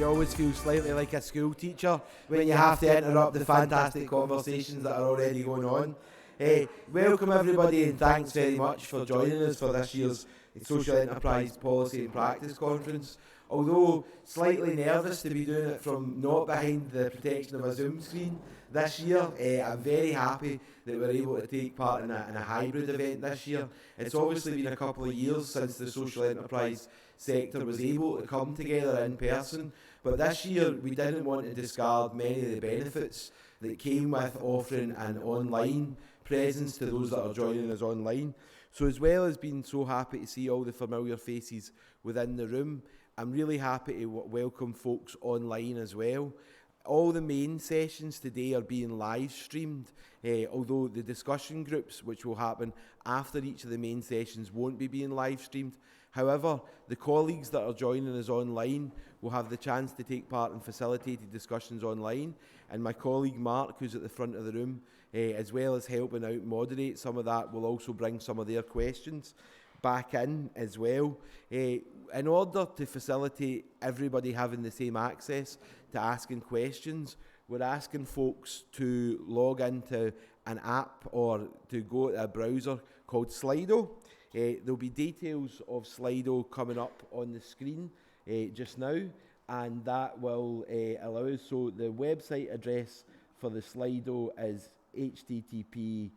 you always feel slightly like a school teacher when you have to interrupt the fantastic conversations that are already going on. Welcome everybody and thanks very much for joining us for this year's Social Enterprise Policy and Practice Conference. Although slightly nervous to be doing it from not behind the protection of a Zoom screen this year, I'm very happy that we're able to take part in a hybrid event this year. It's obviously been a couple of years since the social enterprise sector was able to come together in person, but this year we didn't want to discard many of the benefits that came with offering an online presence to those that are joining us online. So as well as being so happy to see all the familiar faces within the room, I'm really happy to welcome folks online as well. All the main sessions today are being live streamed, although the discussion groups which will happen after each of the main sessions won't be being live streamed. However, the colleagues that are joining us online will have the chance to take part in facilitated discussions online, and my colleague Mark, who's at the front of the room, as well as helping out moderate some of that, will also bring some of their questions back in as well. In order to facilitate everybody having the same access to asking questions, we're asking folks to log into an app or to go to a browser called Slido. There'll be details of Slido coming up on the screen just now, and that will allow us. So the website address for the Slido is http://app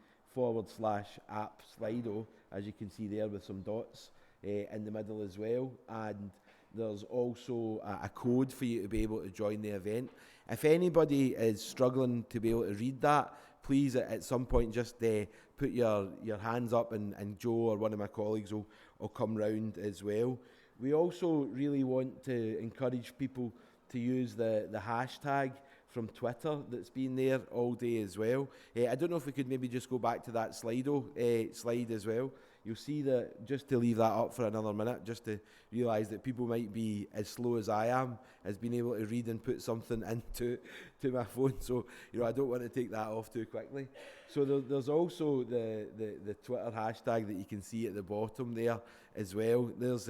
Slido, as you can see there with some dots in the middle as well, and there's also a code for you to be able to join the event. If anybody is struggling to be able to read that, please at some point just put your hands up, and Joe or one of my colleagues will come round as well. We also really want to encourage people to use the hashtag from Twitter that's been there all day as well. I don't know if we could maybe just go back to that Slido slide as well. You'll see that, just to leave that up for another minute, just to realise that people might be as slow as I am, as being able to read and put something into my phone. So, I don't want to take that off too quickly. So there's also the Twitter hashtag that you can see at the bottom there as well. There's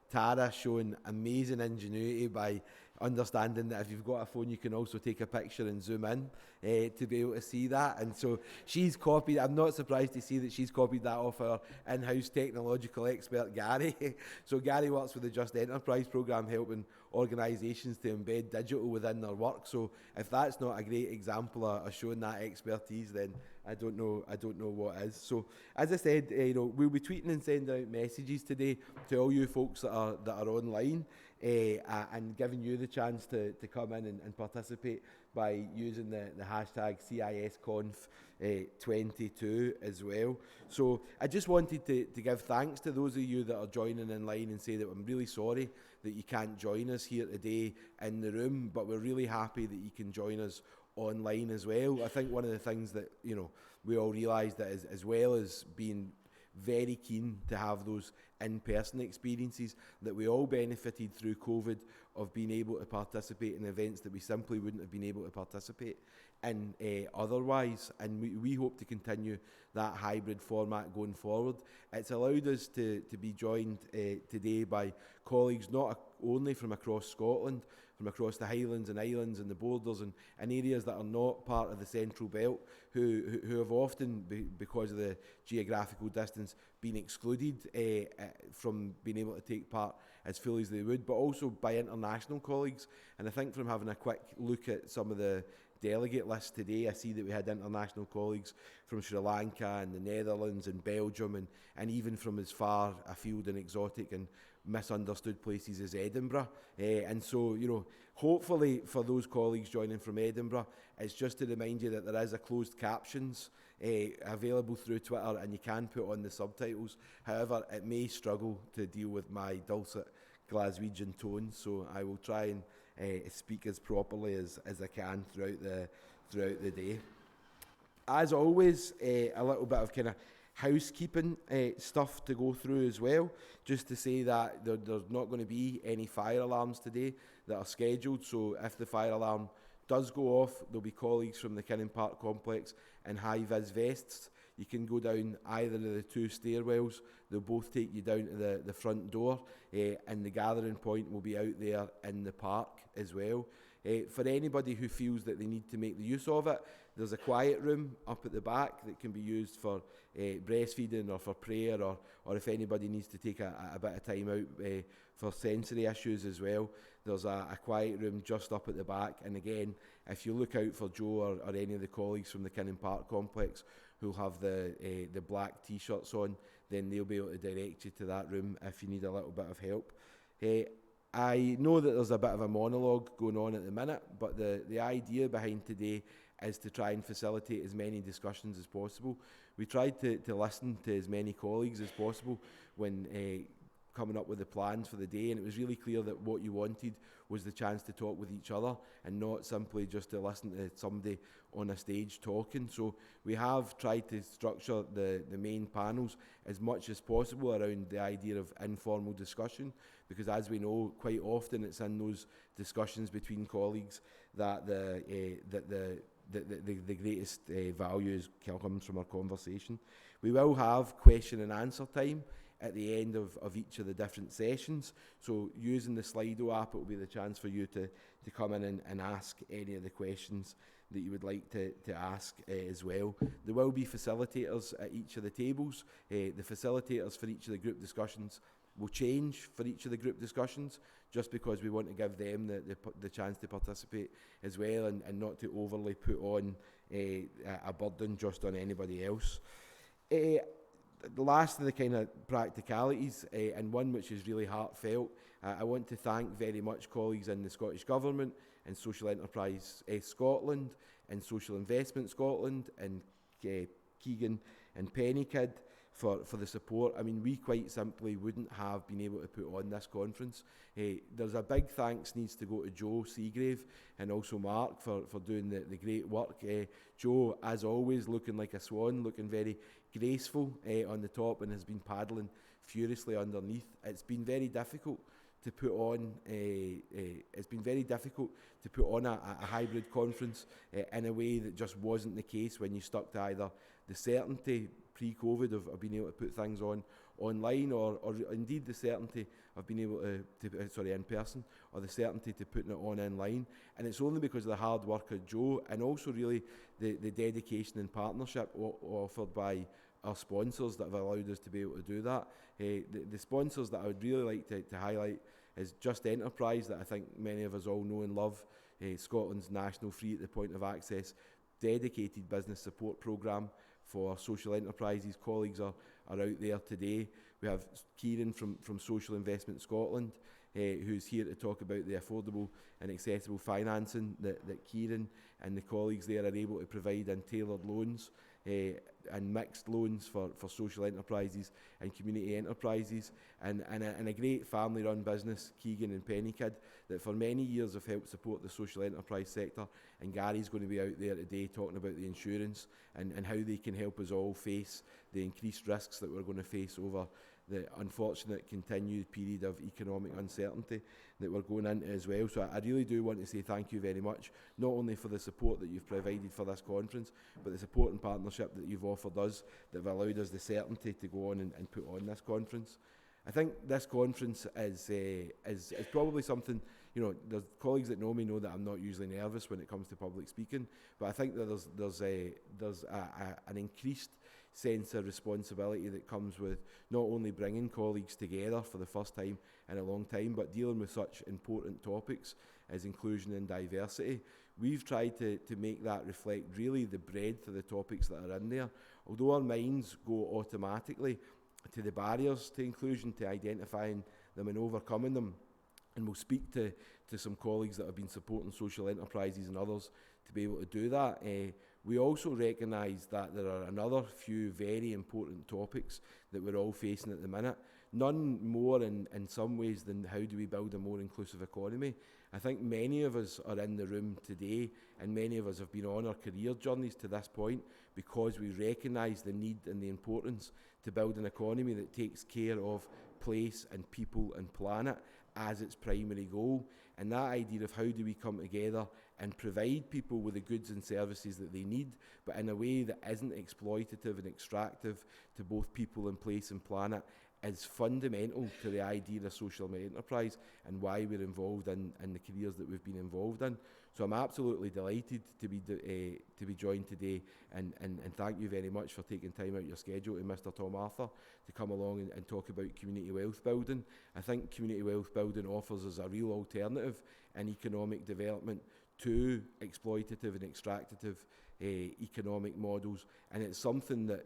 Tara showing amazing ingenuity by understanding that if you've got a phone, you can also take a picture and zoom in to be able to see that. And so she's copied, I'm not surprised to see that she's copied that off our in-house technological expert, Gary. So Gary works with the Just Enterprise programme, helping organisations to embed digital within their work. So if that's not a great example of showing that expertise, then I don't know what is. So as I said, we'll be tweeting and sending out messages today to all you folks that are online, and giving you the chance to come in and participate by using the hashtag CISConf22 as well. So I just wanted to give thanks to those of you that are joining in line and say that I'm really sorry that you can't join us here today in the room, but we're really happy that you can join us online as well. I think one of the things that we all realise that as well as being very keen to have those in-person experiences, that we all benefited through COVID of being able to participate in events that we simply wouldn't have been able to participate in otherwise, and we hope to continue that hybrid format going forward. It's allowed us to be joined today by colleagues not only from across Scotland, from across the Highlands and Islands and the borders and areas that are not part of the Central Belt, who have often, because of the geographical distance, been excluded from being able to take part as fully as they would, but also by international colleagues. And I think from having a quick look at some of the delegate list today, I see that we had international colleagues from Sri Lanka and the Netherlands and Belgium, and even from as far afield and exotic and misunderstood places as Edinburgh. And so, hopefully for those colleagues joining from Edinburgh, it's just to remind you that there is a closed captions available through Twitter, and you can put on the subtitles. However, it may struggle to deal with my dulcet Glaswegian tones, so I will try and speak as properly as I can throughout the day. As always, a little bit of kind of housekeeping stuff to go through as well, just to say that there's not going to be any fire alarms today that are scheduled. So if the fire alarm does go off, there'll be colleagues from the Kinnan Park complex in high-vis vests. You can go down either of the two stairwells. They'll both take you down to the front door, and the gathering point will be out there in the park as well. For anybody who feels that they need to make the use of it, there's a quiet room up at the back that can be used for breastfeeding or for prayer, or if anybody needs to take a bit of time out for sensory issues as well. There's a quiet room just up at the back, and again, if you look out for Joe or any of the colleagues from the Kinnan Park complex who'll have the black t-shirts on, then they'll be able to direct you to that room if you need a little bit of help. I know that there's a bit of a monologue going on at the minute, but the idea behind today is to try and facilitate as many discussions as possible. We tried to listen to as many colleagues as possible when coming up with the plans for the day, and it was really clear that what you wanted was the chance to talk with each other and not simply just to listen to somebody on a stage talking. So we have tried to structure the main panels as much as possible around the idea of informal discussion, because as we know, quite often it's in those discussions between colleagues that the greatest value comes from our conversation. We will have question and answer time at the end of each of the different sessions. So using the Slido app, it will be the chance for you to come in and ask any of the questions that you would like to ask as well. There will be facilitators at each of the tables. The facilitators for each of the group discussions will change for each of the group discussions, just because we want to give them the chance to participate as well, and not to overly put on a burden just on anybody else. The last of the kind of practicalities, and one which is really heartfelt, I want to thank very much colleagues in the Scottish Government and Social Enterprise Scotland and Social Investment Scotland and Keegan and Pennycid for the support. I mean, we quite simply wouldn't have been able to put on this conference. There's a big thanks needs to go to Joe Seagrave and also Mark for doing the great work. Joe, as always, looking like a swan, looking very graceful on the top, and has been paddling furiously underneath. It's been very difficult to put on a hybrid conference in a way that just wasn't the case when you stuck to either the certainty pre-COVID of being able to put things on online, or indeed the certainty of being able to in person, or the certainty to putting it on online. And it's only because of the hard work of Joe, and also really the dedication and partnership offered by our sponsors that have allowed us to be able to do that. The sponsors that I would really like to highlight is Just Enterprise, that I think many of us all know and love, Scotland's national free at the point of access dedicated business support programme for social enterprises. Colleagues are out there today. We have Kieran from Social Investment Scotland, who's here to talk about the affordable and accessible financing that Kieran and the colleagues there are able to provide in tailored loans and mixed loans for social enterprises and community enterprises, and a great family-run business, Keegan and Pennycid, that for many years have helped support the social enterprise sector. And Gary's going to be out there today talking about the insurance and how they can help us all face the increased risks that we're going to face over the unfortunate continued period of economic uncertainty that we're going into as well. So I really do want to say thank you very much, not only for the support that you've provided for this conference, but the support and partnership that you've offered us that have allowed us the certainty to go on and put on this conference. I think this conference is probably something, you know, there's colleagues that know me know that I'm not usually nervous when it comes to public speaking, but I think that there's an increased sense of responsibility that comes with not only bringing colleagues together for the first time in a long time, but dealing with such important topics as inclusion and diversity. We've tried to make that reflect really the breadth of the topics that are in there. Although our minds go automatically to the barriers to inclusion, to identifying them and overcoming them, and we'll speak to some colleagues that have been supporting social enterprises and others to be able to do that. We also recognise that there are another few very important topics that we're all facing at the minute. None more in some ways than how do we build a more inclusive economy. I think many of us are in the room today, and many of us have been on our career journeys to this point because we recognise the need and the importance to build an economy that takes care of place and people and planet as its primary goal. And that idea of how do we come together and provide people with the goods and services that they need, but in a way that isn't exploitative and extractive to both people and place and planet, is fundamental to the idea of social enterprise and why we're involved in the careers that we've been involved in. So I'm absolutely delighted to be joined today, and thank you very much for taking time out of your schedule, to Mr. Tom Arthur, to come along and talk about community wealth building. I think community wealth building offers us a real alternative in economic development to exploitative and extractive economic models, and it's something that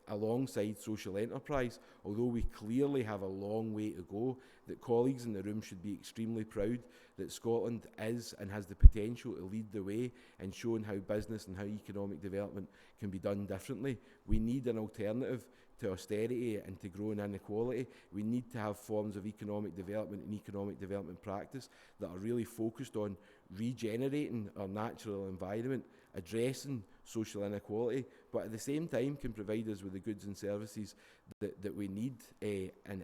alongside social enterprise, although we clearly have a long way to go, that colleagues in the room should be extremely proud that Scotland is and has the potential to lead the way in showing how business and how economic development can be done differently. We need an alternative to austerity and to growing inequality. We need to have forms of economic development and economic development practice that are really focused on regenerating our natural environment, addressing social inequality, but at the same time can provide us with the goods and services that we need, and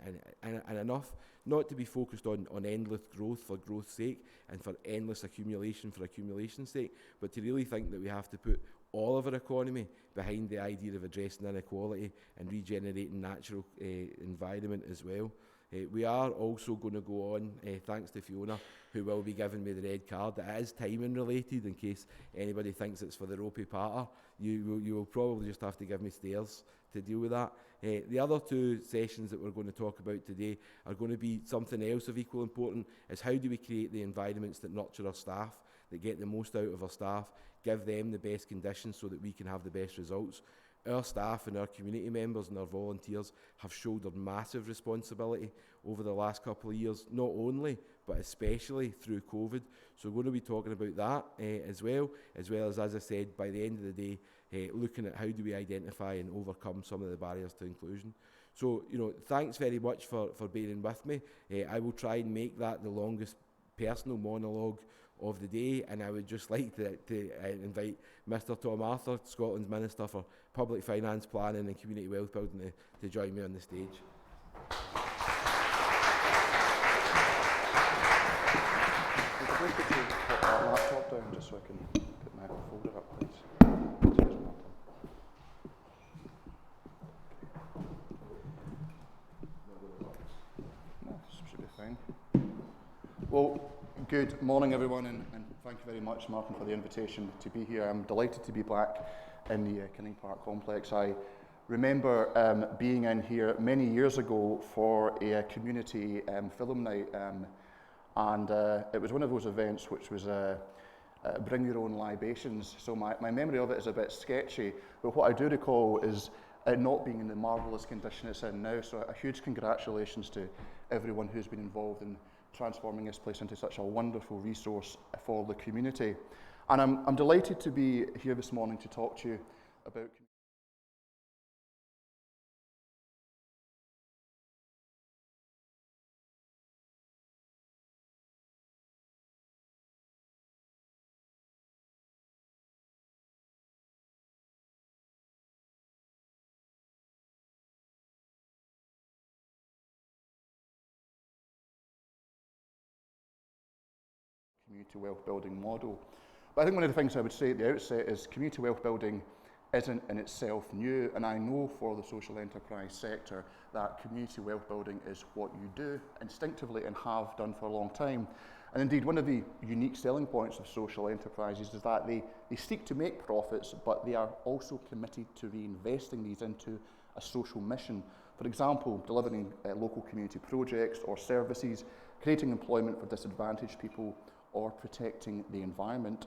enough not to be focused on endless growth for growth's sake and for endless accumulation for accumulation's sake, but to really think that we have to put all of our economy behind the idea of addressing inequality and regenerating natural environment as well. We are also going to go on, thanks to Fiona, who will be giving me the red card. It is timing related, in case anybody thinks it's for the ropey patter. You will probably just have to give me stairs to deal with that. The other two sessions that we're going to talk about today are going to be something else of equal importance, is how do we create the environments that nurture our staff, that get the most out of our staff, give them the best conditions so that we can have the best results. Our staff and our community members and our volunteers have shouldered massive responsibility over the last couple of years, not only, but especially through COVID. So we're going to be talking about that as well as I said, by the end of the day, looking at how do we identify and overcome some of the barriers to inclusion. So, thanks very much for bearing with me. I will try and make that the longest personal monologue of the day, and I would just like to invite Mr. Tom Arthur, Scotland's Minister for Public Finance, Planning and Community Wealth Building, to join me on the stage. If we could put that laptop down just so I can put my folder up, please. Cheers, Martin. No, should be fine. Well, good morning, everyone, and thank you very much, Martin, for the invitation to be here. I'm delighted to be back in the Kinning Park complex. I remember being in here many years ago for a community film night, and it was one of those events which was bring your own libations. So my memory of it is a bit sketchy, but what I do recall is it not being in the marvellous condition it's in now. So a huge congratulations to everyone who's been involved in transforming this place into such a wonderful resource for the community. And I'm delighted to be here this morning to talk to you about community wealth building model. But I think one of the things I would say at the outset is community wealth building isn't in itself new, and I know for the social enterprise sector that community wealth building is what you do instinctively and have done for a long time. And indeed, one of the unique selling points of social enterprises is that they seek to make profits, but they are also committed to reinvesting these into a social mission. For example, delivering local community projects or services, creating employment for disadvantaged people, or protecting the environment.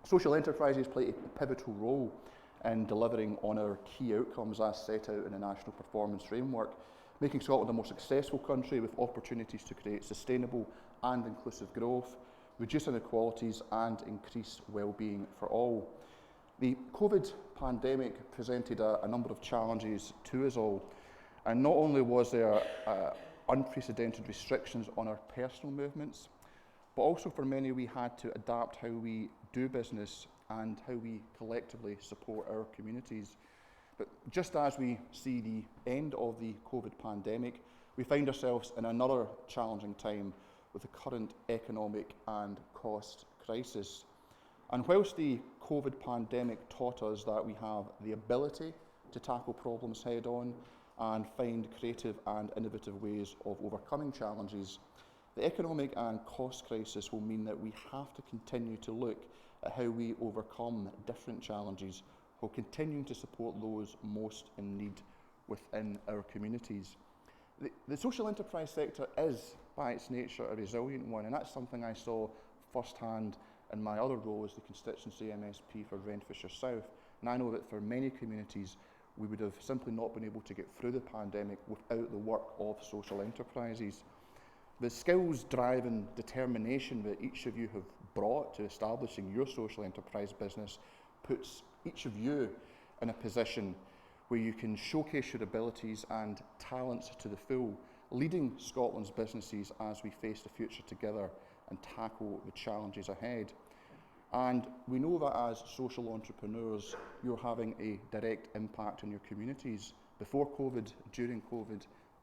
Social enterprises play a pivotal role in delivering on our key outcomes as set out in the National Performance Framework, making Scotland a more successful country with opportunities to create sustainable and inclusive growth, reduce inequalities and increase well-being for all. The COVID pandemic presented a number of challenges to us all, and not only was there unprecedented restrictions on our personal movements, but also for many we had to adapt how we do business and how we collectively support our communities. But just as we see the end of the COVID pandemic, we find ourselves in another challenging time with the current economic and cost crisis. And whilst the COVID pandemic taught us that we have the ability to tackle problems head on and find creative and innovative ways of overcoming challenges, the economic and cost crisis will mean that we have to continue to look at how we overcome different challenges while continuing to support those most in need within our communities. The social enterprise sector is, by its nature, a resilient one, and that's something I saw firsthand in my other role as the constituency MSP for Renfrewshire South. And I know that for many communities, we would have simply not been able to get through the pandemic without the work of social enterprises. The skills, drive and determination that each of you have brought to establishing your social enterprise business puts each of you in a position where you can showcase your abilities and talents to the full, leading Scotland's businesses as we face the future together and tackle the challenges ahead. And we know that as social entrepreneurs, you're having a direct impact on your communities before COVID, during COVID,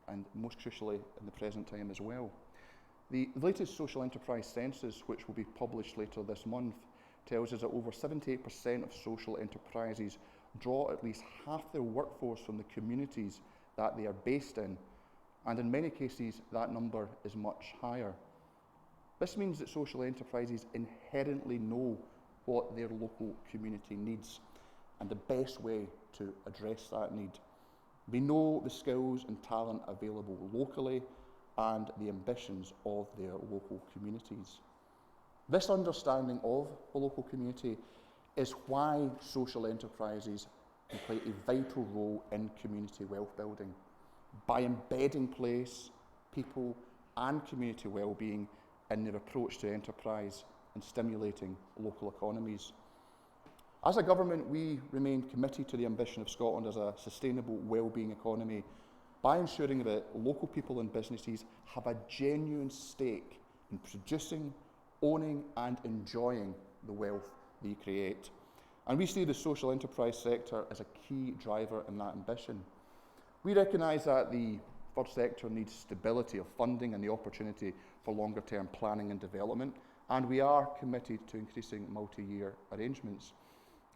and most crucially in the present time as well. The latest social enterprise census, which will be published later this month, tells us that over 78% of social enterprises draw at least half their workforce from the communities that they are based in, and in many cases that number is much higher. This means that social enterprises inherently know what their local community needs and the best way to address that need. They know the skills and talent available locally and the ambitions of their local communities. This understanding of the local community is why social enterprises can play a vital role in community wealth building by embedding place, people and community well-being in their approach to enterprise and stimulating local economies. As a government, we remain committed to the ambition of Scotland as a sustainable well-being economy by ensuring that local people and businesses have a genuine stake in producing, owning and enjoying the wealth they create. And we see the social enterprise sector as a key driver in that ambition. We recognise that the third sector needs stability of funding and the opportunity for longer term planning and development, and we are committed to increasing multi-year arrangements.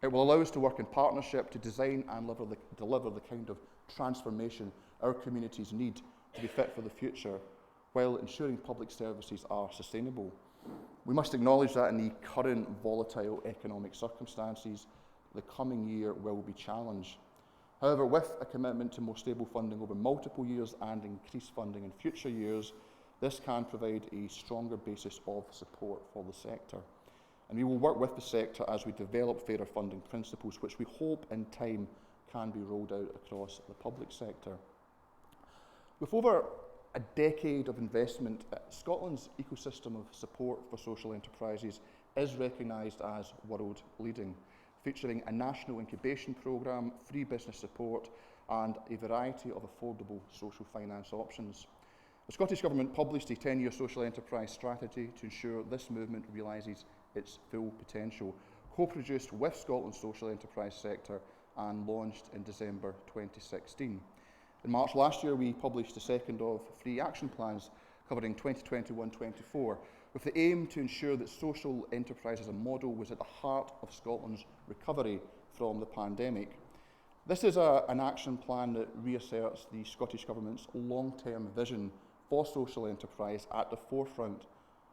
It will allow us to work in partnership to design and deliver the kind of transformation our communities need to be fit for the future, while ensuring public services are sustainable. We must acknowledge that in the current volatile economic circumstances, the coming year will be challenged. However, with a commitment to more stable funding over multiple years and increased funding in future years, this can provide a stronger basis of support for the sector. And we will work with the sector as we develop fairer funding principles, which we hope in time can be rolled out across the public sector. With over a decade of investment, Scotland's ecosystem of support for social enterprises is recognised as world leading, featuring a national incubation programme, free business support and a variety of affordable social finance options. The Scottish Government published a 10-year social enterprise strategy to ensure this movement realises its full potential, co-produced with Scotland's social enterprise sector and launched in December 2016. In March last year, we published the second of 3 action plans covering 2021-24, with the aim to ensure that social enterprise as a model was at the heart of Scotland's recovery from the pandemic. This is an action plan that reasserts the Scottish Government's long-term vision for social enterprise at the forefront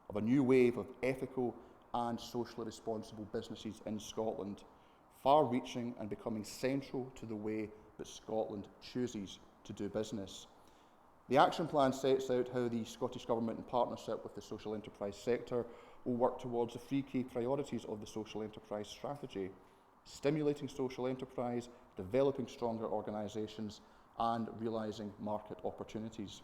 of a new wave of ethical and socially responsible businesses in Scotland, far-reaching and becoming central to the way that Scotland chooses to do business. The action plan sets out how the Scottish Government, in partnership with the social enterprise sector, will work towards the 3 key priorities of the social enterprise strategy: stimulating social enterprise, developing stronger organisations, and realising market opportunities.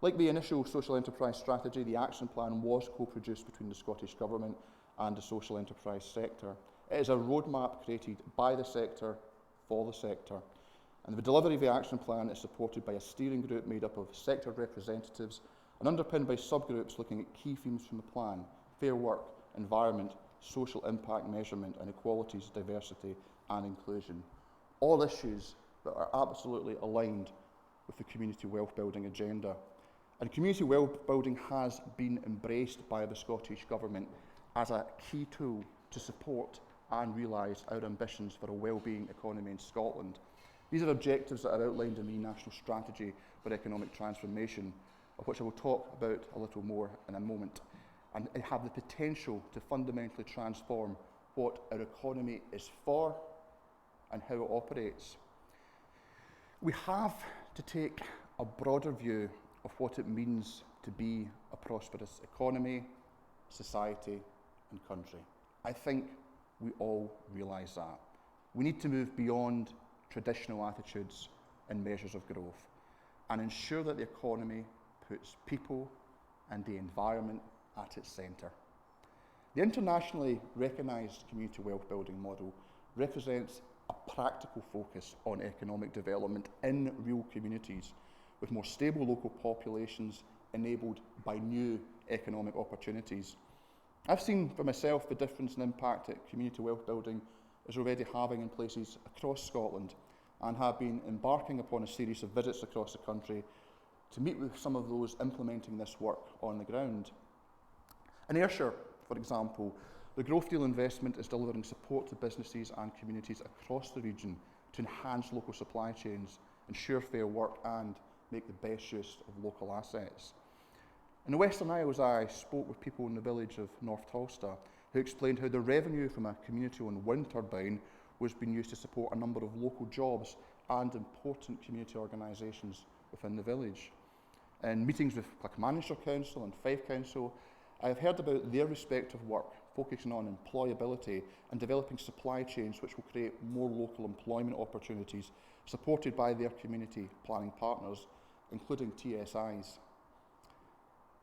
Like the initial social enterprise strategy, the action plan was co-produced between the Scottish Government and the social enterprise sector. It is a roadmap created by the sector for the sector. And the delivery of the action plan is supported by a steering group made up of sector representatives and underpinned by subgroups looking at key themes from the plan: fair work, environment, social impact measurement, and equalities, diversity and inclusion. All issues that are absolutely aligned with the community wealth building agenda. And community wealth building has been embraced by the Scottish Government as a key tool to support and realise our ambitions for a wellbeing economy in Scotland. These are objectives that are outlined in the National Strategy for Economic Transformation, of which I will talk about a little more in a moment, and have the potential to fundamentally transform what our economy is for and how it operates. We have to take a broader view of what it means to be a prosperous economy, society and country. I think we all realise that. We need to move beyond traditional attitudes and measures of growth and ensure that the economy puts people and the environment at its centre. The internationally recognised community wealth building model represents a practical focus on economic development in real communities with more stable local populations enabled by new economic opportunities. I've seen for myself the difference and impact that community wealth building is already having in places across Scotland, and have been embarking upon a series of visits across the country to meet with some of those implementing this work on the ground. In Ayrshire, for example, the Growth Deal investment is delivering support to businesses and communities across the region to enhance local supply chains, ensure fair work and make the best use of local assets. In the Western Isles, I spoke with people in the village of North Tulster who explained how the revenue from a community-owned wind turbine was being used to support a number of local jobs and important community organisations within the village. In meetings with Clackmannanshire Council and Fife Council, I have heard about their respective work focusing on employability and developing supply chains which will create more local employment opportunities supported by their community planning partners, including TSIs.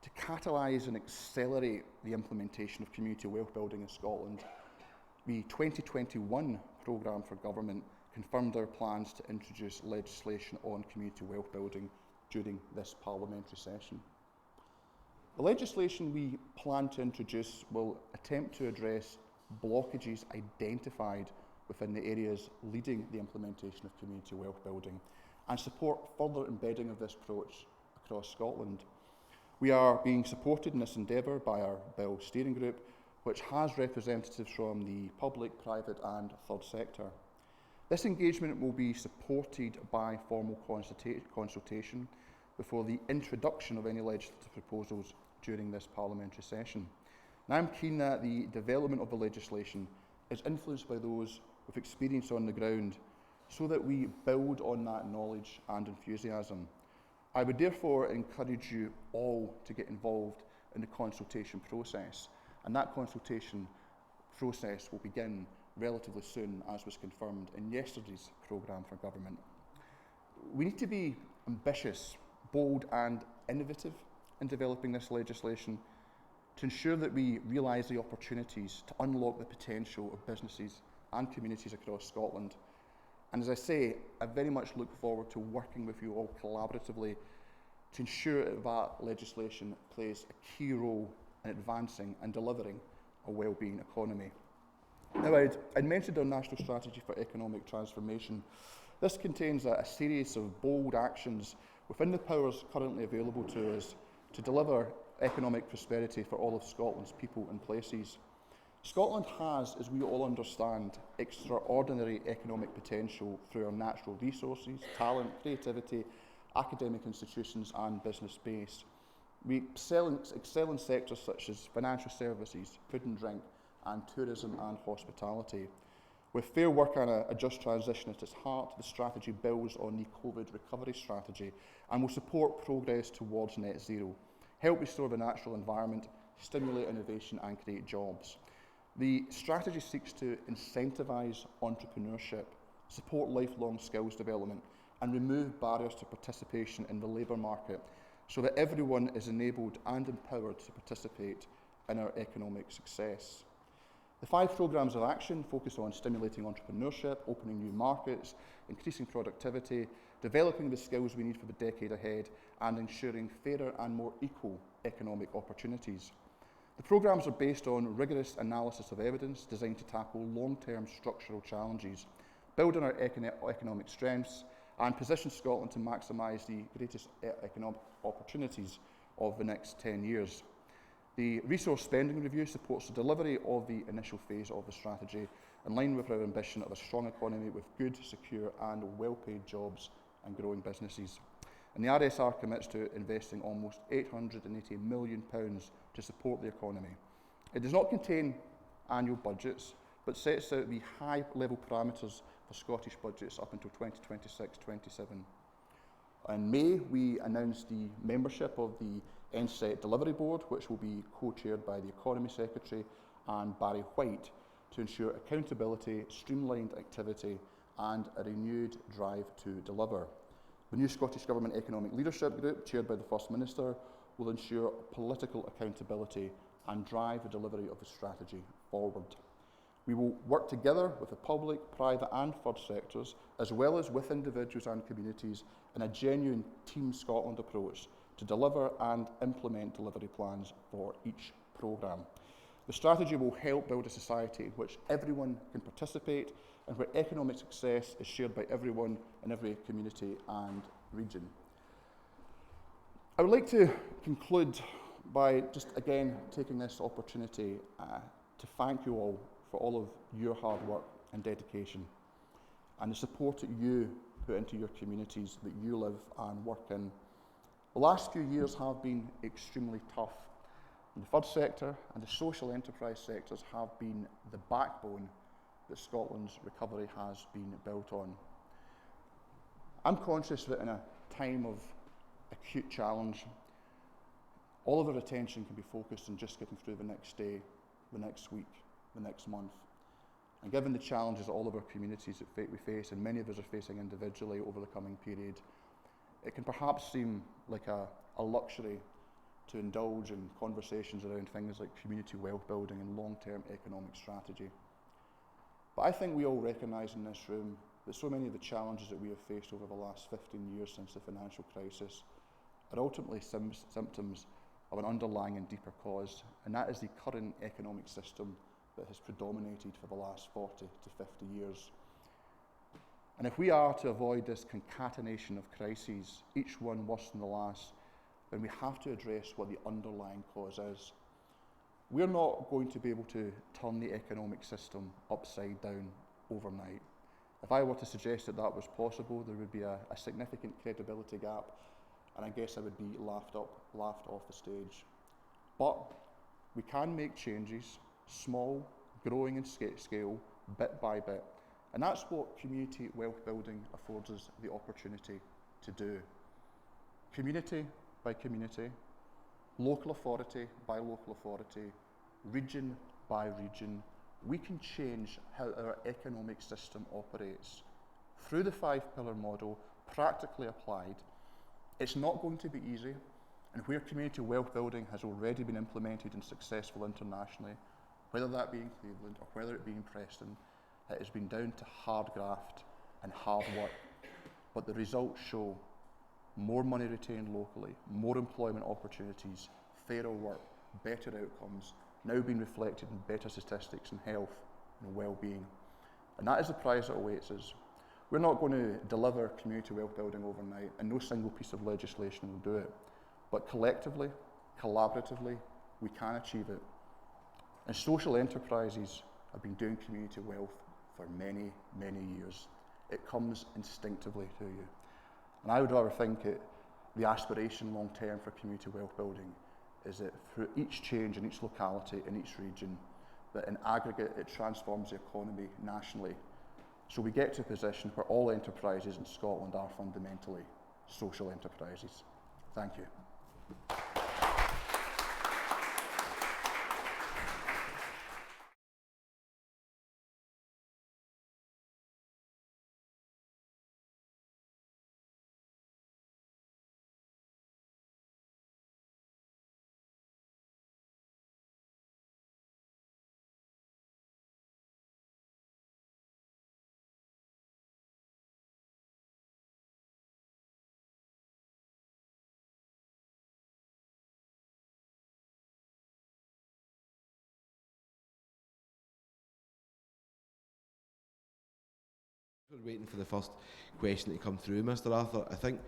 To catalyse and accelerate the implementation of community wealth building in Scotland, the 2021 programme for government confirmed our plans to introduce legislation on community wealth building during this parliamentary session. The legislation we plan to introduce will attempt to address blockages identified within the areas leading the implementation of community wealth building and support further embedding of this approach across Scotland. We are being supported in this endeavour by our Bill Steering Group, which has representatives from the public, private and third sector. This engagement will be supported by formal consultation before the introduction of any legislative proposals during this parliamentary session. And I'm keen that the development of the legislation is influenced by those with experience on the ground so that we build on that knowledge and enthusiasm. I would therefore encourage you all to get involved in the consultation process, and that consultation process will begin relatively soon, as was confirmed in yesterday's programme for government. We need to be ambitious, bold and innovative in developing this legislation to ensure that we realise the opportunities to unlock the potential of businesses and communities across Scotland. And as I say, I very much look forward to working with you all collaboratively to ensure that legislation plays a key role in advancing and delivering a wellbeing economy. Now, I'd mentioned our National Strategy for Economic Transformation. This contains a series of bold actions within the powers currently available to us to deliver economic prosperity for all of Scotland's people and places. Scotland has, as we all understand, extraordinary economic potential through our natural resources, talent, creativity, academic institutions and business base. We excel in sectors such as financial services, food and drink, and tourism and hospitality. With fair work and a just transition at its heart, the strategy builds on the COVID recovery strategy and will support progress towards net zero, help restore the natural environment, stimulate innovation and create jobs. The strategy seeks to incentivise entrepreneurship, support lifelong skills development and remove barriers to participation in the labour market so that everyone is enabled and empowered to participate in our economic success. The 5 programmes of action focus on stimulating entrepreneurship, opening new markets, increasing productivity, developing the skills we need for the decade ahead, and ensuring fairer and more equal economic opportunities. The programmes are based on rigorous analysis of evidence designed to tackle long-term structural challenges, build on our economic strengths, and position Scotland to maximise the greatest economic opportunities of the next 10 years. The resource spending review supports the delivery of the initial phase of the strategy, in line with our ambition of a strong economy with good, secure and well-paid jobs and growing businesses. And the RSR commits to investing almost £880 million to support the economy. It does not contain annual budgets, but sets out the high-level parameters for Scottish budgets up until 2026-27. In May, we announced the membership of the NSET Delivery Board, which will be co-chaired by the Economy Secretary and Barry White, to ensure accountability, streamlined activity and a renewed drive to deliver. The new Scottish Government Economic Leadership Group, chaired by the First Minister, will ensure political accountability and drive the delivery of the strategy forward. We will work together with the public, private and third sectors, as well as with individuals and communities, in a genuine Team Scotland approach to deliver and implement delivery plans for each programme. The strategy will help build a society in which everyone can participate and where economic success is shared by everyone in every community and region. I would like to conclude by just again taking this opportunity to thank you all for all of your hard work and dedication and the support that you put into your communities that you live and work in. The last few years have been extremely tough. And the third sector and the social enterprise sectors have been the backbone that Scotland's recovery has been built on. I'm conscious that in a time of acute challenge, all of our attention can be focused on just getting through the next day, the next week, the next month. And given the challenges that all of our communities that we face, and many of us are facing individually over the coming period, it can perhaps seem like a luxury to indulge in conversations around things like community wealth building and long-term economic strategy. But I think we all recognise in this room that so many of the challenges that we have faced over the last 15 years since the financial crisis are ultimately symptoms of an underlying and deeper cause, and that is the current economic system that has predominated for the last 40 to 50 years. And if we are to avoid this concatenation of crises, each one worse than the last, then we have to address what the underlying cause is. We're not going to be able to turn the economic system upside down overnight. If I were to suggest that that was possible, there would be a significant credibility gap, and I guess I would be laughed off the stage. But we can make changes, small, growing in scale, bit by bit, and that's what community wealth building affords us the opportunity to do. Community by community, local authority by local authority, region by region, we can change how our economic system operates. Through the 5-pillar model, practically applied, it's not going to be easy, and where community wealth building has already been implemented and successful internationally, whether that be in Cleveland or whether it be in Preston, it has been down to hard graft and hard work. But the results show more money retained locally, more employment opportunities, fairer work, better outcomes, now being reflected in better statistics in health and well-being. And that is the prize that awaits us. We're not going to deliver community wealth building overnight, and no single piece of legislation will do it. But collectively, collaboratively, we can achieve it. And social enterprises have been doing community wealth for many, many years. It comes instinctively to you. And I would rather think the aspiration long term for community wealth building is that through each change in each locality, in each region, that in aggregate it transforms the economy nationally. So we get to a position where all enterprises in Scotland are fundamentally social enterprises. Thank you. We're waiting for the first question to come through, Mr. Arthur. I think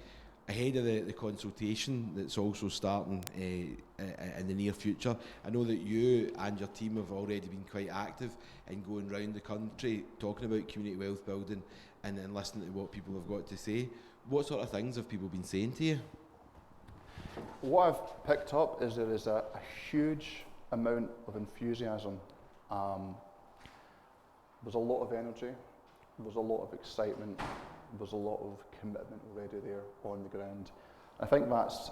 ahead of the consultation that's also starting in the near future. I know that you and your team have already been quite active in going round the country talking about community wealth building and listening to what people have got to say. What sort of things have people been saying to you? What I've picked up is there is a huge amount of enthusiasm. There's a lot of energy, there's a lot of excitement, there's a lot of commitment already there on the ground. I think that's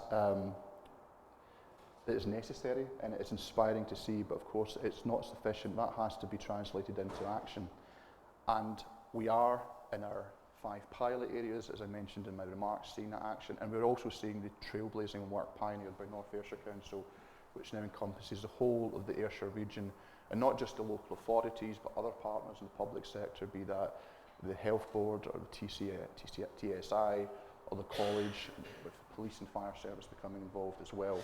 it is necessary and it's inspiring to see, but of course it's not sufficient. That has to be translated into action. And we are in our 5 pilot areas, as I mentioned in my remarks, seeing that action, and we're also seeing the trailblazing work pioneered by North Ayrshire Council, which now encompasses the whole of the Ayrshire region, and not just the local authorities, but other partners in the public sector, be that the Health Board or the TSI or the college, with police and fire service becoming involved as well.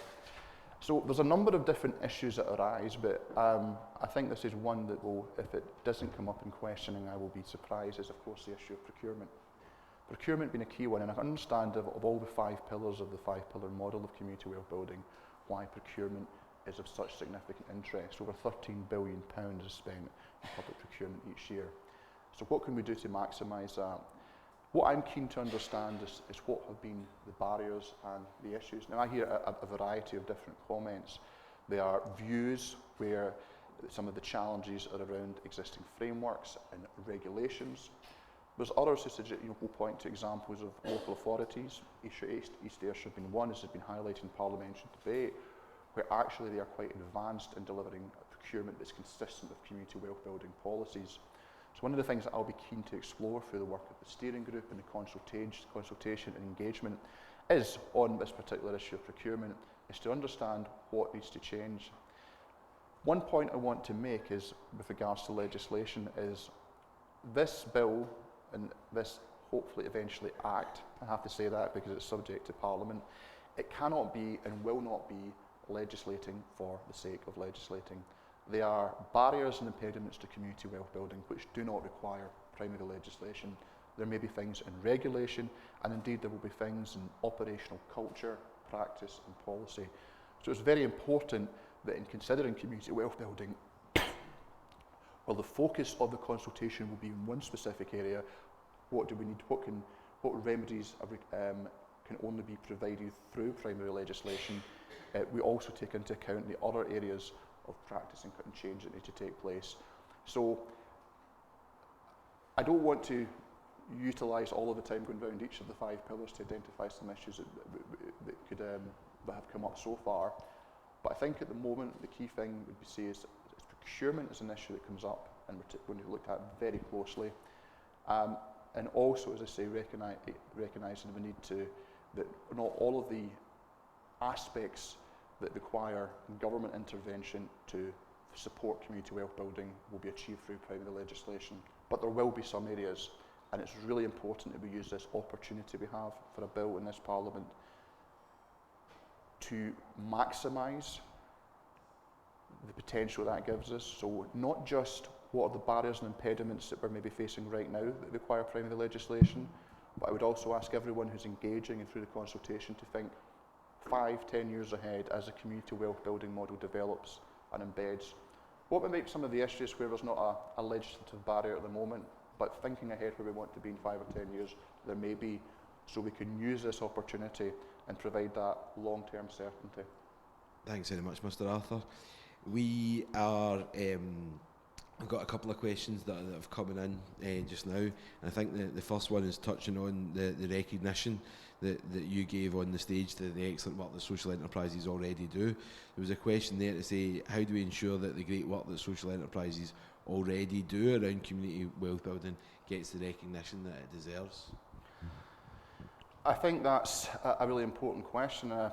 So there's a number of different issues that arise, but I think this is one that will, if it doesn't come up in questioning, I will be surprised, is of course the issue of procurement. Procurement being a key one, and I understand of all the 5 pillars of the 5-pillar model of community wealth building, why procurement is of such significant interest. Over £13 billion is spent in public procurement each year. So what can we do to maximise that? What I'm keen to understand is what have been the barriers and the issues. Now I hear a variety of different comments. There are views where some of the challenges are around existing frameworks and regulations. There's others who suggest, will point to examples of local authorities. East Ayrshire being one, as has been highlighted in parliamentary debate, where actually they are quite advanced in delivering procurement that's consistent with community wealth building policies. So one of the things that I'll be keen to explore through the work of the steering group and the consultation and engagement is on this particular issue of procurement, is to understand what needs to change. One point I want to make is, with regards to legislation, is this bill and this hopefully eventually act, I have to say that because it's subject to Parliament, it cannot be and will not be legislating for the sake of legislating. There are barriers and impediments to community wealth building which do not require primary legislation. There may be things in regulation, and indeed there will be things in operational culture, practice and policy. So it's very important that in considering community wealth building, while the focus of the consultation will be in one specific area, what do we need, what remedies can only be provided through primary legislation, we also take into account the other areas of practice and change that need to take place. So I don't want to utilise all of the time going round each of the 5 pillars to identify some issues that have come up so far, but I think at the moment the key thing would be say is procurement is an issue that comes up and we're going to look at very closely, and also, as I say, recognising the need to, that not all of the aspects that require government intervention to support community wealth building will be achieved through primary legislation. But there will be some areas, and it's really important that we use this opportunity we have for a bill in this Parliament to maximise the potential that gives us. So not just what are the barriers and impediments that we're maybe facing right now that require primary legislation, but I would also ask everyone who's engaging and through the consultation to think 5-10 years ahead as the community wealth building model develops and embeds. What might be some of the issues where there's not a legislative barrier at the moment, but thinking ahead where we want to be in 5 or 10 years, there may be, so we can use this opportunity and provide that long-term certainty. Thanks very much, Mr. Arthur. We are, I've got a couple of questions that have come in just now, and I think the first one is touching on the recognition that you gave on the stage to the excellent work that social enterprises already do. There was a question there to say, how do we ensure that the great work that social enterprises already do around community wealth building gets the recognition that it deserves? I think that's a really important question. I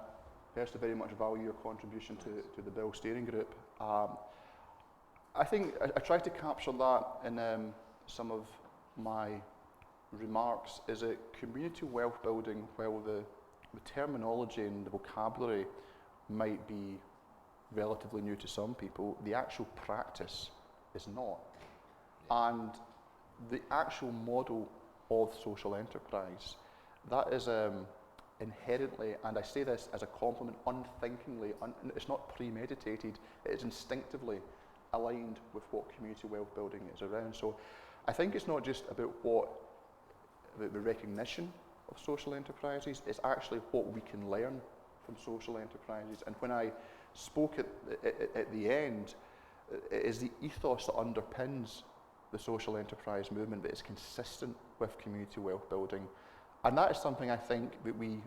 personally very much value your contribution to the Bill Steering Group. I think I tried to capture that in some of my remarks, is that community wealth building, while the terminology and the vocabulary might be relatively new to some people, the actual practice is not. And the actual model of social enterprise, that is inherently, and I say this as a compliment, unthinkingly, it's not premeditated, it is instinctively aligned with what community wealth building is around. So I think it's not just about the recognition of social enterprises, it's actually what we can learn from social enterprises. And when I spoke at the end, it is the ethos that underpins the social enterprise movement that is consistent with community wealth building. And that is something I think that we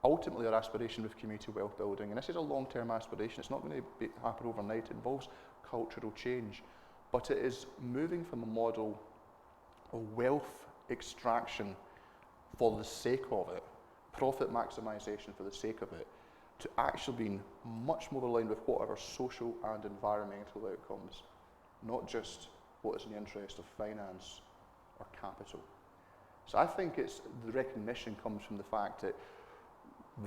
ultimately, our aspiration with community wealth building, and this is a long-term aspiration, it's not going to happen overnight, it involves cultural change, but it is moving from a model of wealth extraction for the sake of it, profit maximisation for the sake of it, to actually being much more aligned with what are our social and environmental outcomes, not just what is in the interest of finance or capital. So I think the recognition comes from the fact that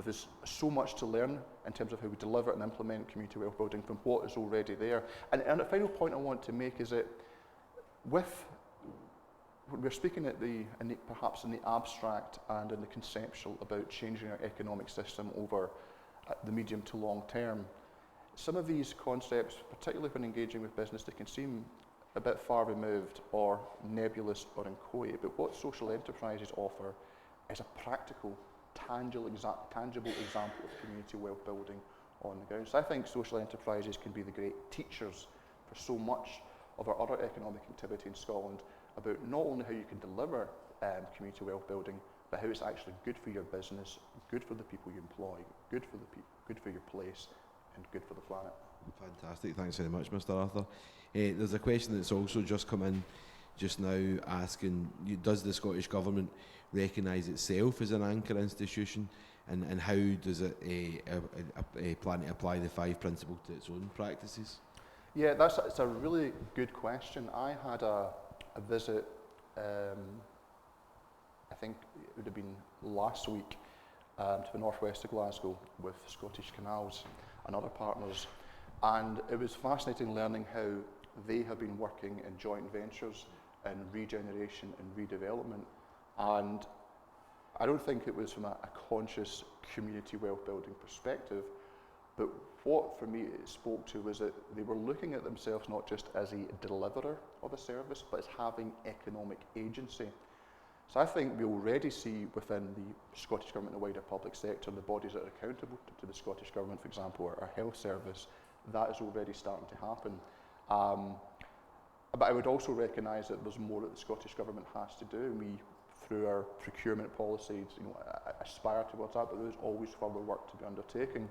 there's so much to learn in terms of how we deliver and implement community wealth building from what is already there. And the final point I want to make is that when we're speaking perhaps in the abstract and in the conceptual about changing our economic system over the medium to long term, some of these concepts, particularly when engaging with business, they can seem a bit far removed or nebulous or inchoate, but what social enterprises offer is a practical, tangible example of community wealth building on the ground. So I think social enterprises can be the great teachers for so much of our other economic activity in Scotland about not only how you can deliver community wealth building, but how it's actually good for your business, good for the people you employ, good for your place, and good for the planet. Fantastic, thanks very much, Mr. Arthur. There's a question that's also just come in just now asking, does the Scottish Government recognise itself as an anchor institution, and how does it plan to apply the 5 principles to its own practices? Yeah, it's a really good question. I had a visit, I think it would have been last week, to the northwest of Glasgow with Scottish Canals and other partners, and it was fascinating learning how they have been working in joint ventures in regeneration and redevelopment. And I don't think it was from a conscious community wealth building perspective, but what for me it spoke to was that they were looking at themselves not just as a deliverer of a service, but as having economic agency. So I think we already see within the Scottish Government and the wider public sector, the bodies that are accountable to the Scottish Government, for example, our health service, that is already starting to happen. But I would also recognise that there's more that the Scottish Government has to do. We, through our procurement policies, aspire towards that, but there's always further work to be undertaken.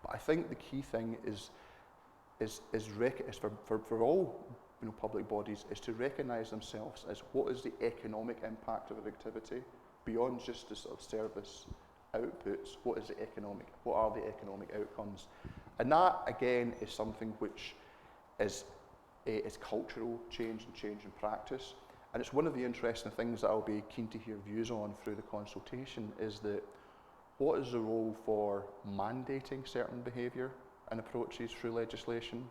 But I think the key thing is for all public bodies is to recognise themselves as what is the economic impact of an activity beyond just the sort of service outputs. What are the economic outcomes? And that again is something which is cultural change and change in practice. And it's one of the interesting things that I'll be keen to hear views on through the consultation, is that what is the role for mandating certain behaviour and approaches through legislation,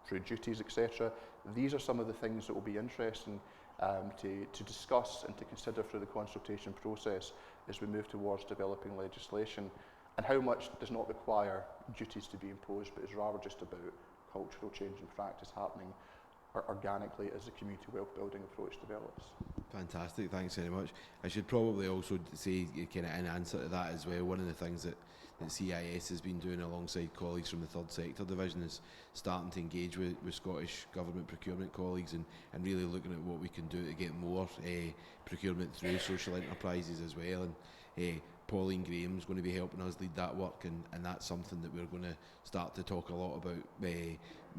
through duties, etc. These are some of the things that will be interesting to discuss and to consider through the consultation process as we move towards developing legislation, and how much does not require duties to be imposed, but is rather just about cultural change and practice happening organically as the community wealth building approach develops. Fantastic, thanks very much. I should probably also say, kind of in answer to that as well, one of the things that CIS has been doing alongside colleagues from the third sector division is starting to engage with Scottish Government procurement colleagues and really looking at what we can do to get more procurement through social enterprises as well. And Pauline Graham's going to be helping us lead that work, and that's something that we're going to start to talk a lot about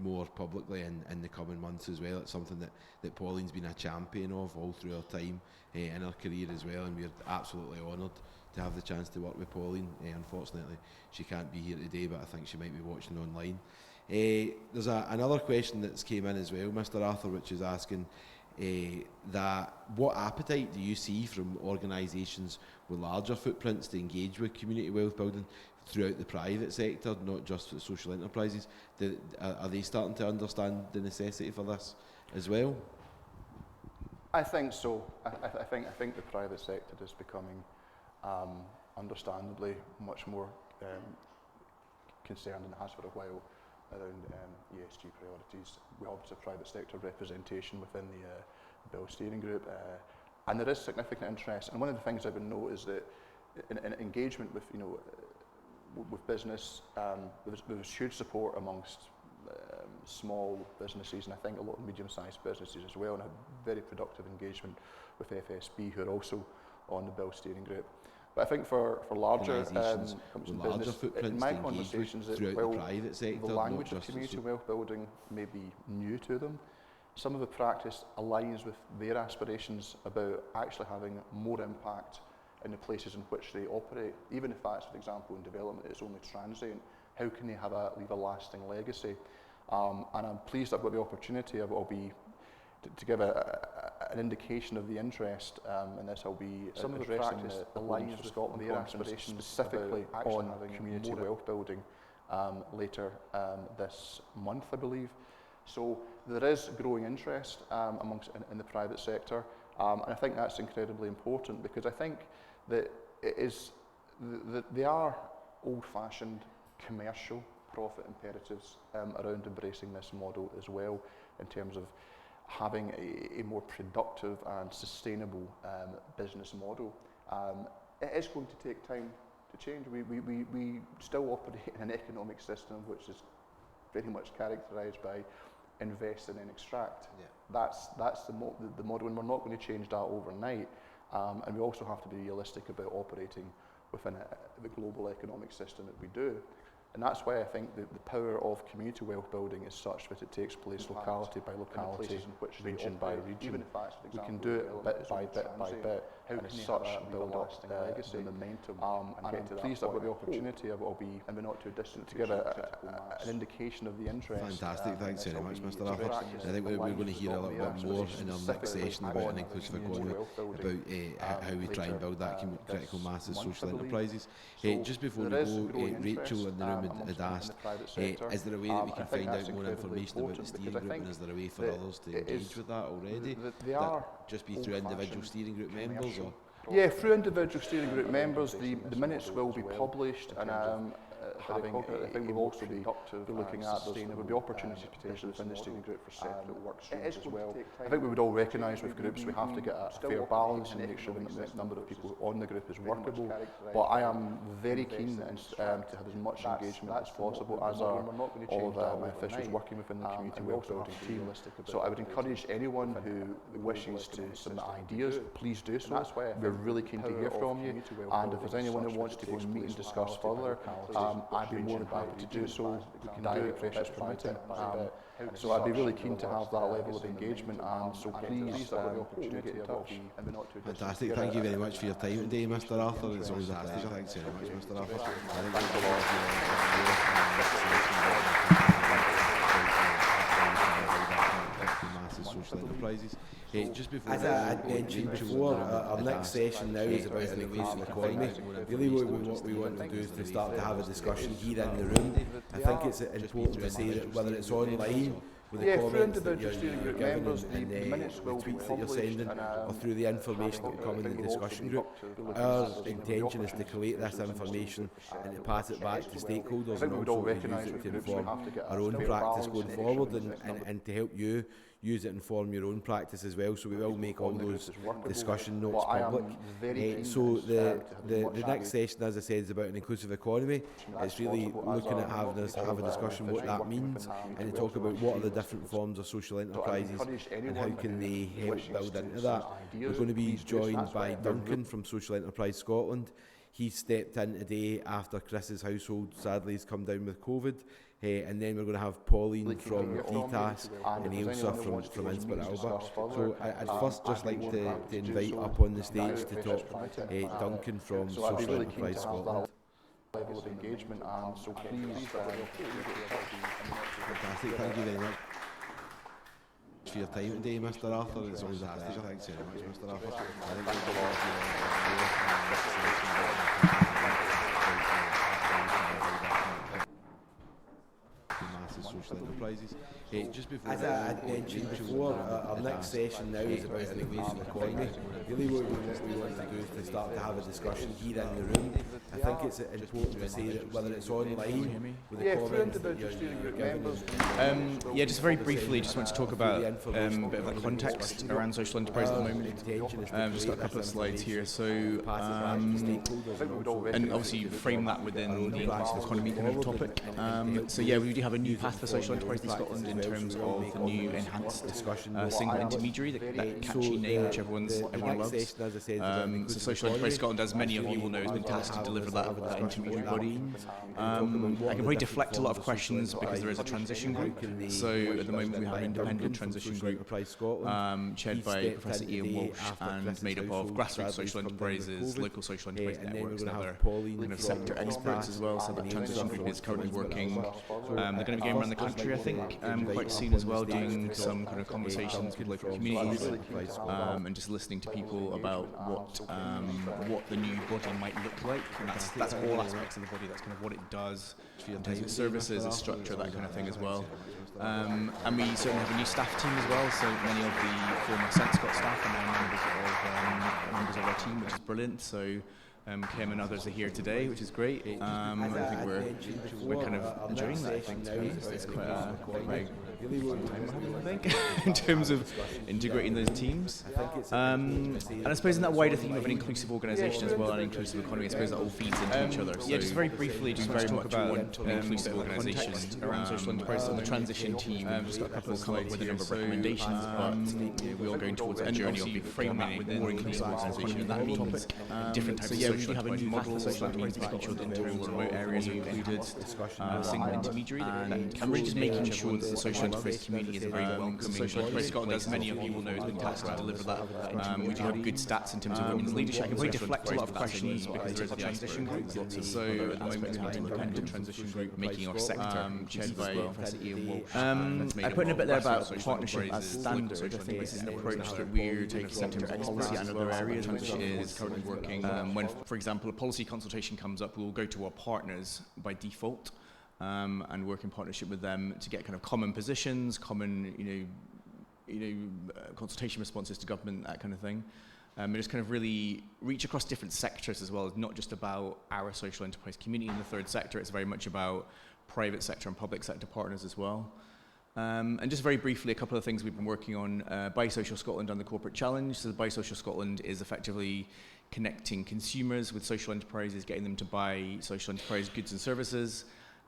more publicly in the coming months as well. It's something that Pauline's been a champion of all through her time in her career as well, and we're absolutely honoured to have the chance to work with Pauline. Unfortunately, she can't be here today, but I think she might be watching online. There's another question that's came in as well, Mr. Arthur, which is asking that what appetite do you see from organisations with larger footprints to engage with community wealth building throughout the private sector, not just for social enterprises? Are they starting to understand the necessity for this as well? I think so. I think the private sector is becoming understandably much more concerned and has for a while around ESG priorities. We obviously have private sector representation within the Bill Steering Group, and there is significant interest. And one of the things I would note is that in engagement with, with business, there was huge support amongst small businesses, and I think a lot of medium-sized businesses as well, and a very productive engagement with FSB, who are also on the Bill Steering Group. But I think for larger companies and business, in my conversations, the language of community wealth building may be new to them. Some of the practice aligns with their aspirations about actually having more impact in the places in which they operate. Even if that's, for example, in development, it's only transient, how can they leave a lasting legacy? And I'm pleased I've got the opportunity to give an indication of the interest, and this will be some of the practice aligns with Scotland their aspirations specifically on community wealth building later this month, I believe. So there is growing interest in the private sector, and I think that's incredibly important, because I think that they are old-fashioned commercial profit imperatives around embracing this model as well, in terms of having a more productive and sustainable business model. It is going to take time to change. We still operate in an economic system which is very much characterised by invest and then extract. Yeah. That's the model, and we're not going to change that overnight. And we also have to be realistic about operating within the global economic system that we do. And that's why I think the power of community wealth building is such that it takes place locality by locality, region by region. We can do it bit by bit by bit, and as such build up the momentum. And I'm pleased I've got the opportunity to give an indication of the interest. Fantastic, thanks very much, Mr. Arthur. I think we're going to hear a little bit more in our next session about an inclusive economy, about how we try and build that critical mass of social enterprises. Just before we go, Rachel in the room had asked, is there a way that we can find out more information about the steering group, and is there a way for others to engage with that already? That just be through individual steering group members? Or? Yeah, through individual steering group members, the minutes will be published, and I think we'll also be looking at there will be opportunities potentially within the steering group for separate work streams as well. I think we would all recognise with groups we have to get a fair balance and make sure that the number of people on the group is workable. But I am very keen to have as much engagement as possible, as are all of my officials working within the community wealth building team. So I would encourage anyone who wishes to submit ideas, please do so. We're really keen to hear from you, and if there's anyone who wants to go and meet and discuss further, I'd be more than happy to do so. We can do it, precious permitting. So I'd be really keen to have that level of engagement, and so please get in touch. Fantastic, thank you very much for your time today, Mr. Arthur. It's always a pleasure. Thanks very much, Mr. Arthur. Social enterprises. Just before, as I mentioned before, our next session now is about an inclusive economy. Really what we want to do is to start to have a discussion here in the room. I think it's important to say that whether it's online, with the comments that you're giving and the tweets that you're sending, or through the information that will come in the discussion group, our intention is to collate this information and to pass it back to stakeholders, and also to use it to inform our own practice going forward, and to help you use it and inform your own practice as well. So we will make all those discussion notes public. So the next session, as I said, is about an inclusive economy. It's really looking at having a discussion what that means, and to talk about what are the different forms of social enterprises and how can they help build into that. We're going to be joined by Duncan from Social Enterprise Scotland. He stepped in today after Chris's household sadly has come down with COVID. And then we're going to have Pauline from DTAS and Ailsa from Inspire Alba. So I'd first just like to invite up on the stage to talk Duncan from Social Enterprise Scotland. Level of engagement, and so please. Fantastic, thank you very much for your time today, Mr. Arthur. It's always a pleasure. Thanks very much, Mr. Arthur. social enterprises. Just before, as I had mentioned before, our next session now is about an inclusive economy. Really what we want to do is to start to have a discussion here in the room. I think it's important to say that whether it's online, with the comments that you're giving. Yeah, just very briefly, just want to talk about a bit of the context around social enterprise at the moment. Just got a couple of slides here. So, and obviously frame that within the inclusive economy kind of topic. So yeah, we do have a new path for social enterprise in Scotland in terms of the new enhanced single intermediary, that catchy name which everyone loves. So Social Enterprise Scotland, as many of you will know, has been tasked to deliver that intermediary body. I can probably deflect a lot of questions because there is a transition group. So at the moment we have an independent transition group chaired by Professor Ian Walsh and made up of grassroots social enterprises, local social enterprise networks and other kind of sector experts as well. So that transition group is currently working. They're going to be going around the country, I think, quite soon as well, doing some kind of conversations with local communities and just listening to people about what the new body might look like. And that's all aspects of the body. That's kind of what it does in terms of its services, its structure, that kind of thing as well. And we certainly have a new staff team as well. So many of the former St Scott staff are now members of our team, which is brilliant. So Kim and others are here today, which is great. I think we're kind of enjoying that. I think it's quite a very fun time, I think, in terms of integrating those teams. And I suppose in that wider theme of an inclusive organisation as well, and an inclusive economy, I suppose that all feeds into each other. So yeah, just very briefly, just very talk about an inclusive organisation around social enterprise and the transition team. Just got a couple of slides with a number of recommendations, but we are going towards a journey of framing that within more inclusive organisation, and that means different types of social enterprise models. So that means making sure that in rural remote areas are included, single intermediary, and really just making sure that the social enterprise community is a very welcoming. Social Enterprise Scotland, as many of you will know, has been tasked to deliver that. We do have good stats in terms of women's leadership. I can probably deflect a lot of questions because there is a transition group. So at the moment we have an independent transition group making our sector, chaired by Professor Ian Walsh. I put in a bit there about partnership as standard. I think this is an approach that we're taking in terms of policy and other areas, which is currently working. When, for example, a policy consultation comes up, we'll go to our partners by default. And work in partnership with them to get kind of common positions, common, consultation responses to government, that kind of thing. And just kind of really reach across different sectors as well. It's not just about our social enterprise community in the third sector, it's very much about private sector and public sector partners as well. And just very briefly, a couple of things we've been working on. Bisocial Scotland and the Corporate Challenge. So Bisocial Scotland is effectively connecting consumers with social enterprises, getting them to buy social enterprise goods and services.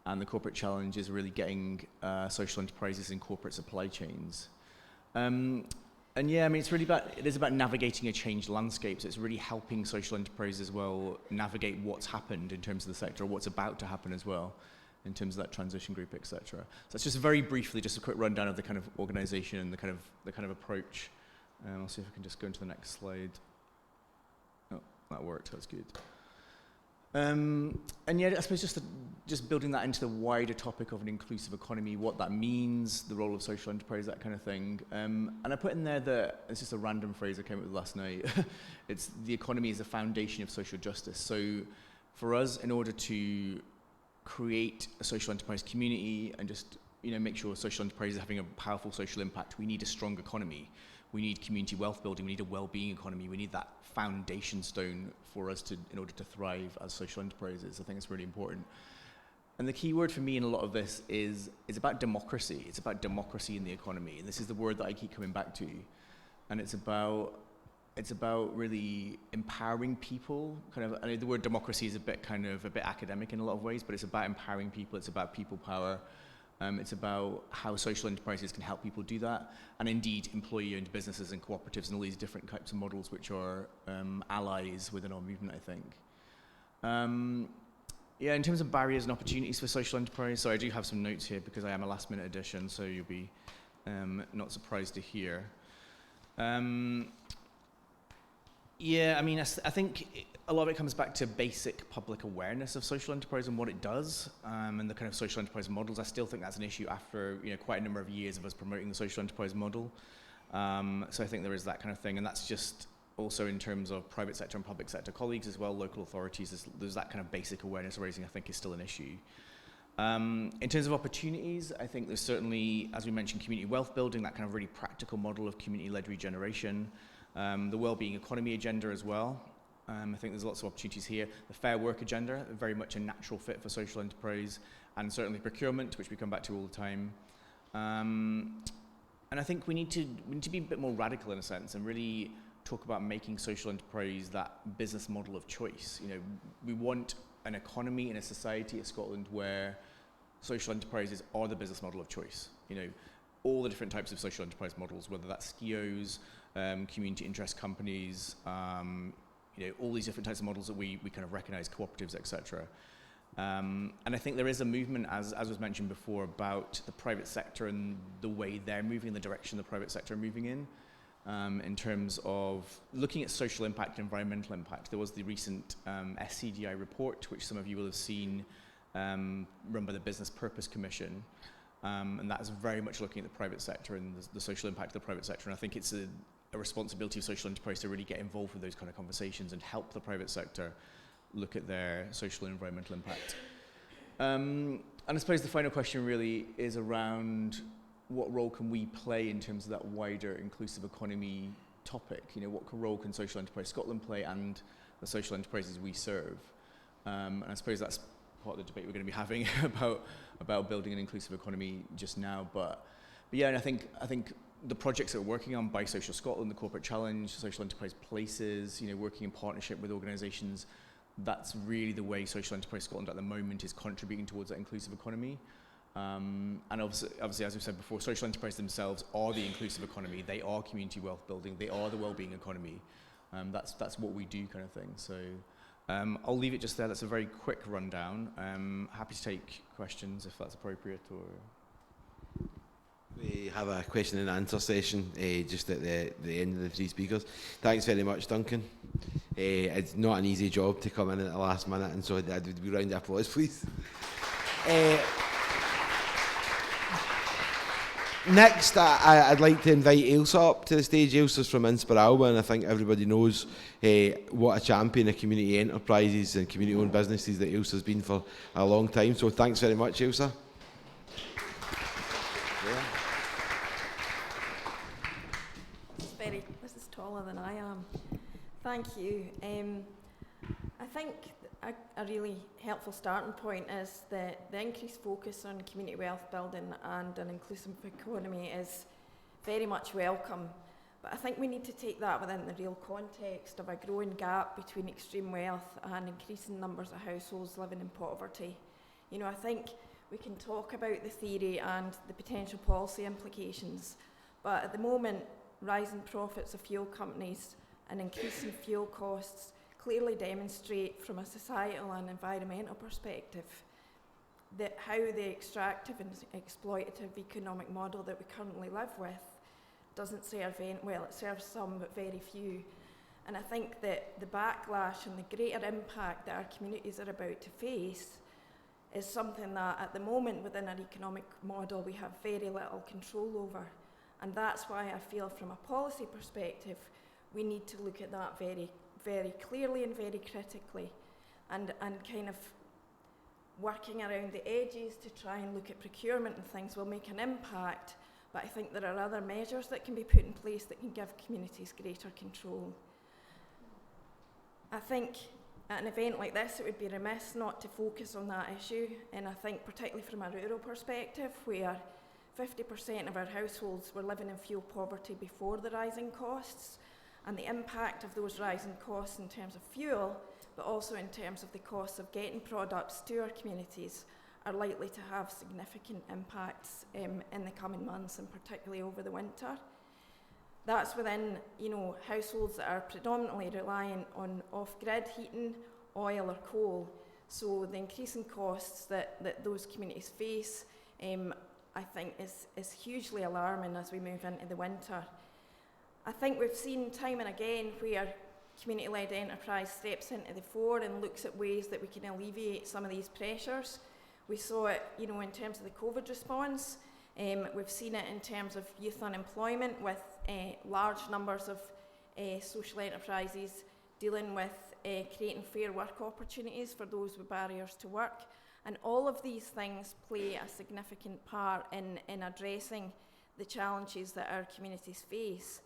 And the Corporate Challenge is really getting social enterprises in corporate supply chains. And yeah, I mean, it is about navigating a changed landscape. So it's really helping social enterprises as well navigate what's happened in terms of the sector, or what's about to happen as well, in terms of that transition group, etc. So that's just very briefly, just a quick rundown of the kind of organisation and the kind of approach. I'll see if I can just go into the next slide. Oh, that worked. That's good. And yeah, I suppose just building that into the wider topic of an inclusive economy, what that means, the role of social enterprise, that kind of thing. And I put in there that, it's just a random phrase I came up with last night, it's the economy is the foundation of social justice. So for us, in order to create a social enterprise community and just make sure social enterprise is having a powerful social impact, we need a strong economy. We need community wealth building, we need a well-being economy, we need that foundation stone for us in order to thrive as social enterprises. I think it's really important. And the key word for me in a lot of this is about democracy. It's about democracy in the economy. And this is the word that I keep coming back to. And it's about really empowering people. I know the word democracy is a bit academic in a lot of ways, but it's about empowering people. It's about people power. It's about how social enterprises can help people do that, and indeed employee-owned businesses and cooperatives and all these different types of models which are allies within our movement, I think. Yeah, in terms of barriers and opportunities for social enterprise, so I do have some notes here because I am a last-minute addition, so you'll be not surprised to hear. Yeah, I mean, I think a lot of it comes back to basic public awareness of social enterprise and what it does, and the kind of social enterprise models. I still think that's an issue after quite a number of years of us promoting the social enterprise model. So I think there is that kind of thing, and that's just also in terms of private sector and public sector colleagues as well, local authorities. There's that kind of basic awareness raising, I think, is still an issue. In terms of opportunities, I think there's certainly, as we mentioned, community wealth building, that kind of really practical model of community-led regeneration, the well-being economy agenda as well. I think there's lots of opportunities here. The fair work agenda, very much a natural fit for social enterprise, and certainly procurement, which we come back to all the time. And I think we need to be a bit more radical in a sense and really talk about making social enterprise that business model of choice. You know, we want an economy and a society of Scotland where social enterprises are the business model of choice. You know, all the different types of social enterprise models, whether that's SKIOs, community interest companies, you know, all these different types of models that we kind of recognise, cooperatives, etc. And I think there is a movement, as was mentioned before, about the private sector and the way they're moving, the direction the private sector are moving in terms of looking at social impact and environmental impact. There was the recent SCDI report, which some of you will have seen, run by the Business Purpose Commission, and that is very much looking at the private sector and the social impact of the private sector. And I think it's a responsibility of social enterprise to really get involved with those kind of conversations and help the private sector look at their social and environmental impact. And I suppose the final question really is around what role can we play in terms of that wider inclusive economy topic? You know, what role can Social Enterprise Scotland play and the social enterprises we serve? And I suppose that's part of the debate we're going to be having about building an inclusive economy just now. But yeah, and I think the projects that we're working on by Social Scotland, the Corporate Challenge, Social Enterprise Places, you know, working in partnership with organisations, that's really the way Social Enterprise Scotland at the moment is contributing towards that inclusive economy. And obviously, as we've said before, social enterprises themselves are the inclusive economy. They are community wealth building. They are the well-being economy. That's what we do, kind of thing. So I'll leave it just there. That's a very quick rundown. Happy to take questions if that's appropriate. Or we have a question and answer session just at the end of the three speakers. Thanks very much, Duncan. It's not an easy job to come in at the last minute, and so I'd be round of applause, please. Next, I'd like to invite Ailsa up to the stage. Ailsa's from Inspiralba, and I think everybody knows what a champion of community enterprises and community-owned businesses that Ailsa's been for a long time. So thanks very much, Ailsa. This is taller than I am. Thank you. I think a really helpful starting point is that the increased focus on community wealth building and an inclusive economy is very much welcome. But I think we need to take that within the real context of a growing gap between extreme wealth and increasing numbers of households living in poverty. You know, I think we can talk about the theory and the potential policy implications, but at the moment, rising profits of fuel companies and increasing fuel costs clearly demonstrate from a societal and environmental perspective that how the extractive and exploitative economic model that we currently live with doesn't serve well, it serves some but very few. And I think that the backlash and the greater impact that our communities are about to face is something that at the moment within our economic model we have very little control over. And that's why I feel from a policy perspective we need to look at that very, very clearly and very critically and kind of working around the edges to try and look at procurement and things will make an impact, but I think there are other measures that can be put in place that can give communities greater control. I think at an event like this it would be remiss not to focus on that issue, and I think particularly from a rural perspective where 50% of our households were living in fuel poverty before the rising costs, and the impact of those rising costs in terms of fuel, but also in terms of the costs of getting products to our communities, are likely to have significant impacts in the coming months, and particularly over the winter. That's within, you know, households that are predominantly reliant on off-grid heating, oil or coal. So the increasing costs that those communities face, I think is hugely alarming as we move into the winter. I think we've seen time and again where community-led enterprise steps into the fore and looks at ways that we can alleviate some of these pressures. We saw it, you know, in terms of the COVID response. We've seen it in terms of youth unemployment with large numbers of social enterprises dealing with creating fair work opportunities for those with barriers to work. And all of these things play a significant part in addressing the challenges that our communities face.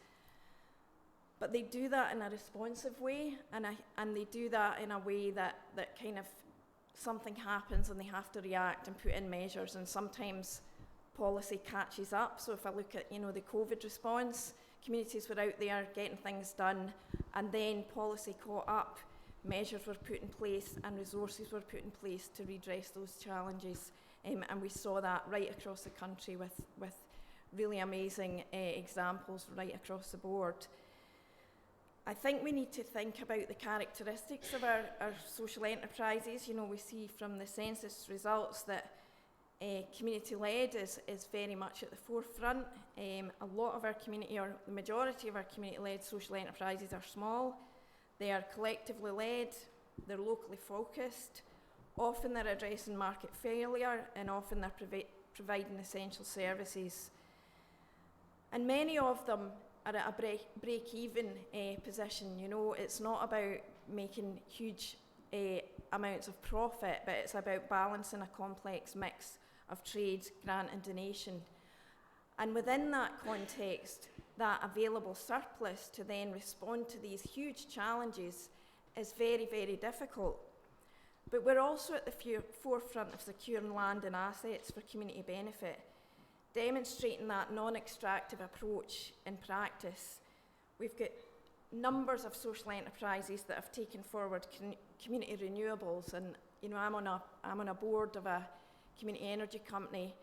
But they do that in a responsive way, and they do that in a way that kind of something happens and they have to react and put in measures, and sometimes policy catches up. So if I look at, the COVID response, communities were out there getting things done, and then policy caught up, measures were put in place and resources were put in place to redress those challenges. And we saw that right across the country with really amazing examples right across the board. I think we need to think about the characteristics of our social enterprises. We see from the census results that community-led is very much at the forefront. A lot of our community, or the majority of our community-led social enterprises are small. They are collectively led, they're locally focused, often they're addressing market failure, and often they're providing essential services. And many of them are at a break-even position. It's not about making huge amounts of profit, but it's about balancing a complex mix of trade, grant and donation. And within that context, that available surplus to then respond to these huge challenges is very, very difficult. But we're also at the forefront of securing land and assets for community benefit, demonstrating that non-extractive approach in practice. We've got numbers of social enterprises that have taken forward community renewables, and I'm on a board of a community energy company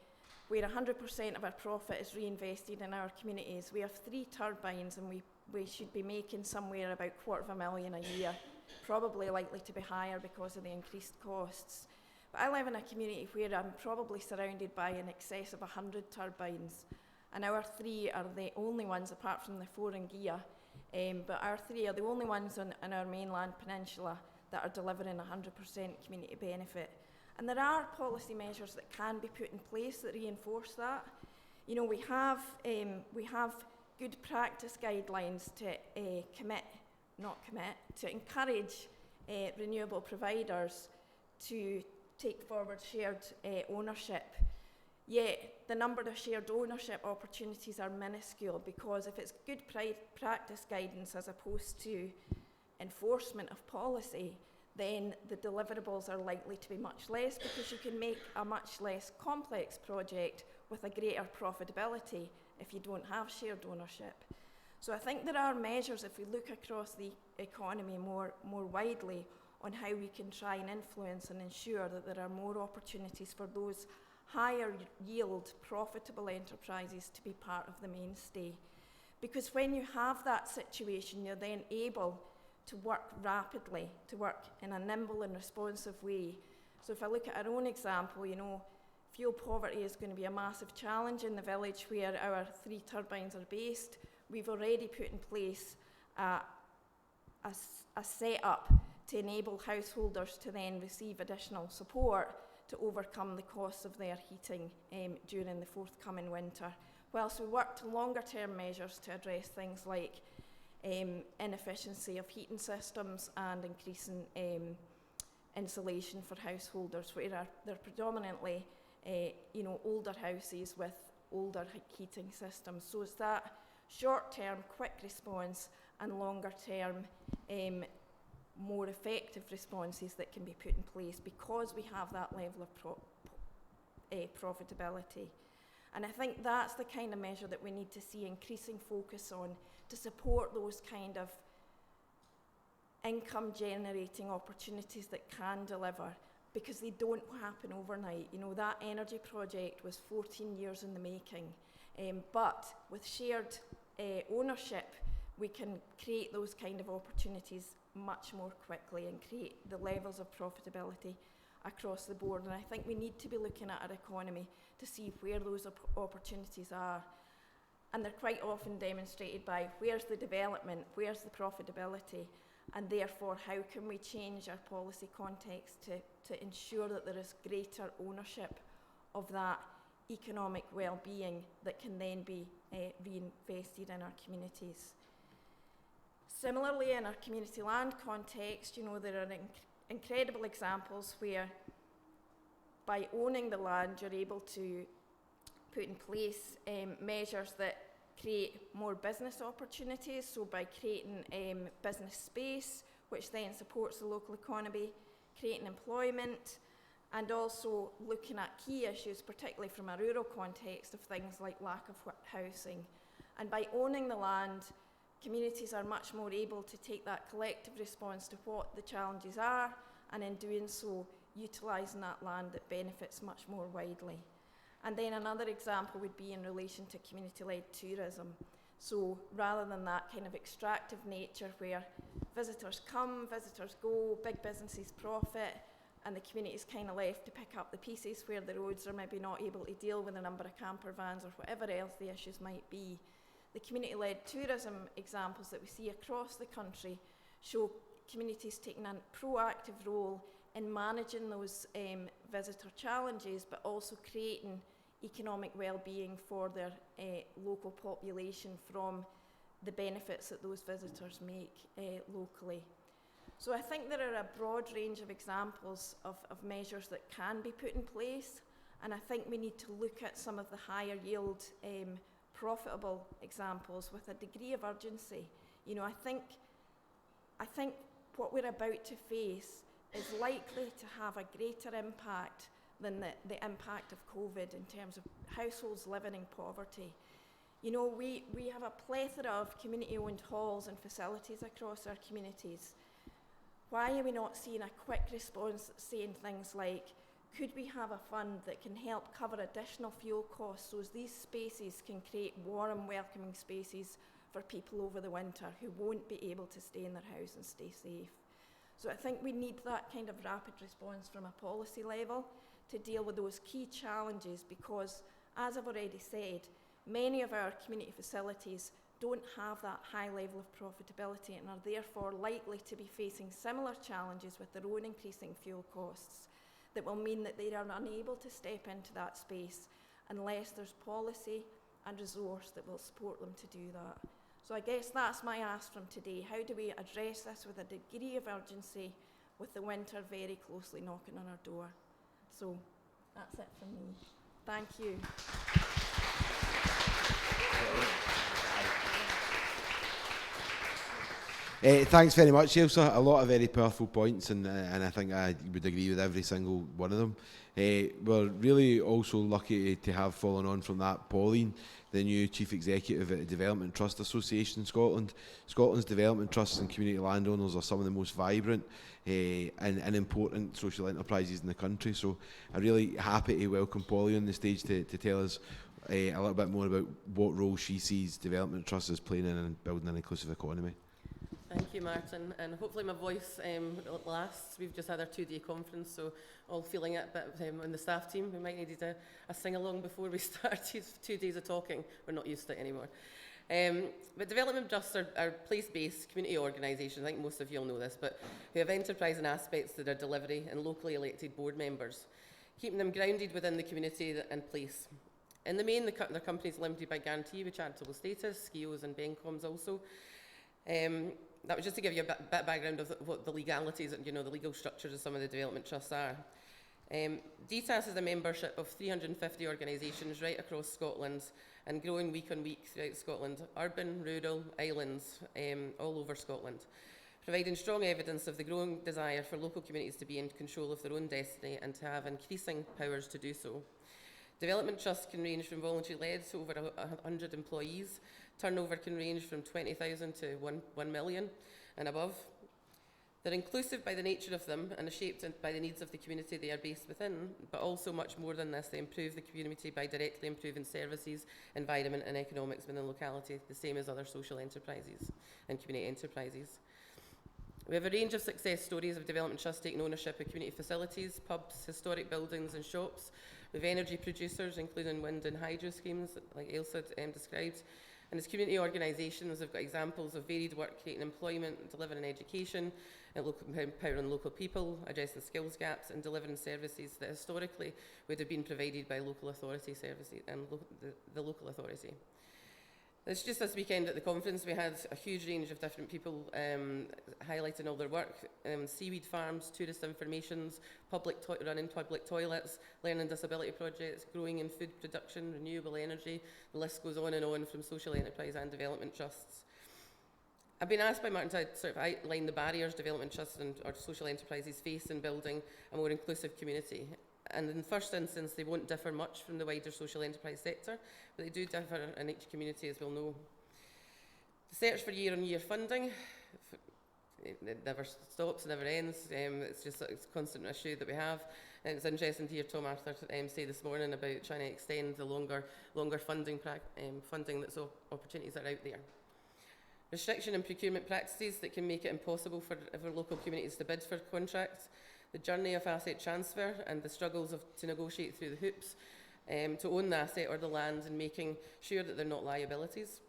where 100% of our profit is reinvested in our communities. We have 3 turbines, and we should be making somewhere about $250,000 a year, probably likely to be higher because of the increased costs. But I live in a community where I'm probably surrounded by in excess of 100 turbines, and our 3 are the only ones, apart from the 4 in Gia, but our 3 are the only ones on our mainland peninsula that are delivering 100% community benefit. And there are policy measures that can be put in place that reinforce that. We have good practice guidelines to to encourage renewable providers to take forward shared ownership. Yet the number of shared ownership opportunities are minuscule, because if it's good practice guidance as opposed to enforcement of policy, then the deliverables are likely to be much less, because you can make a much less complex project with a greater profitability if you don't have shared ownership. So I think there are measures, if we look across the economy more widely, on how we can try and influence and ensure that there are more opportunities for those higher yield, profitable enterprises to be part of the mainstay. Because when you have that situation, you're then able to work rapidly, to work in a nimble and responsive way. So if I look at our own example, fuel poverty is going to be a massive challenge in the village where our 3 turbines are based. We've already put in place a setup to enable householders to then receive additional support to overcome the costs of their heating during the forthcoming winter. Whilst we work to longer term measures to address things like inefficiency of heating systems and increasing insulation for householders, where they're predominantly older houses with older heating systems. So it's that short-term quick response and longer-term more effective responses that can be put in place, because we have that level of profitability. And I think that's the kind of measure that we need to see increasing focus on to support those kind of income generating opportunities that can deliver, because they don't happen overnight. That energy project was 14 years in the making, but with shared ownership, we can create those kind of opportunities much more quickly and create the levels of profitability across the board. And I think we need to be looking at our economy to see where those opportunities are. And they're quite often demonstrated by where's the development, where's the profitability, and therefore how can we change our policy context to ensure that there is greater ownership of that economic well-being that can then be reinvested in our communities. Similarly, in our community land context, there are incredible examples where by owning the land, you're able to put in place measures that create more business opportunities. So by creating business space, which then supports the local economy, creating employment, and also looking at key issues, particularly from a rural context, of things like lack of housing. And by owning the land, communities are much more able to take that collective response to what the challenges are, and in doing so, utilising that land that benefits much more widely. And then another example would be in relation to community-led tourism. So rather than that kind of extractive nature where visitors come, visitors go, big businesses profit, and the community is kind of left to pick up the pieces where the roads are maybe not able to deal with the number of camper vans or whatever else the issues might be. The community-led tourism examples that we see across the country show communities taking a proactive role in managing those visitor challenges, but also creating economic well-being for their local population from the benefits that those visitors make locally. So I think there are a broad range of examples of measures that can be put in place, and I think we need to look at some of the higher yield profitable examples with a degree of urgency. You know, I think what we're about to face is likely to have a greater impact than the impact of COVID in terms of households living in poverty. You know, we have a plethora of community-owned halls and facilities across our communities. Why are we not seeing a quick response saying things like, could we have a fund that can help cover additional fuel costs so as these spaces can create warm, welcoming spaces for people over the winter who won't be able to stay in their house and stay safe? So I think we need that kind of rapid response from a policy level to deal with those key challenges, because, as I've already said, many of our community facilities don't have that high level of profitability and are therefore likely to be facing similar challenges with their own increasing fuel costs that will mean that they are unable to step into that space unless there's policy and resource that will support them to do that. So I guess that's my ask from today. How do we address this with a degree of urgency with the winter very closely knocking on our door? So that's it from me. Thank you. Thanks very much, Ailsa. A lot of very powerful points, and I think I would agree with every single one of them. We're really also lucky to have fallen on from that Pauline, the new Chief Executive at the Development Trust Association in Scotland. Scotland's development trusts and community landowners are some of the most vibrant and important social enterprises in the country. So I'm really happy to welcome Pauline on the stage to tell us a little bit more about what role she sees development trusts as playing in building an inclusive economy. Thank you, Martin, and hopefully my voice lasts. We've just had our 2-day conference, so all feeling it, but on the staff team, we might need a sing-along before we started. 2 days of talking, we're not used to it anymore. But development trusts are place-based community organisations, I think most of you all know this, but who have enterprising aspects to their delivery and locally elected board members, keeping them grounded within the community and place. In the main, their companies limited by guarantee with charitable status, SCIOs and BENCOMs also. That was just to give you a bit background of what the legalities and the legal structures of some of the development trusts are. DTAS is a membership of 350 organisations right across Scotland and growing week on week throughout Scotland, urban, rural, islands, all over Scotland, providing strong evidence of the growing desire for local communities to be in control of their own destiny and to have increasing powers to do so. Development trusts can range from voluntary-led to over 100 employees. Turnover can range from 20,000 to 1 million and above. They're inclusive by the nature of them and are shaped by the needs of the community they are based within, but also much more than this, they improve the community by directly improving services, environment and economics within the locality, the same as other social enterprises and community enterprises. We have a range of success stories of development trusts taking ownership of community facilities, pubs, historic buildings and shops, with energy producers, including wind and hydro schemes, like Ailsa described. And as community organisations, they've got examples of varied work creating employment, delivering education, and empowering local people, addressing skills gaps, and delivering services that historically would have been provided by local authority services and the local authority. It's just this weekend at the conference we had a huge range of different people highlighting all their work. Seaweed farms, tourist informations, running public toilets, learning disability projects, growing in food production, renewable energy. The list goes on from social enterprise and development trusts. I've been asked by Martin to sort of outline the barriers development trusts or social enterprises face in building a more inclusive community. And in the first instance, they won't differ much from the wider social enterprise sector, but they do differ in each community, as we'll know. The search for year-on-year funding, it never stops, never ends. It's just a constant issue that we have. And it's interesting to hear Tom Arthur say this morning about trying to extend the longer funding that's opportunities are out there. Restriction and procurement practices that can make it impossible for local communities to bid for contracts. The journey of asset transfer and the struggles to negotiate through the hoops to own the asset or the land and making sure that they're not liabilities.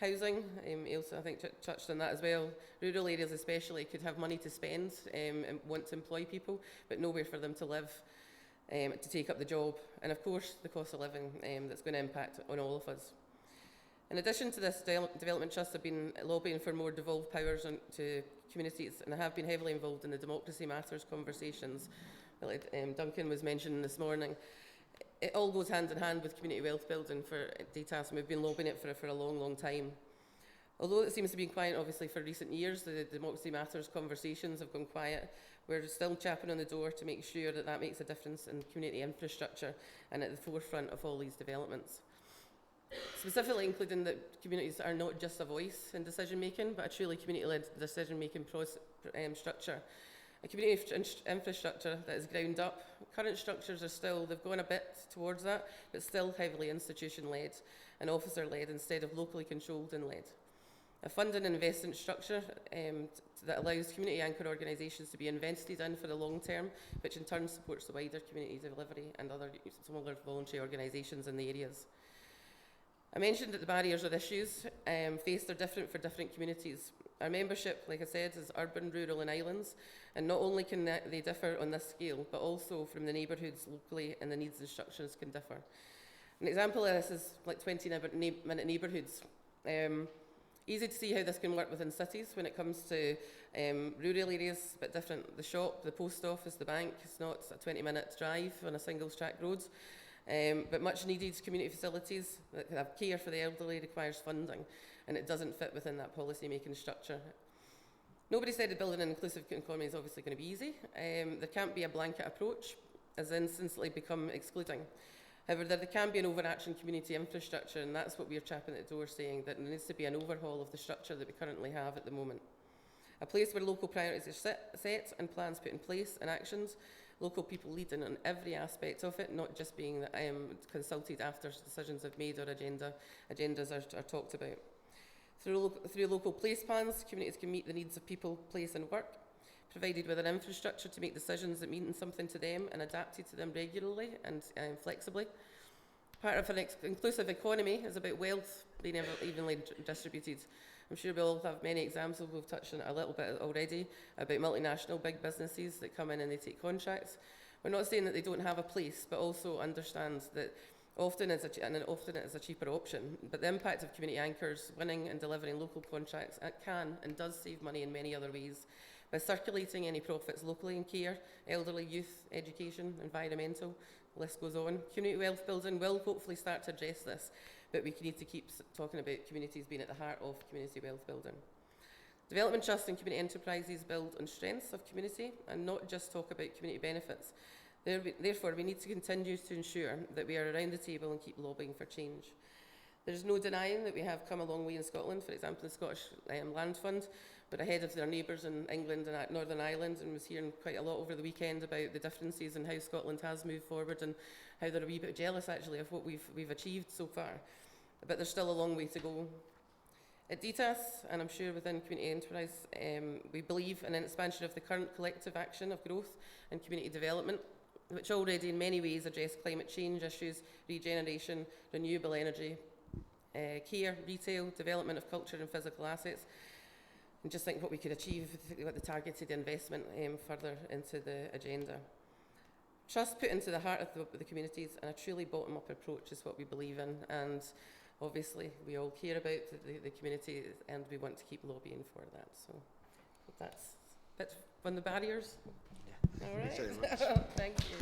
Housing, Ailsa I think touched on that as well. Rural areas especially could have money to spend and want to employ people, but nowhere for them to live to take up the job. And of course, the cost of living that's going to impact on all of us. In addition to this, development trusts have been lobbying for more devolved powers to communities, and I have been heavily involved in the Democracy Matters conversations that Duncan was mentioning this morning. It all goes hand in hand with community wealth building for DTAS, and we've been lobbying it for a long, long time. Although it seems to be quiet, obviously, for recent years, the Democracy Matters conversations have gone quiet. We're still chapping on the door to make sure that makes a difference in community infrastructure and at the forefront of all these developments. Specifically including that communities are not just a voice in decision making, but a truly community-led decision making structure. A community infrastructure that is ground up. Current structures they've gone a bit towards that, but still heavily institution-led and officer-led instead of locally controlled and led. A funding and investment structure that allows community anchor organisations to be invested in for the long term, which in turn supports the wider community delivery and other smaller voluntary organisations in the areas. I mentioned that the barriers or issues faced are different for different communities. Our membership, like I said, is urban, rural and islands, and not only can they differ on this scale, but also from the neighbourhoods locally, and the needs and structures can differ. An example of this is like 20-minute neighbourhoods. Easy to see how this can work within cities when it comes to rural areas, a bit different. The shop, the post office, the bank, it's not a 20-minute drive on a single-track road. But much needed community facilities that have care for the elderly requires funding, and it doesn't fit within that policy making structure. Nobody said that building an inclusive economy is obviously going to be easy. There can't be a blanket approach as instantly become excluding. However, there can be an overarching community infrastructure, and that's what we're chapping at the door saying, that there needs to be an overhaul of the structure that we currently have at the moment. A place where local priorities are set and plans put in place and actions, local people leading on every aspect of it, not just being consulted after decisions are made or agendas are talked about. Through local place plans, communities can meet the needs of people, place and work, provided with an infrastructure to make decisions that mean something to them and adapted to them regularly and flexibly. Part of an inclusive economy is about wealth being evenly distributed. I'm sure we'll all have many examples, we've touched on it a little bit already, about multinational big businesses that come in and they take contracts. We're not saying that they don't have a place, but also understand that often it is a cheaper option. But the impact of community anchors winning and delivering local contracts can and does save money in many other ways. By circulating any profits locally in care, elderly, youth, education, environmental, the list goes on. Community wealth building will hopefully start to address this, but we need to keep talking about communities being at the heart of community wealth building. Development trusts and community enterprises build on strengths of community and not just talk about community benefits. Therefore, we need to continue to ensure that we are around the table and keep lobbying for change. There's no denying that we have come a long way in Scotland. For example, the Scottish Land Fund, we're ahead of their neighbours in England and Northern Ireland, and was hearing quite a lot over the weekend about the differences in how Scotland has moved forward and how they're a wee bit jealous actually of what we've achieved so far. But there's still a long way to go. At DTAS, and I'm sure within community enterprise, we believe in an expansion of the current collective action of growth and community development, which already in many ways address climate change issues, regeneration, renewable energy, care, retail, development of culture and physical assets, and just think what we could achieve with the targeted investment further into the agenda. Trust put into the heart of the communities and a truly bottom-up approach is what we believe in, and obviously we all care about the community, and we want to keep lobbying for that. So that's one of the barriers. Yeah. All right. Thanks very much. Thank you.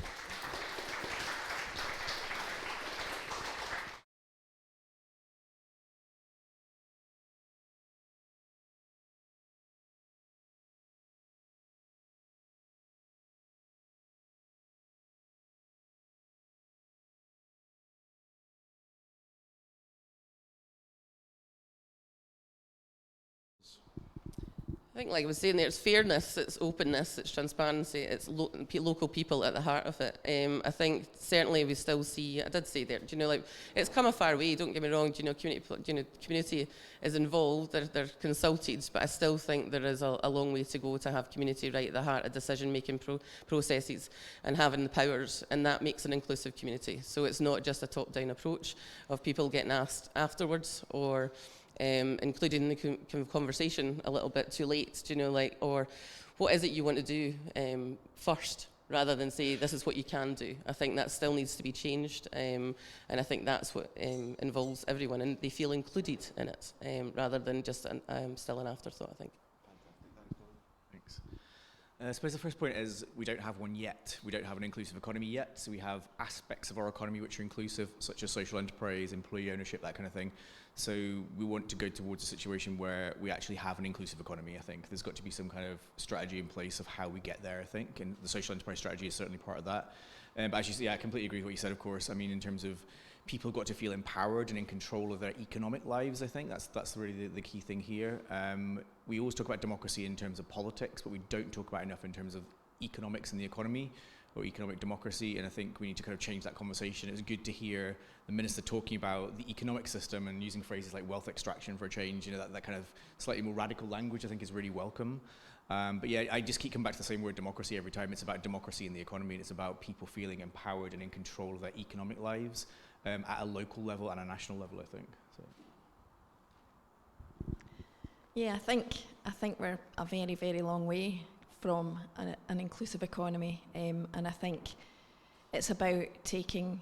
I think, like I was saying there, it's fairness, it's openness, it's transparency, it's local people at the heart of it. I think certainly we still see, I did say there, do you know, like, it's come a far way, don't get me wrong, do you know, community is involved, they're consulted, but I still think there is a long way to go to have community right at the heart of decision-making processes and having the powers, and that makes an inclusive community. So it's not just a top-down approach of people getting asked afterwards or included in the conversation a little bit too late, do you know, like, or what is it you want to do first, rather than say this is what you can do. I think that still needs to be changed, and I think that's what involves everyone, and they feel included in it, rather than just still an afterthought, I think. Thanks. I suppose the first point is we don't have one yet. We don't have an inclusive economy yet, so we have aspects of our economy which are inclusive, such as social enterprise, employee ownership, that kind of thing. So we want to go towards a situation where we actually have an inclusive economy, I think. There's got to be some kind of strategy in place of how we get there, I think, and the social enterprise strategy is certainly part of that. But as you say, I completely agree with what you said, of course. I mean, in terms of people got to feel empowered and in control of their economic lives, I think. That's really the key thing here. We always talk about democracy in terms of politics, but we don't talk about enough in terms of economics and the economy, or economic democracy, and I think we need to kind of change that conversation. It's good to hear the Minister talking about the economic system and using phrases like wealth extraction for a change, you know, that kind of slightly more radical language I think is really welcome. But yeah, I just keep coming back to the same word, democracy, every time. It's about democracy in the economy, and it's about people feeling empowered and in control of their economic lives at a local level and a national level, I think. So. Yeah, I think we're a very, very long way from an inclusive economy, and I think it's about taking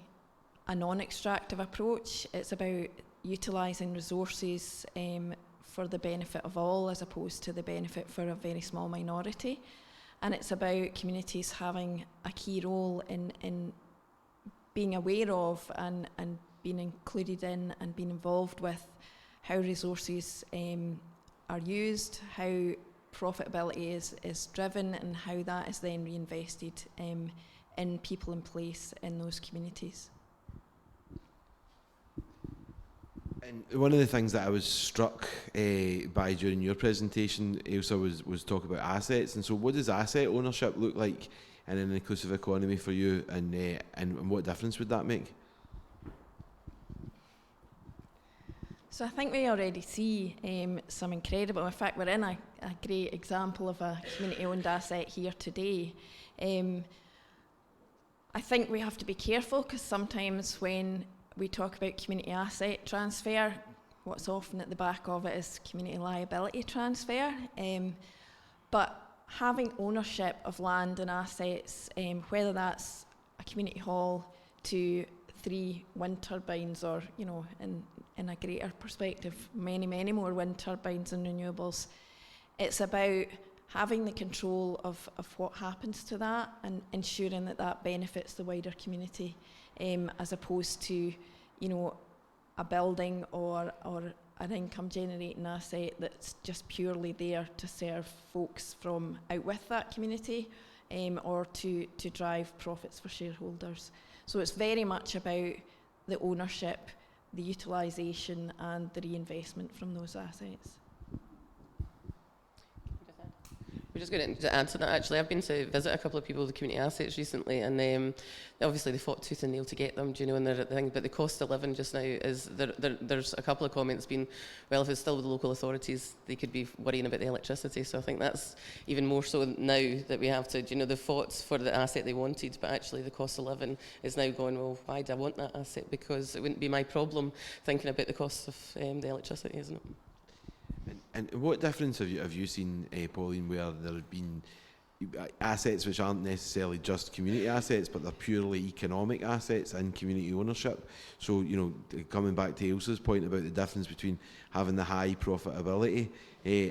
a non-extractive approach. It's about utilising resources for the benefit of all, as opposed to the benefit for a very small minority. And it's about communities having a key role in being aware of and being included in and being involved with how resources are used, how profitability is driven, and how that is then reinvested in people in place in those communities. And one of the things that I was struck by during your presentation, Ailsa, was talk about assets. And so what does asset ownership look like in an inclusive economy for you, and what difference would that make? So I think we already see some incredible, in fact we're in a great example of a community-owned asset here today. I think we have to be careful, because sometimes when we talk about community asset transfer, what's often at the back of it is community liability transfer. But having ownership of land and assets, whether that's a community hall to 3 wind turbines, or, you know, in a greater perspective, many, many more wind turbines and renewables, it's about having the control of what happens to that and ensuring that that benefits the wider community, as opposed to, you know, a building or an income generating asset that's just purely there to serve folks from out with that community, or to drive profits for shareholders. So it's very much about the ownership, the utilisation and the reinvestment from those assets. We're just going to add to that, actually. I've been to visit a couple of people with community assets recently, and obviously they fought tooth and nail to get them, do you know, and they're at the thing, but the cost of living just now is, there's a couple of comments been, well, if it's still with the local authorities, they could be worrying about the electricity, so I think that's even more so now that we have to, do you know, they fought for the asset they wanted, but actually the cost of living is now going, well, why do I want that asset? Because it wouldn't be my problem thinking about the cost of the electricity, isn't it? And what difference have you seen, Pauline, where there have been, assets which aren't necessarily just community assets, but they're purely economic assets and community ownership. So, you know, coming back to Ailsa's point about the difference between having the high profitability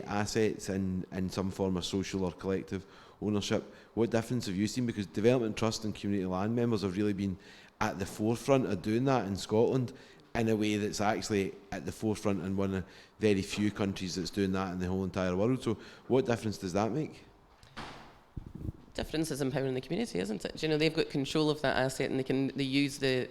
assets and some form of social or collective ownership, what difference have you seen? Because development trust and community land members have really been at the forefront of doing that in Scotland in a way that's actually at the forefront in one of very few countries that's doing that in the whole entire world. So what difference does that make? Difference is empowering the community, isn't it? You know, they've got control of that asset, and they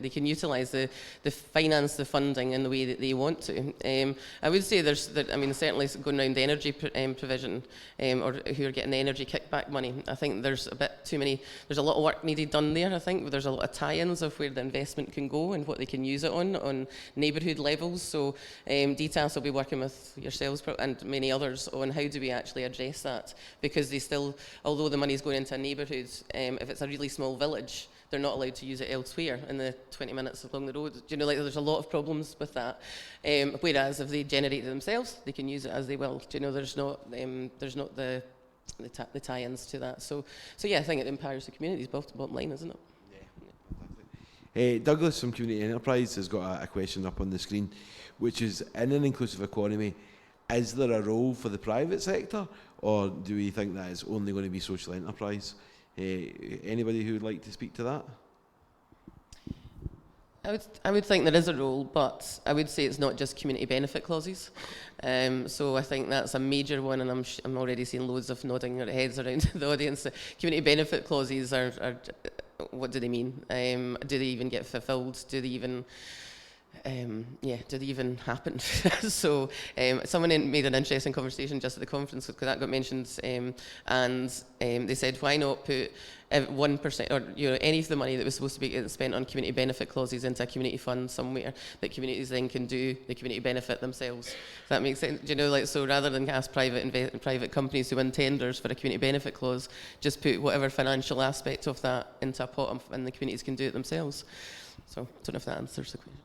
can utilise the finance, the funding in the way that they want to. I would say certainly going around the energy provision, or who are getting the energy kickback money. I think there's a bit too many. There's a lot of work needed done there. I think there's a lot of tie-ins of where the investment can go and what they can use it on neighbourhood levels. So DTAS will be working with yourselves and many others on how do we actually address that, because they still, although the money's going into a neighbourhood, if it's a really small village, they're not allowed to use it elsewhere in the 20 minutes along the road. You know, like there's a lot of problems with that. Whereas if they generate it themselves, they can use it as they will. You know, there's not the tie-ins to that. So yeah, I think it empowers the communities, bottom line, isn't it? Yeah. Douglas from Community Enterprise has got a question up on the screen, which is, in an inclusive economy, is there a role for the private sector, or do we think that it's only going to be social enterprise? Anybody who would like to speak to that? I would think there is a role, but I would say it's not just community benefit clauses. So I think that's a major one, and I'm already seeing loads of nodding heads around the audience. Community benefit clauses are what do they mean? Do they even get fulfilled? Do they even happen? So someone made an interesting conversation just at the conference, because that got mentioned, and they said, why not put 1% or any of the money that was supposed to be spent on community benefit clauses into a community fund somewhere that communities then can do the community benefit themselves? Does that make sense? You know, like, so rather than ask private companies to win tenders for a community benefit clause, just put whatever financial aspect of that into a pot, and the communities can do it themselves. So I don't know if that answers the question.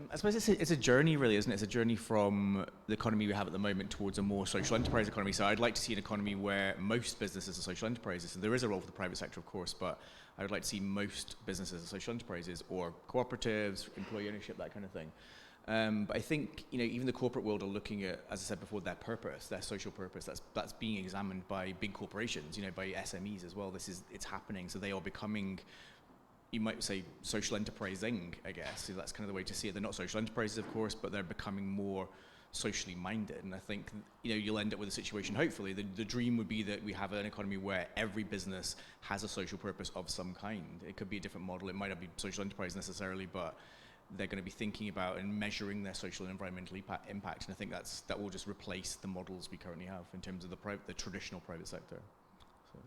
I suppose it's a journey, really, isn't it? It's a journey from the economy we have at the moment towards a more social enterprise economy. So I'd like to see an economy where most businesses are social enterprises. So there is a role for the private sector, of course, but I would like to see most businesses as social enterprises, or cooperatives, employee ownership, that kind of thing. But I think, you know, even the corporate world are looking at, as I said before, their purpose, their social purpose. That's being examined by big corporations, you know, by SMEs as well. It's happening. So they are becoming, you might say, social enterprising, I guess. So that's kind of the way to see it. They're not social enterprises, of course, but they're becoming more socially minded. And I think, you know, you'll end up with a situation, hopefully, the dream would be that we have an economy where every business has a social purpose of some kind. It could be a different model. It might not be social enterprise necessarily, but they're going to be thinking about and measuring their social and environmental impact. And I think that will just replace the models we currently have in terms of the traditional private sector. So.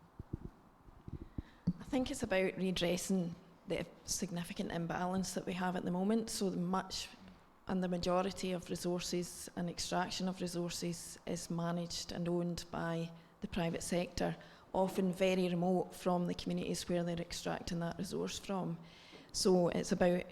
I think it's about redressing the significant imbalance that we have at the moment. So the majority of resources and extraction of resources is managed and owned by the private sector, often very remote from the communities where they're extracting that resource from. So it's about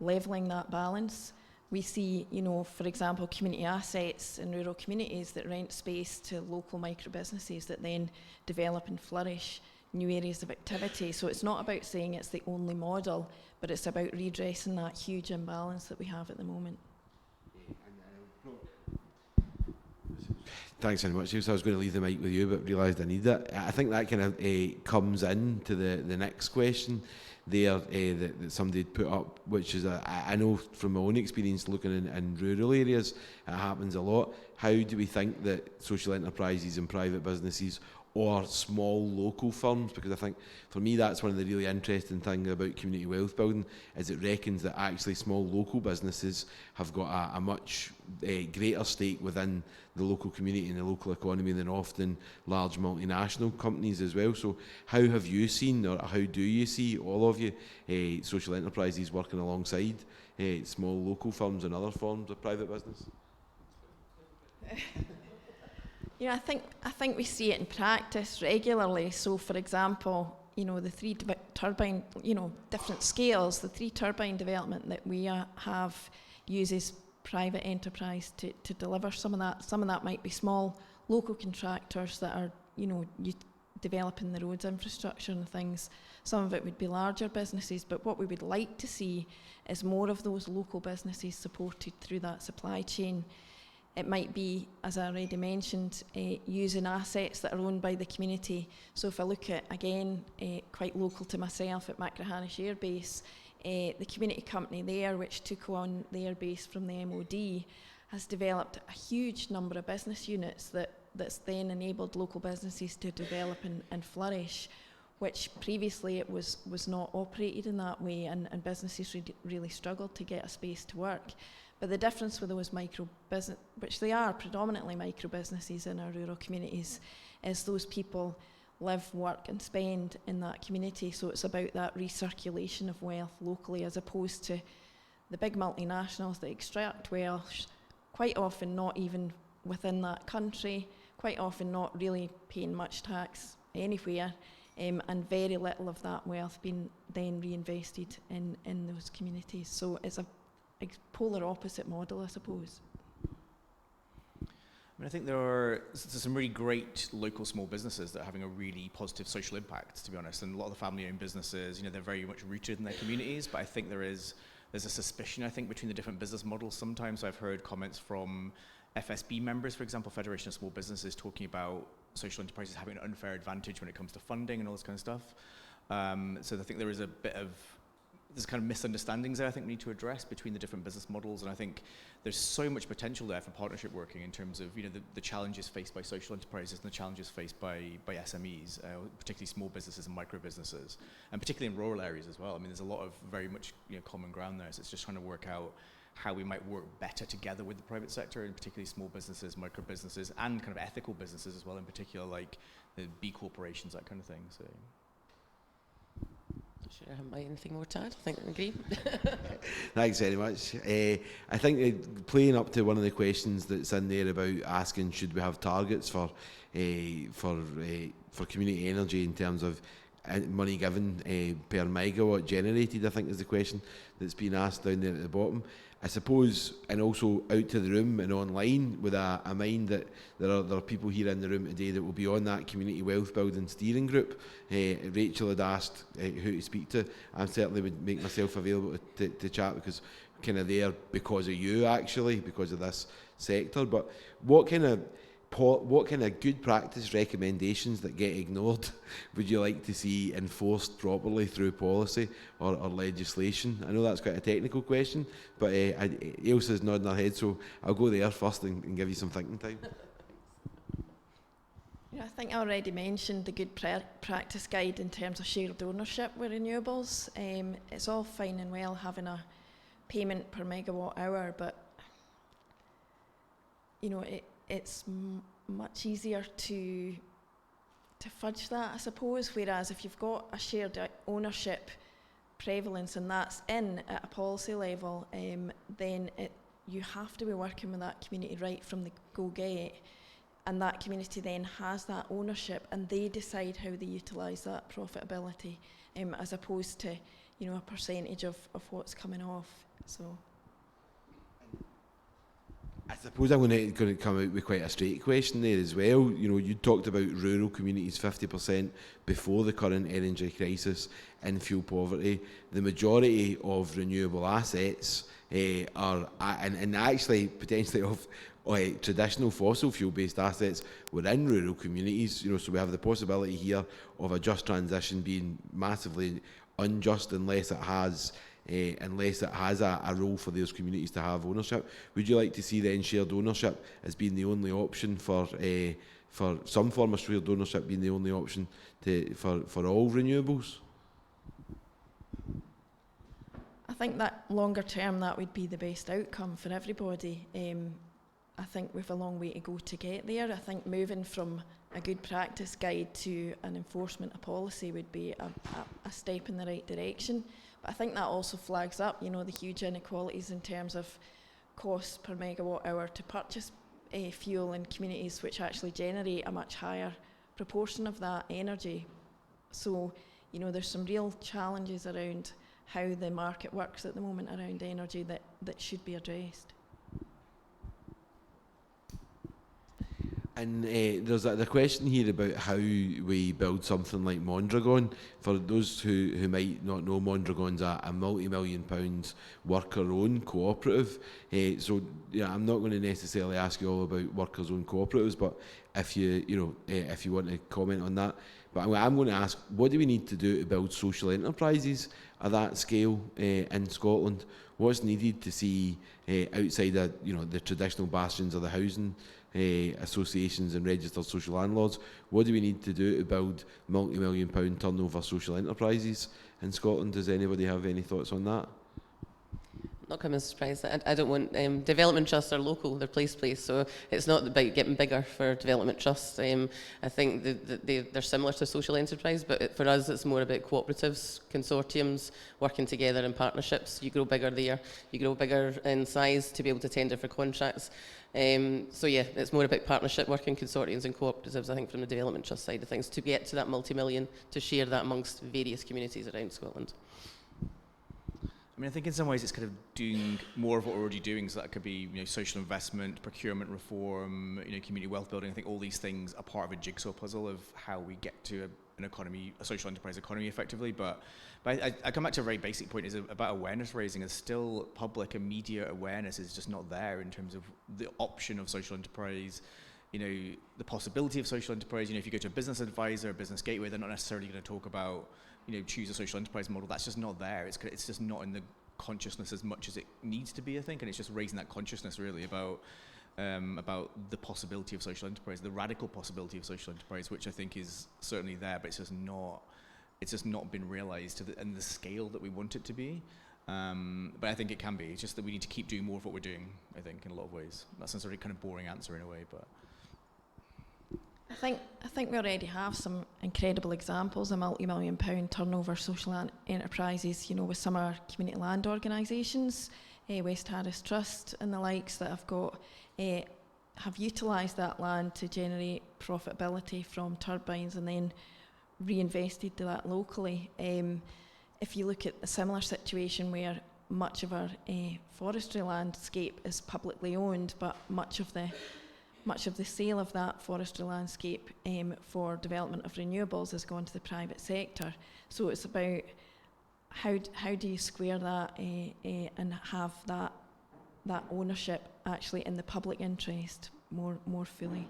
levelling that balance. We see, you know, for example, community assets in rural communities that rent space to local micro businesses that then develop and flourish new areas of activity. So it's not about saying it's the only model, but it's about redressing that huge imbalance that we have at the moment. Thanks very much. So I was going to leave the mic with you, but realised I need it. I think that kind of comes into the next question there that somebody put up, which is, I know from my own experience looking in rural areas, it happens a lot. How do we think that social enterprises and private businesses or small local firms, because I think for me that's one of the really interesting things about community wealth building, is it reckons that actually small local businesses have got a much greater stake within the local community and the local economy than often large multinational companies as well. So how have you seen, or how do you see, all of you, social enterprises working alongside small local firms and other forms of private business? Yeah, I think we see it in practice regularly. So, for example, you know, the 3 turbine, you know, different scales. The 3 turbine development that we have uses private enterprise to deliver some of that. Some of that might be small local contractors that are, developing the roads infrastructure and things. Some of it would be larger businesses, but what we would like to see is more of those local businesses supported through that supply chain. It might be, as I already mentioned, using assets that are owned by the community. So if I look at, again, quite local to myself at Macrahanish Air Base, the community company there, which took on the air base from the MOD, has developed a huge number of business units that's then enabled local businesses to develop and flourish, which previously it was not operated in that way, and businesses really struggled to get a space to work. But the difference with those micro business, which they are predominantly micro businesses in our rural communities, is those people live, work and spend in that community. So it's about that recirculation of wealth locally, as opposed to the big multinationals that extract wealth, quite often not even within that country, quite often not really paying much tax anywhere, and very little of that wealth being then reinvested in those communities. So it's a polar opposite model, I suppose. I think there are some really great local small businesses that are having a really positive social impact, to be honest. And a lot of the family-owned businesses, they're very much rooted in their communities. But I think there's a suspicion, I think, between the different business models. Sometimes I've heard comments from FSB members, for example, Federation of Small Businesses, talking about social enterprises having an unfair advantage when it comes to funding and all this kind of stuff. So I think there is a bit of there's kind of misunderstandings there I think we need to address between the different business models, and I think there's so much potential there for partnership working in terms of the challenges faced by social enterprises and the challenges faced by SMEs, particularly small businesses and micro businesses, and particularly in rural areas as well. I mean, there's a lot of very much common ground there, so it's just trying to work out how we might work better together with the private sector, and particularly small businesses, micro businesses, and kind of ethical businesses as well, in particular like the B corporations, that kind of thing. So. Sure, have anything more to add? I think I agree. Thanks very much. I think playing up to one of the questions that's in there about asking should we have targets for community energy in terms of money given per megawatt generated, I think is the question that's been asked down there at the bottom. I suppose, and also out to the room and online with a mind that there are people here in the room today that will be on that community wealth building steering group. Rachel had asked who to speak to. I certainly would make myself available to chat, because kind of there because of you, actually, because of this sector. But what kind of good practice recommendations that get ignored would you like to see enforced properly through policy or legislation? I know that's quite a technical question, but Ailsa's nodding her head, so I'll go there first and give you some thinking time. Yeah, I think I already mentioned the good practice guide in terms of shared ownership with renewables. It's all fine and well having a payment per megawatt hour, but it's much easier to fudge that, I suppose, whereas if you've got a shared ownership prevalence and that's in at a policy level, then you have to be working with that community right from the go-get, and that community then has that ownership and they decide how they utilise that profitability, as opposed to a percentage of what's coming off. So I suppose I'm going to come out with quite a straight question there as well. You talked about rural communities 50% before the current energy crisis and fuel poverty. The majority of renewable assets are, and actually potentially of traditional fossil fuel-based assets were in rural communities. So we have the possibility here of a just transition being massively unjust unless it has a role for those communities to have ownership. Would you like to see then shared ownership as being the only option for some form of shared ownership being the only option for all renewables? I think that longer term that would be the best outcome for everybody. I think we've a long way to go to get there. I think moving from a good practice guide to an enforcement of policy would be a step in the right direction. But I think that also flags up, the huge inequalities in terms of costs per megawatt hour to purchase fuel in communities which actually generate a much higher proportion of that energy. So, there's some real challenges around how the market works at the moment around energy that should be addressed. And there's the question here about how we build something like Mondragon. For those who might not know, Mondragon's a multi-million pounds worker-owned cooperative. So yeah, I'm not going to necessarily ask you all about workers-owned cooperatives, but if if you want to comment on that. But I'm going to ask, what do we need to do to build social enterprises at that scale in Scotland? What's needed to see outside of the traditional bastions of the housing associations and registered social landlords? What do we need to do to build multi-million pound turnover social enterprises in Scotland? Does anybody have any thoughts on that? Not come as a surprise. I don't want development trusts are local, they're place, so it's not about getting bigger for development trusts. I think they're similar to social enterprise, but for us it's more about cooperatives, consortiums, working together in partnerships. You grow bigger there, you grow bigger in size to be able to tender for contracts. So yeah, it's more about partnership, working consortiums and cooperatives, I think, from the development trust side of things, to get to that multi-million, to share that amongst various communities around Scotland. I mean, I think in some ways it's kind of doing more of what we're already doing. So that could be, social investment, procurement reform, community wealth building. I think all these things are part of a jigsaw puzzle of how we get to an economy, a social enterprise economy, effectively. But I come back to a very basic point: is about awareness raising. Is still public and media awareness is just not there in terms of the option of social enterprise. The possibility of social enterprise. If you go to a business advisor, a business gateway, they're not necessarily going to talk about choose a social enterprise model. That's just not there. It's just not in the consciousness as much as it needs to be, I think, and it's just raising that consciousness really about the possibility of social enterprise, the radical possibility of social enterprise, which I think is certainly there, but it's just not been realised in the scale that we want it to be. But I think it can be. It's just that we need to keep doing more of what we're doing, I think, in a lot of ways. That's a sort of kind of boring answer in a way, but I think we already have some incredible examples of multi-million pound turnover social enterprises, with some of our community land organisations, West Harris Trust and the likes, that have utilised that land to generate profitability from turbines and then reinvested that locally. If you look at a similar situation where much of our forestry landscape is publicly owned, but much of the sale of that forestry landscape for development of renewables has gone to the private sector. So it's about how do you square that and have that ownership actually in the public interest more fully.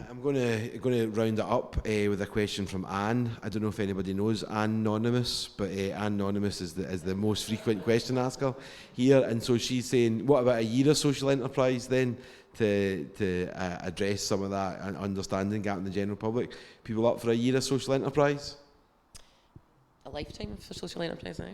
I'm going to round it up with a question from Anne. I don't know if anybody knows Anne Anonymous, but Anne Anonymous is the most frequent question asker here, and so she's saying, what about a year of social enterprise then to address some of that understanding gap in the general public? People up for a year of social enterprise? A lifetime for social enterprise now.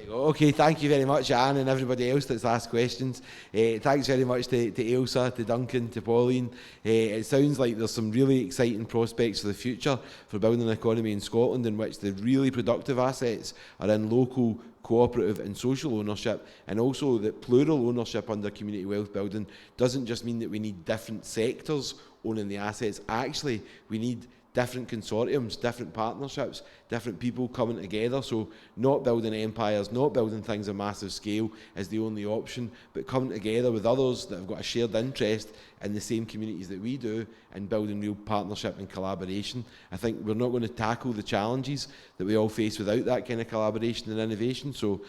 Okay, thank you very much, Anne, and everybody else that's asked questions. Thanks very much to Ailsa, to Duncan, to Pauline. It sounds like there's some really exciting prospects for the future for building an economy in Scotland in which the really productive assets are in local, cooperative and social ownership, and also that plural ownership under community wealth building doesn't just mean that we need different sectors owning the assets. Actually, we need different consortiums, different partnerships, different people coming together. So not building empires, not building things on massive scale is the only option, but coming together with others that have got a shared interest in the same communities that we do and building real partnership and collaboration. I think we're not going to tackle the challenges that we all face without that kind of collaboration and innovation. So,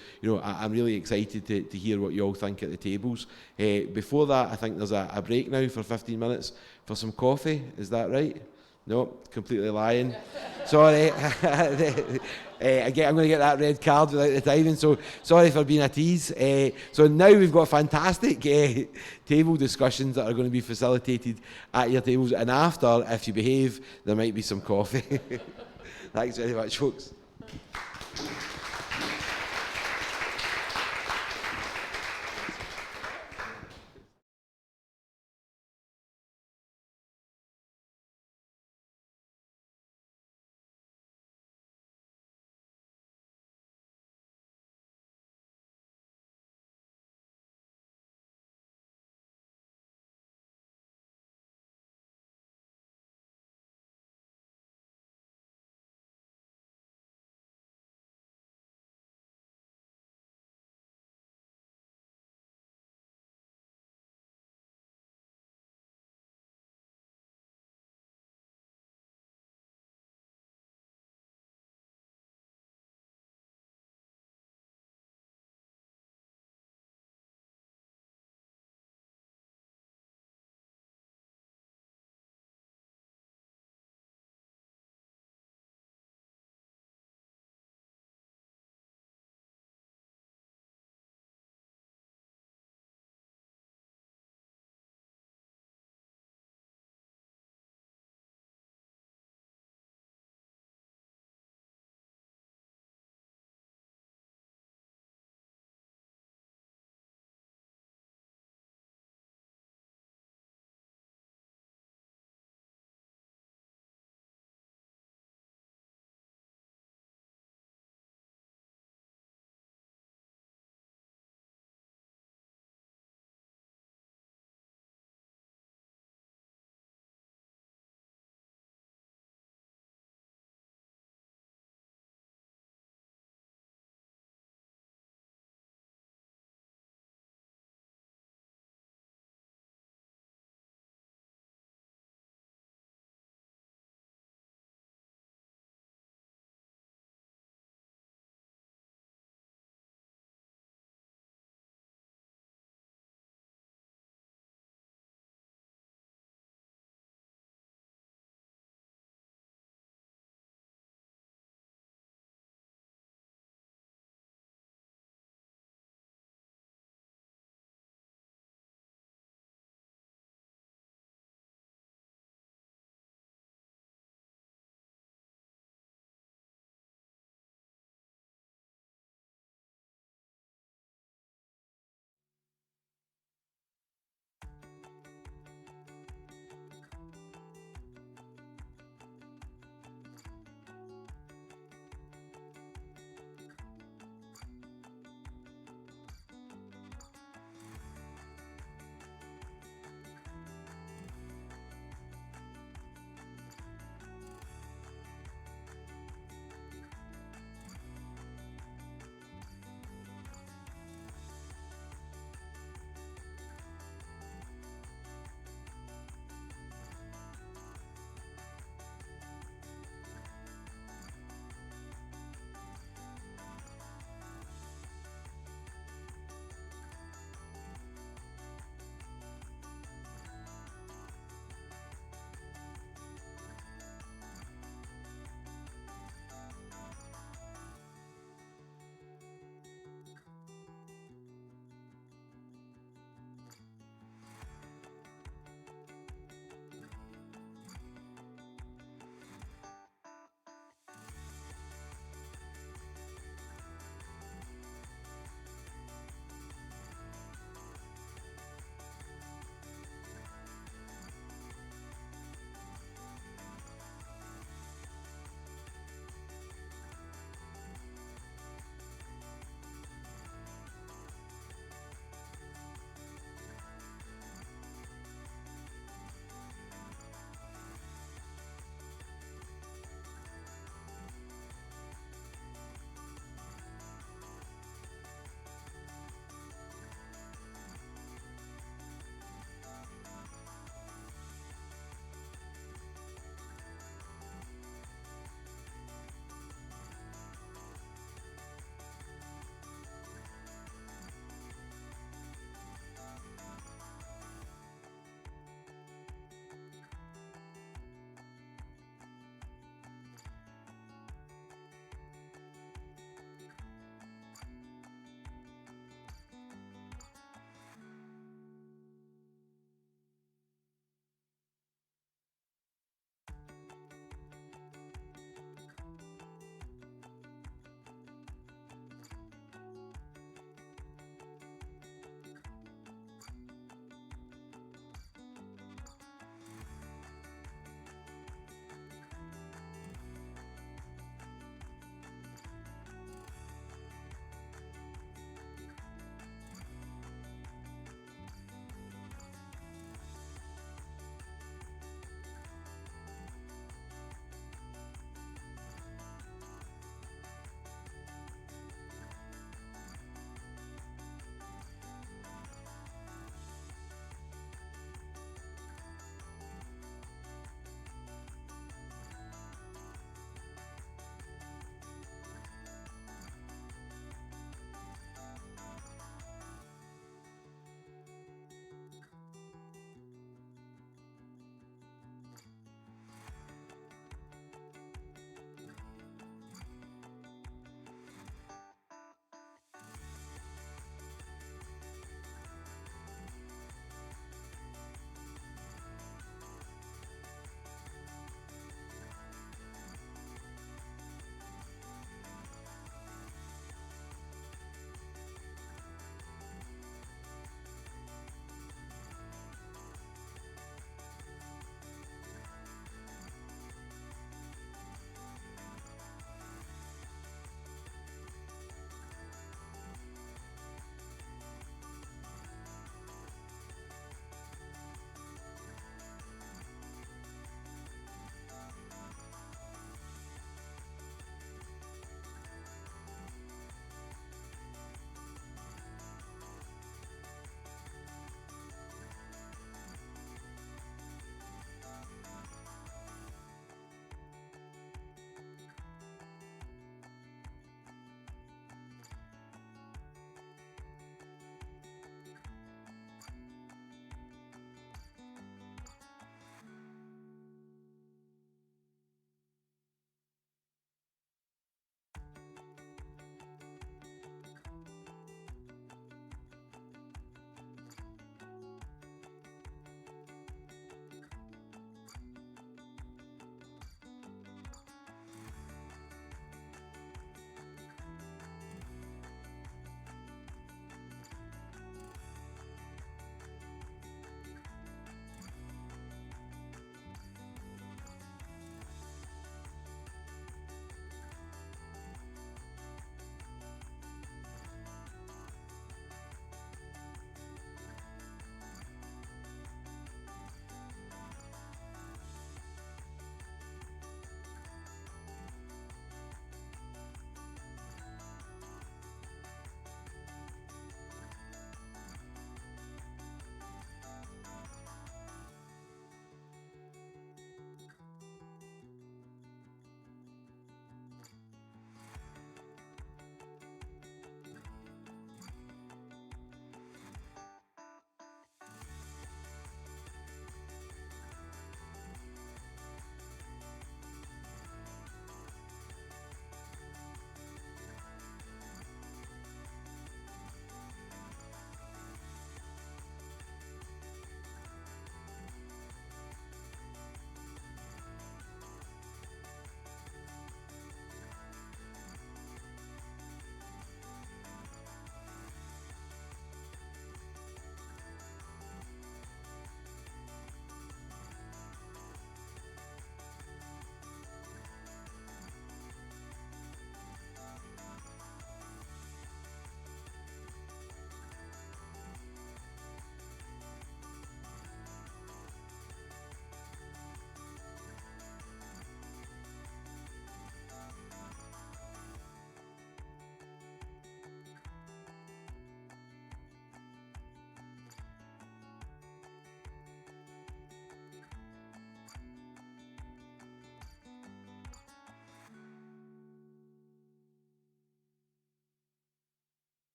I'm really excited to hear what you all think at the tables. Before that, I think there's a break now for 15 minutes for some coffee. Is that right? No, completely lying. Sorry. Again, I'm going to get that red card without the timing, so sorry for being a tease. So now we've got fantastic table discussions that are going to be facilitated at your tables, and after, if you behave, there might be some coffee. Thanks very much, folks.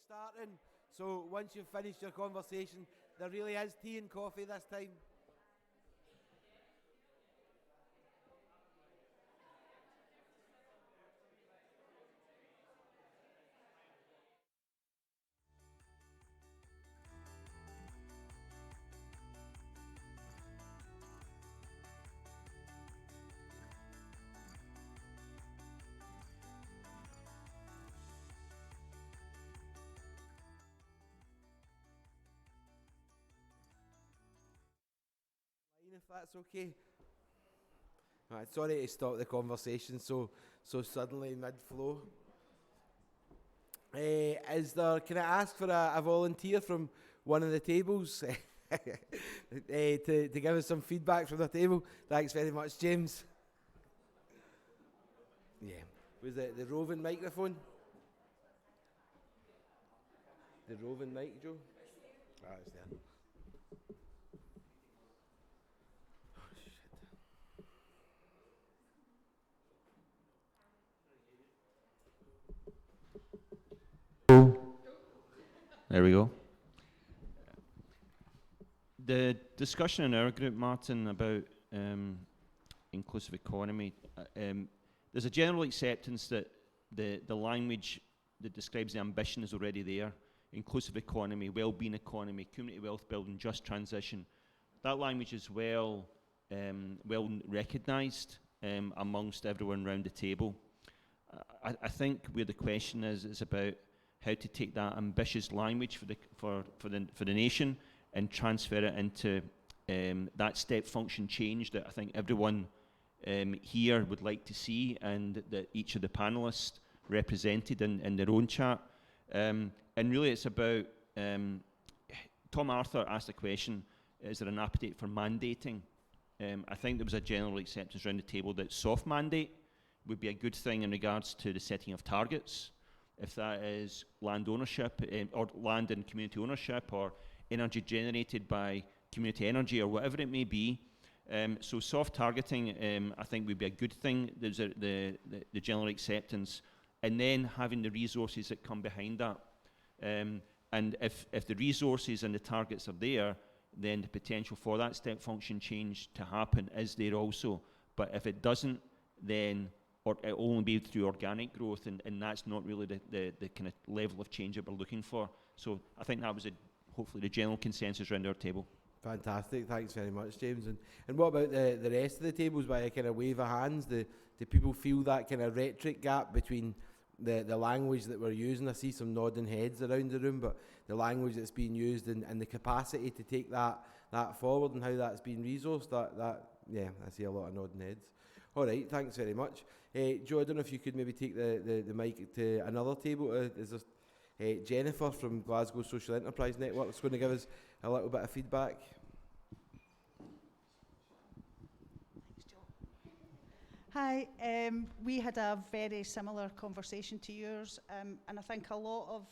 starting. So once you've finished your conversation, there really is tea and coffee this time. If that's okay. Right, sorry to stop the conversation so suddenly mid-flow. Is there? Can I ask for a volunteer from one of the tables to give us some feedback from the table? Thanks very much, James. Yeah. Was it the roving microphone? The roving mic, Joe? Ah, it's there. There we go. The discussion in our group, Martin, about inclusive economy, there's a general acceptance that the language that describes the ambition is already there. Inclusive economy, well-being economy, community wealth building, just transition. That language is well recognised amongst everyone around the table. I think where the question is about how to take that ambitious language for the nation and transfer it into that step function change that I think everyone here would like to see, and that each of the panelists represented in their own chat. And really it's about, Tom Arthur asked the question, is there an appetite for mandating? I think there was a general acceptance around the table that soft mandate would be a good thing in regards to the setting of targets. If that is land ownership, or land and community ownership, or energy generated by community energy, or whatever it may be. So soft targeting, I think, would be a good thing. There's the general acceptance. And then having the resources that come behind that. And if the resources and the targets are there, then the potential for that step function change to happen is there also. But if it doesn't, then it will only be through organic growth, and that's not really the kind of level of change that we're looking for. So I think that was hopefully the general consensus around our table. Fantastic, thanks very much, James. And what about the rest of the tables? By a kind of wave of hands, do people feel that kind of rhetoric gap between the language that we're using? I see some nodding heads around the room, but the language that's being used and the capacity to take that forward and how that's being resourced, yeah, I see a lot of nodding heads. All right, thanks very much. Joe, I don't know if you could maybe take the mic to another table. Is there Jennifer from Glasgow Social Enterprise Network is going to give us a little bit of feedback. Thanks, Joe. Hi, we had a very similar conversation to yours, and I think a lot of,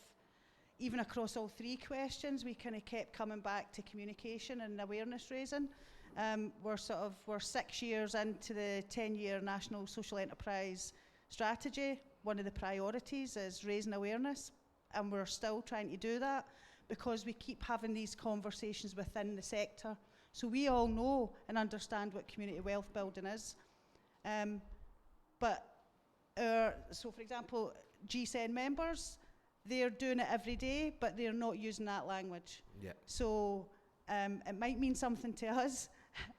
even across all three questions, we kind of kept coming back to communication and awareness raising. We're 6 years into the 10-year National Social Enterprise Strategy. One of the priorities is raising awareness, and we're still trying to do that because we keep having these conversations within the sector. So we all know and understand what community wealth building is. So for example, GSEN members, they're doing it every day, but they're not using that language. Yeah. So it might mean something to us,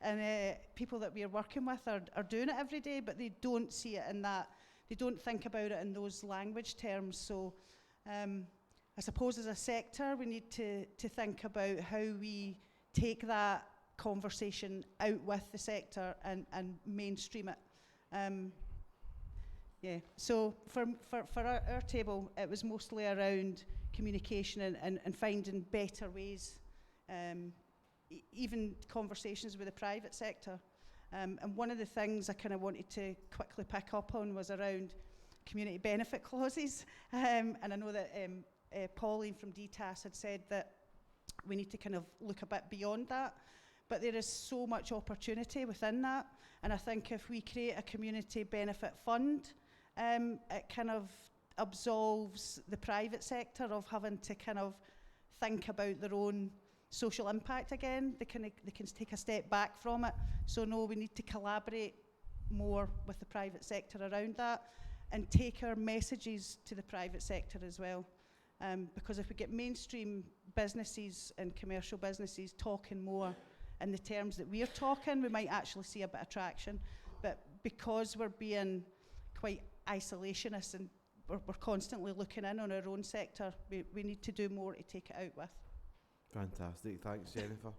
and people that we're working with are doing it every day, but they don't see it in that, they don't think about it in those language terms. So I suppose as a sector, we need to think about how we take that conversation out with the sector and mainstream it. Yeah. So for our table, it was mostly around communication and finding better ways, even conversations with the private sector. And one of the things I kind of wanted to quickly pick up on was around community benefit clauses. And I know that Pauline from DTAS had said that we need to kind of look a bit beyond that. But there is so much opportunity within that. And I think if we create a community benefit fund, it kind of absolves the private sector of having to kind of think about their own social impact again. They can take a step back from it. So no, we need to collaborate more with the private sector around that and take our messages to the private sector as well. Because if we get mainstream businesses and commercial businesses talking more in the terms that we're talking, we might actually see a bit of traction. But because we're being quite isolationist and we're constantly looking in on our own sector, we need to do more to take it out with. Fantastic, thanks Jennifer.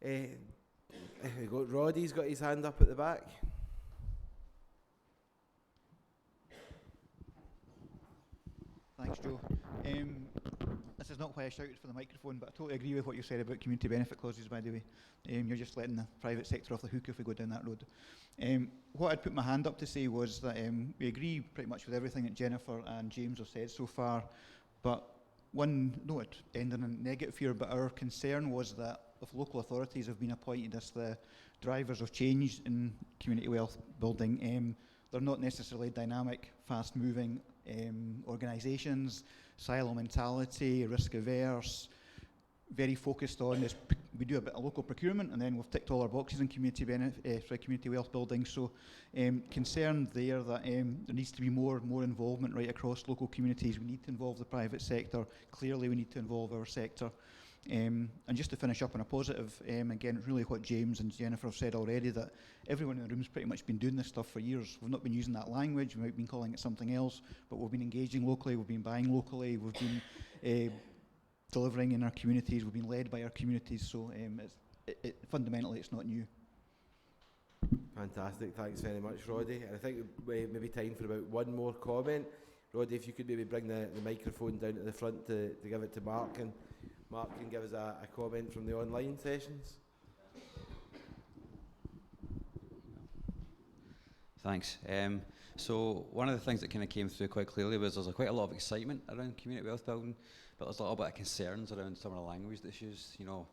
We got Roddy's got his hand up at the back. Thanks, Joe. This is not why I shouted for the microphone, but I totally agree with what you said about community benefit clauses, by the way. You're just letting the private sector off the hook if we go down that road. What I'd put my hand up to say was that we agree pretty much with everything that Jennifer and James have said so far, but not ending in negative here, but our concern was that if local authorities have been appointed as the drivers of change in community wealth building, they're not necessarily dynamic, fast-moving organisations, silo mentality, risk-averse, very focused on this. We do a bit of local procurement, and then we've ticked all our boxes in community wealth building. So, concerned there that there needs to be more involvement right across local communities. We need to involve the private sector. Clearly, we need to involve our sector. And just to finish up on a positive, again, really what James and Jennifer have said already, that everyone in the room's pretty much been doing this stuff for years. We've not been using that language, we might have been calling it something else, but we've been engaging locally, we've been buying locally, we've been delivering in our communities, we've been led by our communities, so fundamentally it's not new. Fantastic, thanks very much Roddy. And I think maybe time for about one more comment. Roddy, if you could maybe bring the microphone down to the front to give it to Mark, and Mark can give us a comment from the online sessions. Thanks. So one of the things that kind of came through quite clearly was there's quite a lot of excitement around community wealth building, but there's a little bit of concerns around some of the language that's used. You know,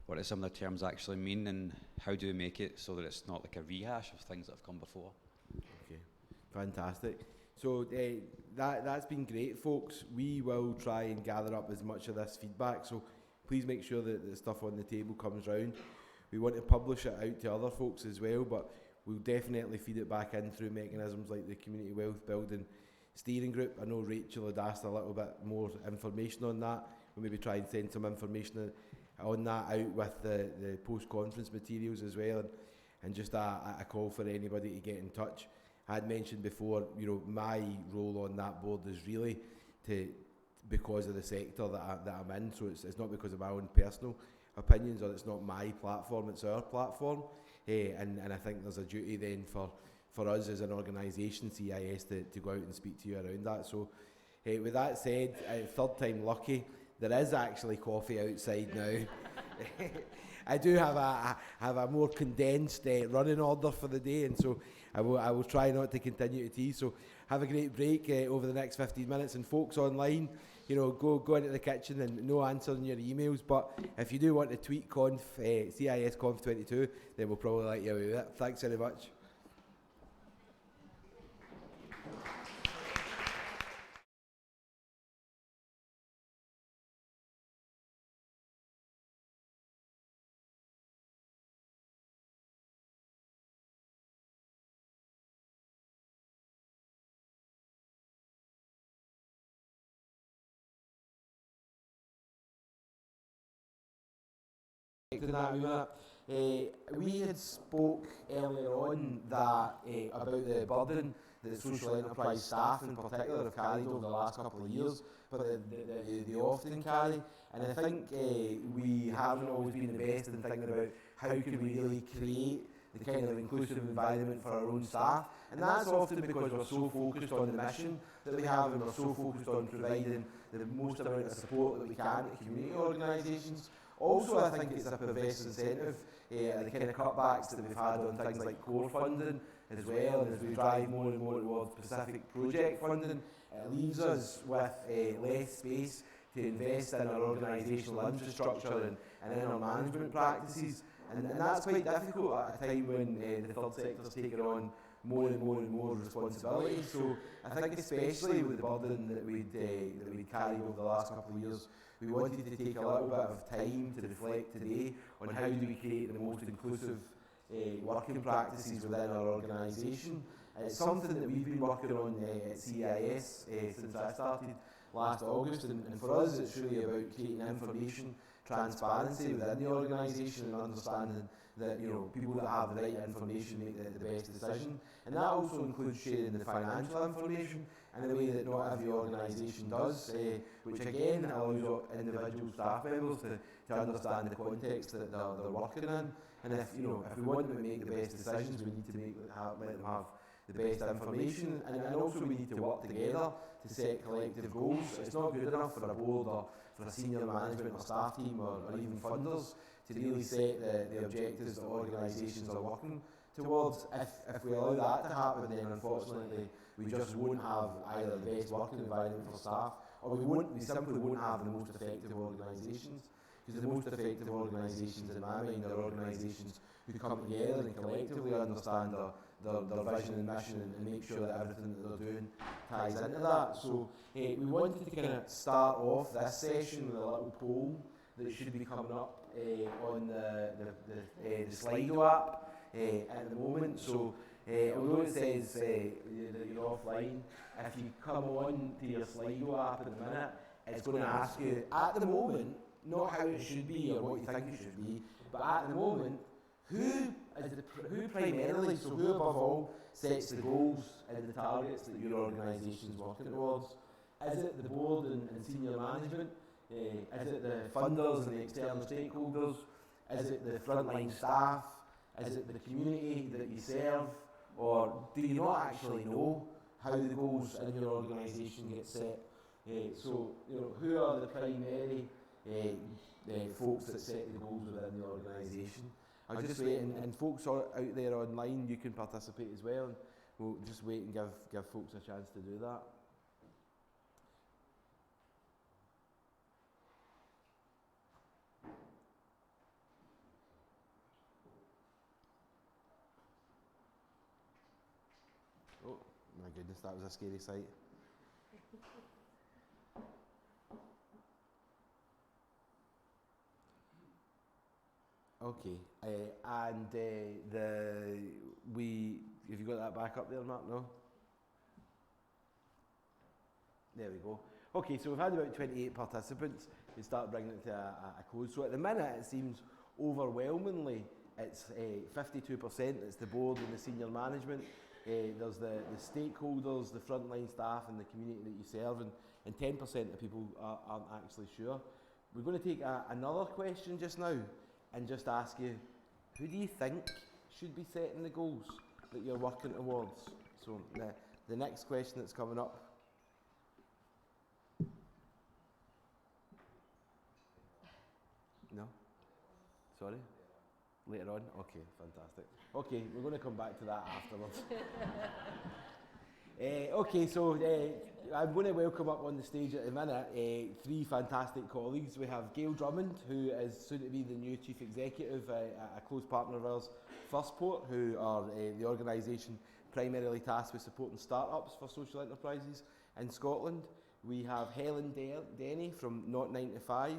what do some of the terms actually mean, and how do we make it so that it's not like a rehash of things that have come before? Okay, fantastic. So that's been great, folks. We will try and gather up as much of this feedback, so please make sure that the stuff on the table comes round. We want to publish it out to other folks as well, but we'll definitely feed it back in through mechanisms like the Community Wealth Building Steering Group. I know Rachel had asked a little bit more information on that. We'll maybe try and send some information on that out with the post-conference materials as well, and just a call for anybody to get in touch. I had mentioned before, you know, my role on that board is really because of the sector that I'm in, so it's not because of my own personal opinions, or it's not my platform, it's our platform. And I think there's a duty then for us as an organisation, CIS, to go out and speak to you around that. So with that said, third time lucky, there is actually coffee outside now. I do have a more condensed running order for the day, and so I will try not to continue to tease. So have a great break over the next 15 minutes, and folks online, you know, go into the kitchen and no answering your emails. But if you do want to tweet CIS Conf 22, then we'll probably let you away with it. Thanks very much. We had spoke earlier on that about the burden that social enterprise staff in particular have carried over the last couple of years, but they often carry. And I think we haven't always been the best in thinking about how can we really create the kind of inclusive environment for our own staff. And that's often because we're so focused on the mission that we have, and we're so focused on providing the most amount of support that we can to community organisations. Also, I think it's a perverse incentive, the kind of cutbacks that we've had on things like core funding as well, and as we drive more and more towards specific project funding, it leaves us with less space to invest in our organisational infrastructure and in our management practices. And that's quite difficult at a time when the third sector's taken on more and more responsibility. So I think especially with the burden that we'd carried over the last couple of years, we wanted to take a little bit of time to reflect today on how do we create the most inclusive working practices within our organisation. It's something that we've been working on at CIS since I started last August, and for us it's really about creating information transparency within the organisation and understanding that people that have the right information make the best decision, and that also includes sharing the financial information in a way that not every organisation does, which again allows individual staff members to understand the context that they're working in. And if we want them to make the best decisions, we need to let them have the best information, and also we need to work together to set collective goals. It's not good enough for a board or for a senior management or staff team or even funders to really set the objectives that organisations are working towards. If we allow that to happen, then unfortunately we just won't have either the best working environment for staff, or we simply won't have the most effective organisations. Because the most effective organisations in my mind are organisations who come together and collectively understand their vision and mission and make sure that everything that they're doing ties into that. So we wanted to kind of start off this session with a little poll that should be coming up on the Slido app at the moment. So although it says that you're offline, if you come on to your Slido app in a minute, it's going to ask you at the moment, not how it should be or what you think it should be, but at the moment, who primarily, so who above all, sets the goals and the targets that your organisation is working towards? Is it the board and senior management? Is it the funders and the external stakeholders? Is it the frontline staff? Is it the community that you serve? Or do you not actually know how the goals in your organisation get set? So, who are the primary folks that set the goals within the organisation? I'll just wait, and folks out there online, you can participate as well, and we'll just wait and give folks a chance to do that. Oh my goodness, that was a scary sight. Okay, and have you got that back up there, Mark? No? There we go. Okay, so we've had about 28 participants. We start bringing it to a close. So at the minute, it seems overwhelmingly it's 52%. It's the board and the senior management. There's the stakeholders, the frontline staff, and the community that you serve, and 10% of people aren't actually sure. We're going to take another question just now, and just ask you, who do you think should be setting the goals that you're working towards? So the next question that's coming up. No? Sorry? Later on? Okay, fantastic. Okay, we're going to come back to that afterwards. Okay, so I'm going to welcome up on the stage at the minute three fantastic colleagues. We have Gail Drummond, who is soon to be the new Chief Executive, a close partner of ours, Firstport, who are the organisation primarily tasked with supporting startups for social enterprises in Scotland. We have Helen Denny from Not 9 to 5.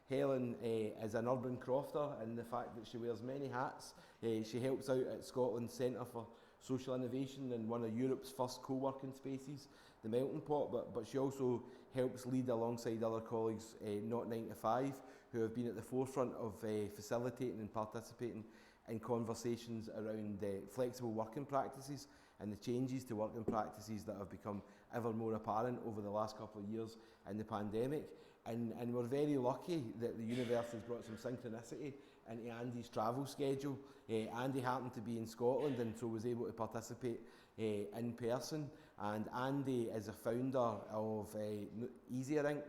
Helen is an urban crofter in the fact that she wears many hats. She helps out at Scotland's Centre for Social Innovation in one of Europe's first co-working spaces, the Melting Pot, but she also helps lead alongside other colleagues, Not 9 to 5, who have been at the forefront of facilitating and participating in conversations around flexible working practices and the changes to working practices that have become ever more apparent over the last couple of years in the pandemic. And we're very lucky that the university's brought some synchronicity into Andy's travel schedule. Andy happened to be in Scotland and so was able to participate in person. And Andy is a founder of Easier Inc.,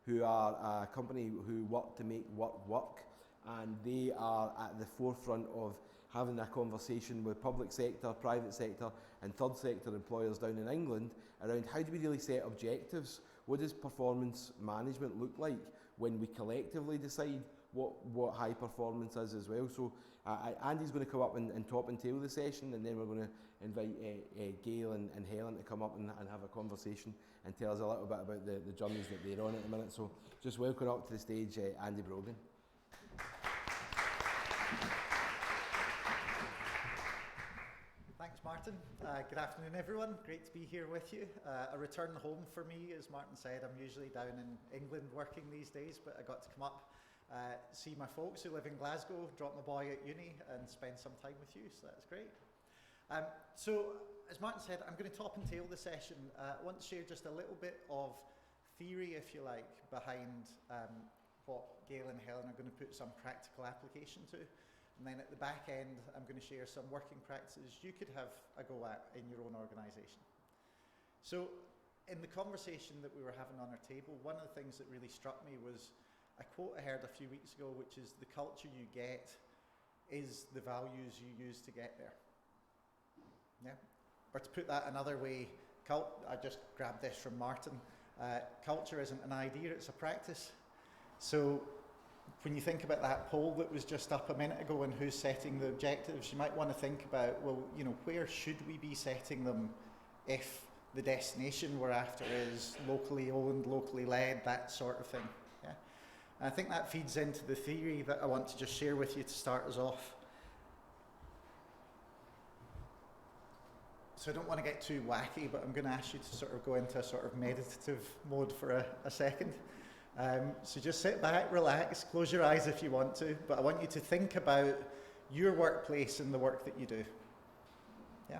who are a company who work to make work. And they are at the forefront of having a conversation with public sector, private sector and third sector employers down in England around how do we really set objectives? What does performance management look like? when we collectively decide what high performance is as well. So Andy's going to come up and top and tail the session, and then we're going to invite Gail and Helen to come up and have a conversation and tell us a little bit about the journeys that they're on at the minute. So just welcome up to the stage Andy Brogan. Thanks, Martin. Good afternoon, everyone. Great to be here with you. A return home for me, as Martin said. I'm usually down in England working these days, but I got to come up, see my folks who live in Glasgow, drop my boy at uni, and spend some time with you, so that's great. So, as Martin said, I'm going to top and tail the session. I want to share just a little bit of theory, if you like, behind what Gail and Helen are going to put some practical application to. And then at the back end, I'm going to share some working practices you could have a go at in your own organisation. So, in the conversation that we were having on our table, one of the things that really struck me was a quote I heard a few weeks ago, which is, "The culture you get is the values you use to get there." Yeah? Or to put that another way, I just grabbed this from Martin, culture isn't an idea, it's a practice. So, when you think about that poll that was just up a minute ago and who's setting the objectives, you might want to think about, well, you know, where should we be setting them if the destination we're after is locally owned, locally led, that sort of thing. Yeah? And I think that feeds into the theory that I want to just share with you to start us off. So I don't want to get too wacky, but I'm going to ask you to sort of go into a sort of meditative mode for a second. So just sit back, relax, close your eyes if you want to, but I want you to think about your workplace and the work that you do. Yeah?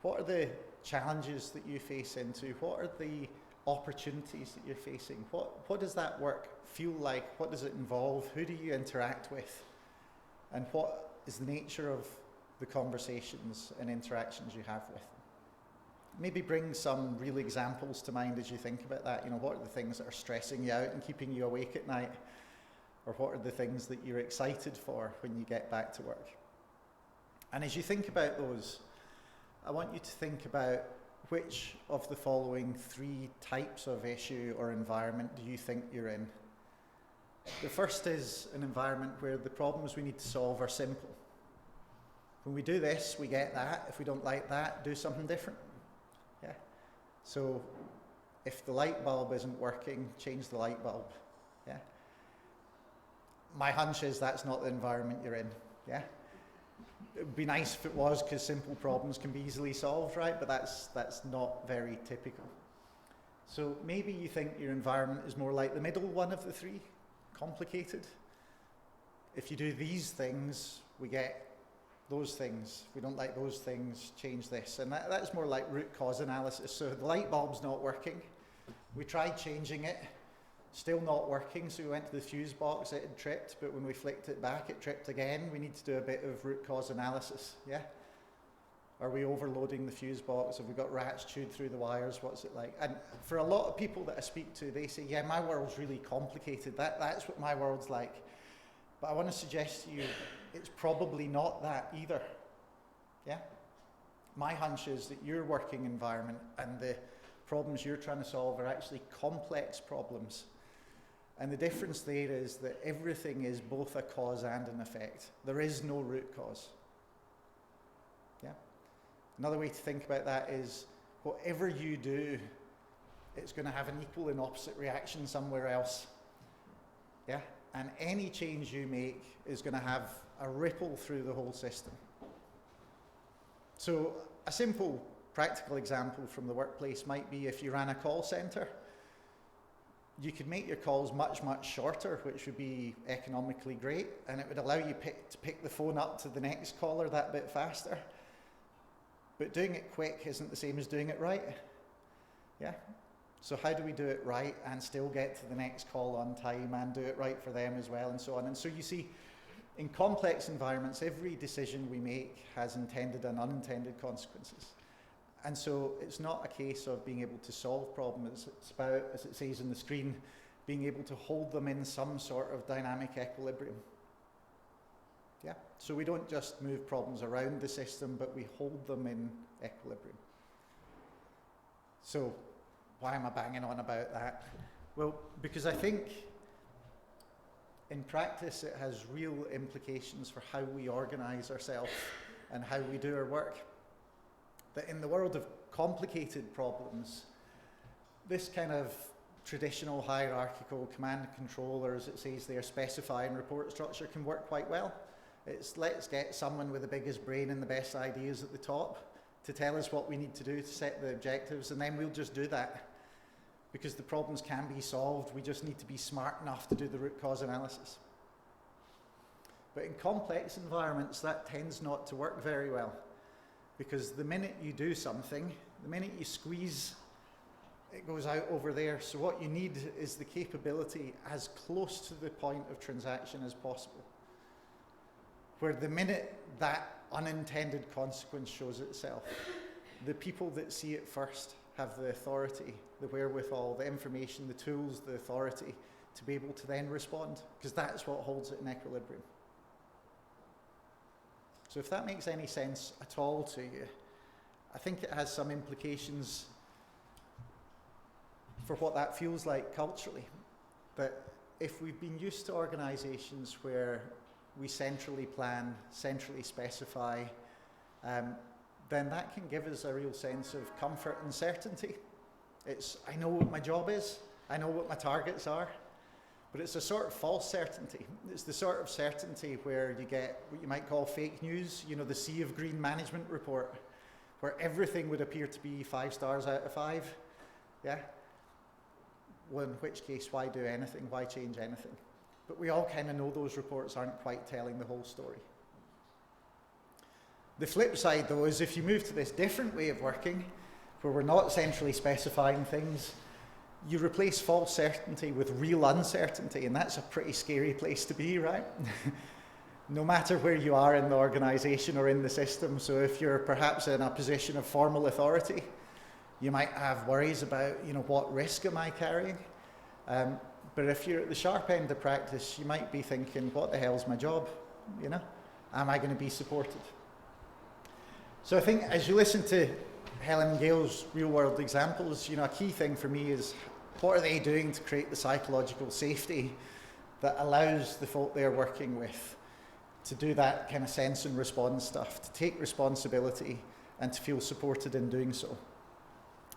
What are the challenges that you face into? What are the opportunities that you're facing? What does that work feel like? What does it involve? Who do you interact with? And what is the nature of the conversations and interactions you have with them? Maybe bring some real examples to mind as you think about that. You know, what are the things that are stressing you out and keeping you awake at night? Or what are the things that you're excited for when you get back to work? And as you think about those, I want you to think about which of the following 3 types of issue or environment do you think you're in? The first is an environment where the problems we need to solve are simple. When we do this, we get that. If we don't like that, do something different. Yeah. So if the light bulb isn't working, change the light bulb. Yeah. My hunch is that's not the environment you're in. Yeah. It would be nice if it was, because simple problems can be easily solved, right? But that's not very typical. So maybe you think your environment is more like the middle one of the 3, complicated. If you do these things, we get those things. If we don't like those things, change this. And that's more like root cause analysis. So the light bulb's not working. We tried changing it, still not working. So we went to the fuse box, it had tripped, but when we flicked it back, it tripped again. We need to do a bit of root cause analysis, yeah? Are we overloading the fuse box? Have we got rats chewed through the wires? What's it like? And for a lot of people that I speak to, they say, yeah, my world's really complicated. That's what my world's like. But I want to suggest to you, it's probably not that either. Yeah? My hunch is that your working environment and the problems you're trying to solve are actually complex problems. And the difference there is that everything is both a cause and an effect. There is no root cause. Yeah? Another way to think about that is whatever you do, it's going to have an equal and opposite reaction somewhere else. Yeah? And any change you make is going to have a ripple through the whole system. So a simple practical example from the workplace might be if you ran a call centre, you could make your calls much, much shorter, which would be economically great, and it would allow you to pick the phone up to the next caller that bit faster. But doing it quick isn't the same as doing it right. Yeah? So how do we do it right and still get to the next call on time and do it right for them as well, and so on? And so you see, in complex environments, every decision we make has intended and unintended consequences. And so it's not a case of being able to solve problems. It's about, as it says on the screen, being able to hold them in some sort of dynamic equilibrium. Yeah? So we don't just move problems around the system, but we hold them in equilibrium. So why am I banging on about that? Well, because I think in practice it has real implications for how we organise ourselves and how we do our work. That in the world of complicated problems, this kind of traditional hierarchical command and control, or as it says there, specify and report structure can work quite well. It's let's get someone with the biggest brain and the best ideas at the top to tell us what we need to do to set the objectives, and then we'll just do that. Because the problems can be solved, we just need to be smart enough to do the root cause analysis. But in complex environments, that tends not to work very well. Because the minute you do something, the minute you squeeze, it goes out over there. So what you need is the capability as close to the point of transaction as possible. Where the minute that unintended consequence shows itself, the people that see it first have the authority, the wherewithal, the information, the tools, the authority to be able to then respond, because that's what holds it in equilibrium. So if that makes any sense at all to you, I think it has some implications for what that feels like culturally. That if we've been used to organisations where we centrally plan, centrally specify, then that can give us a real sense of comfort and certainty. It's, I know what my job is, I know what my targets are, but it's a sort of false certainty. It's the sort of certainty where you get what you might call fake news, you know, the sea of green management report, where everything would appear to be 5 stars out of 5, yeah? Well, in which case, why do anything? Why change anything? But we all kind of know those reports aren't quite telling the whole story. The flip side, though, is if you move to this different way of working, where we're not centrally specifying things, you replace false certainty with real uncertainty, and that's a pretty scary place to be, right? No matter where you are in the organisation or in the system. So if you're perhaps in a position of formal authority, you might have worries about, you know, what risk am I carrying? But if you're at the sharp end of practice, you might be thinking, what the hell's my job? You know, am I going to be supported? So I think as you listen to Helen and Gail's real world examples, you know, a key thing for me is what are they doing to create the psychological safety that allows the folk they're working with to do that kind of sense and respond stuff, to take responsibility and to feel supported in doing so.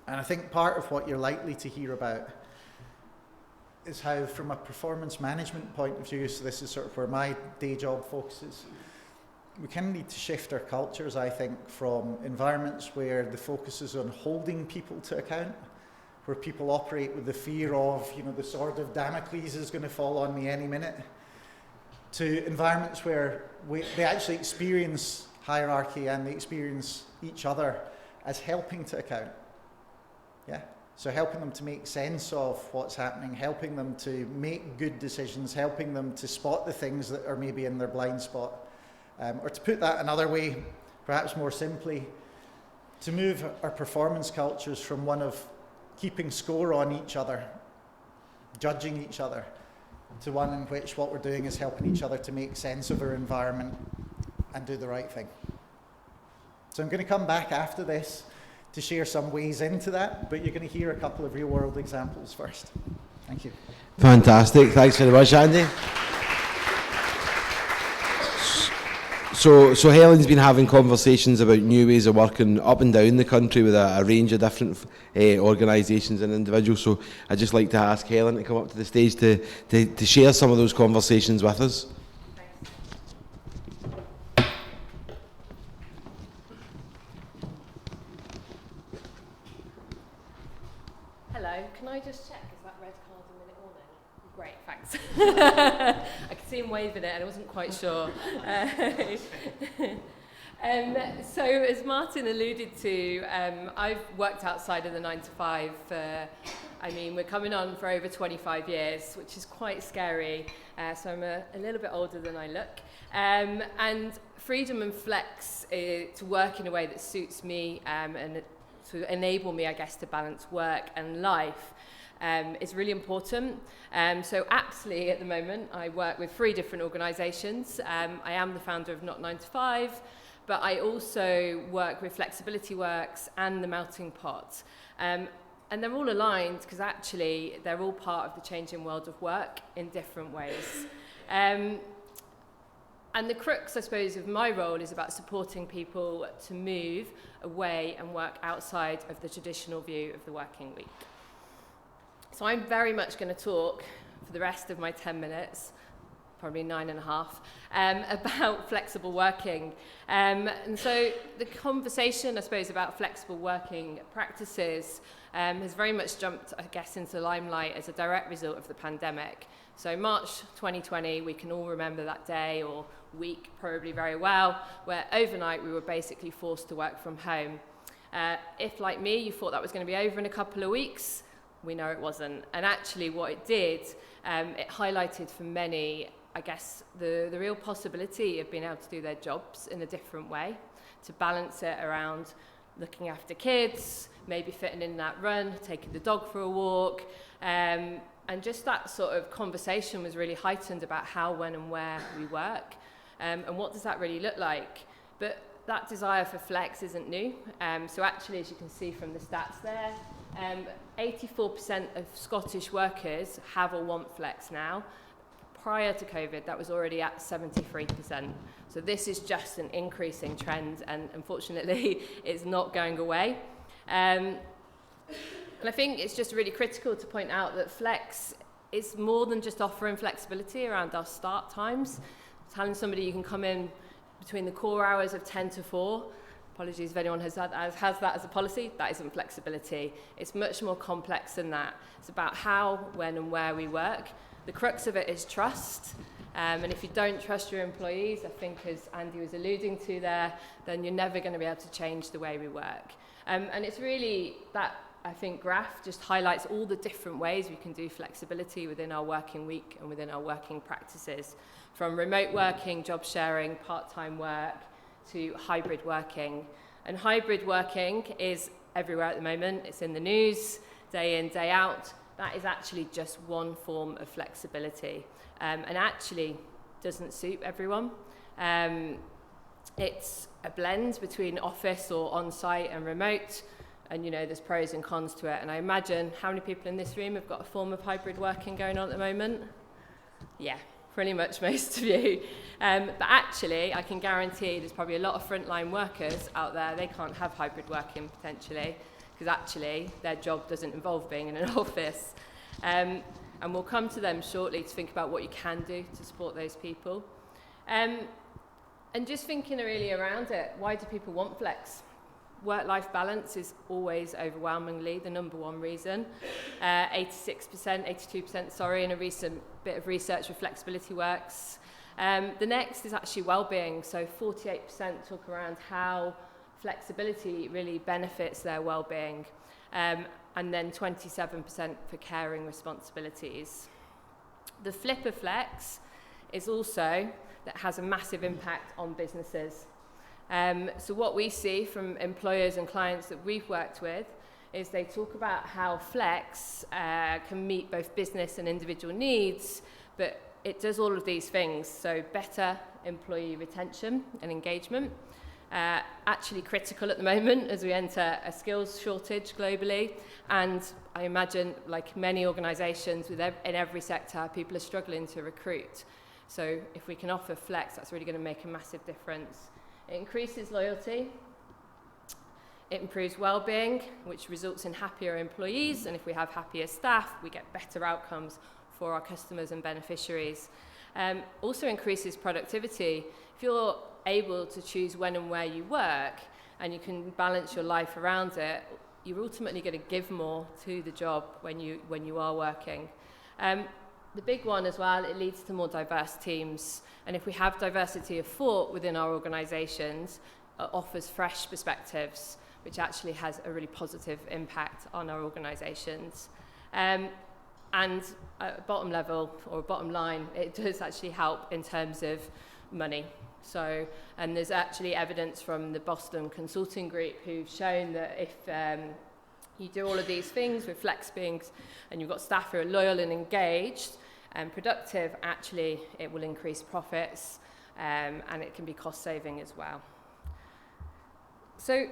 And I think part of what you're likely to hear about is how, from a performance management point of view, so this is sort of where my day job focuses, we kind of need to shift our cultures, I think, from environments where the focus is on holding people to account, where people operate with the fear of, you know, the sword of Damocles is going to fall on me any minute, to environments where they actually experience hierarchy and they experience each other as helping to account. Yeah? So helping them to make sense of what's happening, helping them to make good decisions, helping them to spot the things that are maybe in their blind spot. Or to put that another way, perhaps more simply, to move our performance cultures from one of keeping score on each other, judging each other, to one in which what we're doing is helping each other to make sense of our environment and do the right thing. So I'm going to come back after this to share some ways into that, but you're going to hear a couple of real-world examples first. Thank you. Fantastic. Thanks very much, Andy. So Helen's been having conversations about new ways of working up and down the country with a range of different organisations and individuals. So I'd just like to ask Helen to come up to the stage to share some of those conversations with us. Hello, can I just check, is that red card a minute warning? Great, thanks. I could see him waving it and I wasn't quite sure. So as Martin alluded to, I've worked outside of the 9 to 5 for, we're coming on for over 25 years, which is quite scary. So I'm a little bit older than I look. And freedom and flex to work in a way that suits me and to enable me, I guess, to balance work and life is really important. So aptly at the moment, I work with 3 different organisations. I am the founder of Not 9 to 5, but I also work with Flexibility Works and the Melting Pot. And they're all aligned because actually they're all part of the changing world of work in different ways. And the crux, I suppose, of my role is about supporting people to move away and work outside of the traditional view of the working week. So I'm very much going to talk for the rest of my 10 minutes, probably 9.5, about flexible working. And so the conversation, I suppose, about flexible working practices has very much jumped, I guess, into the limelight as a direct result of the pandemic. So March 2020, we can all remember that day or week probably very well, where overnight we were basically forced to work from home. If, like me, you thought that was going to be over in a couple of weeks, we know it wasn't. And actually what it did, it highlighted for many, I guess, the real possibility of being able to do their jobs in a different way, to balance it around looking after kids, maybe fitting in that run, taking the dog for a walk, and just that sort of conversation was really heightened about how, when and where we work, and what does that really look like. But that desire for flex isn't new. So actually, as you can see from the stats there, 84% of Scottish workers have or want flex now. Prior to COVID, that was already at 73%. So this is just an increasing trend, and unfortunately, it's not going away. And I think it's just really critical to point out that flex is more than just offering flexibility around our start times. Telling somebody you can come in between the core hours of 10 to 4. Apologies if anyone has that as a policy. That isn't flexibility. It's much more complex than that. It's about how, when, and where we work. The crux of it is trust. And if you don't trust your employees, I think as Andy was alluding to there, then you're never going to be able to change the way we work. And it's really that, I think, graph just highlights all the different ways we can do flexibility within our working week and within our working practices, from remote working, job sharing, part-time work, to hybrid working. And hybrid working is everywhere at the moment. It's in the news, day in, day out. That is actually just one form of flexibility, and actually doesn't suit everyone. It's a blend between office or on-site and remote, and there's pros and cons to it. And I imagine how many people in this room have got a form of hybrid working going on at the moment? Yeah, pretty much most of you. But actually, I can guarantee there's probably a lot of frontline workers out there, they can't have hybrid working potentially, because actually their job doesn't involve being in an office. And we'll come to them shortly to think about what you can do to support those people. And just thinking really around it, why do people want flex? Work-life balance is always overwhelmingly the number one reason. 82%, in a recent bit of research with Flexibility Works. The next is actually well-being. So 48% talk around how flexibility really benefits their well-being. And then 27% for caring responsibilities. The flip of flex is also that has a massive impact on businesses. So what we see from employers and clients that we've worked with is they talk about how flex can meet both business and individual needs, but it does all of these things. So better employee retention and engagement, actually critical at the moment as we enter a skills shortage globally. And I imagine, like many organisations in every sector, people are struggling to recruit. So if we can offer flex, that's really going to make a massive difference. It increases loyalty. It improves well-being, which results in happier employees. And if we have happier staff, we get better outcomes for our customers and beneficiaries. Also increases productivity. If you're able to choose when and where you work, and you can balance your life around it, you're ultimately going to give more to the job when you are working. The big one as well, it leads to more diverse teams. And if we have diversity of thought within our organisations, it offers fresh perspectives, which actually has a really positive impact on our organisations. And at bottom level, or bottom line, it does actually help in terms of money. So, and there's actually evidence from the Boston Consulting Group who've shown that if you do all of these things with flex beings and you've got staff who are loyal and engaged and productive, actually it will increase profits, and it can be cost saving as well. So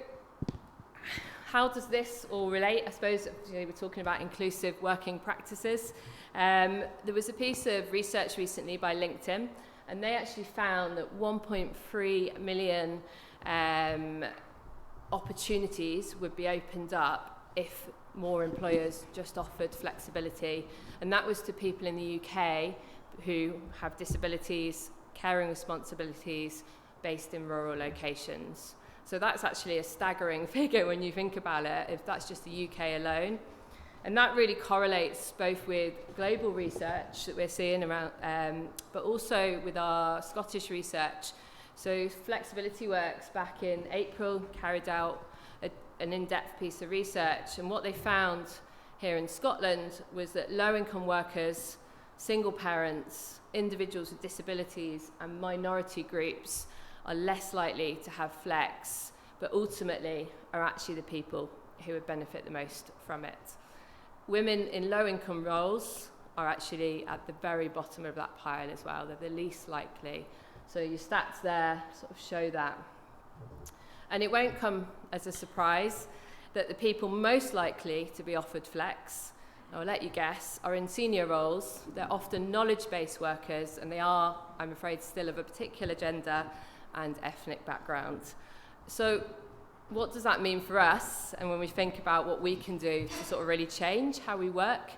how does this all relate? I suppose we're talking about inclusive working practices. There was a piece of research recently by LinkedIn, and they actually found that 1.3 million opportunities would be opened up if more employers just offered flexibility. And that was to people in the UK who have disabilities, caring responsibilities based in rural locations. So that's actually a staggering figure when you think about it, if that's just the UK alone. And that really correlates both with global research that we're seeing around, but also with our Scottish research. So Flexibility Works back in April carried out an in-depth piece of research, and what they found here in Scotland was that low-income workers, single parents, individuals with disabilities and minority groups are less likely to have flex, but ultimately are actually the people who would benefit the most from it. Women in low-income roles are actually at the very bottom of that pile as well. They're the least likely. So your stats there sort of show that. And it won't come as a surprise that the people most likely to be offered flex, I'll let you guess, are in senior roles. They're often knowledge-based workers, and they are, I'm afraid, still of a particular gender and ethnic background. So what does that mean for us? And when we think about what we can do to sort of really change how we work,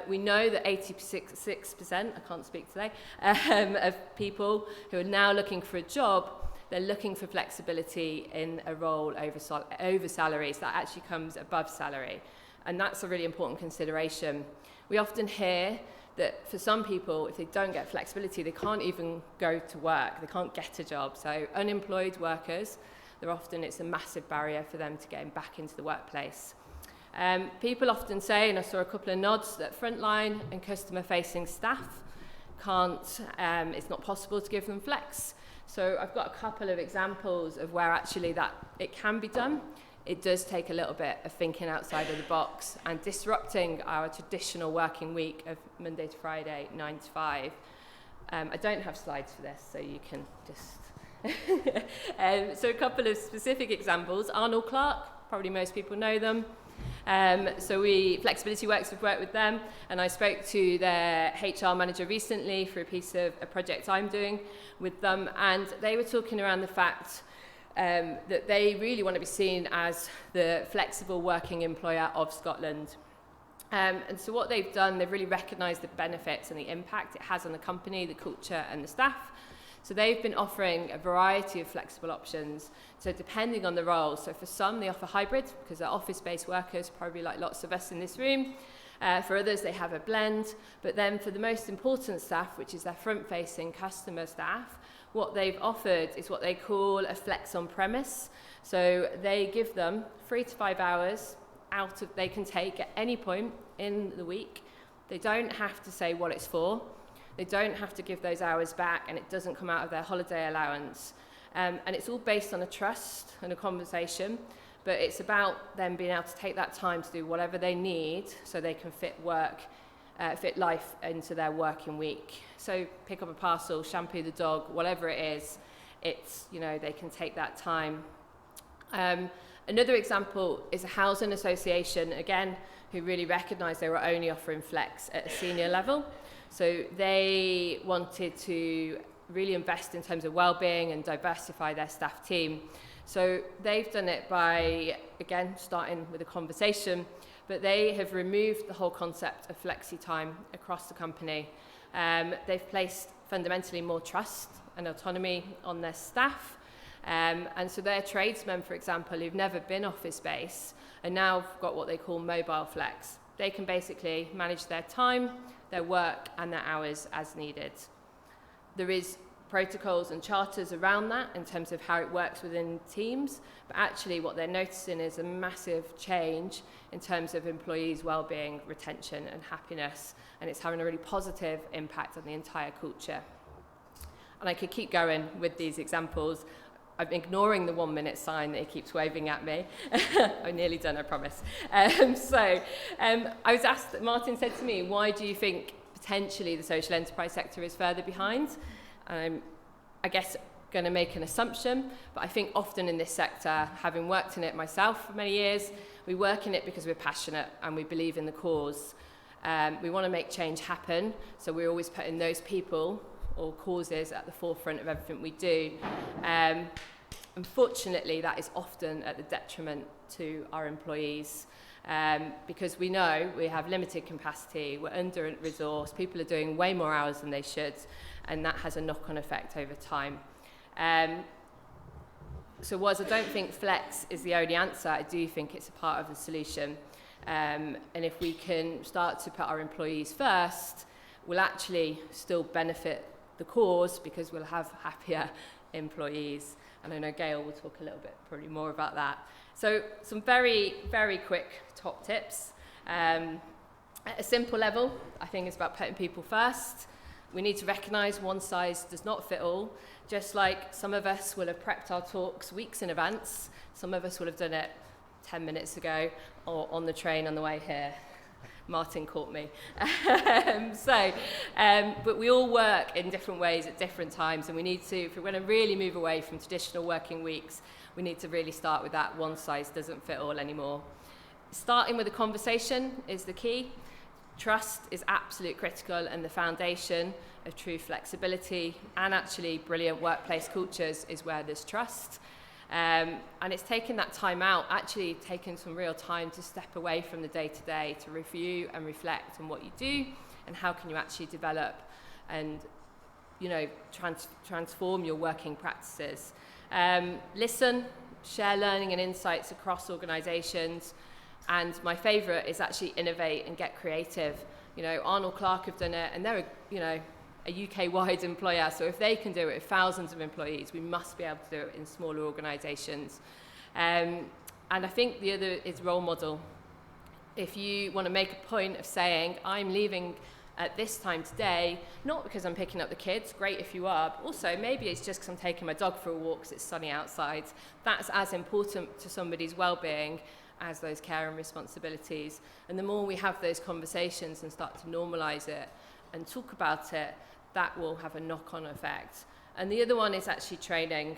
we know that 86%, I can't speak today, of people who are now looking for a job, they're looking for flexibility in a role over salary. So that actually comes above salary. And that's a really important consideration. We often hear that for some people, if they don't get flexibility, they can't even go to work. They can't get a job. So unemployed workers, it's a massive barrier for them to getting back into the workplace. People often say, and I saw a couple of nods, that frontline and customer-facing staff it's not possible to give them flex. So I've got a couple of examples of where actually that it can be done. It does take a little bit of thinking outside of the box and disrupting our traditional working week of Monday to Friday, 9 to 5. I don't have slides for this, so you can just... So a couple of specific examples. Arnold Clark, probably most people know them. Flexibility Works, have worked with them, and I spoke to their HR manager recently for a project I'm doing with them, and they were talking around the fact that they really want to be seen as the flexible working employer of Scotland. And so what they've done, they've really recognised the benefits and the impact it has on the company, the culture and the staff. So they've been offering a variety of flexible options, so depending on the role. So for some, they offer hybrid, because they're office-based workers, probably like lots of us in this room. For others, they have a blend. But then for the most important staff, which is their front-facing customer staff, what they've offered is what they call a flex on premise. So they give them 3 to 5 hours they can take at any point in the week. They don't have to say what it's for. They don't have to give those hours back, and it doesn't come out of their holiday allowance. And it's all based on a trust and a conversation, but it's about them being able to take that time to do whatever they need so they can fit life into their working week. So pick up a parcel, shampoo the dog, whatever it is, they can take that time. Another example is a housing association, again, who really recognised they were only offering flex at a senior level. So they wanted to really invest in terms of well-being and diversify their staff team. So they've done it by, again, starting with a conversation, but they have removed the whole concept of flexi time across the company. They've placed fundamentally more trust and autonomy on their staff. And so their tradesmen, for example, who've never been office-based, are now got what they call mobile flex. They can basically manage their time, their work and their hours as needed. There is protocols and charters around that in terms of how it works within teams, but actually what they're noticing is a massive change in terms of employees' well-being, retention and happiness, and it's having a really positive impact on the entire culture. And I could keep going with these examples. I'm ignoring the 1-minute sign that he keeps waving at me. I'm nearly done, I promise. I was asked, Martin said to me, why do you think potentially the social enterprise sector is further behind? I guess going to make an assumption, but I think often in this sector, having worked in it myself for many years, we work in it because we're passionate and we believe in the cause. We want to make change happen, so we're always putting those people or causes at the forefront of everything we do. Unfortunately, that is often at the detriment to our employees, because we know we have limited capacity, we're under-resourced, people are doing way more hours than they should, and that has a knock-on effect over time. So whilst I don't think flex is the only answer, I do think it's a part of the solution. And if we can start to put our employees first, we'll actually still benefit the cause because we'll have happier employees. And I know Gail will talk a little bit probably more about that. So some very, very quick top tips. At a simple level, I think it's about putting people first. We need to recognise one size does not fit all. Just like some of us will have prepped our talks weeks in advance, some of us will have done it 10 minutes ago or on the train on the way here. Martin caught me. But we all work in different ways at different times, and we need to, if we're going to really move away from traditional working weeks, we need to really start with that one size doesn't fit all anymore. Starting with a conversation is the key. Trust is absolute critical and the foundation of true flexibility, and actually brilliant workplace cultures is where there's trust. And it's taking that time out, actually taking some real time to step away from the day-to-day, to review and reflect on what you do and how can you actually develop and, you know, transform your working practices. Listen, share learning and insights across organisations, and my favourite is actually innovate and get creative. You know, Arnold Clark have done it, and they're a UK-wide employer, so if they can do it with thousands of employees, we must be able to do it in smaller organisations. And I think the other is role model. If you want to make a point of saying, I'm leaving at this time today, not because I'm picking up the kids, great if you are, but also maybe it's just because I'm taking my dog for a walk because it's sunny outside. That's as important to somebody's well-being as those care and responsibilities. And the more we have those conversations and start to normalise it and talk about it, that will have a knock-on effect. And the other one is actually training.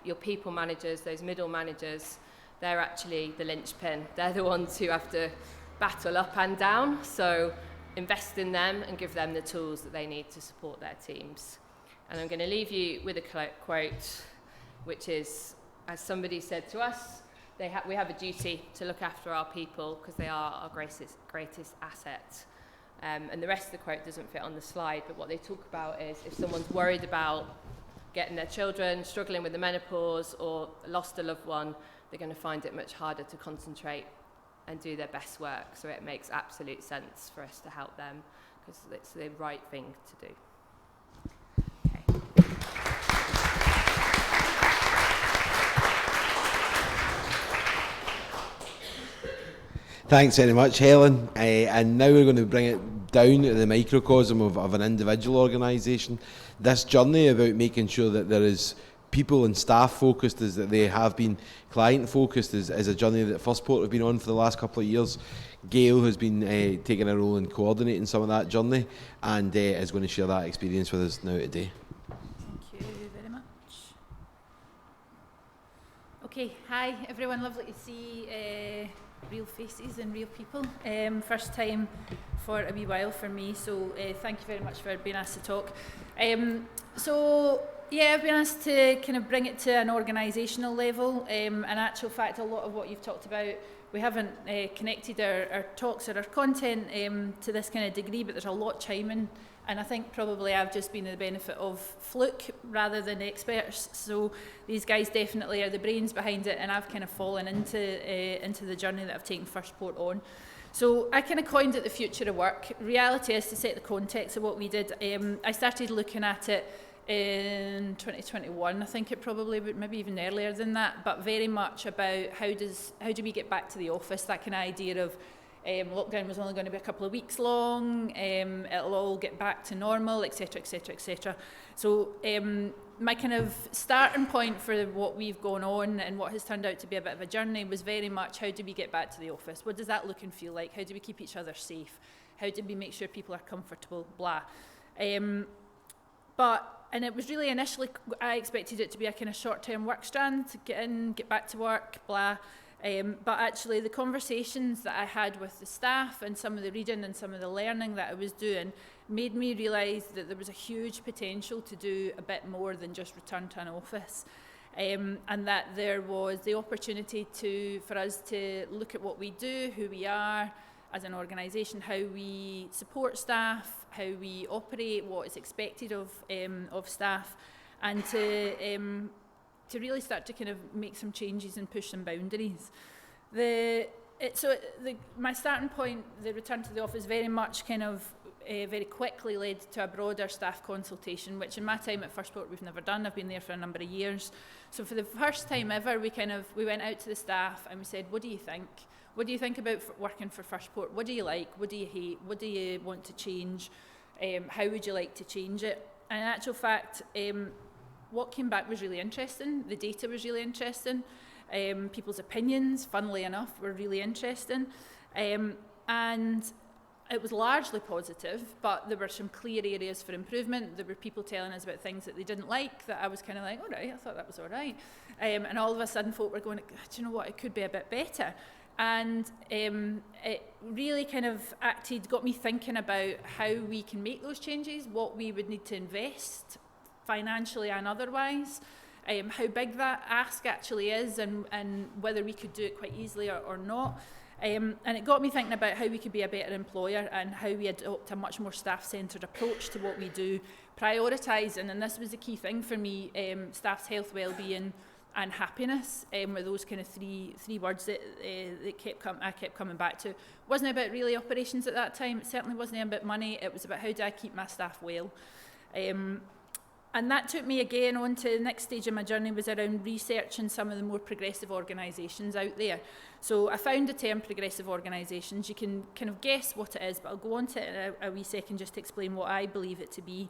Your people managers, those middle managers, they're actually the linchpin. They're the ones who have to battle up and down. So invest in them and give them the tools that they need to support their teams. And I'm going to leave you with a quote, which is, as somebody said to us, we have a duty to look after our people because they are our greatest asset. And the rest of the quote doesn't fit on the slide, but what they talk about is if someone's worried about getting their children, struggling with the menopause, or lost a loved one, they're going to find it much harder to concentrate and do their best work. So it makes absolute sense for us to help them because it's the right thing to do. Thanks very much, Helen. And now we're going to bring it down to the microcosm of an individual organisation. This journey about making sure that there is people and staff focused as that they have been client focused is a journey that Firstport have been on for the last couple of years. Gail has been taking a role in coordinating some of that journey and is going to share that experience with us now today. Thank you very much. Okay, hi everyone, lovely to see real faces and real people. First time for a wee while for me, so thank you very much for being asked to talk. So yeah, I've been asked to kind of bring it to an organisational level. In actual fact, a lot of what you've talked about, we haven't connected our talks or our content to this kind of degree, but there's a lot chiming. And I think probably I've just been the benefit of fluke rather than experts. So these guys definitely are the brains behind it, and I've kind of fallen into the journey that I've taken Firstport on. So I kind of coined it the future of work. Reality is, to set the context of what we did, I started looking at it in 2021. I think it probably would, maybe even earlier than that, but very much about how do we get back to the office, that kind of idea of lockdown was only going to be a couple of weeks long, it'll all get back to normal, etc, etc, etc. So my kind of starting point for what we've gone on and what has turned out to be a bit of a journey was very much, how do we get back to the office? What does that look and feel like? How do we keep each other safe? How do we make sure people are comfortable? Blah. And it was really initially, I expected it to be a kind of short-term work strand, to get in, get back to work, blah. But actually the conversations that I had with the staff and some of the reading and some of the learning that I was doing made me realise that there was a huge potential to do a bit more than just return to an office. And that there was the opportunity for us to look at what we do, who we are as an organisation, how we support staff, how we operate, what is expected of staff, and to really start to kind of make some changes and push some boundaries. My starting point, the return to the office, very much kind of very quickly led to a broader staff consultation, which in my time at Firstport we've never done. I've been there for a number of years. So for the first time ever, we went out to the staff and we said, what do you think? What do you think about working for Firstport? What do you like? What do you hate? What do you want to change? How would you like to change it? And in actual fact, what came back was really interesting. The data was really interesting. People's opinions, funnily enough, were really interesting. And it was largely positive, but there were some clear areas for improvement. There were people telling us about things that they didn't like, that I was kind of like, all right, I thought that was all right. And all of a sudden folk were going, do you know what, it could be a bit better. And it really kind of got me thinking about how we can make those changes, what we would need to invest financially and otherwise, how big that ask actually is, and whether we could do it quite easily or not. And it got me thinking about how we could be a better employer and how we adopt a much more staff-centred approach to what we do, prioritising, and this was the key thing for me, staff's health, well-being and happiness were those kind of three words that I kept coming back to. It wasn't about really operations at that time. It certainly wasn't about money. It was about how do I keep my staff well. And that took me again on to the next stage of my journey, was around researching some of the more progressive organisations out there. So I found the term progressive organisations. You can kind of guess what it is, but I'll go on to it in a wee second just to explain what I believe it to be.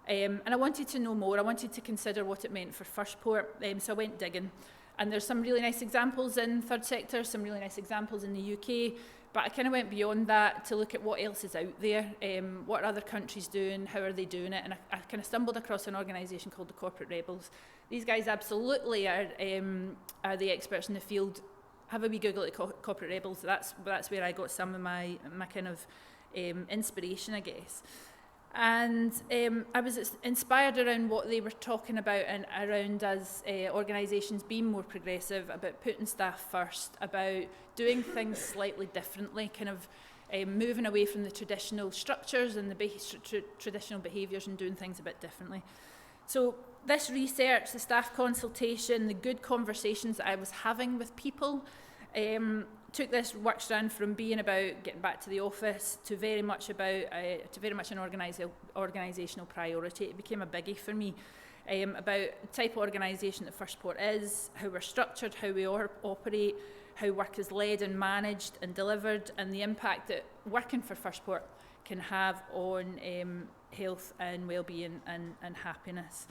And I wanted to know more. I wanted to consider what it meant for Firstport, so I went digging. And there's some really nice examples in third sector, some really nice examples in the UK, but I kind of went beyond that to look at what else is out there, what are other countries doing, how are they doing it, and I kind of stumbled across an organisation called the Corporate Rebels. These guys absolutely are the experts in the field. Have a wee Google at Corporate Rebels. That's where I got some of my kind of inspiration, I guess. And I was inspired around what they were talking about and around us organisations being more progressive, about putting staff first, about doing things slightly differently, kind of moving away from the traditional structures and the traditional behaviours and doing things a bit differently. So this research, the staff consultation, the good conversations that I was having with people, took this work strand from being about getting back to the office to very much an organisational priority. It became a biggie for me, about the type of organisation that Firstport is, how we're structured, how we operate, how work is led and managed and delivered, and the impact that working for Firstport can have on health and well-being and happiness.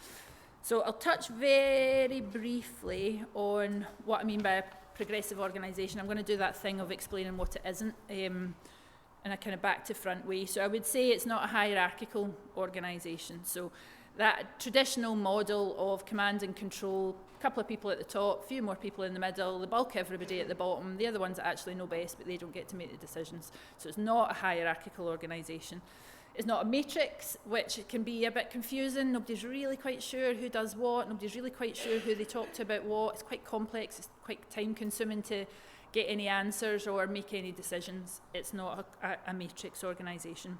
So I'll touch very briefly on what I mean by a progressive organisation. I'm going to do that thing of explaining what it isn't in a kind of back to front way. So I would say it's not a hierarchical organisation. So that traditional model of command and control, a couple of people at the top, a few more people in the middle, the bulk everybody at the bottom, they're the ones that actually know best, but they don't get to make the decisions. So it's not a hierarchical organisation. It's not a matrix, which can be a bit confusing. Nobody's really quite sure who does what. Nobody's really quite sure who they talk to about what. It's quite complex. It's quite time-consuming to get any answers or make any decisions. It's not a matrix organisation.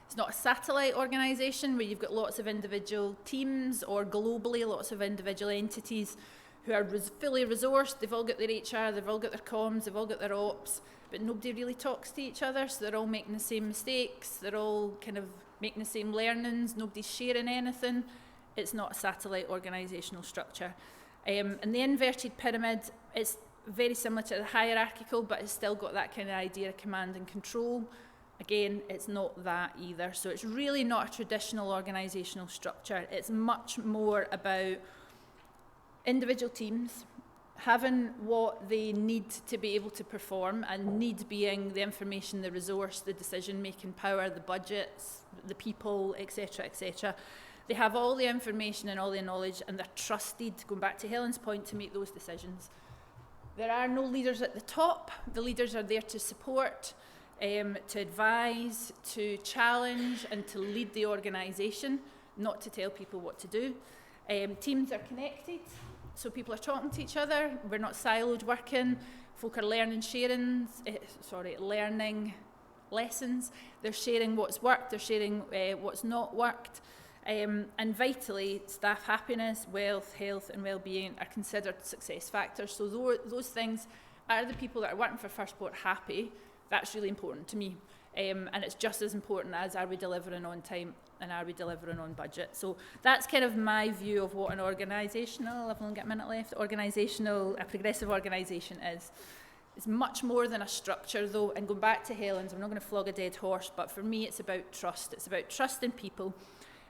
It's not a satellite organisation where you've got lots of individual teams, or globally lots of individual entities who are fully resourced. They've all got their HR, they've all got their comms, they've all got their ops, but nobody really talks to each other, so they're all making the same mistakes, they're all kind of making the same learnings, nobody's sharing anything. It's not a satellite organisational structure. And the inverted pyramid, it's very similar to the hierarchical, but it's still got that kind of idea of command and control. Again, it's not that either. So it's really not a traditional organisational structure. It's much more about individual teams, having what they need to be able to perform, and need being the information, the resource, the decision-making power, the budgets, the people, etc., etc. They have all the information and all the knowledge, and they're trusted, going back to Helen's point, to make those decisions. There are no leaders at the top. The leaders are there to support, to advise, to challenge, and to lead the organisation, not to tell people what to do. Teams are connected, so people are talking to each other. We're not siloed working. Folk are learning lessons. They're sharing what's worked. They're sharing what's not worked. And vitally, staff happiness, wealth, health and well-being are considered success factors. So those things, are the people that are working for First Port happy? That's really important to me. And it's just as important as, are we delivering on time and are we delivering on budget? So that's kind of my view of what an organisational, I've only got a minute left, a progressive organisation is. It's much more than a structure though, and going back to Helen's, I'm not going to flog a dead horse, but for me it's about trust. It's about trusting people.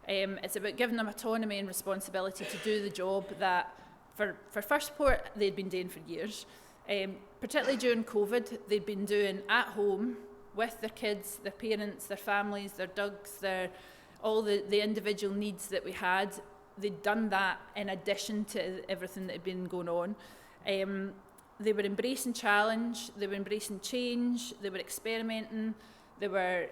It's about giving them autonomy and responsibility to do the job that, for First Port, they'd been doing for years. Particularly during COVID, they'd been doing at home with their kids, their parents, their families, their dogs, all the individual needs that we had. They'd done that in addition to everything that had been going on. They were embracing challenge, they were embracing change, they were experimenting. They were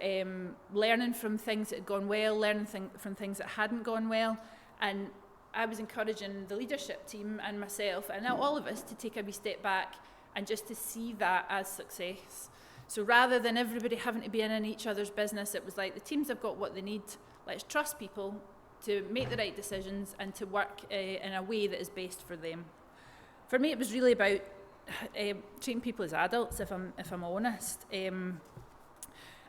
learning from things that had gone well, learning from things that hadn't gone well. And I was encouraging the leadership team and myself and all of us to take a wee step back and just to see that as success. So rather than everybody having to be in each other's business, it was like the teams have got what they need. Let's trust people to make the right decisions and to work in a way that is best for them. For me, it was really about treating people as adults, if I'm honest.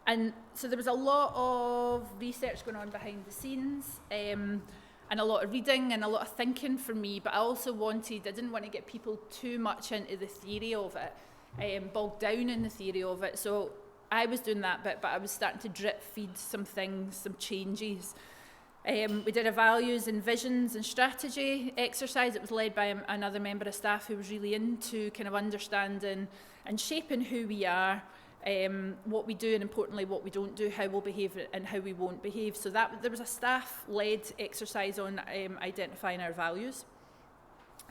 And so there was a lot of research going on behind the scenes, and a lot of reading and a lot of thinking for me, but I didn't want to get people too much into the theory of it, bogged down in the theory of it. So I was doing that bit, but I was starting to drip feed some things, some changes. We did a values and visions and strategy exercise. It was led by another member of staff who was really into kind of understanding and shaping who we are, what we do, and importantly what we don't do, how we'll behave and how we won't behave. So there was a staff-led exercise on identifying our values.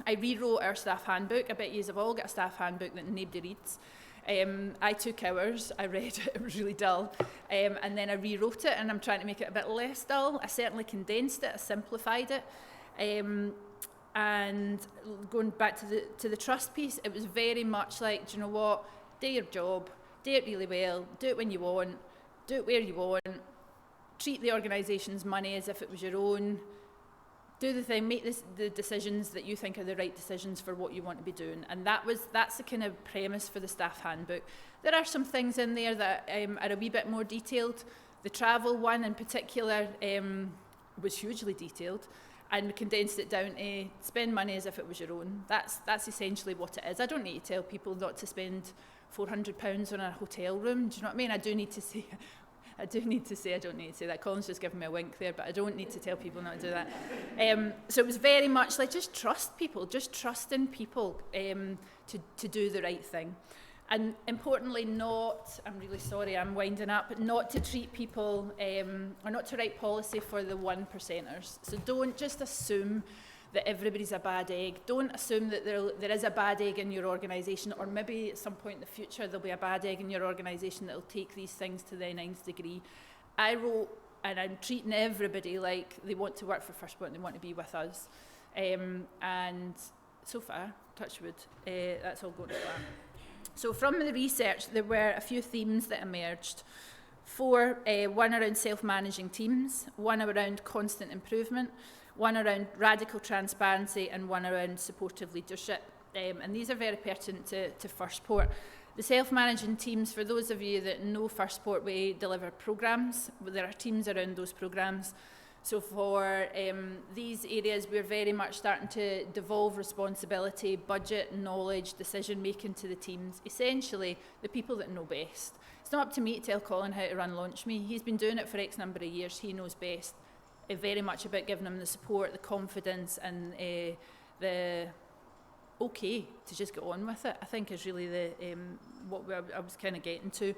I rewrote our staff handbook. I bet you've all got a staff handbook that nobody reads. I took hours, I read it, it was really dull, and then I rewrote it, and I'm trying to make it a bit less dull. I certainly condensed it, I simplified it, and going back to the trust piece, it was very much like, do you know what, do your job, do it really well, do it when you want, do it where you want, treat the organisation's money as if it was your own, do the thing, make the decisions that you think are the right decisions for what you want to be doing. And that's the kind of premise for the staff handbook. There are some things in there that are a wee bit more detailed. The travel one in particular was hugely detailed, and we condensed it down to spend money as if it was your own. That's essentially what it is. I don't need to tell people not to spend £400 on a hotel room. Do you know what I mean? I don't need to say that. Colin's just giving me a wink there, but I don't need to tell people not to do that. So it was very much like, just trust people, just trust in people to do the right thing. And importantly, I'm really sorry, I'm winding up, not to treat people, or not to write policy for the 1%ers. So don't just assume that everybody's a bad egg. Don't assume that there is a bad egg in your organisation, or maybe at some point in the future there'll be a bad egg in your organisation that'll take these things to the nth degree. I wrote, and I'm treating everybody like they want to work for First Port and they want to be with us. And so far, touch wood, that's all going to plan. So from the research, there were a few themes that emerged. 4, one around self-managing teams, one around constant improvement, one around radical transparency, and one around supportive leadership. And these are very pertinent to First Port. The self-managing teams, for those of you that know First Port, we deliver programmes. There are teams around those programmes. So for these areas, we're very much starting to devolve responsibility, budget, knowledge, decision-making to the teams. Essentially, the people that know best. It's not up to me to tell Colin how to run LaunchMe. He's been doing it for X number of years. He knows best. Very much about giving them the support, the confidence, and the okay to just get on with it, I think is really the what I was kind of getting to.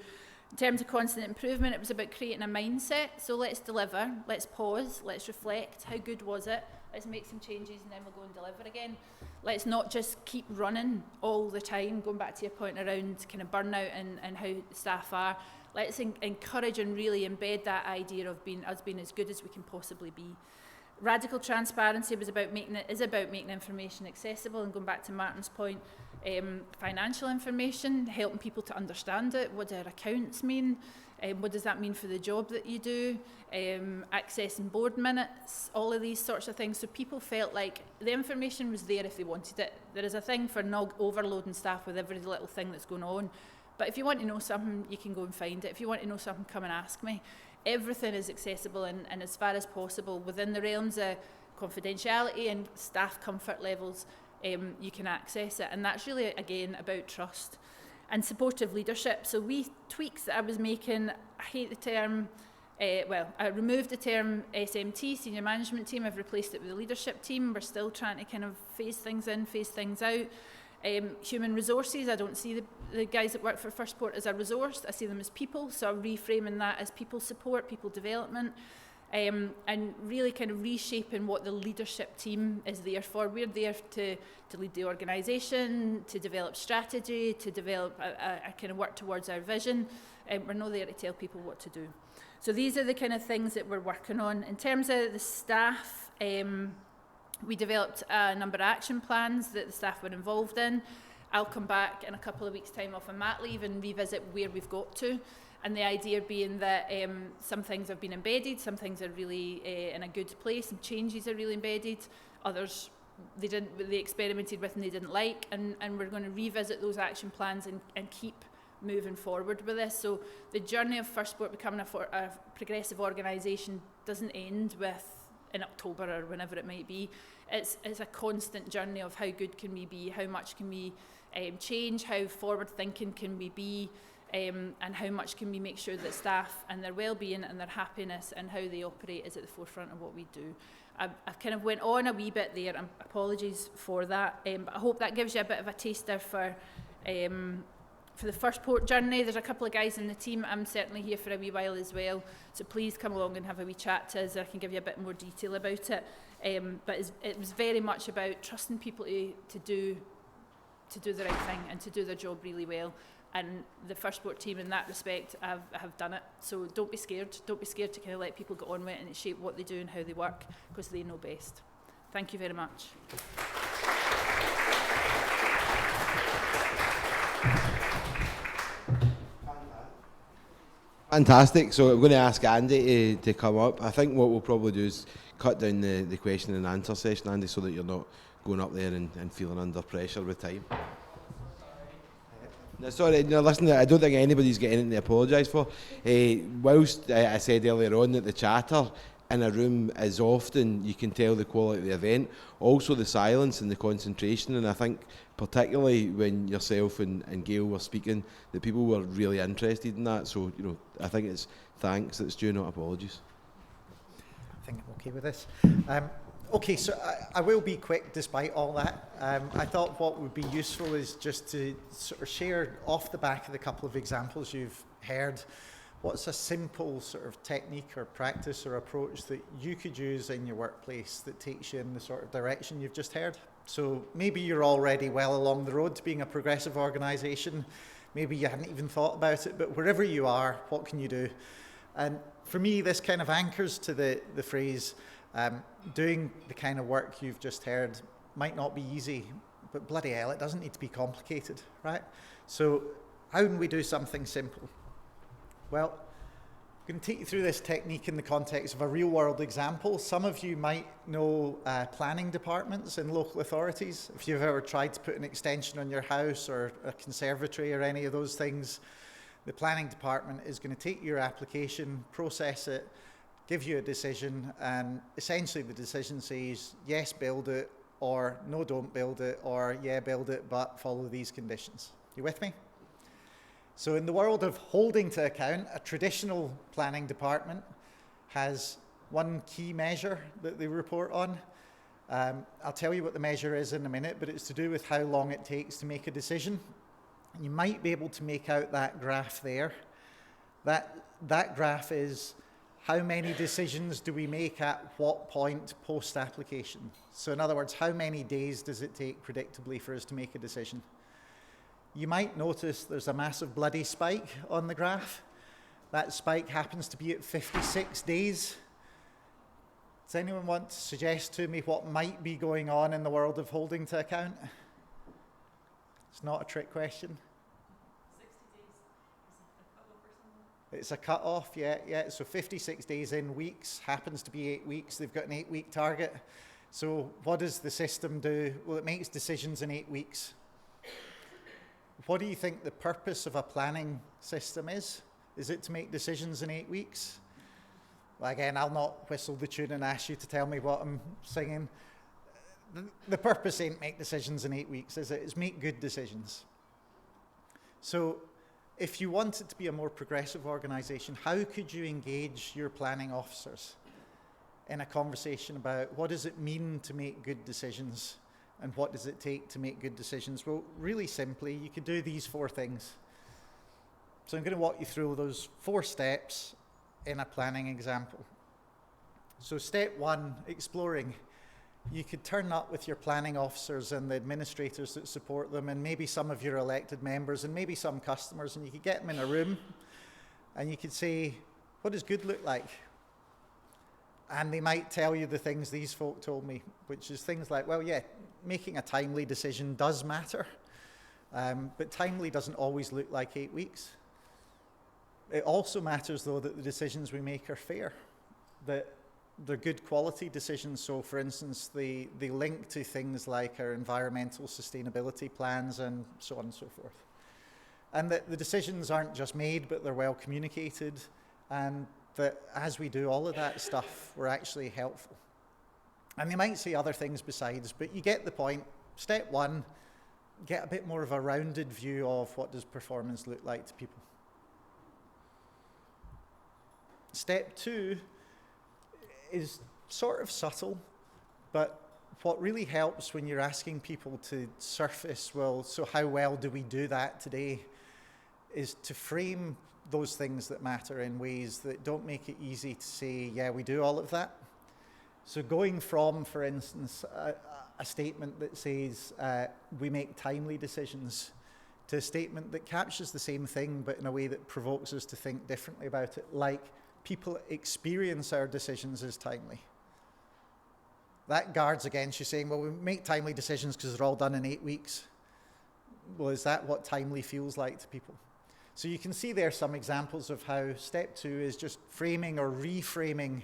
In terms of constant improvement, it was about creating a mindset. So let's deliver, let's pause, let's reflect. How good was it? Let's make some changes and then we'll go and deliver again. Let's not just keep running all the time, going back to your point around kind of burnout and how staff are. Let's encourage and really embed that idea of being as good as we can possibly be. Radical transparency is about making information accessible, and going back to Martin's point, financial information, helping people to understand it. What do our accounts mean? What does that mean for the job that you do? Accessing board minutes, all of these sorts of things. So people felt like the information was there if they wanted it. There is a thing for not overloading staff with every little thing that's going on. But if you want to know something, you can go and find it. If you want to know something, come and ask me. Everything is accessible and as far as possible within the realms of confidentiality and staff comfort levels, you can access it. And that's really, again, about trust and supportive leadership. So tweaks that I was making, I hate the term, I removed the term SMT, Senior Management Team. I've replaced it with the leadership team. We're still trying to kind of phase things in, phase things out. Human resources, I don't see the guys that work for First Port as a resource. I see them as people, so I'm reframing that as people support, people development, and really kind of reshaping what the leadership team is there for. We're there to lead the organisation, to develop strategy, to develop a kind of work towards our vision. We're not there to tell people what to do. So these are the kind of things that we're working on. In terms of the staff, we developed a number of action plans that the staff were involved in. I'll come back in a couple of weeks' time off on mat leave and revisit where we've got to. And the idea being that some things have been embedded, some things are really in a good place, some changes are really embedded, others they experimented with and they didn't like, and we're going to revisit those action plans and keep moving forward with this. So the journey of First Port becoming a progressive organisation doesn't end with in October or whenever it might be. It's a constant journey of how good can we be, how much can we change, how forward thinking can we be, and how much can we make sure that staff and their well-being and their happiness and how they operate is at the forefront of what we do. I've kind of went on a wee bit there, and apologies for that, but I hope that gives you a bit of a taster for the First Port journey. There's a couple of guys in the team. I'm certainly here for a wee while as well, so please come along and have a wee chat to us. I can give you a bit more detail about it. But it was very much about trusting people to do the right thing and to do their job really well. And the First Port team in that respect have done it. So don't be scared. Don't be scared to kind of let people get on with it and shape what they do and how they work, because they know best. Thank you very much. Fantastic. So I'm going to ask Andy to come up. I think what we'll probably do is cut down the question and answer session, Andy, so that you're not going up there and feeling under pressure with time. No, sorry, no, listen, I don't think anybody's got anything to apologise for. Whilst I said earlier on that the chatter in a room is often, you can tell the quality of the event, also the silence and the concentration, and I think particularly when yourself and Gail were speaking, that people were really interested in that. So, I think it's thanks that's due, not apologies. I think I'm okay with this. Okay, so I will be quick despite all that. I thought what would be useful is just to sort of share off the back of the couple of examples you've heard, what's a simple sort of technique or practice or approach that you could use in your workplace that takes you in the sort of direction you've just heard. So maybe you're already well along the road to being a progressive organisation. Maybe you hadn't even thought about it, but wherever you are, what can you do? And for me, this kind of anchors to the phrase, doing the kind of work you've just heard might not be easy, but bloody hell, it doesn't need to be complicated, right? So how can we do something simple? Well, I'm going to take you through this technique in the context of a real-world example. Some of you might know planning departments in local authorities. If you've ever tried to put an extension on your house or a conservatory or any of those things, the planning department is going to take your application, process it, give you a decision, and essentially the decision says, yes, build it, or no, don't build it, or yeah, build it, but follow these conditions. You with me? So in the world of holding to account, a traditional planning department has one key measure that they report on, I'll tell you what the measure is in a minute, but it's to do with how long it takes to make a decision. You might be able to make out that graph there. That graph is how many decisions do we make at what point post-application. So in other words, how many days does it take predictably for us to make a decision? You might notice there's a massive bloody spike on the graph. That spike happens to be at 56 days. Does anyone want to suggest to me what might be going on in the world of holding to account? It's not a trick question. 60 days. Is it a cut-off or something? It's a cut-off, yeah. So 56 days in weeks, happens to be 8 weeks. They've got an 8-week target. So what does the system do? Well, it makes decisions in 8 weeks. What do you think the purpose of a planning system is? Is it to make decisions in 8 weeks? Well, again, I'll not whistle the tune and ask you to tell me what I'm singing. The purpose ain't make decisions in 8 weeks, is it? It's make good decisions. So if you want it to be a more progressive organisation, how could you engage your planning officers in a conversation about what does it mean to make good decisions and what does it take to make good decisions? Well, really simply, you could do these 4 things. So I'm going to walk you through those 4 steps in a planning example. So step 1, exploring. You could turn up with your planning officers and the administrators that support them and maybe some of your elected members and maybe some customers, and you could get them in a room and you could say, what does good look like? And they might tell you the things these folk told me, which is things like, well, yeah, making a timely decision does matter, but timely doesn't always look like 8 weeks. It also matters, though, that the decisions we make are fair, that they're good quality decisions. So, for instance, they link to things like our environmental sustainability plans and so on and so forth. And that the decisions aren't just made, but they're well communicated, and that as we do all of that stuff, we're actually helpful. And they might say other things besides, but you get the point. Step 1, get a bit more of a rounded view of what does performance look like to people. Step 2 is sort of subtle, but what really helps when you're asking people to surface, well, so how well do we do that today, is to frame those things that matter in ways that don't make it easy to say, yeah, we do all of that. So going from, for instance, a statement that says we make timely decisions to a statement that captures the same thing but in a way that provokes us to think differently about it, like people experience our decisions as timely. That guards against you saying, well, we make timely decisions because they're all done in 8 weeks. Well, is that what timely feels like to people? So you can see there some examples of how step 2 is just framing or reframing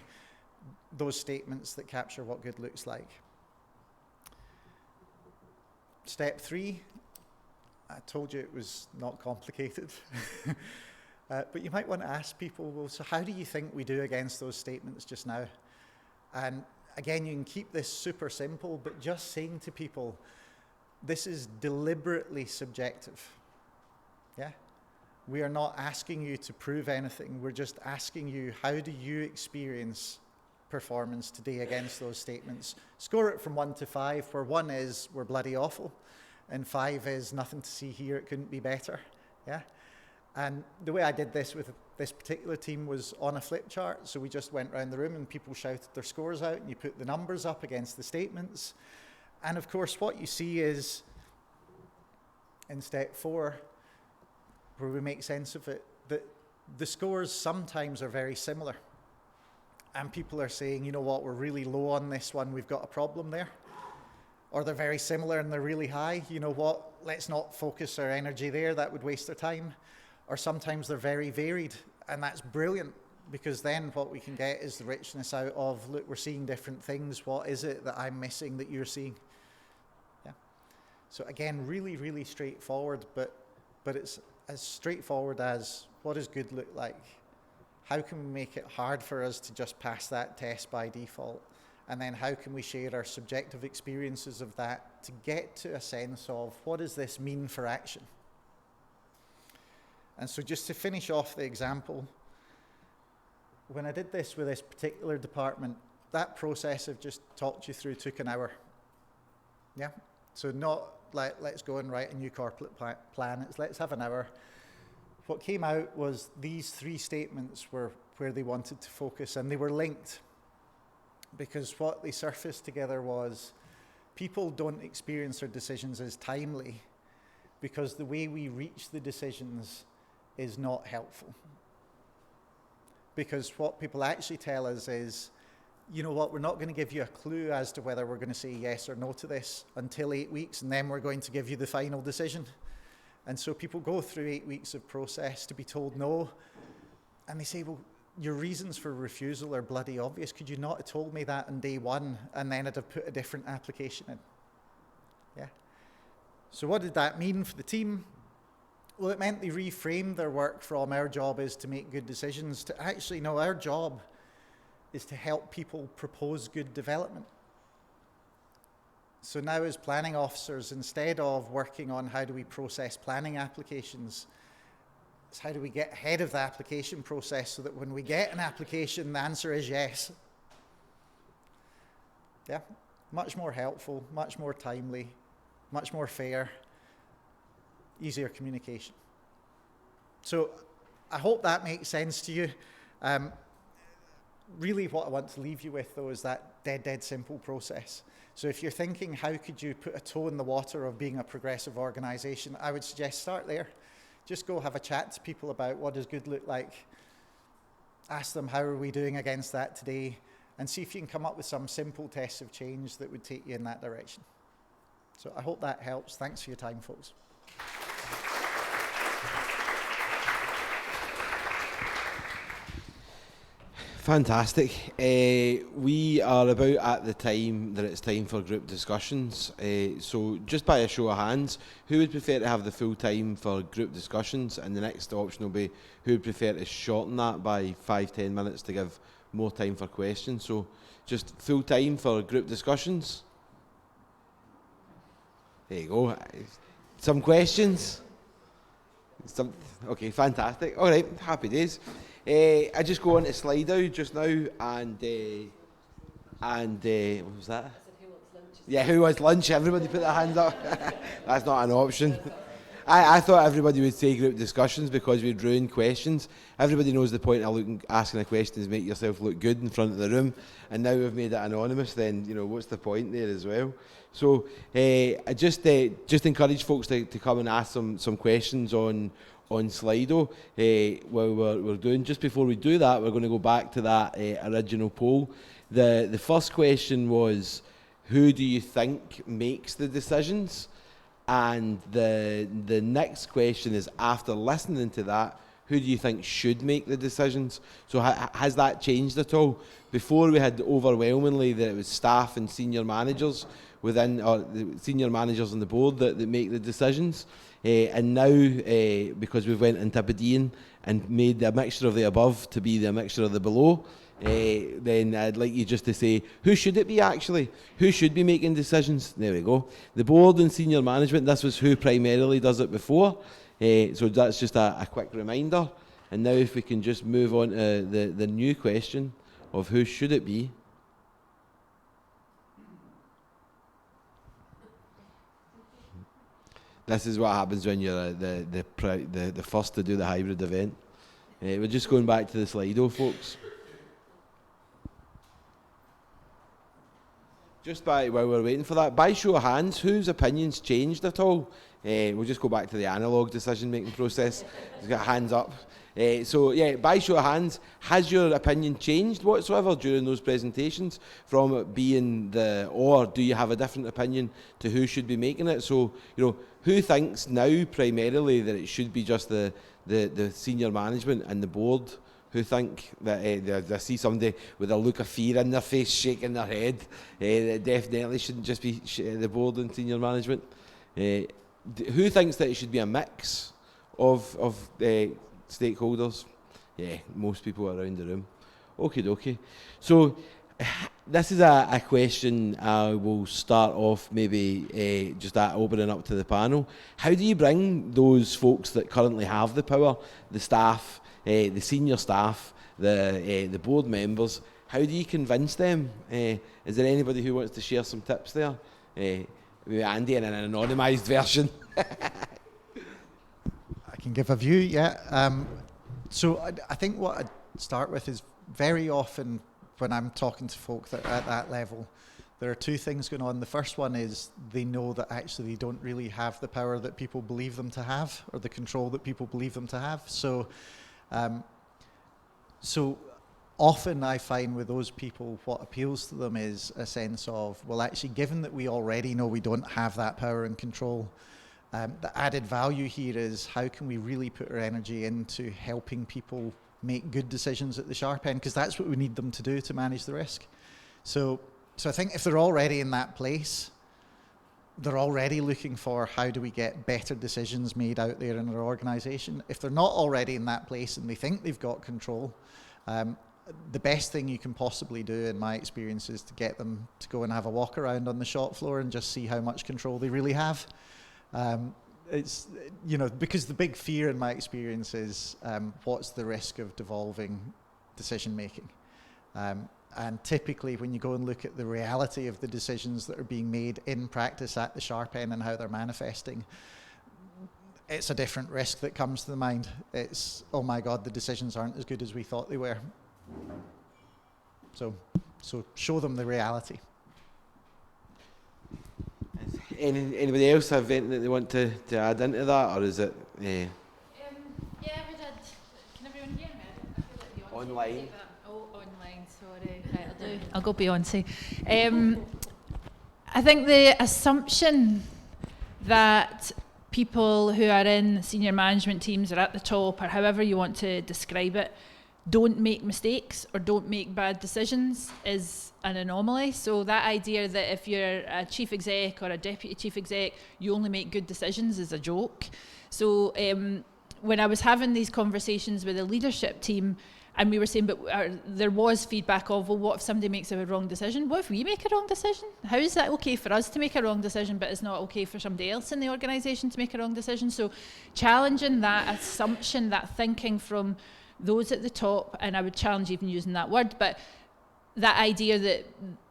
those statements that capture what good looks like. Step 3, I told you it was not complicated. But you might want to ask people, well, so how do you think we do against those statements just now? And again, you can keep this super simple, but just saying to people, this is deliberately subjective. Yeah? We are not asking you to prove anything. We're just asking you, how do you experience performance today against those statements? Score it from 1 to 5, where 1 is we're bloody awful, and 5 is nothing to see here, it couldn't be better. Yeah? And the way I did this with this particular team was on a flip chart. So we just went around the room and people shouted their scores out and you put the numbers up against the statements. And of course, what you see is in step 4, where we make sense of it, that the scores sometimes are very similar. And people are saying, you know what, we're really low on this one, we've got a problem there. Or they're very similar and they're really high. You know what, let's not focus our energy there, that would waste our time. Or sometimes they're very varied, and that's brilliant, because then what we can get is the richness out of, look, we're seeing different things, what is it that I'm missing that you're seeing? Yeah. So again, really, really straightforward, but it's as straightforward as, what does good look like? How can we make it hard for us to just pass that test by default? And then how can we share our subjective experiences of that to get to a sense of, what does this mean for action? And so just to finish off the example, when I did this with this particular department, that process I've just talked you through took an hour. Yeah? So not like, let's go and write a new corporate plan, it's let's have an hour. What came out was these 3 statements were where they wanted to focus, and they were linked. Because what they surfaced together was people don't experience their decisions as timely because the way we reach the decisions is not helpful. Because what people actually tell us is, you know what, we're not going to give you a clue as to whether we're going to say yes or no to this until 8 weeks, and then we're going to give you the final decision. And so people go through 8 weeks of process to be told no, and they say, well, your reasons for refusal are bloody obvious. Could you not have told me that on day 1, and then I'd have put a different application in? Yeah. So what did that mean for the team? Well, it meant they reframed their work from our job is to make good decisions to actually, no, our job is to help people propose good development. So now as planning officers, instead of working on how do we process planning applications, it's how do we get ahead of the application process so that when we get an application, the answer is yes. Yeah, much more helpful, much more timely, much more fair, easier communication. So I hope that makes sense to you. Really what I want to leave you with, though, is that dead simple process. So if you're thinking, how could you put a toe in the water of being a progressive organisation, I would suggest start there. Just go have a chat to people about what does good look like. Ask them, how are we doing against that today? And see if you can come up with some simple tests of change that would take you in that direction. So I hope that helps. Thanks for your time, folks. Fantastic. We are about at the time that it's time for group discussions. So just by a show of hands, who would prefer to have the full time for group discussions? And the next option will be who would prefer to shorten that by 5-10 minutes to give more time for questions. So just full time for group discussions. There you go. Some questions? Okay, fantastic. All right, happy days. I just go on to Slido just now, and what was that? Yeah, who wants lunch? Everybody put their hands up. That's not an option. I thought everybody would say group discussions because we'd ruin questions. Everybody knows the point of asking a question is make yourself look good in front of the room, and now we've made it anonymous, then what's the point there as well? So I just encourage folks to come and ask some questions on Slido while we're doing. Just before we do that, we're going to go back to that original poll. The first question was, who do you think makes the decisions? And the next question is, after listening to that, who do you think should make the decisions? So has that changed at all? Before we had overwhelmingly that it was staff and senior managers within, or the senior managers on the board that make the decisions. And now, because we've went into Aberdeen and made a mixture of the above to be the mixture of the below, then I'd like you just to say, who should it be actually? Who should be making decisions? There we go. The board and senior management, this was who primarily does it before. So that's just a quick reminder. And now if we can just move on to the new question of who should it be. This is what happens when you're the first to do the hybrid event. We're just going back to the Slido, folks. Just while we're waiting for that, by show of hands, whose opinions changed at all? We'll just go back to the analogue decision-making process. He's got hands up. So yeah, by show of hands, has your opinion changed whatsoever during those presentations from it being or do you have a different opinion to who should be making it? So, who thinks now primarily that it should be just the senior management and the board who think that they see somebody with a look of fear in their face shaking their head? It definitely shouldn't just be the board and senior management. Who thinks that it should be a mix of stakeholders? Yeah, most people around the room. Okie dokie. So this is a question I will start off maybe just opening up to the panel. How do you bring those folks that currently have the power, the staff, the senior staff, the board members, how do you convince them? Is there anybody who wants to share some tips there? Maybe Andy in an anonymised version. I can give a view, yeah. So I think what I'd start with is very often when I'm talking to folk that are at that level, there are two things going on. The first one is they know that actually they don't really have the power that people believe them to have, or the control that people believe them to have. So often I find with those people, what appeals to them is a sense of, well, actually, given that we already know we don't have that power and control, the added value here is how can we really put our energy into helping people make good decisions at the sharp end, because that's what we need them to do to manage the risk. So I think if they're already in that place, they're already looking for how do we get better decisions made out there in our organisation. If they're not already in that place and they think they've got control, the best thing you can possibly do, in my experience, is to get them to go and have a walk around on the shop floor and just see how much control they really have. It's, you know, because the big fear in my experience is what's the risk of devolving decision making. And typically when you go and look at the reality of the decisions that are being made in practice at the sharp end and how they're manifesting, it's a different risk that comes to the mind. It's, oh my God, the decisions aren't as good as we thought they were. So show them the reality. Anybody else have anything that they want to add into that, or is it? Yeah, we did. Can everyone hear me? I feel like Beyonce Online. Oh, online, sorry. Right, I'll go Beyonce. I think the assumption that people who are in senior management teams or at the top, or however you want to describe it, don't make mistakes or don't make bad decisions is an anomaly. So that idea that if you're a chief exec or a deputy chief exec, you only make good decisions is a joke. So when I was having these conversations with the leadership team, and we were saying, but there was feedback of, well, what if somebody makes a wrong decision? What if we make a wrong decision? How is that okay for us to make a wrong decision, but it's not okay for somebody else in the organisation to make a wrong decision? So challenging that assumption, that thinking from those at the top, and I would challenge even using that word, but that idea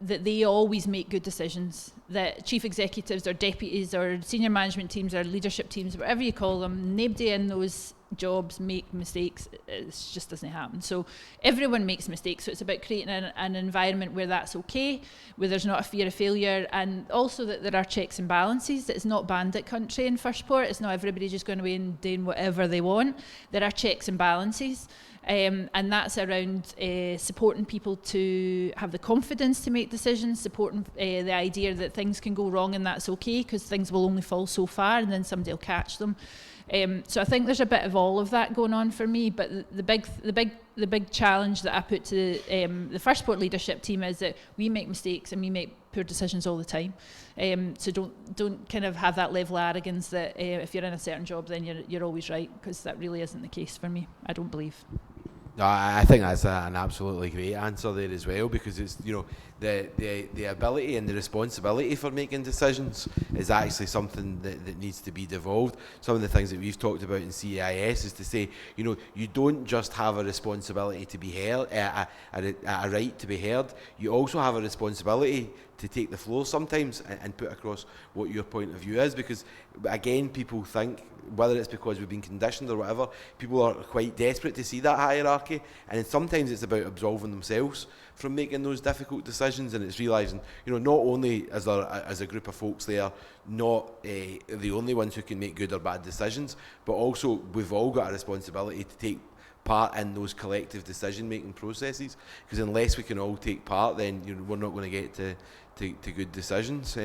that they always make good decisions, that chief executives or deputies or senior management teams or leadership teams, whatever you call them, nobody in those jobs make mistakes. It just doesn't happen. So everyone makes mistakes, so it's about creating an environment where that's okay, where there's not a fear of failure, and also that there are checks and balances, that it's not bandit country in Firstport. It's not everybody just going away and doing whatever they want. There are checks and balances. And that's around supporting people to have the confidence to make decisions, supporting the idea that things can go wrong and that's okay, because things will only fall so far and then somebody will catch them. So I think there's a bit of all of that going on for me, but the big challenge that I put to the Firstport leadership team is that we make mistakes and we make poor decisions all the time. So don't kind of have that level of arrogance that if you're in a certain job then you're always right, because that really isn't the case for me, I don't believe. No, I think that's an absolutely great answer there as well, because it's, you know, the ability and the responsibility for making decisions is actually something that needs to be devolved. Some of the things that we've talked about in CEIS is to say, you know, you don't just have a responsibility to be heard, a right to be heard, you also have a responsibility to take the floor sometimes and put across what your point of view is, because again, people think, whether it's because we've been conditioned or whatever, people are quite desperate to see that hierarchy, and sometimes it's about absolving themselves from making those difficult decisions, and it's realising, you know, not only is there as a group of folks there not the only ones who can make good or bad decisions, but also we've all got a responsibility to take part in those collective decision-making processes, because unless we can all take part, then, you know, we're not going to get to good decisions.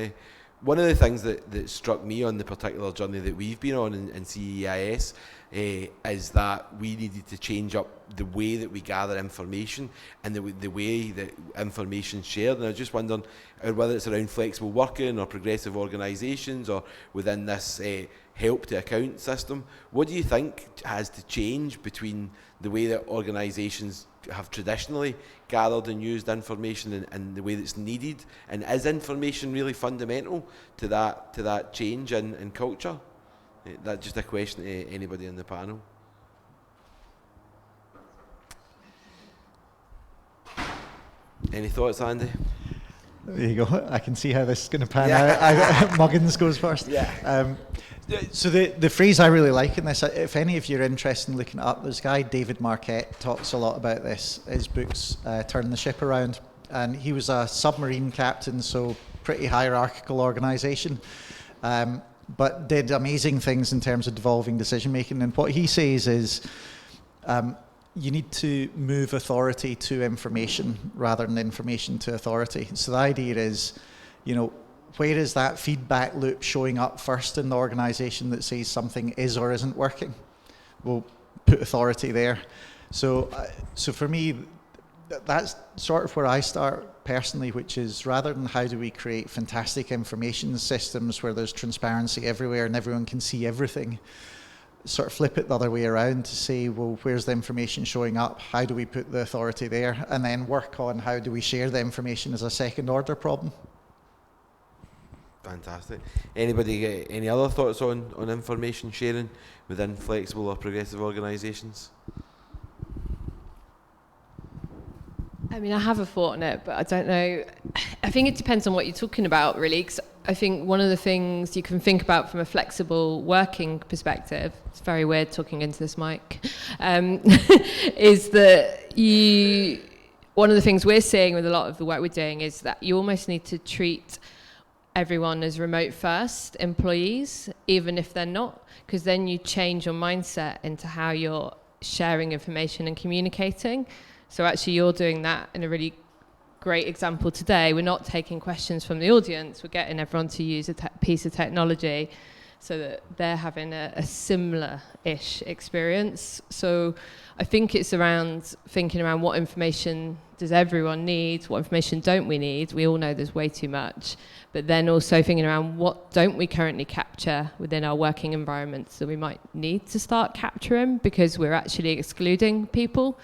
One of the things that struck me on the particular journey that we've been on in CEIS is that we needed to change up the way that we gather information and the way that information is shared. And I was just wondering whether it's around flexible working or progressive organisations or within this help to account system. What do you think has to change between the way that organisations have traditionally gathered and used information and the way that's needed? And is information really fundamental to that change in culture? That's just a question to anybody on the panel. Any thoughts, Andy? There you go. I can see how this is going to pan out. Muggins goes first. Yeah. So the phrase I really like in this, if any of you are interested in looking it up, there's a guy, David Marquette, talks a lot about this. His book's Turn the Ship Around. And he was a submarine captain, so pretty hierarchical organisation, but did amazing things in terms of devolving decision making. And what he says is you need to move authority to information rather than information to authority. So the idea is, where is that feedback loop showing up first in the organisation that says something is or isn't working? We'll put authority there. So for me, that's sort of where I start personally, which is rather than how do we create fantastic information systems where there's transparency everywhere and everyone can see everything, sort of flip it the other way around to say, well, where's the information showing up? How do we put the authority there? And then work on how do we share the information as a second order problem. Fantastic. Anybody get any other thoughts on information sharing within flexible or progressive organisations? I mean, I have a thought on it, but I don't know. I think it depends on what you're talking about, really, because I think one of the things you can think about from a flexible working perspective, it's very weird talking into this mic, is that one of the things we're seeing with a lot of the work we're doing is that you almost need to treat everyone as remote first employees, even if they're not, because then you change your mindset into how you're sharing information and communicating. So actually you're doing that in a really great example today. We're not taking questions from the audience, we're getting everyone to use a piece of technology so that they're having a similar-ish experience. So I think it's around thinking around what information does everyone need, what information don't we need? We all know there's way too much. But then also thinking around what don't we currently capture within our working environments that we might need to start capturing because we're actually excluding people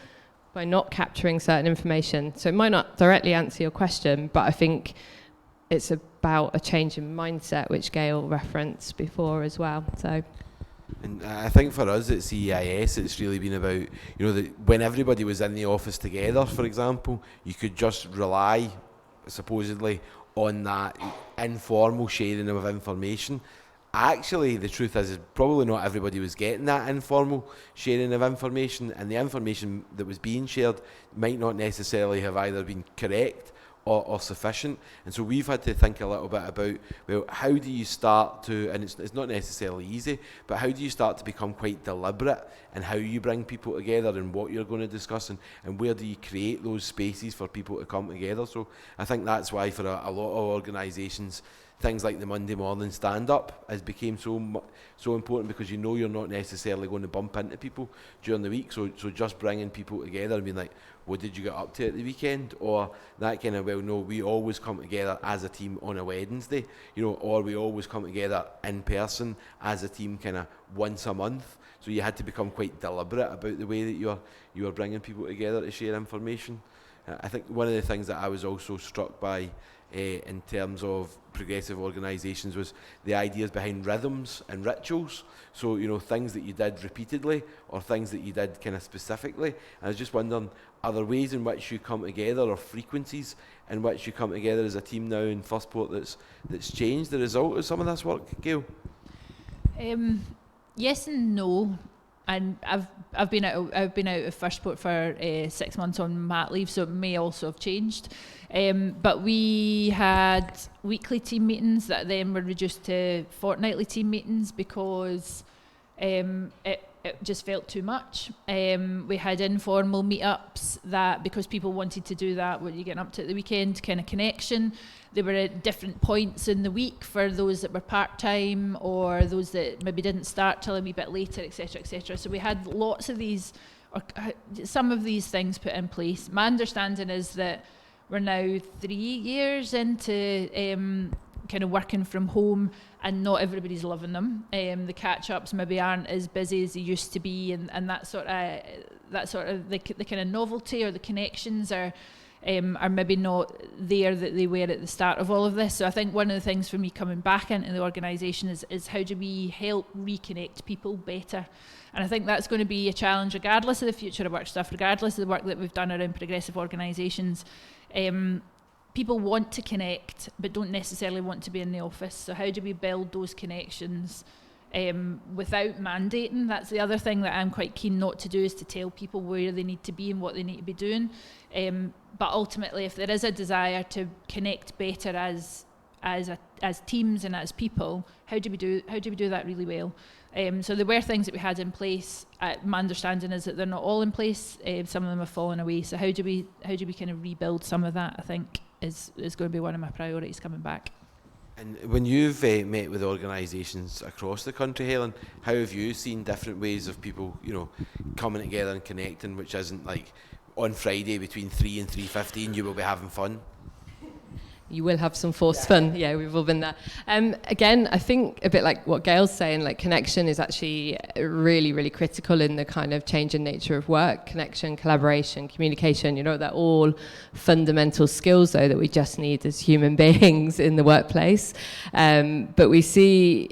by not capturing certain information. So it might not directly answer your question, but I think it's about a change in mindset, which Gail referenced before as well. So, and I think for us at CEIS, it's really been about, when everybody was in the office together, for example, you could just rely, supposedly, on that informal sharing of information. Actually, the truth is probably not everybody was getting that informal sharing of information, and the information that was being shared might not necessarily have either been correct or sufficient. And so we've had to think a little bit about, well, how do you start to, and it's not necessarily easy, but how do you start to become quite deliberate in how you bring people together and what you're going to discuss, and where do you create those spaces for people to come together. So I think that's why for a lot of organisations, things like the Monday morning stand-up has become so important, because you're not necessarily going to bump into people during the week. So just bringing people together and being like, what did you get up to at the weekend? Or that kind of, well, no, we always come together as a team on a Wednesday, or we always come together in person as a team kind of once a month. So you had to become quite deliberate about the way that you are bringing people together to share information. I think one of the things that I was also struck by in terms of progressive organisations was the ideas behind rhythms and rituals. So, things that you did repeatedly or things that you did kind of specifically. And I was just wondering, are there ways in which you come together, or frequencies in which you come together as a team now in Firstport that's changed the result of some of this work, Gail? Yes and no. And I've been out of Firstport for 6 months on mat leave, so it may also have changed. But we had weekly team meetings that then were reduced to fortnightly team meetings because it just felt too much. We had informal meetups that, because people wanted to do that, what you're getting up to at the weekend kind of connection. They were at different points in the week for those that were part-time or those that maybe didn't start till a wee bit later, etc., etc. So we had lots of these, or some of these things put in place. My understanding is that we're now 3 years into kind of working from home, and not everybody's loving them. The catch-ups maybe aren't as busy as they used to be, and that sort of the kind of novelty or the connections are maybe not there that they were at the start of all of this. So I think one of the things for me coming back into the organisation is how do we help reconnect people better? And I think that's going to be a challenge regardless of the future of work stuff, regardless of the work that we've done around progressive organisations. People want to connect, but don't necessarily want to be in the office. So how do we build those connections without mandating? That's the other thing that I'm quite keen not to do, is to tell people where they need to be and what they need to be doing. But ultimately, if there is a desire to connect better as teams and as people, how do we do that really well? So there were things that we had in place. My understanding is that they're not all in place. Some of them have fallen away. So how do we kind of rebuild some of that? I think is going to be one of my priorities coming back. And when you've met with organisations across the country, Helen, how have you seen different ways of people, coming together and connecting, which isn't like on Friday between 3 and 3:15 you will be having fun? You will have some forced fun. Yeah, we've all been there. Again, I think a bit like what Gail's saying, like connection is actually really, really critical in the kind of changing nature of work. Connection, collaboration, communication, they're all fundamental skills though that we just need as human beings in the workplace. But we see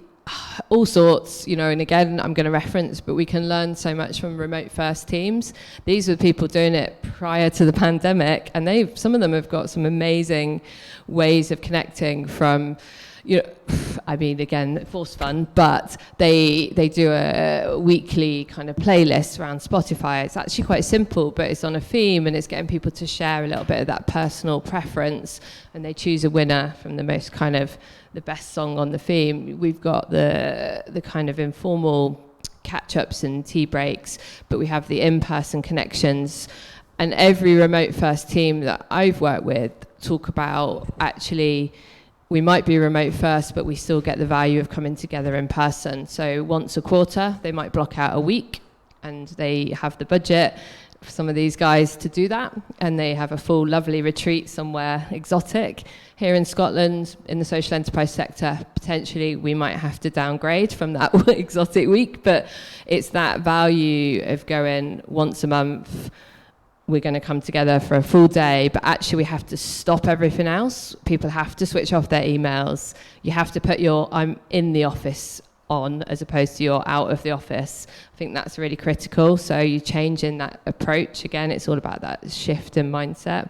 all sorts, and again, I'm going to reference, but we can learn so much from remote first teams. These were people doing it prior to the pandemic, and some of them have got some amazing ways of connecting from, again, forced fun, but they do a weekly kind of playlist around Spotify. It's actually quite simple, but it's on a theme, and it's getting people to share a little bit of that personal preference, and they choose a winner from the most kind of the best song on the theme. We've got the kind of informal catch-ups and tea breaks, but we have the in-person connections. And every remote first team that I've worked with talk about, actually, we might be remote first, but we still get the value of coming together in person. So once a quarter, they might block out a week, and they have the budget for some of these guys to do that, and they have a full lovely retreat somewhere exotic. Here in Scotland, in the social enterprise sector, potentially we might have to downgrade from that exotic week, but it's that value of going once a month, we're going to come together for a full day, but actually we have to stop everything else. People have to switch off their emails. You have to put your I'm in the office on as opposed to you're out of the office. I think that's really critical. So you change in that approach. Again, it's all about that shift in mindset.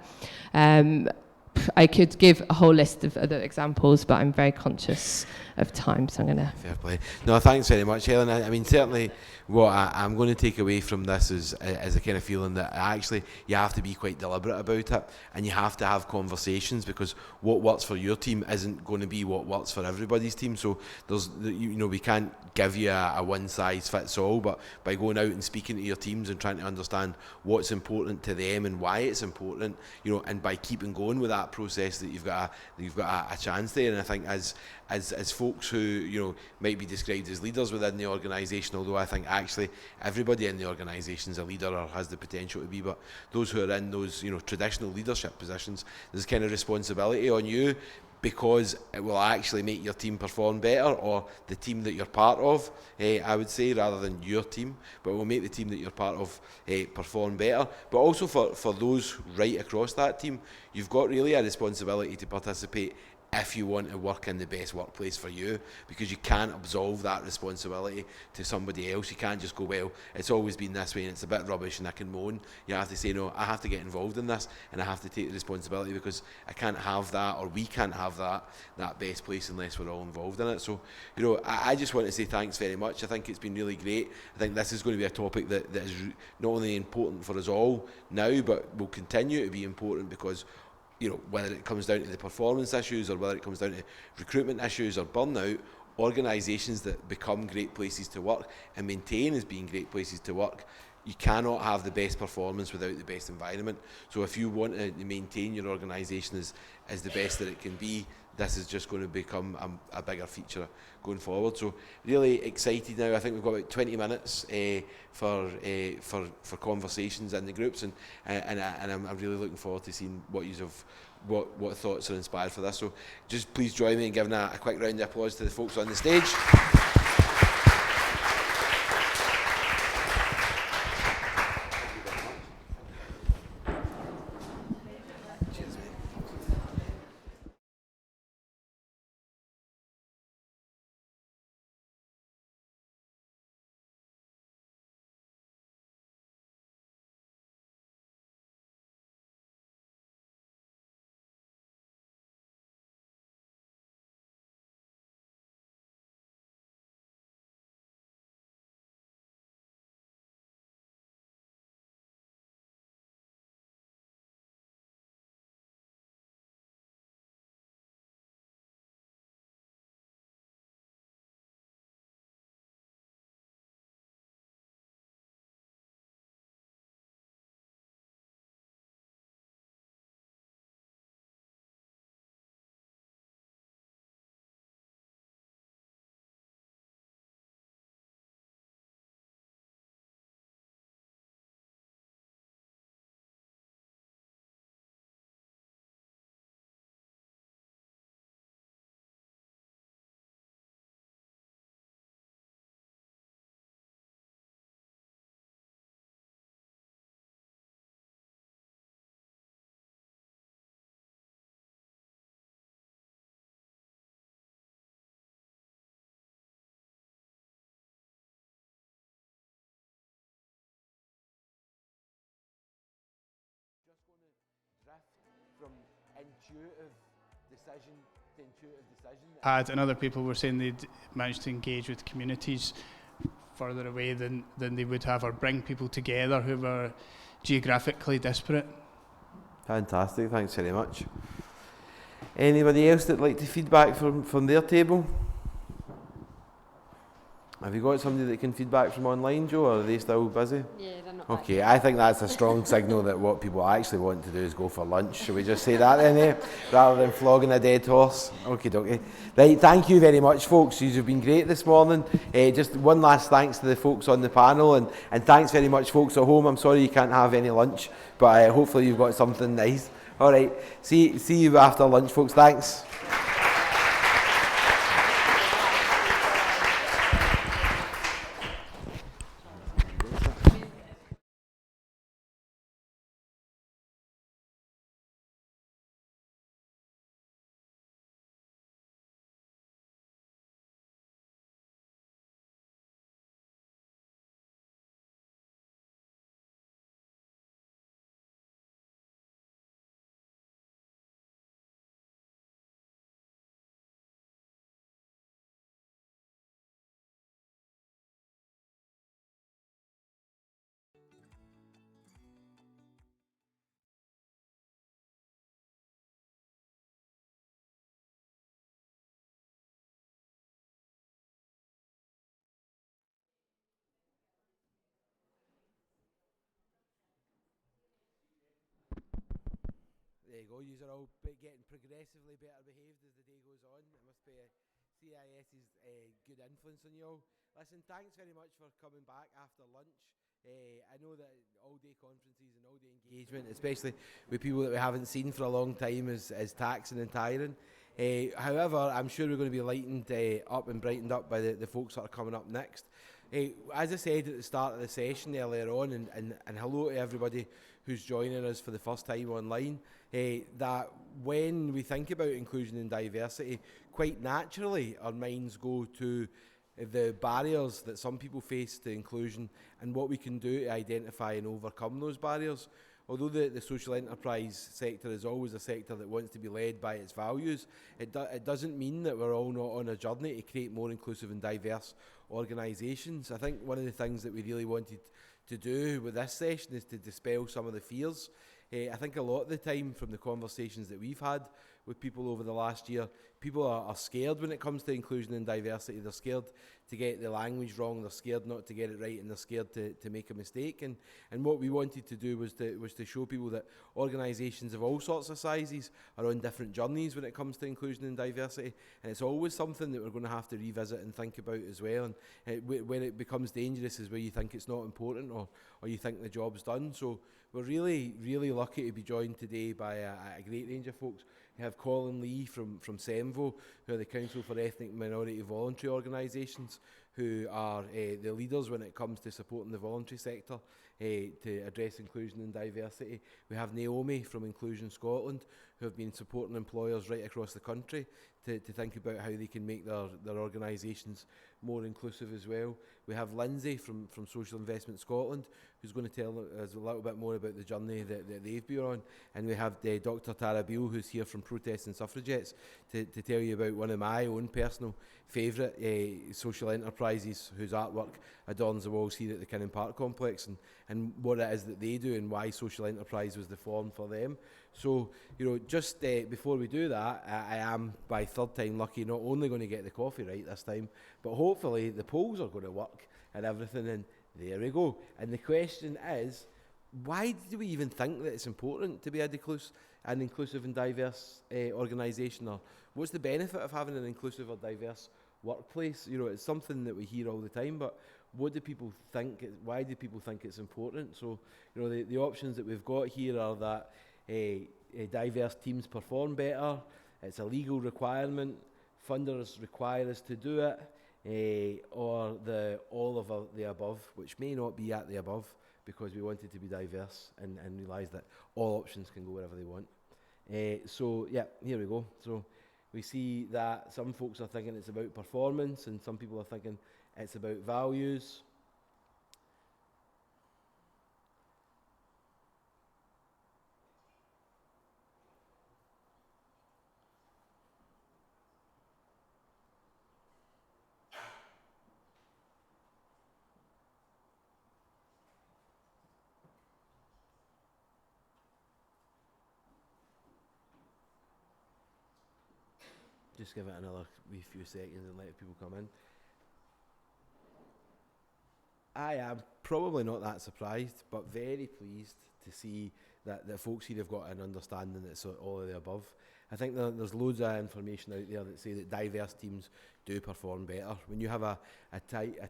I could give a whole list of other examples, but I'm very conscious of time, so I'm going to... Fair play. No, thanks very much, Helen. I mean, certainly what I'm going to take away from this is a kind of feeling that actually you have to be quite deliberate about it, and you have to have conversations, because what works for your team isn't going to be what works for everybody's team. So we can't give you a one-size-fits-all, but by going out and speaking to your teams and trying to understand what's important to them and why it's important, and by keeping going with that process, that you've got a chance there. And I think as folks who might be described as leaders within the organisation, although I think actually everybody in the organisation is a leader or has the potential to be, but those who are in those traditional leadership positions, there's kind of responsibility on you, because it will actually make your team perform better, or the team that you're part of, I would say, rather than your team, but it will make the team that you're part of perform better. But also for those right across that team, you've got really a responsibility to participate if you want to work in the best workplace for you, because you can't absolve that responsibility to somebody else. You can't just go, well, it's always been this way and it's a bit rubbish and I can moan. You have to say, no, I have to get involved in this and I have to take the responsibility, because I can't have that, or we can't have that best place unless we're all involved in it. So, I just want to say thanks very much. I think it's been really great. I think this is going to be a topic that is not only important for us all now, but will continue to be important, because whether it comes down to the performance issues, or whether it comes down to recruitment issues or burnout, organisations that become great places to work and maintain as being great places to work, you cannot have the best performance without the best environment. So if you want to maintain your organisation as the best that it can be, this is just going to become a bigger feature going forward. So really excited now. I think we've got about 20 minutes for conversations in the groups, and I'm really looking forward to seeing what thoughts are inspired for this. So just please join me in giving a quick round of applause to the folks on the stage. intuitive decision to intuitive decision. Had, and other people were saying they'd managed to engage with communities further away than they would have, or bring people together who were geographically disparate. Fantastic, thanks very much. Anybody else that'd like to feedback from their table? Have you got somebody that can feedback from online, Joe, or are they still busy? Yeah, they're not. Okay, I think that's a strong signal that what people actually want to do is go for lunch. Shall we just say that then, eh? Rather than flogging a dead horse? Okie dokie. Right, thank you very much, folks. You've been great this morning. Just one last thanks to the folks on the panel, and thanks very much, folks at home. I'm sorry you can't have any lunch, but hopefully you've got something nice. All right, see you after lunch, folks. Thanks. There you go, you are all getting progressively better behaved as the day goes on. It must be CIS's good influence on you all. Listen, thanks very much for coming back after lunch. I know that all-day conferences and all-day engagement, especially with people that we haven't seen for a long time, is taxing and tiring. However, I'm sure we're going to be lightened up and brightened up by the folks that are coming up next. As I said at the start of the session earlier on, and hello to everybody who's joining us for the first time online, that when we think about inclusion and diversity, quite naturally our minds go to the barriers that some people face to inclusion and what we can do to identify and overcome those barriers. Although the social enterprise sector is always a sector that wants to be led by its values, it doesn't mean that we're all not on a journey to create more inclusive and diverse organisations. I think one of the things that we really wanted to do with this session is to dispel some of the fears. I think a lot of the time from the conversations that we've had with people over the last year, people are scared when it comes to inclusion and diversity. They're scared to get the language wrong, they're scared not to get it right, and they're scared to make a mistake. And what we wanted to do was to show people that organisations of all sorts of sizes are on different journeys when it comes to inclusion and diversity, and it's always something that we're going to have to revisit and think about as well. And when it becomes dangerous is where you think it's not important, or you think the job's done. So we're really, really lucky to be joined today by a great range of folks. We have Colin Lee from SEMVO, who are the Council for Ethnic Minority Voluntary Organisations, who are the leaders when it comes to supporting the voluntary sector to address inclusion and diversity. We have Naomi from Inclusion Scotland, who have been supporting employers right across the country to think about how they can make their organisations more inclusive as well. We have Lindsay from Social Investment Scotland, who's going to tell us a little bit more about the journey that they've been on. And we have Dr. Tara Beale, who's here from Protest and Suffragettes, to tell you about one of my own personal favourite social enterprises whose artwork adorns the walls here at the Kinnan Park complex, and what it is that they do and why social enterprise was the form for them. So, just before we do that, I am by third time lucky not only going to get the coffee right this time, but hopefully the polls are going to work and everything, and there we go. And the question is, why do we even think that it's important to be an inclusive and diverse organisation? Or what's the benefit of having an inclusive or diverse workplace? It's something that we hear all the time, but what do people think? Why do people think it's important? So, the options that we've got here are that diverse teams perform better, it's a legal requirement, funders require us to do it, or all of the above, which may not be at the above, because we wanted to be diverse and realise that all options can go wherever they want. So yeah, here we go. So we see that some folks are thinking it's about performance, and some people are thinking it's about values. Just give it another wee few seconds and let people come in. I am probably not that surprised, but very pleased to see that folks here have got an understanding that's all of the above. I think there's loads of information out there that say that diverse teams do perform better. When you have a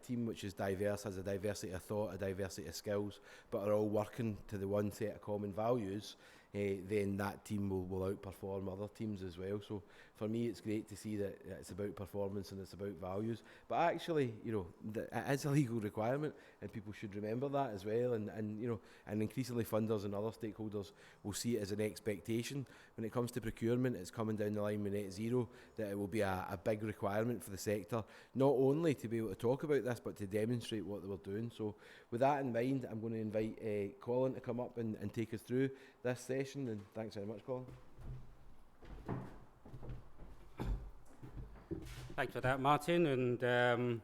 team which is diverse, has a diversity of thought, a diversity of skills, but are all working to the one set of common values, then that team will outperform other teams as well. So for me, it's great to see that it's about performance and it's about values. But actually, it is a legal requirement, and people should remember that as well. And increasingly funders and other stakeholders will see it as an expectation. When it comes to procurement, it's coming down the line with net zero, that it will be a big requirement for the sector, not only to be able to talk about this, but to demonstrate what they were doing. So with that in mind, I'm going to invite Colin to come up and take us through this session. And thanks very much, Colin. Thanks for that, Martin, and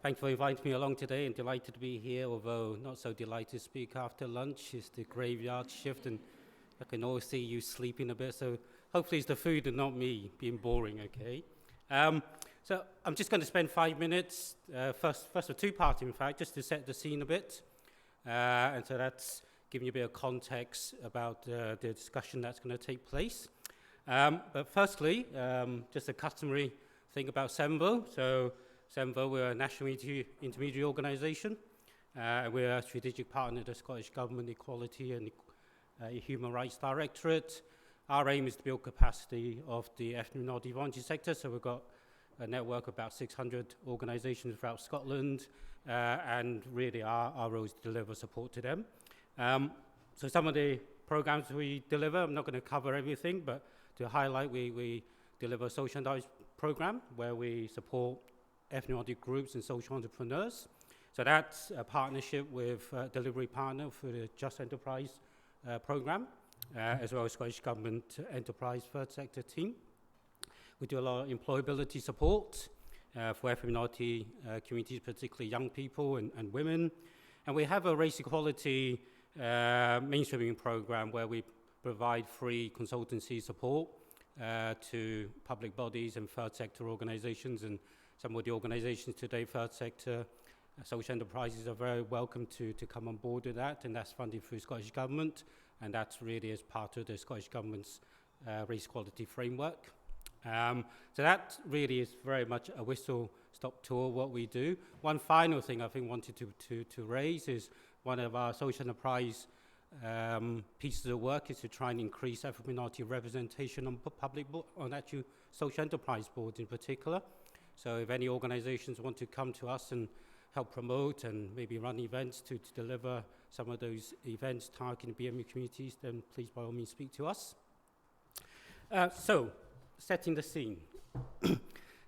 thanks for inviting me along today, and delighted to be here, although not so delighted to speak after lunch. It's the graveyard shift, and I can always see you sleeping a bit, so hopefully it's the food and not me being boring, okay? So I'm just going to spend 5 minutes, first a two-part, in fact, just to set the scene a bit, and so that's giving you a bit of context about the discussion that's going to take place. But firstly, just a customary thing about SEMVO. So SEMVO, we're a national intermediary organisation. We're a strategic partner of the Scottish Government Equality and Human Rights Directorate. Our aim is to build capacity of the ethnic minority voluntary sector. So we've got a network of about 600 organisations throughout Scotland, and really our role is to deliver support to them. So some of the programs we deliver, I'm not going to cover everything, but to highlight, we deliver a social enterprise program where we support ethnic minority groups and social entrepreneurs. So that's a partnership with a delivery partner for the Just Enterprise program, as well as Scottish Government Enterprise Third Sector team. We do a lot of employability support for ethnic minority communities, particularly young people and women. And we have a race equality mainstreaming program where we provide free consultancy support to public bodies and third sector organisations. And some of the organisations today, third sector, social enterprises, are very welcome to come on board with that, and that's funded through Scottish Government, and that's really as part of the Scottish Government's race equality framework. So that really is very much a whistle-stop tour what we do. One final thing I think wanted to raise is one of our social enterprise pieces of work is to try and increase ethnic minority representation on on actual social enterprise boards in particular. So if any organisations want to come to us and help promote and maybe run events to deliver some of those events targeting BME communities, then please by all means speak to us. So, setting the scene.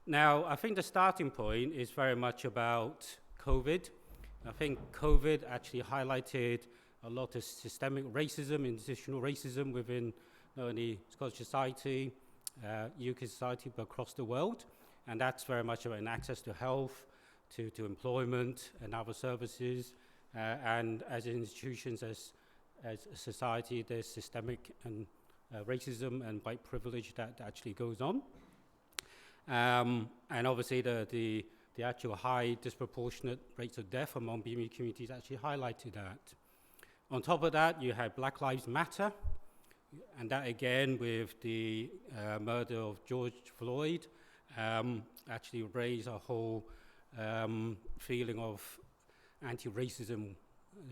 Now, I think the starting point is very much about COVID. I think COVID actually highlighted a lot of systemic racism, institutional racism within not only Scottish society, UK society, but across the world. And that's very much about access to health, to employment and other services. And as institutions, as a society, there's systemic and racism and white privilege that actually goes on. And obviously the actual high disproportionate rates of death among BME communities actually highlighted that. On top of that, you had Black Lives Matter, and that again with the murder of George Floyd actually raised a whole feeling of anti-racism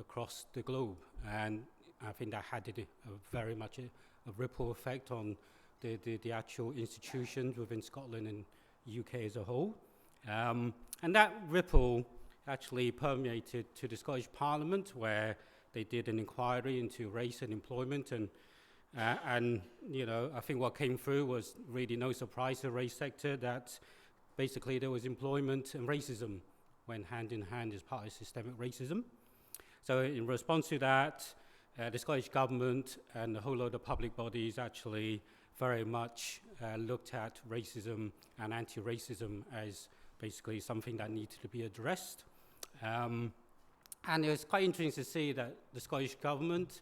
across the globe, and I think that had very much a ripple effect on the actual institutions within Scotland and UK as a whole. And that ripple actually permeated to the Scottish Parliament, where they did an inquiry into race and employment, and you know, I think what came through was really no surprise to the race sector, that basically there was employment and racism went hand in hand as part of systemic racism. So in response to that, the Scottish Government and a whole lot of public bodies actually very much looked at racism and anti-racism as basically something that needed to be addressed. And it was quite interesting to see that the Scottish Government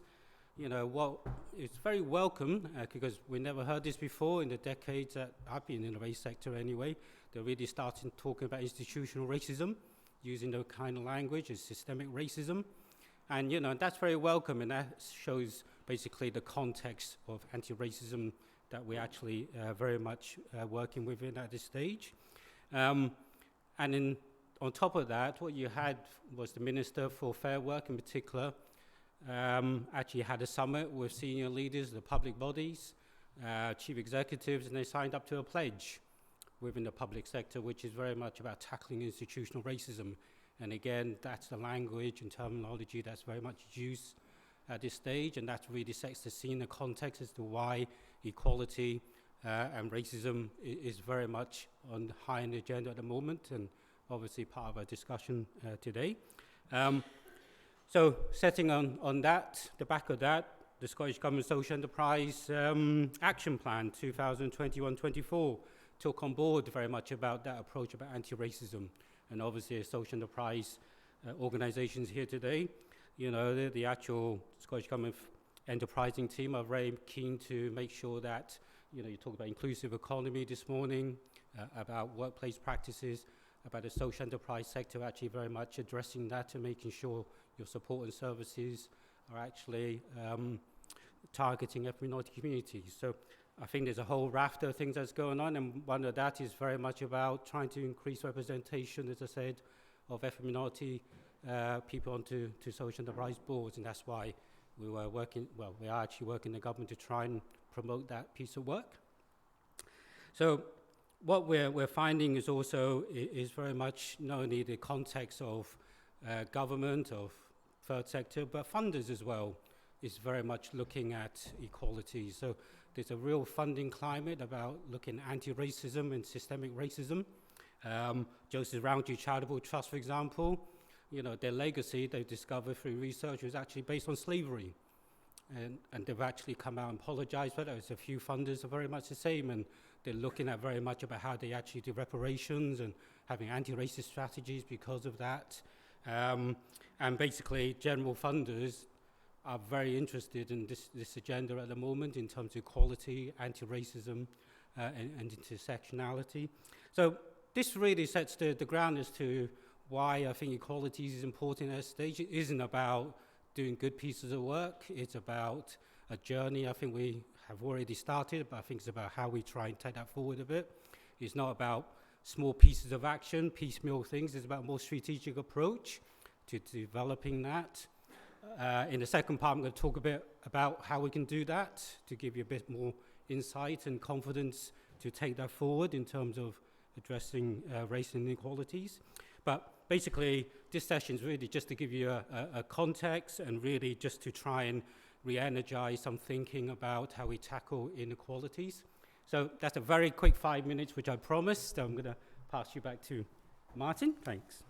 you know, what it's very welcome because we never heard this before in the decades that I've been in the race sector anyway. They're really starting talking about institutional racism, using the kind of language as systemic racism. And, you know, that's very welcome, and that shows basically the context of anti-racism that we're actually very much working within at this stage. And on top of that, what you had was the Minister for Fair Work in particular actually had a summit with senior leaders, the public bodies, chief executives, and they signed up to a pledge within the public sector, which is very much about tackling institutional racism. And again, that's the language and terminology that's very much used at this stage, and that really sets the scene, the context as to why equality and racism is very much high on the agenda at the moment, and obviously part of our discussion today. So setting on that, the back of that, the Scottish Government Social Enterprise Action Plan 2021-24 took on board very much about that approach about anti-racism. And obviously social enterprise organisations here today, you know, the actual Scottish Government enterprising team are very keen to make sure that, you know, you talk about inclusive economy this morning, about workplace practices, about the social enterprise sector actually very much addressing that and making sure your support and services are actually targeting ethnic minority communities. So I think there's a whole raft of things that's going on, and one of that is very much about trying to increase representation, as I said, of ethnic minority people onto social enterprise boards, and that's why we are actually working in the government to try and promote that piece of work. So what we're finding is also is very much not only the context of government, of third sector, but funders as well, is very much looking at equality. So there's a real funding climate about looking at anti-racism and systemic racism. Joseph Rowntree Charitable Trust, for example, you know, their legacy they've discovered through research was actually based on slavery. And they've actually come out and apologized for that. There's a few funders are very much the same, and they're looking at very much about how they actually do reparations and having anti-racist strategies because of that. And basically, general funders are very interested in this agenda at the moment in terms of equality, anti-racism, and intersectionality. So this really sets the ground as to why I think equality is important at this stage. It isn't about doing good pieces of work. It's about a journey I think we have already started, but I think it's about how we try and take that forward a bit. It's not about small pieces of action, piecemeal things. It's about a more strategic approach to developing that. In the second part, I'm going to talk a bit about how we can do that, to give you a bit more insight and confidence to take that forward in terms of addressing race inequalities. But basically, this session is really just to give you a context and really just to try and re-energize some thinking about how we tackle inequalities. So that's a very quick 5 minutes, which I promised. I'm going to pass you back to Martin. Thanks.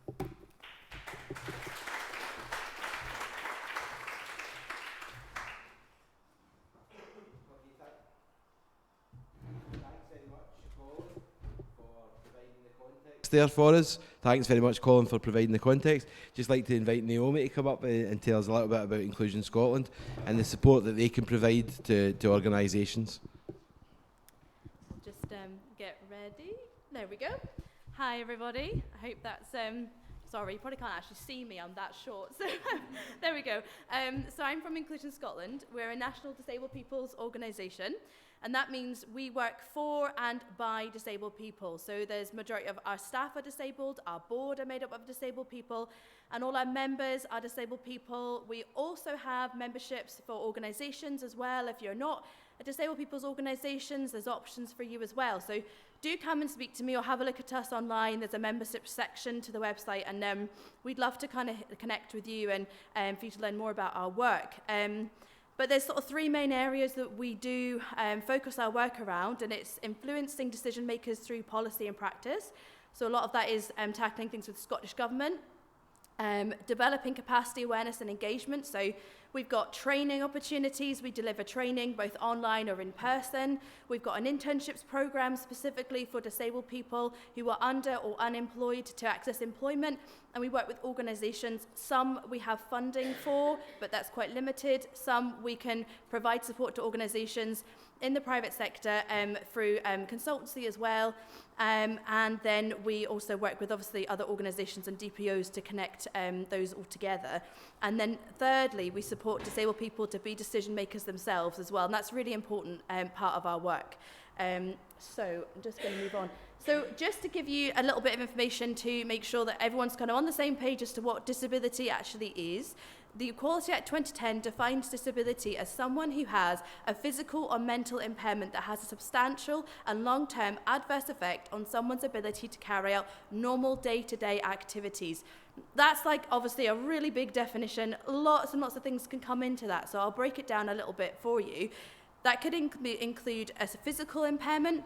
There for us. Thanks very much, Colin, for providing the context. Just like to invite Naomi to come up and tell us a little bit about Inclusion Scotland and the support that they can provide to organisations. Just get ready. There we go. Hi, everybody. I hope that's... sorry, you probably can't actually see me. I'm that short. So there we go. So I'm from Inclusion Scotland. We're a national disabled people's organisation. And that means we work for and by disabled people. So there's majority of our staff are disabled, our board are made up of disabled people, and all our members are disabled people. We also have memberships for organisations as well. If you're not a disabled people's organisations, there's options for you as well. So do come and speak to me or have a look at us online. There's a membership section to the website, and we'd love to kind of connect with you and for you to learn more about our work. But there's sort of three main areas that we do focus our work around, and it's influencing decision makers through policy and practice. So a lot of that is tackling things with Scottish Government, Developing capacity awareness and engagement. So we've got training opportunities. We deliver training both online or in person. We've got an internships program specifically for disabled people who are under or unemployed to access employment. And we work with organisations. Some we have funding for, but that's quite limited. Some we can provide support to organisations in the private sector through consultancy as well. And then we also work with obviously other organisations and DPOs to connect those all together. And then thirdly, we support disabled people to be decision makers themselves as well. And that's a really important part of our work. So I'm just going to move on. So just to give you a little bit of information to make sure that everyone's kind of on the same page as to what disability actually is. The Equality Act 2010 defines disability as someone who has a physical or mental impairment that has a substantial and long-term adverse effect on someone's ability to carry out normal day-to-day activities. That's like obviously a really big definition. Lots and lots of things can come into that, so I'll break it down a little bit for you. That could include a physical impairment,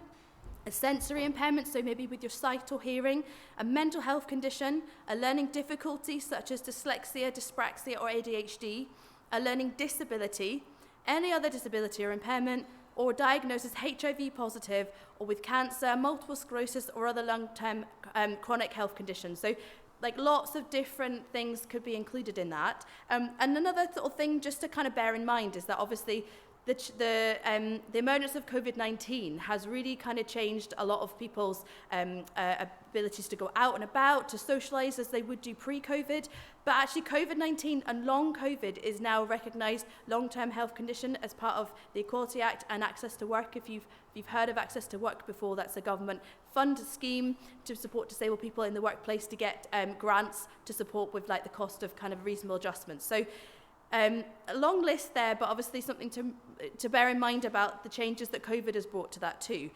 a sensory impairment, so maybe with your sight or hearing, a mental health condition, a learning difficulty such as dyslexia, dyspraxia or ADHD, a learning disability, any other disability or impairment, or diagnosed as HIV positive or with cancer, multiple sclerosis or other long-term chronic health conditions. So like lots of different things could be included in that. And another sort of thing just to kind of bear in mind is that obviously the emergence of COVID-19 has really kind of changed a lot of people's abilities to go out and about, to socialise as they would do pre-COVID. But actually COVID-19 and long COVID is now a recognised long-term health condition as part of the Equality Act and Access to Work. If you've heard of Access to Work before, that's a government funded scheme to support disabled people in the workplace to get grants to support with like the cost of kind of reasonable adjustments. So a long list there, but obviously something to bear in mind about the changes that COVID has brought to that too.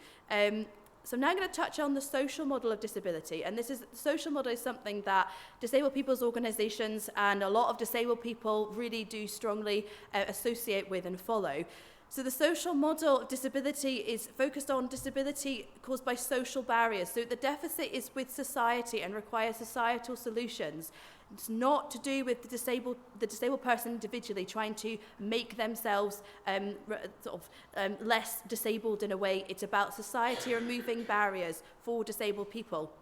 So now I'm going to touch on the social model of disability. And the social model is something that disabled people's organisations and a lot of disabled people really do strongly associate with and follow. So the social model of disability is focused on disability caused by social barriers. So the deficit is with society and requires societal solutions. It's not to do with the disabled person individually trying to make themselves less disabled in a way. It's about society removing barriers for disabled people.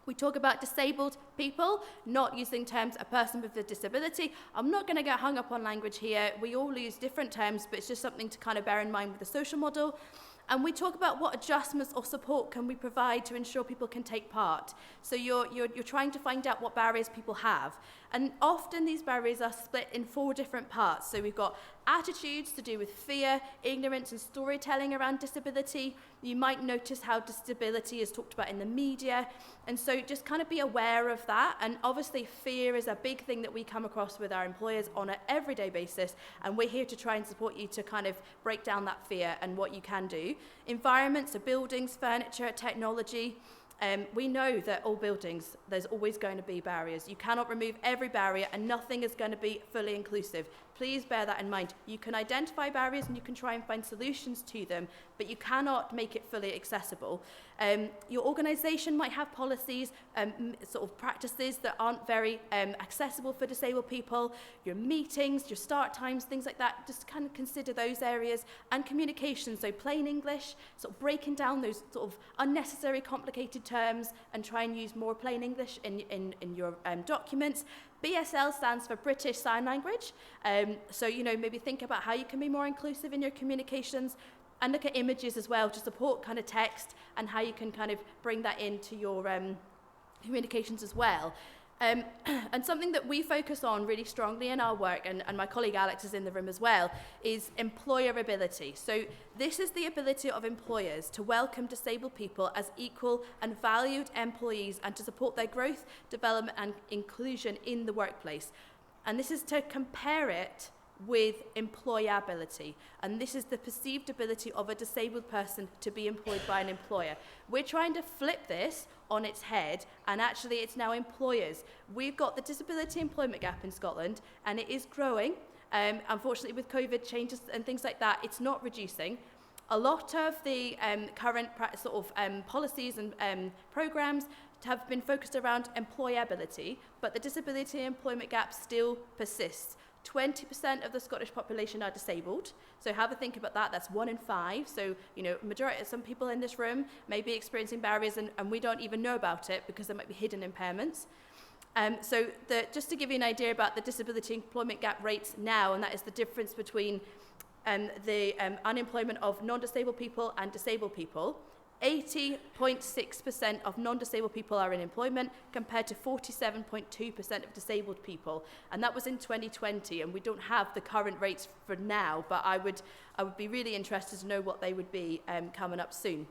We talk about disabled people, not using terms a person with a disability. I'm not going to get hung up on language here. We all use different terms, but it's just something to kind of bear in mind with the social model. And we talk about what adjustments or support can we provide to ensure people can take part. So you're trying to find out what barriers people have. And often these barriers are split in 4 different parts. So we've got attitudes to do with fear, ignorance and storytelling around disability. You might notice how disability is talked about in the media. And so just kind of be aware of that. And obviously fear is a big thing that we come across with our employers on an everyday basis. And we're here to try and support you to kind of break down that fear and what you can do. Environments, so buildings, furniture, technology. We know that all buildings, there's always going to be barriers. You cannot remove every barrier and nothing is going to be fully inclusive. Please bear that in mind. You can identify barriers and you can try and find solutions to them, but you cannot make it fully accessible. Your organisation might have policies, sort of practices that aren't very accessible for disabled people. Your meetings, your start times, things like that, just kind of consider those areas. And communication, so plain English, sort of breaking down those sort of unnecessary complicated terms and try and use more plain English in your documents. BSL stands for British Sign Language. So, maybe think about how you can be more inclusive in your communications and look at images as well to support kind of text and how you can kind of bring that into your communications as well. And something that we focus on really strongly in our work, and my colleague Alex is in the room as well, is employability. So this is the ability of employers to welcome disabled people as equal and valued employees and to support their growth, development and inclusion in the workplace. And this is to compare it with employability, and this is the perceived ability of a disabled person to be employed by an employer. We're trying to flip this on its head, and actually it's now employers. We've got the disability employment gap in Scotland, and it is growing. Unfortunately with COVID changes and things like that, it's not reducing. A lot of the current policies and programmes have been focused around employability, but the disability employment gap still persists. 20% of the Scottish population are disabled, so have a think about that. That's 1 in 5. So, majority, some people in this room may be experiencing barriers and we don't even know about it because there might be hidden impairments. Just to give you an idea about the disability employment gap rates now, and that is the difference between the unemployment of non-disabled people and disabled people. 80.6% of non-disabled people are in employment compared to 47.2% of disabled people, and that was in 2020, and we don't have the current rates for now, but I would be really interested to know what they would be coming up soon.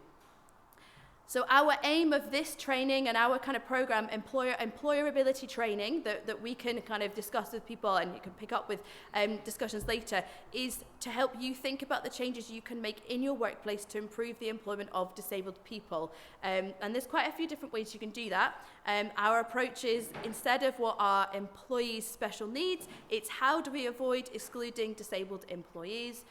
So our aim of this training and our kind of program, employability training, that we can kind of discuss with people and you can pick up with discussions later, is to help you think about the changes you can make in your workplace to improve the employment of disabled people. And there's quite a few different ways you can do that. Our approach is, instead of what are employees' special needs, it's how do we avoid excluding disabled employees.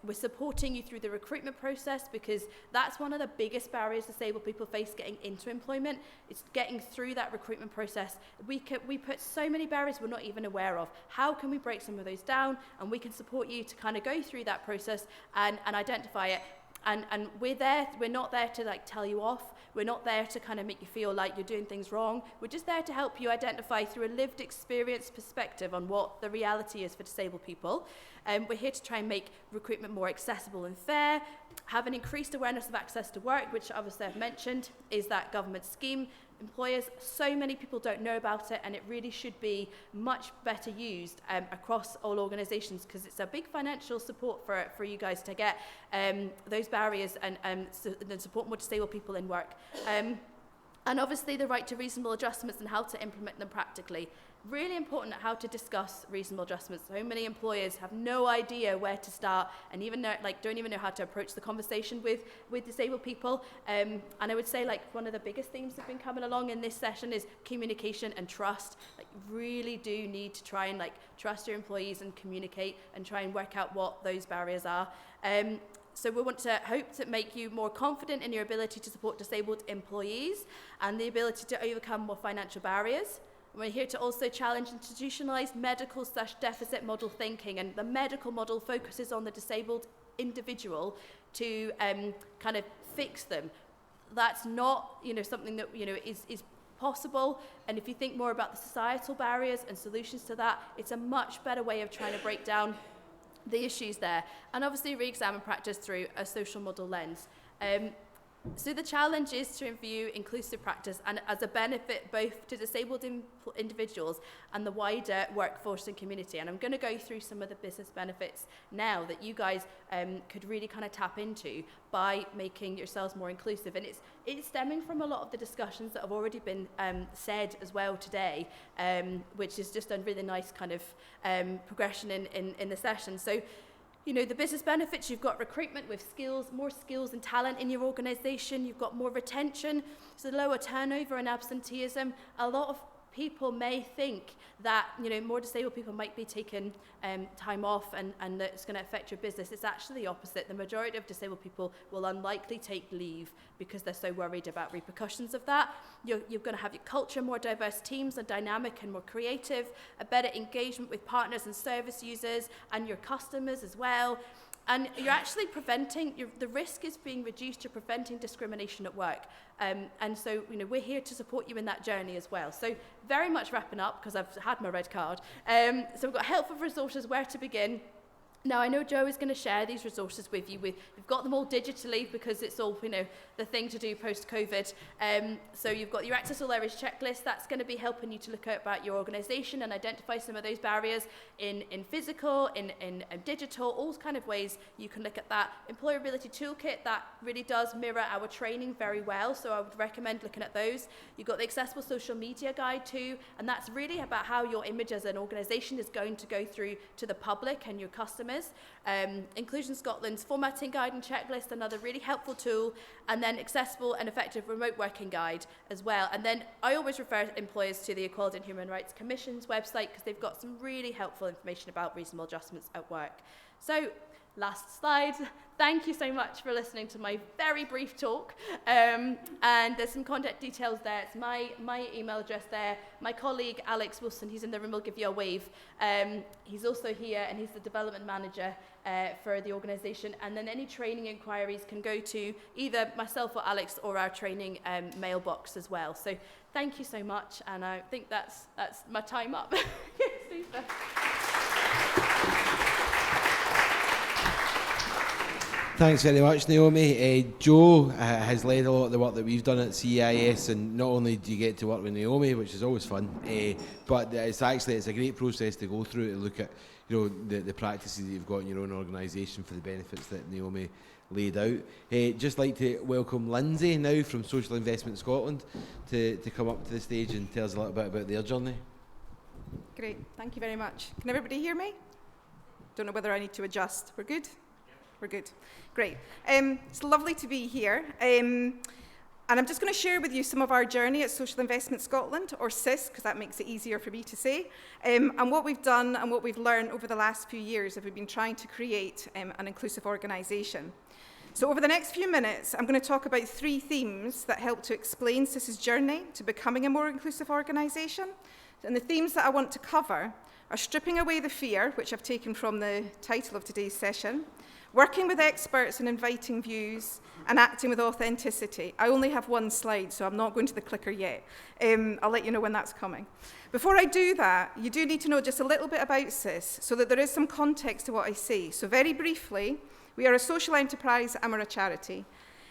We're supporting you through the recruitment process because that's one of the biggest barriers disabled people face getting into employment. It's getting through that recruitment process. We put so many barriers we're not even aware of. How can we break some of those down? And we can support you to kind of go through that process and identify it. And we're not there to like tell you off. We're not there to kind of make you feel like you're doing things wrong. We're just there to help you identify through a lived experience perspective on what the reality is for disabled people. We're here to try and make recruitment more accessible and fair, have an increased awareness of access to work, which obviously I've mentioned is that government scheme. Employers, so many people don't know about it, and it really should be much better used across all organisations because it's a big financial support for you guys to get those barriers and support more disabled people in work. And obviously the right to reasonable adjustments and how to implement them practically. Really important how to discuss reasonable adjustments. So many employers have no idea where to start and even don't even know how to approach the conversation with disabled people. And I would say one of the biggest themes that have been coming along in this session is communication and trust. Really do need to try and trust your employees and communicate and try and work out what those barriers are. So we want to hope to make you more confident in your ability to support disabled employees and the ability to overcome more financial barriers. We're here to also challenge institutionalised medical/deficit model thinking, and the medical model focuses on the disabled individual to kind of fix them. That's not something that is possible, and if you think more about the societal barriers and solutions to that, it's a much better way of trying to break down the issues there, and obviously re-examine practice through a social model lens. So the challenge is to review inclusive practice and as a benefit both to disabled individuals and the wider workforce and community. And I'm going to go through some of the business benefits now that you guys could really kind of tap into by making yourselves more inclusive. And it's stemming from a lot of the discussions that have already been said as well today, which is just a really nice kind of progression in the session. So, the business benefits, you've got recruitment with skills, more skills and talent in your organisation, you've got more retention, so lower turnover and absenteeism. A lot of people may think that, more disabled people might be taking time off and that it's going to affect your business. It's actually the opposite. The majority of disabled people will unlikely take leave because they're so worried about repercussions of that. You're going to have your culture, more diverse teams are dynamic and more creative, a better engagement with partners and service users and your customers as well. And you're actually the risk is being reduced to preventing discrimination at work. And so, we're here to support you in that journey as well. So very much wrapping up because I've had my red card. So we've got helpful resources, where to begin. Now, I know Joe is going to share these resources with you. We've got them all digitally because it's all, the thing to do post-COVID. So you've got your Access All Areas checklist. That's going to be helping you to look about your organisation and identify some of those barriers in physical, in digital, all kind of ways you can look at that. Employability toolkit, that really does mirror our training very well. So I would recommend looking at those. You've got the Accessible Social Media Guide too, and that's really about how your image as an organisation is going to go through to the public and your customers. Inclusion Scotland's formatting guide and checklist, another really helpful tool, and then accessible and effective remote working guide as well. And then I always refer employers to the Equality and Human Rights Commission's website because they've got some really helpful information about reasonable adjustments at work. So last slide. Thank you so much for listening to my very brief talk. And there's some contact details there. It's my email address there. My colleague, Alex Wilson, he's in the room, will give you a wave. He's also here, and he's the development manager for the organisation. And then any training inquiries can go to either myself or Alex or our training mailbox as well. So thank you so much, and I think that's my time up. Super. Thanks very much, Naomi. Joe has led a lot of the work that we've done at CEIS, and not only do you get to work with Naomi, which is always fun, but it's a great process to go through to look at the practices that you've got in your own organisation for the benefits that Naomi laid out. Just like to welcome Lindsay now from Social Investment Scotland to come up to the stage and tell us a little bit about their journey. Great, thank you very much. Can everybody hear me? Don't know whether I need to adjust. We're good? We're good. Great. It's lovely to be here. And I'm just going to share with you some of our journey at Social Investment Scotland, or SIS, because that makes it easier for me to say, and what we've done and what we've learned over the last few years as we've been trying to create an inclusive organisation. So over the next few minutes, I'm going to talk about 3 themes that help to explain SIS's journey to becoming a more inclusive organisation. And the themes that I want to cover are stripping away the fear, which I've taken from the title of today's session, working with experts and inviting views, and acting with authenticity. I only have one slide, so I'm not going to the clicker yet. I'll let you know when that's coming. Before I do that, you do need to know just a little bit about SIS, so that there is some context to what I say. So very briefly, we are a social enterprise and we're a charity.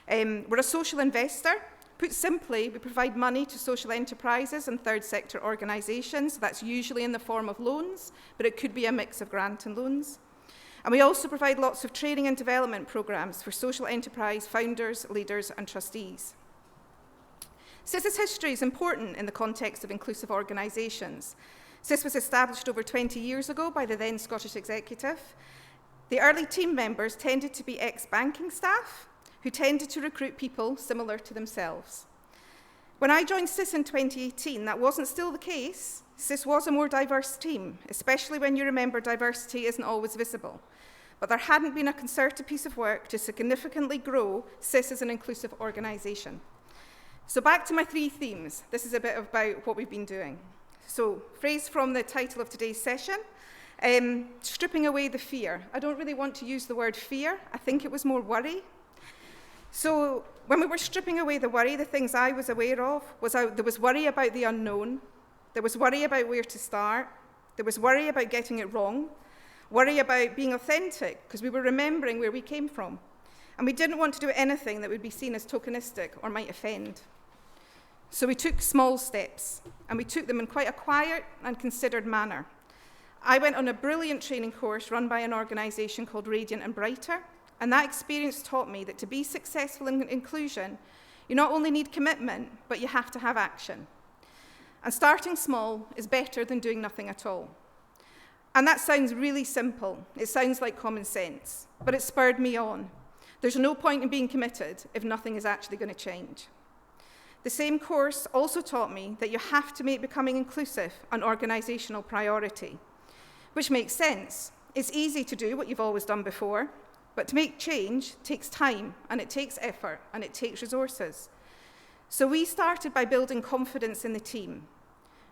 We're a social investor. Put simply, we provide money to social enterprises and third sector organisations. That's usually in the form of loans, but it could be a mix of grant and loans. And we also provide lots of training and development programmes for social enterprise founders, leaders and trustees. SIS's history is important in the context of inclusive organisations. SIS was established over 20 years ago by the then Scottish Executive. The early team members tended to be ex-banking staff who tended to recruit people similar to themselves. When I joined SIS in 2018, that wasn't still the case. SIS was a more diverse team, especially when you remember diversity isn't always visible. But there hadn't been a concerted piece of work to significantly grow SIS as an inclusive organisation. So back to my 3 themes. This is a bit about what we've been doing. So, phrase from the title of today's session, stripping away the fear. I don't really want to use the word fear. I think it was more worry. So when we were stripping away the worry, the things I was aware of was there was worry about the unknown, there was worry about where to start, there was worry about getting it wrong, worry about being authentic, because we were remembering where we came from, and we didn't want to do anything that would be seen as tokenistic or might offend. So we took small steps, and we took them in quite a quiet and considered manner. I went on a brilliant training course run by an organisation called Radiant and Brighter, and that experience taught me that to be successful in inclusion, you not only need commitment, but you have to have action. And starting small is better than doing nothing at all. And that sounds really simple. It sounds like common sense, but it spurred me on. There's no point in being committed if nothing is actually going to change. The same course also taught me that you have to make becoming inclusive an organisational priority, which makes sense. It's easy to do what you've always done before, but to make change takes time, and it takes effort, and it takes resources. So we started by building confidence in the team.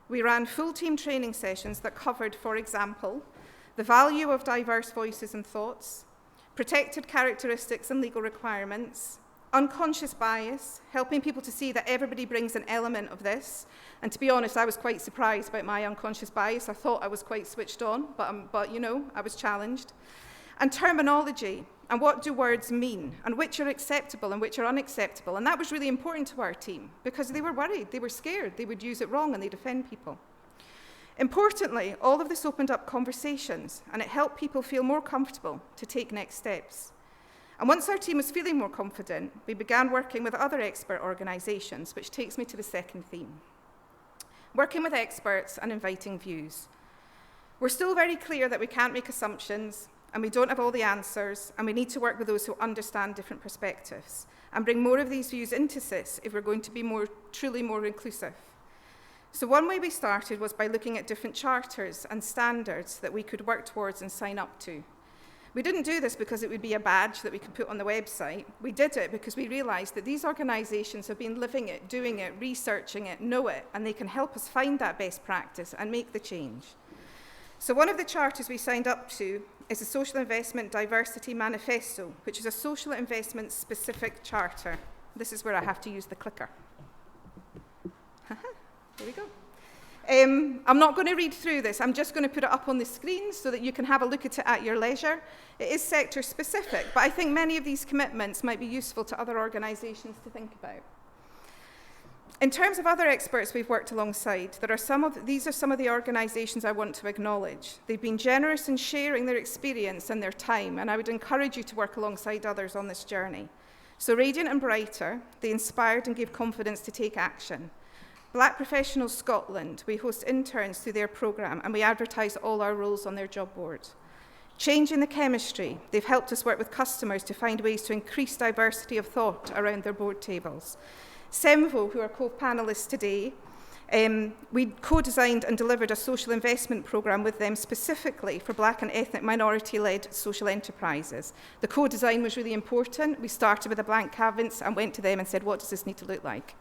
We ran full team training sessions that covered, for example, the value of diverse voices and thoughts, protected characteristics and legal requirements, unconscious bias, helping people to see that everybody brings an element of this. And to be honest, I was quite surprised about my unconscious bias. I thought I was quite switched on, but you know, I was challenged. And terminology, and what do words mean, and which are acceptable and which are unacceptable. And that was really important to our team, because they were worried, they were scared, they would use it wrong and they'd offend people. Importantly, all of this opened up conversations, and it helped people feel more comfortable to take next steps. And once our team was feeling more confident, we began working with other expert organisations, which takes me to the second theme. Working with experts and inviting views. We're still very clear that we can't make assumptions, and we don't have all the answers, and we need to work with those who understand different perspectives and bring more of these views into SIS if we're going to be truly more inclusive. So one way we started was by looking at different charters and standards that we could work towards and sign up to. We didn't do this because it would be a badge that we could put on the website. We did it because we realised that these organisations have been living it, doing it, researching it, know it, and they can help us find that best practice and make the change. So one of the charters we signed up to is the Social Investment Diversity Manifesto, which is a social investment specific charter. This is where I have to use the clicker. There we go. I'm not going to read through this. I'm just going to put it up on the screen so that you can have a look at it at your leisure. It is sector specific, but I think many of these commitments might be useful to other organisations to think about. In terms of other experts we've worked alongside, these are some of the organisations I want to acknowledge. They've been generous in sharing their experience and their time, and I would encourage you to work alongside others on this journey. So Radiant and Brighter, they inspired and gave confidence to take action. Black Professionals Scotland, we host interns through their programme and we advertise all our roles on their job board. Changing the Chemistry, they've helped us work with customers to find ways to increase diversity of thought around their board tables. Semvo, who are co-panellists today, we co-designed and delivered a social investment programme with them specifically for Black and ethnic minority-led social enterprises. The co-design was really important. We started with a blank canvas and went to them and said, what does this need to look like?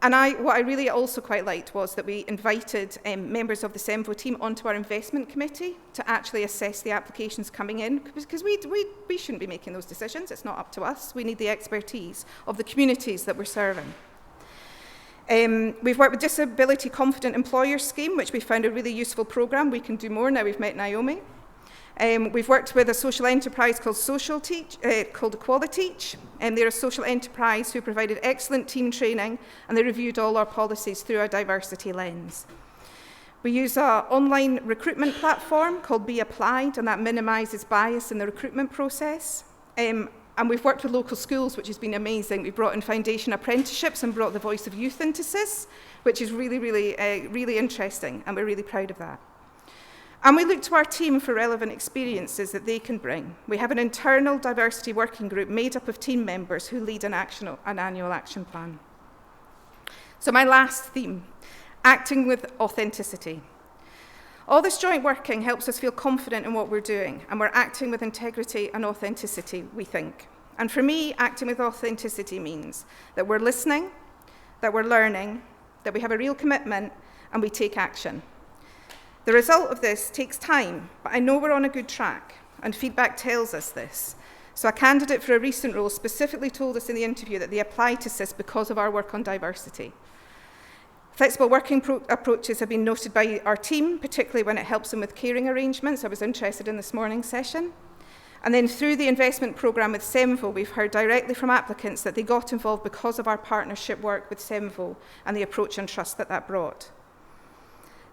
And what I really also quite liked was that we invited members of the Semvo team onto our investment committee to actually assess the applications coming in, because we shouldn't be making those decisions. It's not up to us. We need the expertise of the communities that we're serving. We've worked with Disability Confident Employer Scheme, which we found a really useful programme. We can do more now we've met Naomi. We've worked with a social enterprise called called Equaliteach. They're a social enterprise who provided excellent team training, and they reviewed all our policies through a diversity lens. We use an online recruitment platform called Be Applied, and that minimises bias in the recruitment process. And we've worked with local schools, which has been amazing. We've brought in foundation apprenticeships and brought the voice of youth into SIS, which is really interesting, and we're really proud of that. And we look to our team for relevant experiences that they can bring. We have an internal diversity working group made up of team members who lead an annual action plan. So my last theme, acting with authenticity. All this joint working helps us feel confident in what we're doing, and we're acting with integrity and authenticity, we think. And for me, acting with authenticity means that we're listening, that we're learning, that we have a real commitment, and we take action. The result of this takes time, but I know we're on a good track, and feedback tells us this. So a candidate for a recent role specifically told us in the interview that they applied to SIS because of our work on diversity. Flexible working approaches have been noted by our team, particularly when it helps them with caring arrangements. I was interested in this morning's session. And then through the investment programme with Semvo, we've heard directly from applicants that they got involved because of our partnership work with Semvo and the approach and trust that that brought.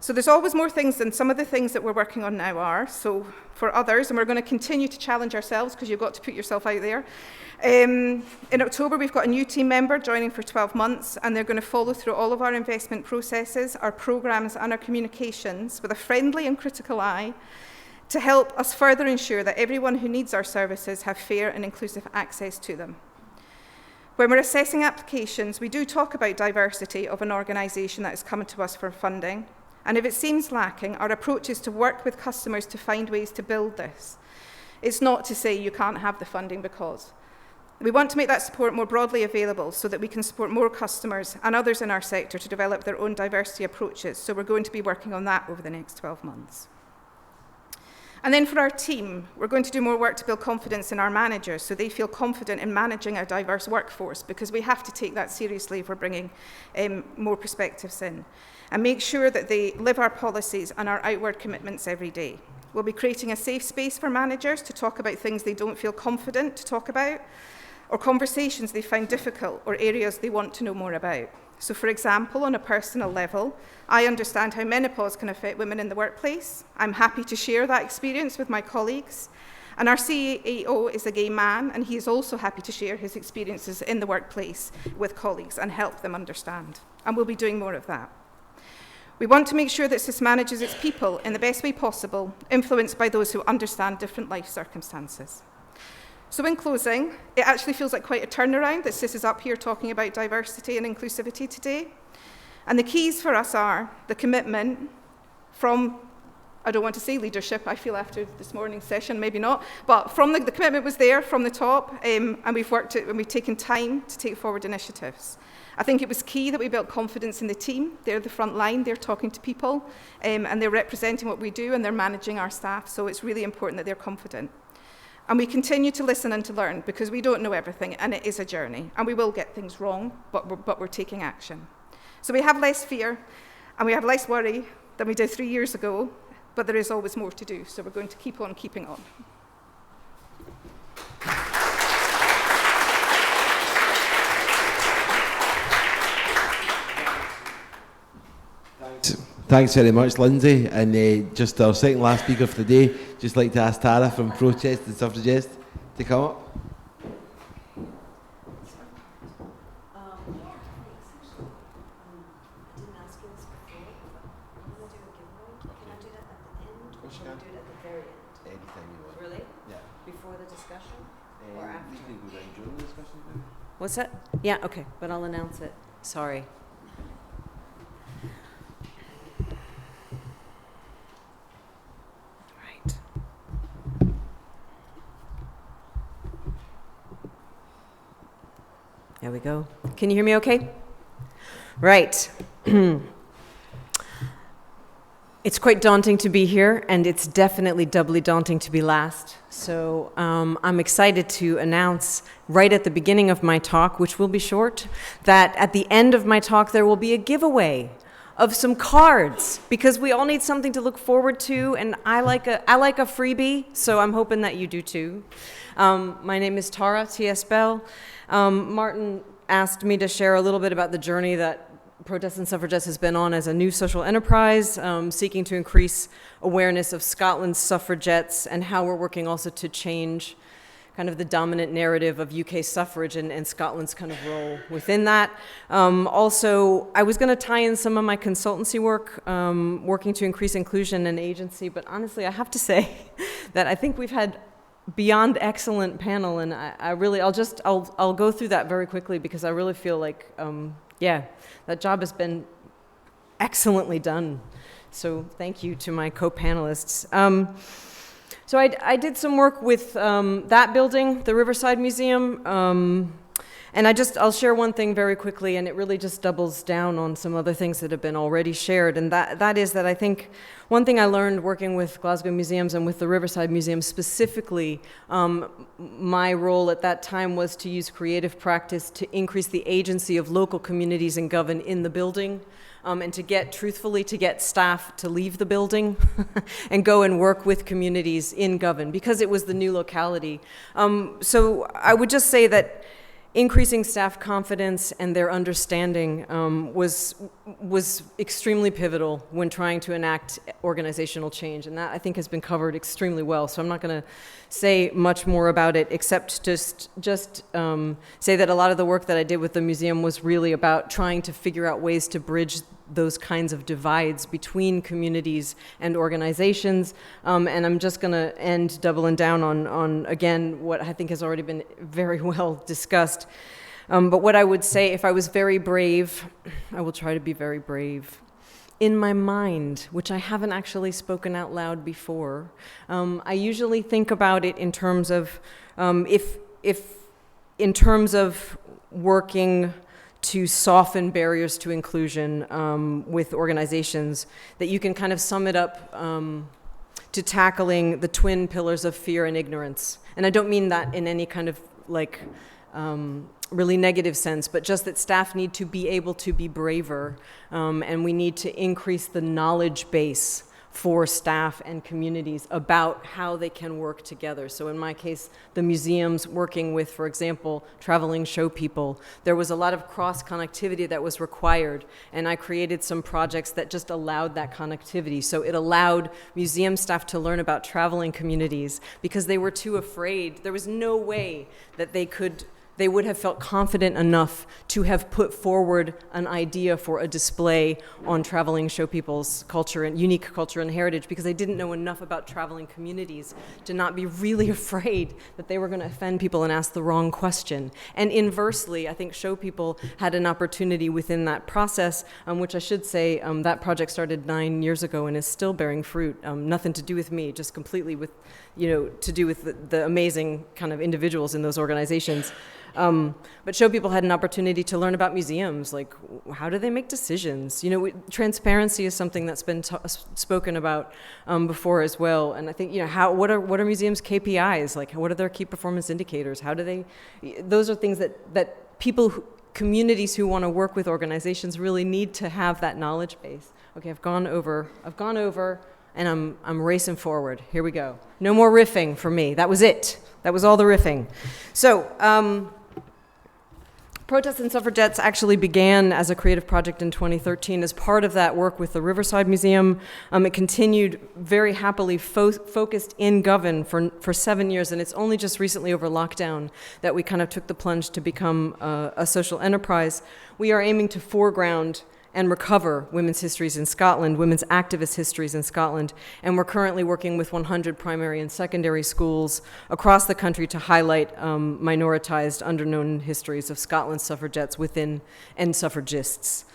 So there's always more things than some of the things that we're working on now are. So for others, and we're going to continue to challenge ourselves because you've got to put yourself out there. In October, we've got a new team member joining for 12 months, and they're going to follow through all of our investment processes, our programmes and our communications with a friendly and critical eye to help us further ensure that everyone who needs our services have fair and inclusive access to them. When we're assessing applications, we do talk about diversity of an organisation that is coming to us for funding. And if it seems lacking, our approach is to work with customers to find ways to build this. It's not to say you can't have the funding because. We want to make that support more broadly available so that we can support more customers and others in our sector to develop their own diversity approaches. So we're going to be working on that over the next 12 months. And then for our team, we're going to do more work to build confidence in our managers so they feel confident in managing a diverse workforce, because we have to take that seriously if we're bringing more perspectives in, and make sure that they live our policies and our outward commitments every day. We'll be creating a safe space for managers to talk about things they don't feel confident to talk about, or conversations they find difficult, or areas they want to know more about. So for example, on a personal level, I understand how menopause can affect women in the workplace. I'm happy to share that experience with my colleagues. And our CEO is a gay man, and he is also happy to share his experiences in the workplace with colleagues and help them understand. And we'll be doing more of that. We want to make sure that SIS manages its people in the best way possible, influenced by those who understand different life circumstances. So in closing, it actually feels like quite a turnaround that SIS is up here talking about diversity and inclusivity today. And the keys for us are the commitment from I don't want to say leadership, I feel after this morning's session, maybe not, but from the commitment was there from the top, and we've worked it, and we've taken time to take forward initiatives. I think it was key that we built confidence in the team. They're the front line, they're talking to people, and they're representing what we do, and they're managing our staff, so it's really important that they're confident. And we continue to listen and to learn, because we don't know everything, and it is a journey, and we will get things wrong, but we're taking action. So we have less fear, and we have less worry than we did 3 years ago, but there is always more to do, so we're going to keep on keeping on. Thanks very much, Lindsay. And just our second last speaker for the day, just like to ask Tara from Protest and Suffragist to come up. What's that? Yeah, okay, but I'll announce it. Sorry. Right. There we go. Can you hear me okay? Right. It's quite daunting to be here, and it's definitely doubly daunting to be last. So I'm excited to announce right at the beginning of my talk, which will be short, that at the end of my talk there will be a giveaway of some cards, because we all need something to look forward to, and I like a freebie, so I'm hoping that you do too. My name is Tara, T.S. Bell. Martin asked me to share a little bit about the journey that Protest and Suffragists has been on as a new social enterprise, seeking to increase awareness of Scotland's suffragettes, and how we're working also to change kind of the dominant narrative of UK suffrage and Scotland's kind of role within that. Also, I was going to tie in some of my consultancy work, working to increase inclusion and agency, but honestly, I have to say that I think we've had beyond excellent panel, and I'll go through that very quickly, because I really feel like, yeah, that job has been excellently done. So thank you to my co-panelists. So I did some work with that building, the Riverside Museum, and I'll share one thing very quickly, and it really just doubles down on some other things that have been already shared, and that is that I think one thing I learned working with Glasgow Museums and with the Riverside Museum specifically, my role at that time was to use creative practice to increase the agency of local communities in Govan in the building, and to get staff to leave the building and go and work with communities in Govan, because it was the new locality. So I would just say that increasing staff confidence and their understanding was extremely pivotal when trying to enact organizational change, and that I think has been covered extremely well. So I'm not going to say much more about it, except just say that a lot of the work that I did with the museum was really about trying to figure out ways to bridge those kinds of divides between communities and organizations. And I'm just going to end doubling down on, again, what I think has already been very well discussed. But what I would say, if I was very brave, I will try to be very brave. In my mind, which I haven't actually spoken out loud before, I usually think about it in terms of, in terms of working to soften barriers to inclusion with organizations, that you can kind of sum it up to tackling the twin pillars of fear and ignorance. And I don't mean that in any kind of like really negative sense, but just that staff need to be able to be braver, and we need to increase the knowledge base for staff and communities about how they can work together. So in my case, the museums working with, for example, traveling show people, there was a lot of cross-connectivity that was required, and I created some projects that just allowed that connectivity. So it allowed museum staff to learn about traveling communities, because they were too afraid. There was no way that they could they would have felt confident enough to have put forward an idea for a display on traveling show people's culture and unique culture and heritage, because they didn't know enough about traveling communities to not be really afraid that they were going to offend people and ask the wrong question. And inversely, I think show people had an opportunity within that process, which I should say that project started 9 years ago and is still bearing fruit. Nothing to do with me, just completely with, to do with the amazing kind of individuals in those organizations. But show people had an opportunity to learn about museums, like how do they make decisions? Transparency is something that's been spoken about before as well. And I think, what are museums' KPIs? Like, what are their key performance indicators? How do they? Those are things that people, communities who want to work with organizations really need to have that knowledge base. Okay, I've gone over, and I'm racing forward. Here we go. No more riffing for me. That was it. That was all the riffing. So, Protests and Suffragettes actually began as a creative project in 2013 as part of that work with the Riverside Museum. It continued very happily focused in Govan for 7 years, and it's only just recently over lockdown that we kind of took the plunge to become a social enterprise. We are aiming to foreground and recover women's histories in Scotland, women's activist histories in Scotland, and we're currently working with 100 primary and secondary schools across the country to highlight minoritized, underknown histories of Scotland's suffragettes within and suffragists.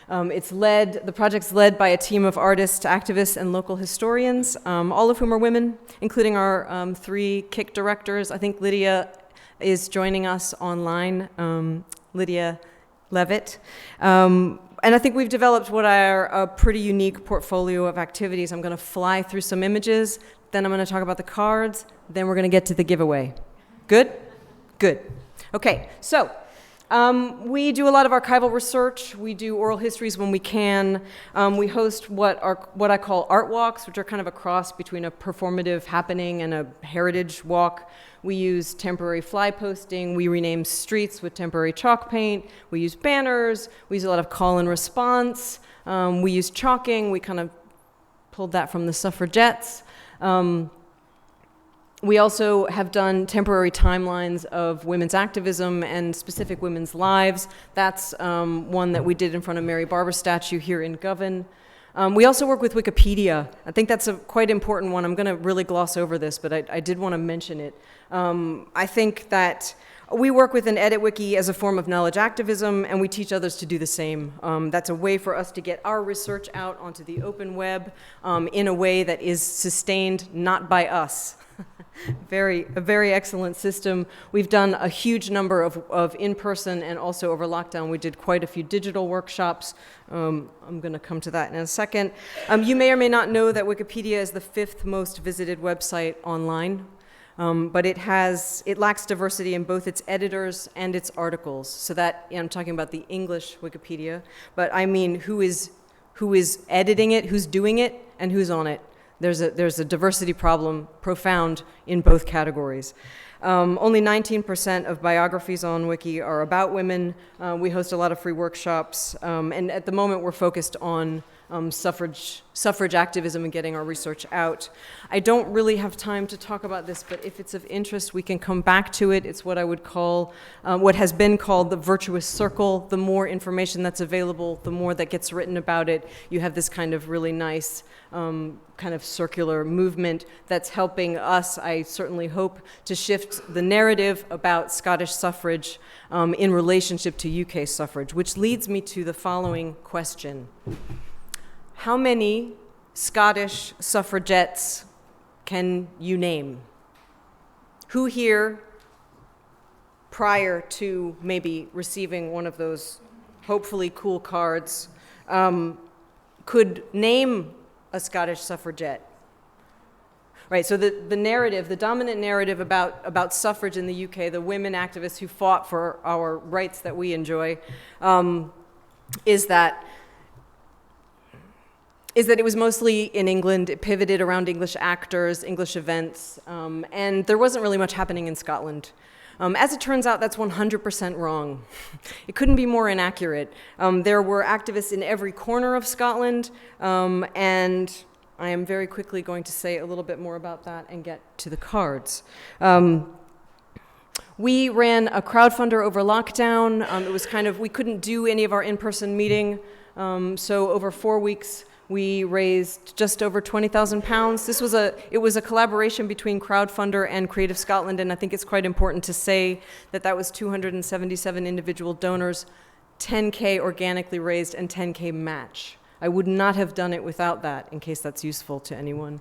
The project's led by a team of artists, activists, and local historians, all of whom are women, including our 3 KIC directors. I think Lydia is joining us online, Lydia Levitt. And I think we've developed what are a pretty unique portfolio of activities. I'm going to fly through some images, then I'm going to talk about the cards, then we're going to get to the giveaway. Good? Good. Okay, so we do a lot of archival research. We do oral histories when we can. We host what I call art walks, which are kind of a cross between a performative happening and a heritage walk. We use temporary fly posting. We rename streets with temporary chalk paint. We use banners. We use a lot of call and response. We use chalking. We kind of pulled that from the suffragettes. We also have done temporary timelines of women's activism and specific women's lives. That's one that we did in front of Mary Barber statue here in Govan. We also work with Wikipedia. I think that's a quite important one. I'm going to really gloss over this, but I did want to mention it. I think that we work with an edit wiki as a form of knowledge activism, and we teach others to do the same. That's a way for us to get our research out onto the open web in a way that is sustained not by us. A very excellent system. We've done a huge number of in-person, and also over lockdown we did quite a few digital workshops. I'm going to come to that in a second. You may or may not know that Wikipedia is the 5th most visited website online, but it lacks diversity in both its editors and its articles. So that, I'm talking about the English Wikipedia, but I mean who is editing it, who's doing it, and who's on it. There's a diversity problem profound in both categories. Only 19% of biographies on Wiki are about women. We host a lot of free workshops, and at the moment we're focused on suffrage activism and getting our research out. I don't really have time to talk about this, but if it's of interest, we can come back to it. It's what I would call, what has been called the virtuous circle. The more information that's available, the more that gets written about it. You have this kind of really nice kind of circular movement that's helping us, I certainly hope, to shift the narrative about Scottish suffrage in relationship to UK suffrage, which leads me to the following question. How many Scottish suffragettes can you name? Who here, prior to maybe receiving one of those hopefully cool cards, could name a Scottish suffragette? Right, so the narrative, the dominant narrative about suffrage in the UK, the women activists who fought for our rights that we enjoy, is that it was mostly in England. It pivoted around English actors, English events, and there wasn't really much happening in Scotland. As it turns out, that's 100% wrong. It couldn't be more inaccurate. There were activists in every corner of Scotland, and I am very quickly going to say a little bit more about that and get to the cards. We ran a crowdfunder over lockdown. It was we couldn't do any of our in-person meeting. So over 4 weeks, we raised just over £20,000. It was a collaboration between Crowdfunder and Creative Scotland, and I think it's quite important to say that that was 277 individual donors, 10K organically raised, and 10K match. I would not have done it without that, in case that's useful to anyone.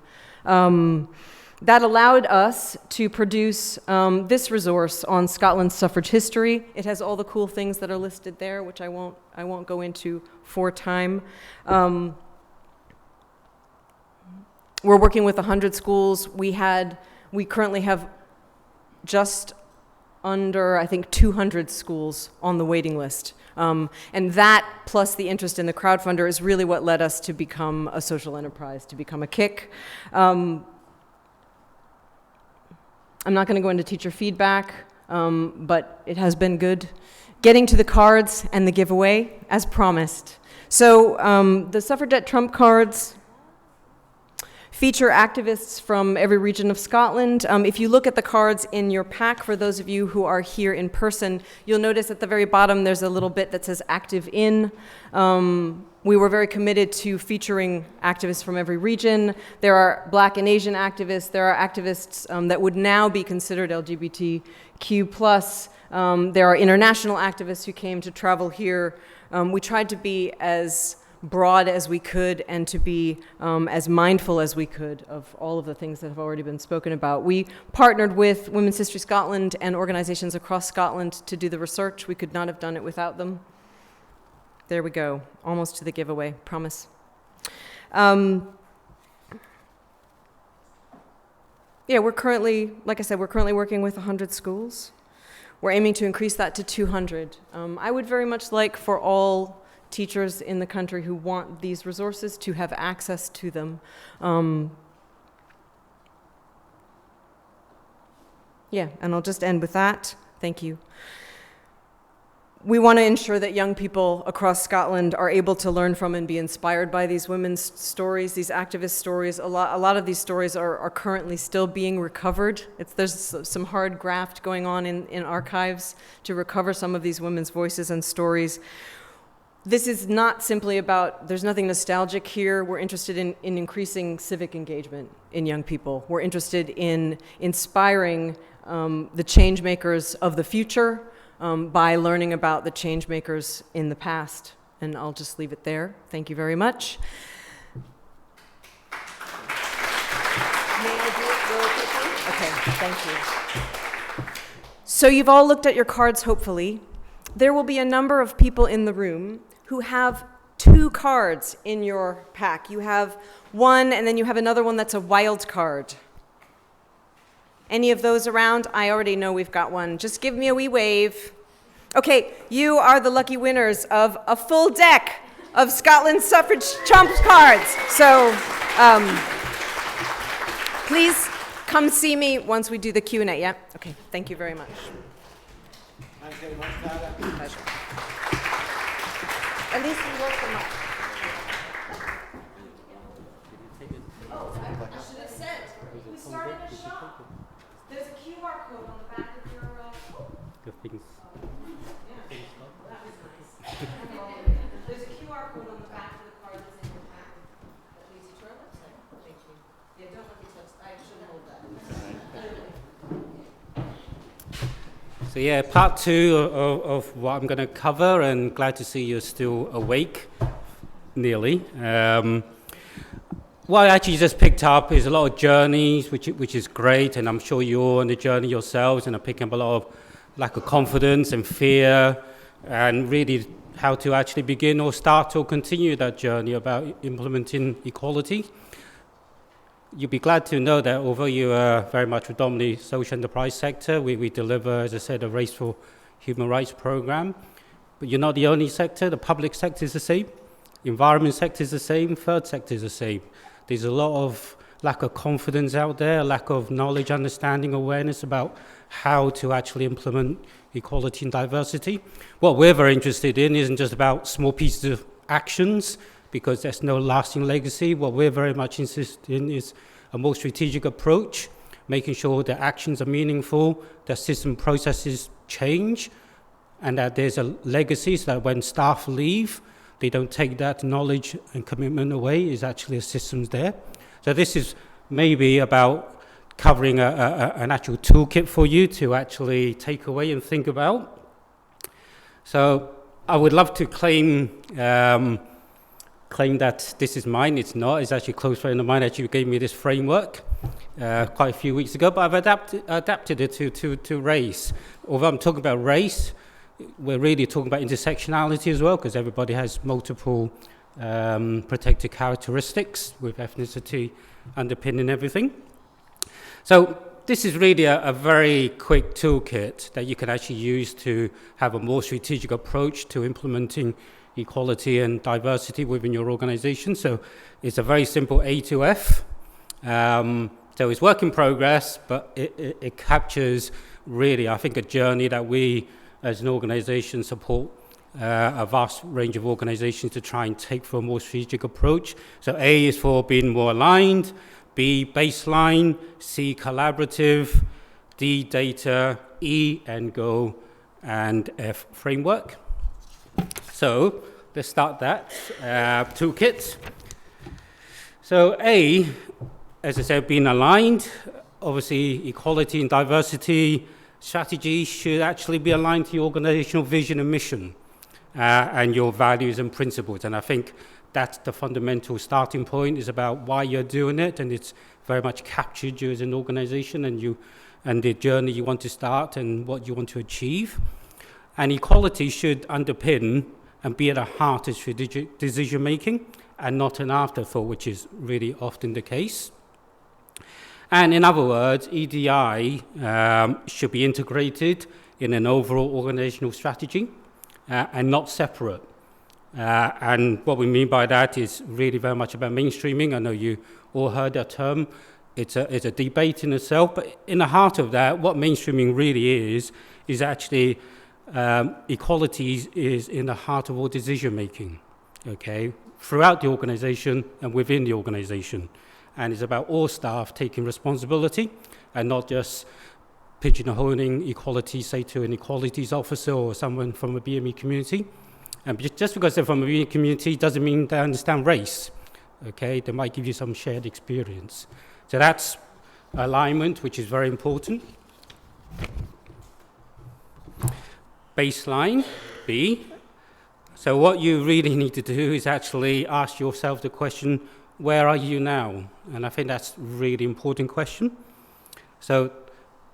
That allowed us to produce this resource on Scotland's suffrage history. It has all the cool things that are listed there, which I won't go into for time. We're working with 100 schools. We currently have just under, I think, 200 schools on the waiting list. And that, plus the interest in the crowdfunder, is really what led us to become a social enterprise, to become a KIC. I'm not going to go into teacher feedback, but it has been good. Getting to the cards and the giveaway, as promised. So the Suffragette Trump cards feature activists from every region of Scotland. If you look at the cards in your pack, for those of you who are here in person, you'll notice at the very bottom there's a little bit that says Active In. We were very committed to featuring activists from every region. There are Black and Asian activists. There are activists that would now be considered LGBTQ+. There are international activists who came to travel here. We tried to be as broad as we could and to be as mindful as we could of all of the things that have already been spoken about. We partnered with Women's History Scotland and organizations across Scotland to do the research. We could not have done it without them. There we go, almost to the giveaway, promise. Yeah, we're currently, like I said, we're currently working with 100 schools. We're aiming to increase that to 200. I would very much like for all teachers in the country who want these resources to have access to them. Yeah, and I'll just end with that. Thank you. We want to ensure that young people across Scotland are able to learn from and be inspired by these women's stories, these activist stories. A lot of these stories are currently still being recovered. There's some hard graft going on in archives to recover some of these women's voices and stories. This is not simply about, there's nothing nostalgic here. We're interested in increasing civic engagement in young people. We're interested in inspiring the change makers of the future by learning about the change makers in the past. And I'll just leave it there. Thank you very much. May I do it really quickly? Okay, thank you. So you've all looked at your cards, hopefully. There will be a number of people in the room who have 2 cards in your pack. You have one, and then you have another one that's a wild card. Any of those around? I already know we've got one. Just give me a wee wave. Okay, you are the lucky winners of a full deck of Scotland's suffrage trump cards. So please come see me once we do the Q&A, yeah? Okay, thank you very much. Thanks very much, Tara. Pleasure. At least we worked them up. Oh, I should have said, we started a shop. There's a QR code on the back of your things. Yeah, that was nice. There's a QR code on the back of the card that's in your pack that leads you to our website. Thank you. Yeah, don't let me touch. I should hold that. So yeah, part 2 of what I'm going to cover, and glad to see you're still awake, nearly. What I actually just picked up is a lot of journeys, which is great, and I'm sure you're on the journey yourselves and are picking up a lot of lack of confidence and fear, and really how to actually begin or start or continue that journey about implementing equality. You'll be glad to know that although you are very much predominantly social enterprise sector, we deliver, as I said, a Race for Human Rights program. But you're not the only sector. The public sector is the same. Environment sector is the same. Third sector is the same. There's a lot of lack of confidence out there, lack of knowledge, understanding, awareness about how to actually implement equality and diversity. What we're very interested in isn't just about small pieces of actions, because there's no lasting legacy. What we're very much interested in is a more strategic approach making sure that actions are meaningful, that system processes change, and that there's a legacy so that when staff leave, they don't take that knowledge and commitment away, is actually a systems there. So this is maybe about covering an actual toolkit for you to actually take away and think about. So I would love to claim that this is mine. It's not. It's actually a close friend of mine actually gave me this framework quite a few weeks ago, but I've adapted it to race. Although I'm talking about race, we're really talking about intersectionality as well, because everybody has multiple protected characteristics with ethnicity underpinning everything. So this is really a very quick toolkit that you can actually use to have a more strategic approach to implementing equality and diversity within your organization. So it's a very simple A to F. So it's work in progress, but it captures really, I think, a journey that we as an organization support a vast range of organizations to try and take for a more strategic approach. So A is for being more aligned, B, baseline, C, collaborative, D, data, E, end goal, and F, framework. So let's start that toolkit. So A, as I said, being aligned, obviously equality and diversity strategy should actually be aligned to your organizational vision and mission and your values and principles. And I think that's the fundamental starting point, is about why you're doing it, and it's very much captured you as an organization and the journey you want to start and what you want to achieve. And equality should underpin and be at the heart of strategic decision making and not an afterthought, which is really often the case. And in other words, EDI should be integrated in an overall organizational strategy and not separate. And what we mean by that is really very much about mainstreaming. I know you all heard that term. It's a debate in itself, but in the heart of that, what mainstreaming really is actually equality is in the heart of all decision making, okay, throughout the organization and within the organization. And it's about all staff taking responsibility and not just pigeonholing equality, say, to an equalities officer or someone from a BME community. And just because they're from a BME community doesn't mean they understand race, okay? They might give you some shared experience. So that's alignment, which is very important. Baseline, B. So what you really need to do is actually ask yourself the question, where are you now? And I think that's a really important question. So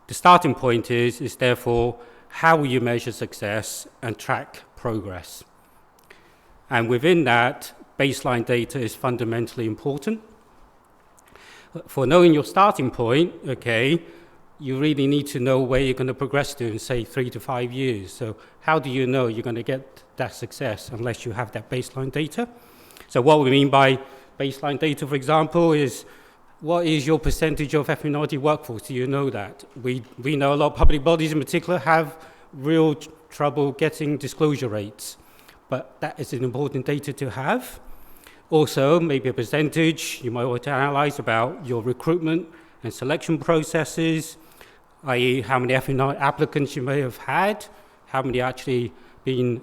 the starting point is therefore, how will you measure success and track progress? And within that, baseline data is fundamentally important. For knowing your starting point, okay, you really need to know where you're going to progress to in, say, 3 to 5 years. So how do you know you're going to get that success unless you have that baseline data? So what we mean by baseline data, for example, is what is your percentage of ethnic minority workforce? Do you know that? We know a lot of public bodies in particular have real trouble getting disclosure rates, but that is an important data to have. Also, maybe a percentage you might want to analyze about your recruitment and selection processes, i.e. how many ethnic applicants you may have had, how many actually been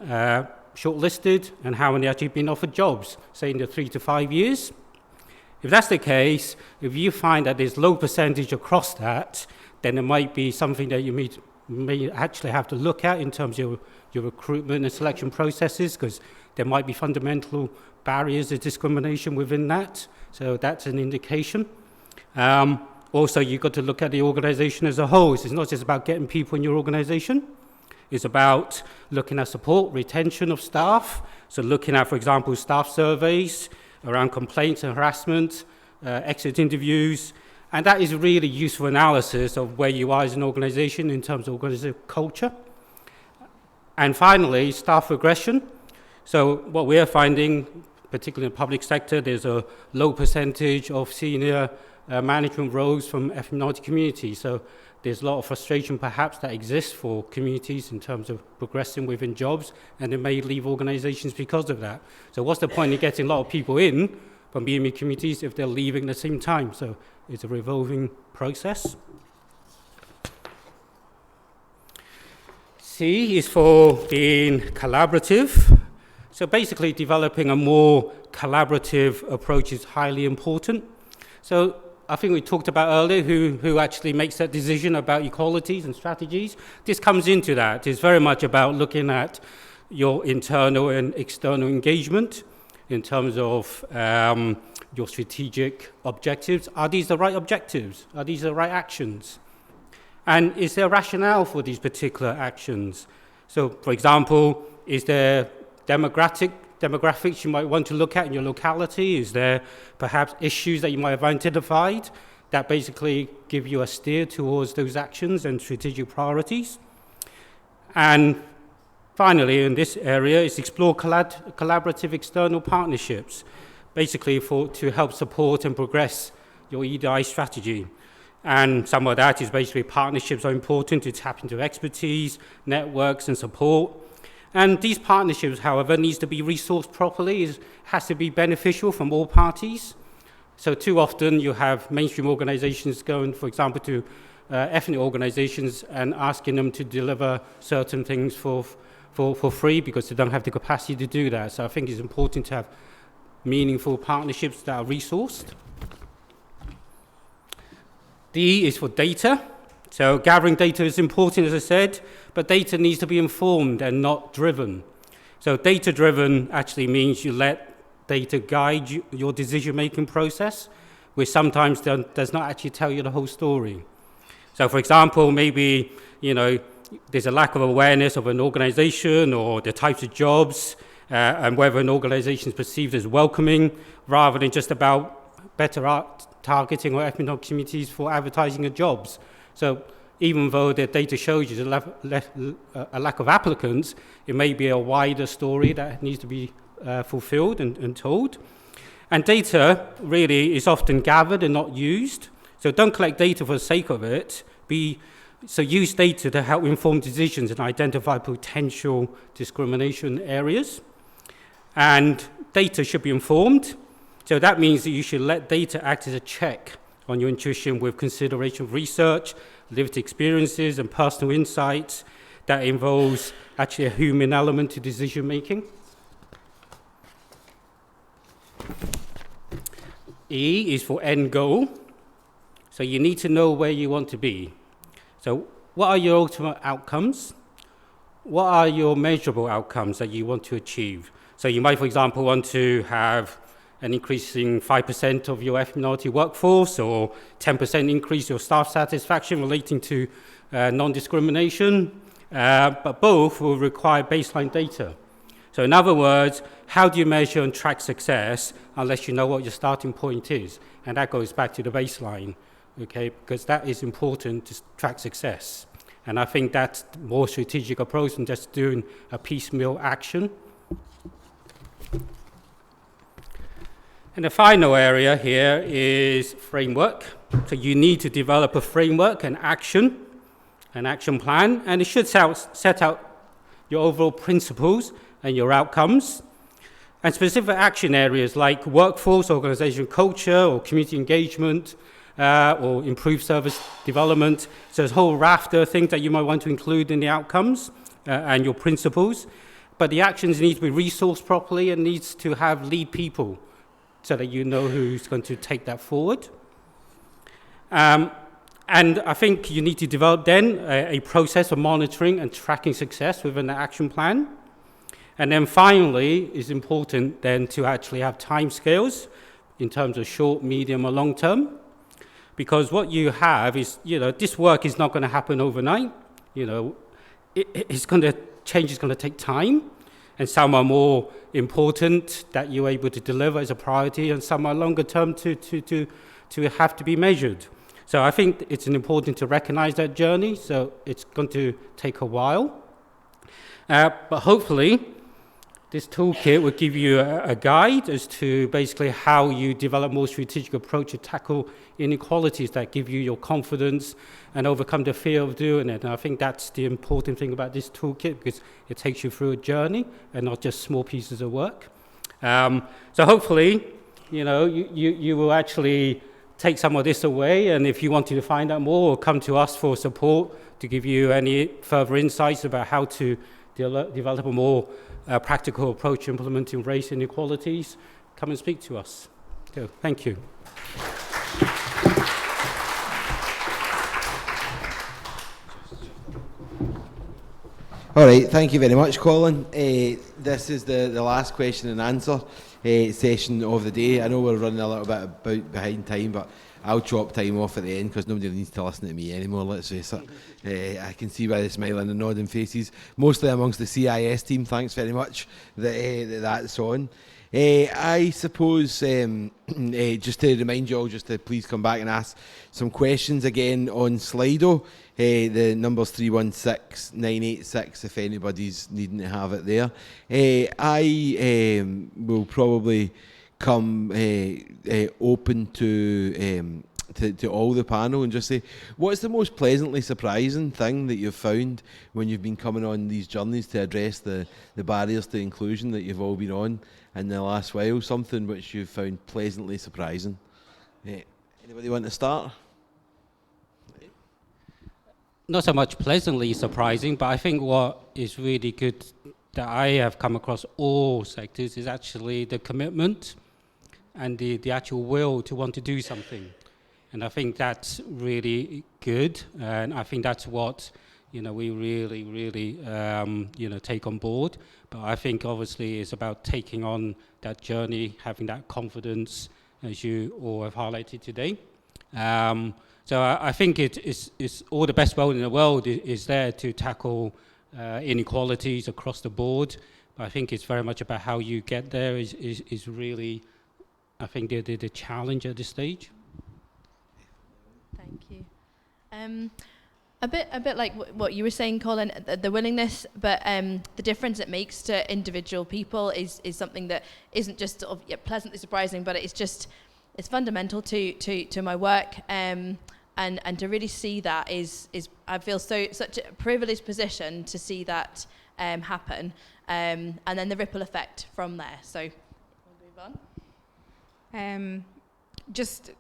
shortlisted, and how many actually been offered jobs, say in the 3 to 5 years. If that's the case, if you find that there's low percentage across that, then it might be something that you may actually have to look at in terms of your recruitment and selection processes, because there might be fundamental barriers of discrimination within that. So that's an indication. Also, you've got to look at the organization as a whole. So it's not just about getting people in your organization. It's about looking at support, retention of staff. So looking at, for example, staff surveys around complaints and harassment, exit interviews. And that is really useful analysis of where you are as an organization in terms of organizational culture. And finally, staff regression. So what we're finding, particularly in the public sector, there's a low percentage of senior management roles from ethnic minority communities. So there's a lot of frustration perhaps that exists for communities in terms of progressing within jobs, and they may leave organizations because of that. So what's the point of getting a lot of people in, from BME communities if they're leaving at the same time. So it's a revolving process. C is for being collaborative. So basically developing a more collaborative approach is highly important. So I think we talked about earlier who actually makes that decision about equalities and strategies. This comes into that. It's very much about looking at your internal and external engagement in terms of your strategic objectives. Are these the right objectives? Are these the right actions? And is there rationale for these particular actions? So, for example, is there demographics you might want to look at in your locality? Is there perhaps issues that you might have identified that basically give you a steer towards those actions and strategic priorities? And finally, in this area, is explore collaborative external partnerships, basically to help support and progress your EDI strategy. And some of that is basically partnerships are important to tap into expertise, networks, and support. And these partnerships, however, needs to be resourced properly, has to be beneficial from all parties. So too often you have mainstream organizations going, for example, to ethnic organizations and asking them to deliver certain things for free because they don't have the capacity to do that. So I think it's important to have meaningful partnerships that are resourced. D is for data. So gathering data is important, as I said, but data needs to be informed and not driven. So data-driven actually means you let data guide your decision-making process, which sometimes does not actually tell you the whole story. So for example, maybe, there's a lack of awareness of an organization or the types of jobs and whether an organization is perceived as welcoming rather than just about better targeting or ethnic communities for advertising of jobs. So even though the data shows you a lack of applicants, it may be a wider story that needs to be fulfilled and told. And data really is often gathered and not used. So don't collect data for the sake of it. So use data to help inform decisions and identify potential discrimination areas. And data should be informed. So that means that you should let data act as a check on your intuition with consideration of research, lived experiences, and personal insights that involves actually a human element to decision making. E is for end goal. So you need to know where you want to be. So what are your ultimate outcomes? What are your measurable outcomes that you want to achieve? So you might, for example, want to have an increasing 5% of your ethnic minority workforce or 10% increase your staff satisfaction relating to non-discrimination, but both will require baseline data. So in other words, how do you measure and track success unless you know what your starting point is? And that goes back to the baseline, okay, because that is important to track success. And I think that's a more strategic approach than just doing a piecemeal action. And the final area here is framework. So you need to develop a framework, an action plan, and it should set out your overall principles and your outcomes. And specific action areas like workforce, organization culture, or community engagement, or improved service development. So there's a whole raft of things that you might want to include in the outcomes and your principles. But the actions need to be resourced properly and needs to have lead people, so that you know who's going to take that forward. And I think you need to develop then a process for monitoring and tracking success within the action plan. And then finally, it's important then to actually have timescales in terms of short, medium, or long term. Because what you have is, this work is not going to happen overnight. Change is going to take time. And some are more important that you're able to deliver as a priority, and some are longer term to have to be measured. So I think it's important to recognize that journey. So it's going to take a while. But hopefully, this toolkit will give you a guide as to basically how you develop more strategic approach to tackle inequalities that give you your confidence and overcome the fear of doing it. And I think that's the important thing about this toolkit, because it takes you through a journey and not just small pieces of work. So hopefully you know, you will actually take some of this away, and if you wanted to find out more or come to us for support to give you any further insights about how to develop a more practical approach to implementing race inequalities, come and speak to us. So, thank you. All right, thank you very much, Colin. This is the last question and answer session of the day. I know we're running a little bit behind time, but I'll chop time off at the end because nobody needs to listen to me anymore, let's face it. I can see by the smiling and nodding faces, mostly amongst the CIS team, thanks very much, that's on. I suppose, just to remind you all, just to please come back and ask some questions again on Slido. The number's 316-986 if anybody's needing to have it there. I will probably come open to all the panel and just say, what's the most pleasantly surprising thing that you've found when you've been coming on these journeys to address the barriers to inclusion that you've all been on in the last while? Something which you've found pleasantly surprising. Anybody want to start? Not so much pleasantly surprising, but I think what is really good that I have come across all sectors is actually the commitment and the actual will to want to do something. And I think that's really good, and I think that's what, you know, we really, you know, take on board. But I think obviously it's about taking on that journey, having that confidence, as you all have highlighted today. So I think it's all the best will in the world is there to tackle inequalities across the board. But I think it's very much about how you get there is really, I think, the challenge at this stage. Thank you. A bit like what you were saying, Colin, the willingness, but the difference it makes to individual people is something that isn't just sort of pleasantly surprising, but it's fundamental to my work. And to really see that is I feel such a privileged position to see that happen, and then the ripple effect from there. So we'll move on. Just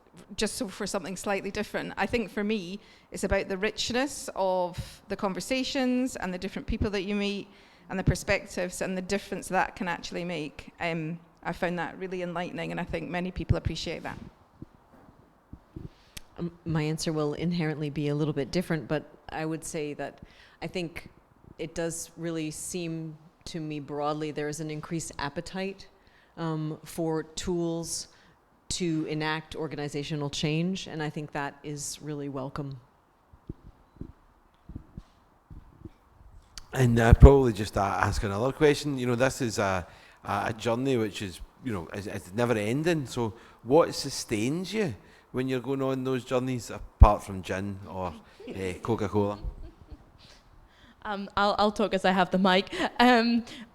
so for something slightly different, I think for me it's about the richness of the conversations and the different people that you meet and the perspectives and the difference that can actually make. I found that really enlightening, and I think many people appreciate that. My answer will inherently be a little bit different, but I would say that I think it does really seem to me broadly there is an increased appetite for tools to enact organizational change, and I think that is really welcome. And probably just ask another question. You know, this is a journey which is, you know, it's never ending. So what sustains you when you're going on those journeys, apart from gin or Coca-Cola? I'll talk as I have the mic.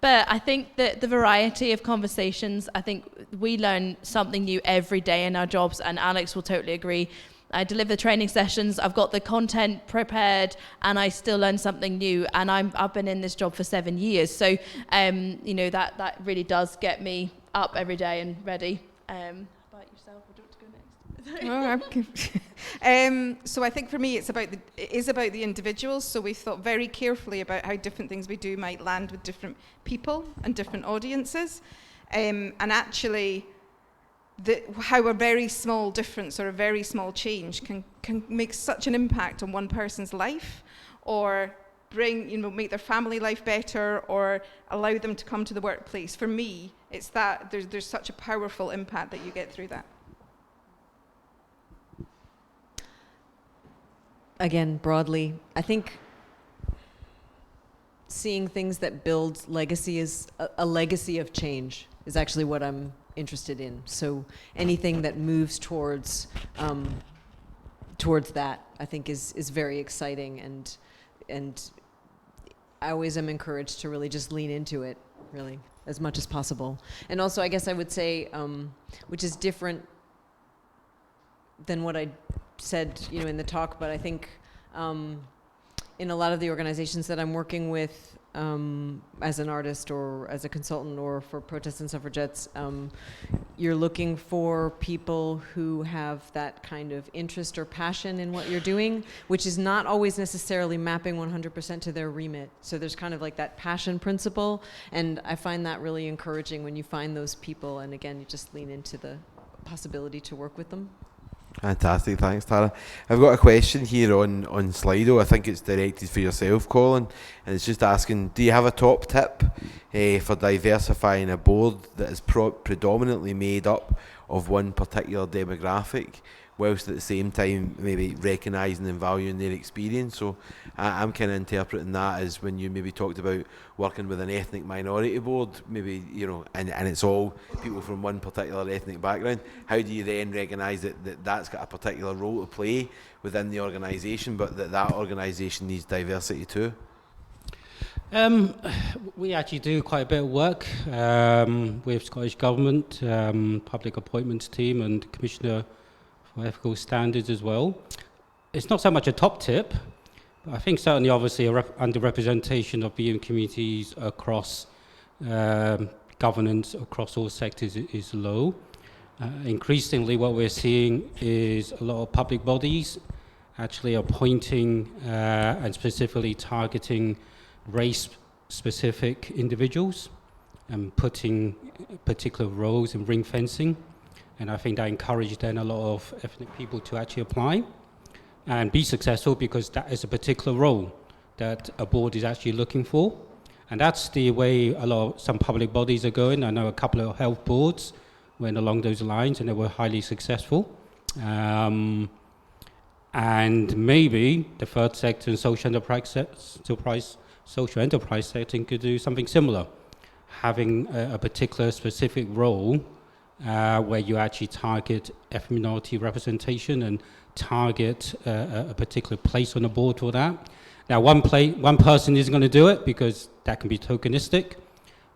But I think that the variety of conversations, I think we learn something new every day in our jobs, and Alex will totally agree. I deliver the training sessions, I've got the content prepared, and I still learn something new, and I've been in this job for 7 years. So, you know, that really does get me up every day and ready. About yourself, would you want to go next? So I think for me it is about the individuals. So we've thought very carefully about how different things we do might land with different people and different audiences, and actually how a very small difference or a very small change can make such an impact on one person's life, or make their family life better, or allow them to come to the workplace. For me, it's that there's such a powerful impact that you get through that. Again, broadly, I think seeing things that build legacy is a legacy of change is actually what I'm interested in. So anything that moves towards that, I think is very exciting, and I always am encouraged to really just lean into it, really, as much as possible. And also, I guess I would say, which is different than what I said, in the talk, but I think in a lot of the organizations that I'm working with, as an artist or as a consultant or for protests and suffragettes, you're looking for people who have that kind of interest or passion in what you're doing, which is not always necessarily mapping 100% to their remit. So there's kind of like that passion principle, and I find that really encouraging when you find those people, and again, you just lean into the possibility to work with them. Fantastic, thanks Tara. I've got a question here on Slido. I think it's directed for yourself, Colin, and it's just asking, do you have a top tip for diversifying a board that is predominantly made up of one particular demographic, whilst at the same time maybe recognising and valuing their experience? So I'm kind of interpreting that as when you maybe talked about working with an ethnic minority board, maybe, you know, and it's all people from one particular ethnic background. How do you then recognise that that's got a particular role to play within the organisation, but that organisation needs diversity too? We actually do quite a bit of work with Scottish Government, Public Appointments Team and Commissioner for Ethical Standards as well. It's not so much a top tip, but I think certainly obviously underrepresentation of BM communities across governance across all sectors is low. Increasingly what we're seeing is a lot of public bodies actually appointing and specifically targeting race-specific individuals and putting particular roles in ring fencing. And I think that encouraged then a lot of ethnic people to actually apply and be successful, because that is a particular role that a board is actually looking for. And that's the way some public bodies are going. I know a couple of health boards went along those lines and they were highly successful. And maybe the third sector and social enterprise setting could do something similar, having a particular specific role where you actually target ethnic minority representation and target a particular place on the board for that. Now, one person isn't going to do it because that can be tokenistic,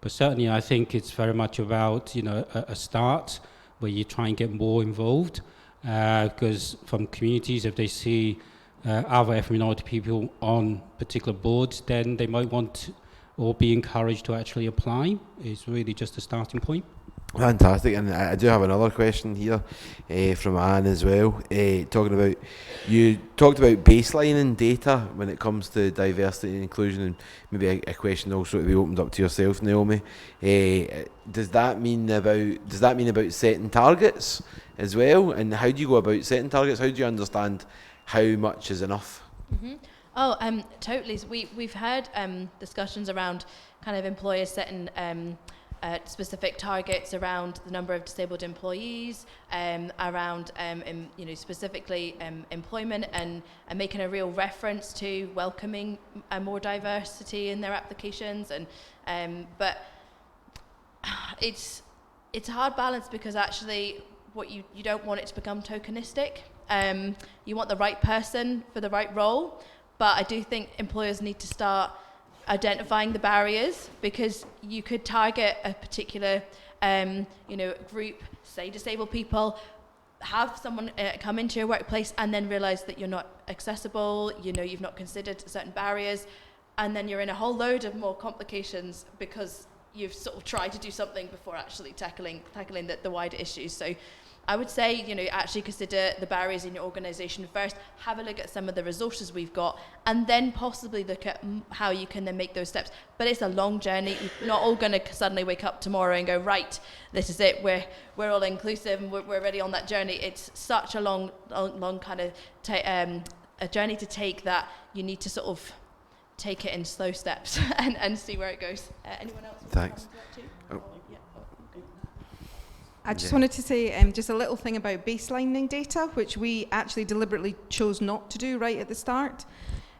but certainly I think it's very much about, you know, a start where you try and get more involved, because from communities, if they see other ethnic minority people on particular boards, then they might want or be encouraged to actually apply. It's really just a starting point. Fantastic, and I do have another question here from Anne as well. You talked about baselining data when it comes to diversity and inclusion, and maybe a question also to be opened up to yourself, Naomi. Does that mean about setting targets as well? And how do you go about setting targets? How do you understand how much is enough? Mm-hmm. Oh, totally. So we've had discussions around kind of employers setting specific targets around the number of disabled employees, around specifically employment, and making a real reference to welcoming more diversity in their applications. But it's a hard balance, because actually what you don't want it to become tokenistic. You want the right person for the right role, but I do think employers need to start identifying the barriers, because you could target a particular group, say disabled people, have someone come into your workplace and then realize that you're not accessible, you've not considered certain barriers, and then you're in a whole load of more complications because you've sort of tried to do something before actually tackling the wider issues. So I would say, actually consider the barriers in your organisation first, have a look at some of the resources we've got, and then possibly look at how you can then make those steps. But it's a long journey. You're not all going to suddenly wake up tomorrow and go, right, this is it, we're all inclusive and we're already on that journey. It's such a long kind of a journey to take, that you need to sort of take it in slow steps and see where it goes. Anyone else? Thanks. I just wanted to say just a little thing about baselining data, which we actually deliberately chose not to do right at the start,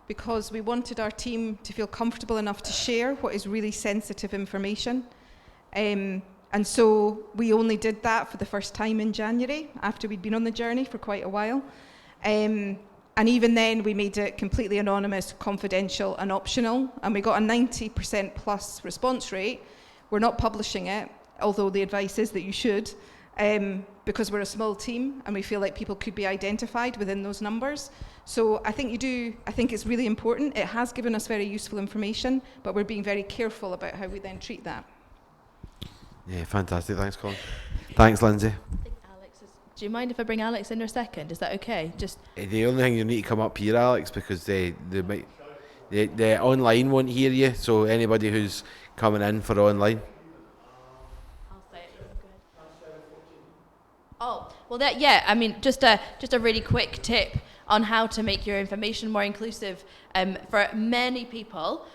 because we wanted our team to feel comfortable enough to share what is really sensitive information. And so we only did that for the first time in January, after we'd been on the journey for quite a while. And even then, we made it completely anonymous, confidential, and optional, and we got a 90% plus response rate. We're not publishing it, although the advice is that you should. because we're a small team and we feel like people could be identified within those numbers. So I think I think it's really important. It has given us very useful information, but we're being very careful about how we then treat that. Yeah, fantastic. Thanks, Colin. Thanks, Lindsay. Do you mind if I bring Alex in a second? Is that okay? Just the only thing, you need to come up here, Alex, because the online won't hear you. So anybody who's coming in for online. I'll say it. Oh, well, I mean, just a really quick tip on how to make your information more inclusive for many people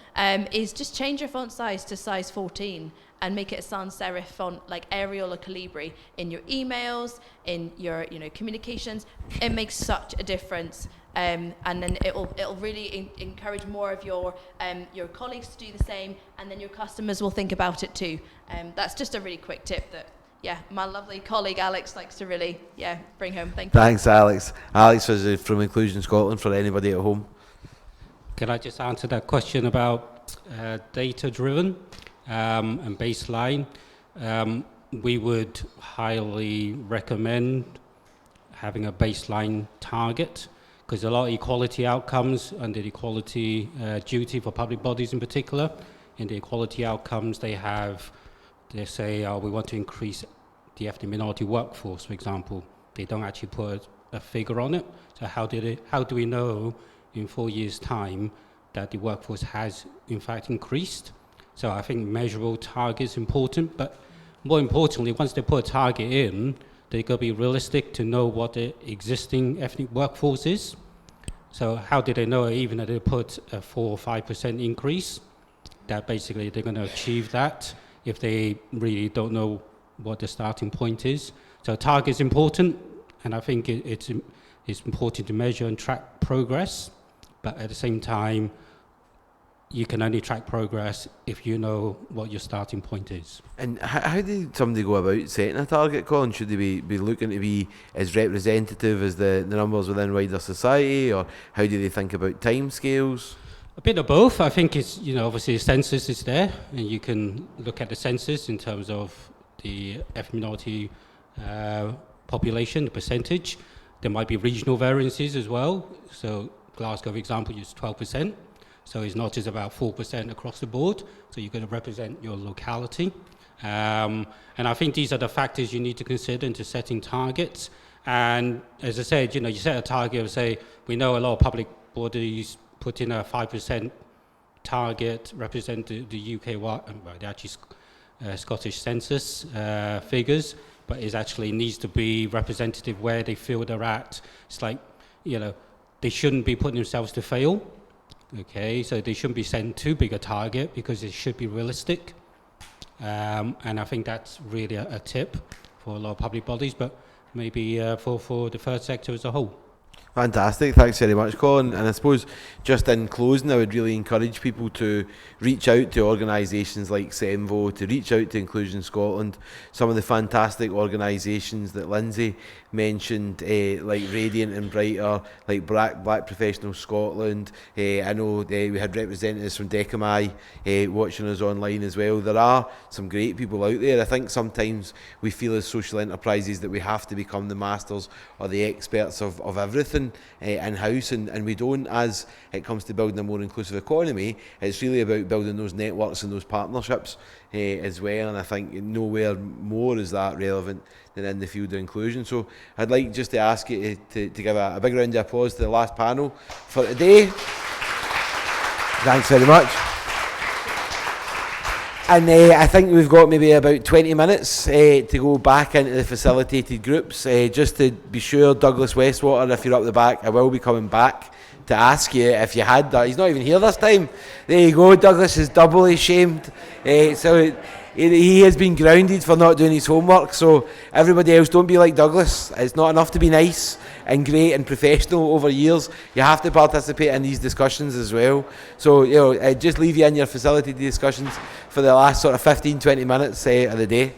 is just change your font size to size 14 and make it a sans serif font like Arial or Calibri in your emails, in your communications. It makes such a difference. And then it'll really encourage more of your colleagues to do the same, and then your customers will think about it too. That's just a really quick tip that my lovely colleague Alex likes to really bring home. Thank you. Thanks, Alex. Alex is from Inclusion Scotland, for anybody at home. Can I just answer that question about data-driven and baseline? We would highly recommend having a baseline target, because a lot of equality outcomes under the equality duty for public bodies in particular, in the equality outcomes they say we want to increase the ethnic minority workforce, for example. They don't actually put a figure on it. So how do we know in 4 years' time that the workforce has in fact increased? So I think measurable targets important, but more importantly, once they put a target in, they got to be realistic to know what the existing ethnic workforce is. So how do they know, even if they put a 4 or 5% increase, that basically they're going to achieve that if they really don't know what the starting point is? So target is important, and I think it's important to measure and track progress, but at the same time, you can only track progress if you know what your starting point is. And how did somebody go about setting a target, Colin? Should they be looking to be as representative as the numbers within wider society, or how do they think about timescales? A bit of both. I think it's, obviously the census is there, and you can look at the census in terms of the ethnic minority population, the percentage. There might be regional variances as well. So Glasgow, for example, is 12%. So it's not just about 4% across the board. So you've got to represent your locality. And I think these are the factors you need to consider into setting targets. And as I said, you set a target of, say, we know a lot of public bodies put in a 5% target, represent the UK, the actually Scottish census figures, but it actually needs to be representative where they feel they're at. It's like, they shouldn't be putting themselves to fail. Okay, so they shouldn't be setting too big a target because it should be realistic. And I think that's really a tip for a lot of public bodies, but maybe for the third sector as a whole. Fantastic, thanks very much, Colin. And I suppose just in closing, I would really encourage people to reach out to organisations like SEMVO, to reach out to Inclusion Scotland, some of the fantastic organisations that Lindsay mentioned, like Radiant and Brighter, like Black Professional Scotland. I know we had representatives from Decamai watching us online as well. There are some great people out there. I think sometimes we feel as social enterprises that we have to become the masters or the experts of everything in-house, and we don't. As it comes to building a more inclusive economy, it's really about building those networks and those partnerships as well, and I think nowhere more is that relevant than in the field of inclusion. So I'd like just to ask you to give a big round of applause to the last panel for today. Thanks very much. And I think we've got maybe about 20 minutes to go back into the facilitated groups. Just to be sure, Douglas Westwater, if you're up the back, I will be coming back to ask you if you had that. He's not even here this time. There you go, Douglas is doubly shamed. So he has been grounded for not doing his homework. So everybody else, don't be like Douglas. It's not enough to be nice and great and professional over years. You have to participate in these discussions as well. So just leave you in your facilitated discussions for the last sort of 15-20 minutes of the day.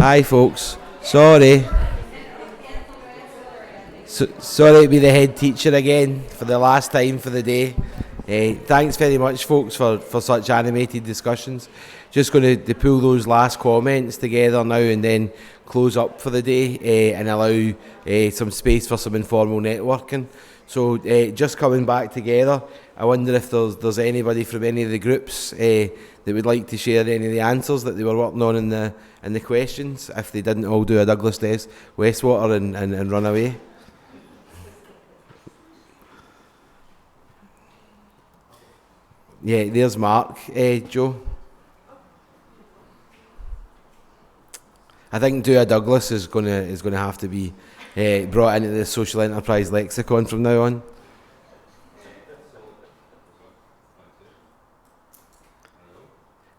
Hi folks, sorry. Sorry to be the head teacher again for the last time for the day. Thanks very much folks for such animated discussions. Just going to pull those last comments together now and then close up for the day and allow some space for some informal networking. So just coming back together, I wonder if there's anybody from any of the groups that would like to share any of the answers that they were working on in the questions, if they didn't all do a Douglas Westwater and run away. Yeah, there's Mark. Joe? I think do a Douglas is gonna have to be brought into the social enterprise lexicon from now on.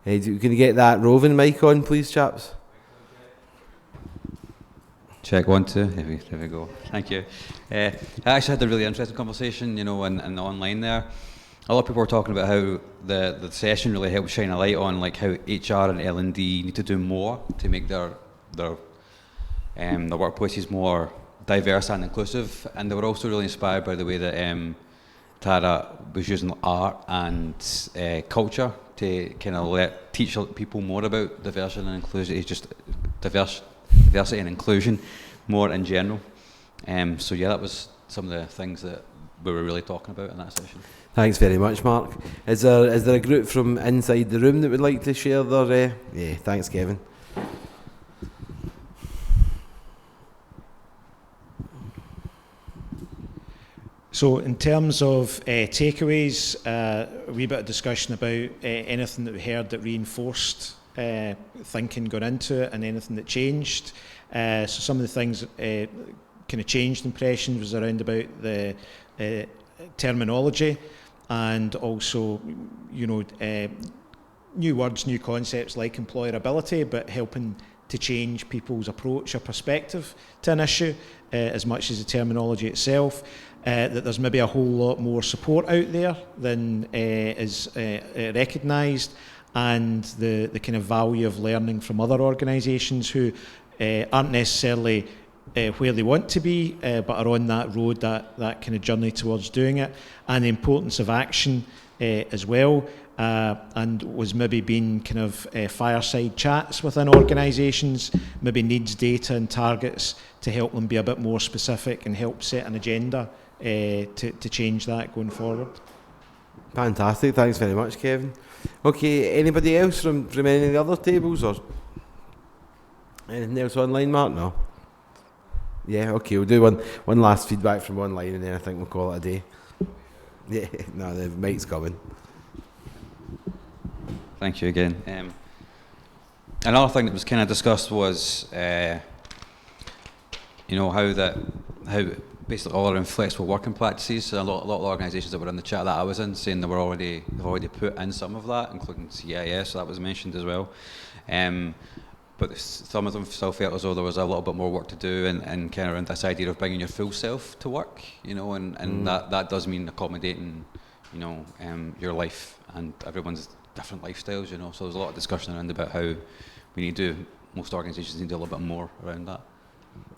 Can you get that roving mic on, please, chaps? Check 1, 2. There we go. Thank you. I actually had a really interesting conversation, in online there. A lot of people were talking about how the session really helped shine a light on like how HR and L&D need to do more to make their workplaces more diverse and inclusive, and they were also really inspired by the way that Tara was using art and culture to kind of teach people more about diversity and inclusion, diversity and inclusion more in general. So yeah, that was some of the things that we were really talking about in that session. Thanks very much, Mark. Is there a group from inside the room that would like to share their... Yeah, thanks, Kevin. So in terms of takeaways, a wee bit of discussion about anything that we heard that reinforced thinking going into it and anything that changed. So some of the things kind of changed impression was around about the terminology and also, new words, new concepts like employability, but helping to change people's approach or perspective to an issue as much as the terminology itself. That there's maybe a whole lot more support out there than is recognised, and the kind of value of learning from other organisations who aren't necessarily where they want to be, but are on that road, that kind of journey towards doing it, and the importance of action as well, and was maybe being kind of fireside chats within organisations, maybe needs data and targets to help them be a bit more specific and help set an agenda to change that going forward. Fantastic, thanks very much, Kevin. Okay, anybody else from any of the other tables or anything else online, Mark? No? Yeah, okay, we'll do one last feedback from online and then I think we'll call it a day. Yeah, no, the mic's coming. Thank you again. Another thing that was kind of discussed was, how basically all around flexible working practices. So a lot of organisations that were in the chat that I was in saying they've already put in some of that, including CIS, so that was mentioned as well. But some of them still felt as though there was a little bit more work to do and kind of around this idea of bringing your full self to work, and that does mean accommodating, your life and everyone's different lifestyles, so there's a lot of discussion around about how we need to, most organisations need to do a little bit more around that.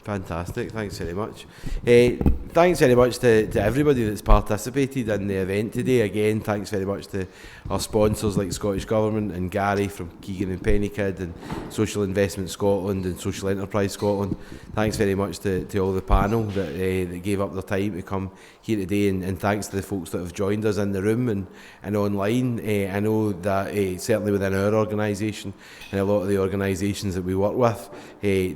Fantastic, thanks very much. Thanks very much to everybody that's participated in the event today. Again, thanks very much to our sponsors like Scottish Government and Gary from Keegan and Pennykid and Social Investment Scotland and Social Enterprise Scotland. Thanks very much to all the panel that gave up their time to come here today, and thanks to the folks that have joined us in the room and online. I know that certainly within our organisation and a lot of the organisations that we work with,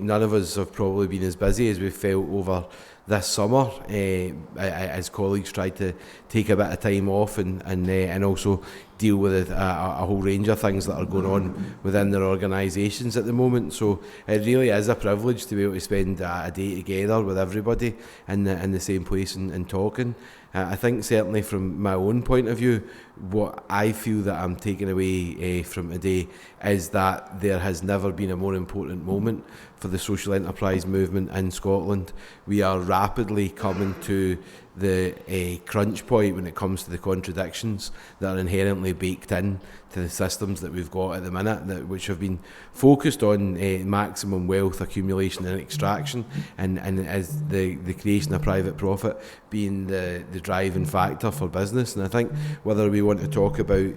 none of us have probably been as busy as we felt over this summer, as colleagues tried to take a bit of time off and also deal with a whole range of things that are going on within their organisations at the moment. So it really is a privilege to be able to spend a day together with everybody in the same place and talking. I think certainly from my own point of view, what I feel that I'm taking away from today is that there has never been a more important moment for the social enterprise movement in Scotland. We are rapidly coming to crunch point when it comes to the contradictions that are inherently baked in to the systems that we've got at the minute, which have been focused on maximum wealth accumulation and extraction, and as the creation of private profit being the driving factor for business. And I think whether we want to talk about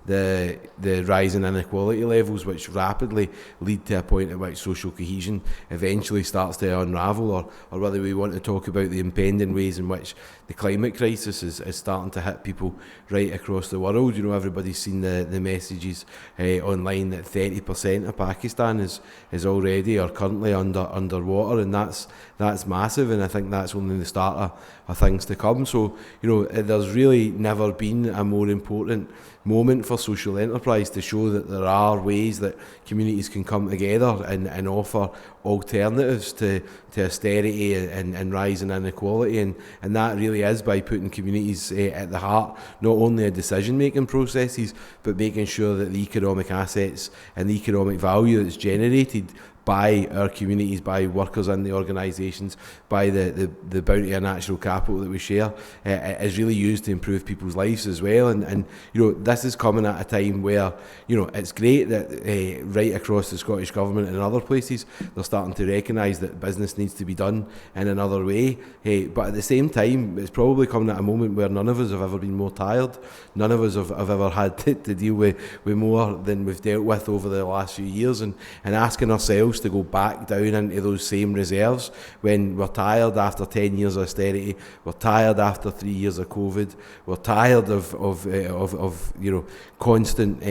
the rise in inequality levels, which rapidly lead to a point at which social cohesion eventually starts to unravel, or whether we want to talk about the impending ways in which the climate crisis is starting to hit people right across the world. You know, everybody's seen the messages online that 30% of Pakistan is already or currently underwater, and that's massive, and I think that's only the start of things to come. So, you know, there's really never been a more important moment for social enterprise to show that there are ways that communities can come together and offer alternatives to austerity and rise in inequality, and that really is by putting communities at the heart, not only of decision-making processes, but making sure that the economic assets and the economic value that's generated by our communities, by workers in the organisations, by the bounty of natural capital that we share, is really used to improve people's lives as well. And you know, this is coming at a time where, you know, it's great that right across the Scottish Government and other places they're starting to recognise that business needs to be done in another way. But at the same time, it's probably coming at a moment where none of us have ever been more tired. None of us have ever had to deal with more than we've dealt with over the last few years, and asking ourselves to go back down into those same reserves when we're tired after 10 years of austerity, we're tired after 3 years of COVID, we're tired of you know, constant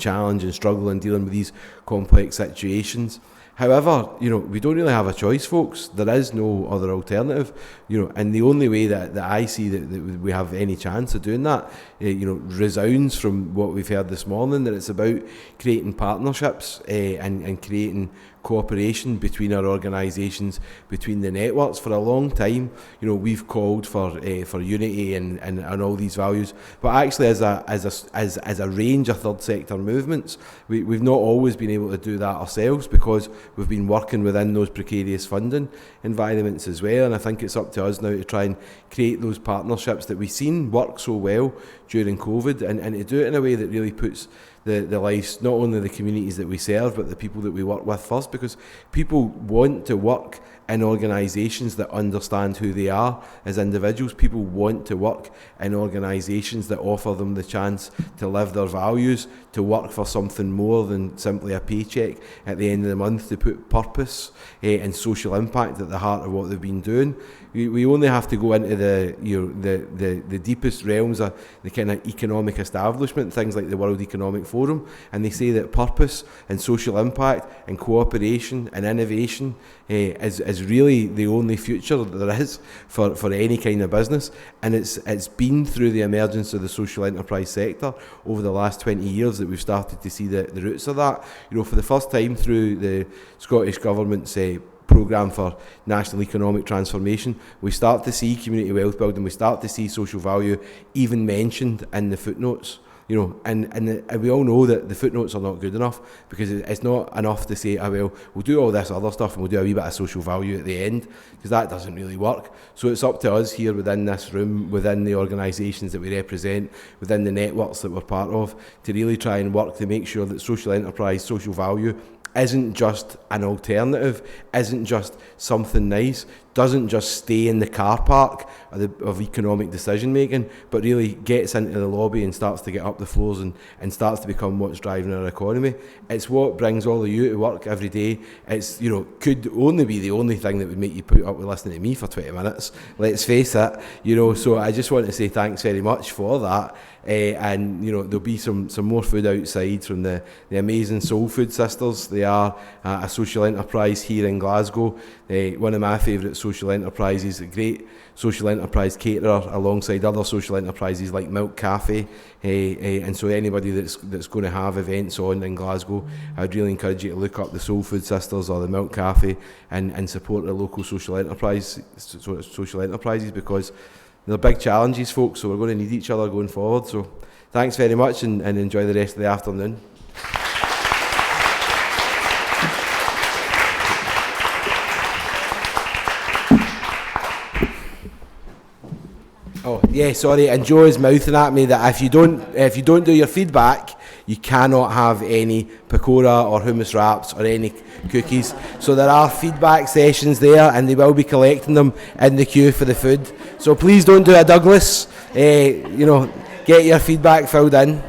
challenge and struggle in dealing with these complex situations. However, you know, we don't really have a choice, folks. There is no other alternative, you know, and the only way that I see that we have any chance of doing that, you know, resounds from what we've heard this morning, that it's about creating partnerships and creating cooperation between our organisations, between the networks. For a long time, you know, we've called for unity and all these values, but actually as a range of third sector movements, we've not always been able to do that ourselves, because we've been working within those precarious funding environments as well. And I think it's up to us now to try and create those partnerships that we've seen work so well during COVID, and to do it in a way that really puts the lives, not only the communities that we serve, but the people that we work with first, because people want to work in organisations that understand who they are as individuals. People want to work in organisations that offer them the chance to live their values, to work for something more than simply a paycheck at the end of the month, to put purpose and social impact at the heart of what they've been doing. We only have to go into the deepest realms of the kind of economic establishment, things like the World Economic Forum, and they say that purpose and social impact and cooperation and innovation is really the only future that there is for any kind of business. And it's been through the emergence of the social enterprise sector over the last 20 years that we've started to see the roots of that. You know, for the first time through the Scottish Government's programme for national economic transformation, we start to see community wealth building, we start to see social value even mentioned in the footnotes. You know, and we all know that the footnotes are not good enough, because it's not enough to say, well, we'll do all this other stuff and we'll do a wee bit of social value at the end, because that doesn't really work. So it's up to us here within this room, within the organisations that we represent, within the networks that we're part of, to really try and work to make sure that social enterprise, social value isn't just an alternative, isn't just something nice, doesn't just stay in the car park of economic decision making, but really gets into the lobby and starts to get up the floors and starts to become what's driving our economy. It's what brings all of you to work every day. It's, you know, could only be the only thing that would make you put up with listening to me for 20 minutes, let's face it. You know, so I just want to say thanks very much for that. And you know, there'll be some more food outside from the amazing Soul Food Sisters. They are a social enterprise here in Glasgow, one of my favourite social enterprises, a great social enterprise caterer alongside other social enterprises like Milk Cafe, and so anybody that's going to have events on in Glasgow, I'd really encourage you to look up the Soul Food Sisters or the Milk Cafe and support the local social enterprises, because they're big challenges, folks, so we're going to need each other going forward. So thanks very much, and enjoy the rest of the afternoon. Oh yeah, sorry. And Joe is mouthing at me that if you don't do your feedback, you cannot have any pakora or hummus wraps or any cookies. So there are feedback sessions there, and they will be collecting them in the queue for the food. So please don't do a Douglas. Get your feedback filled in.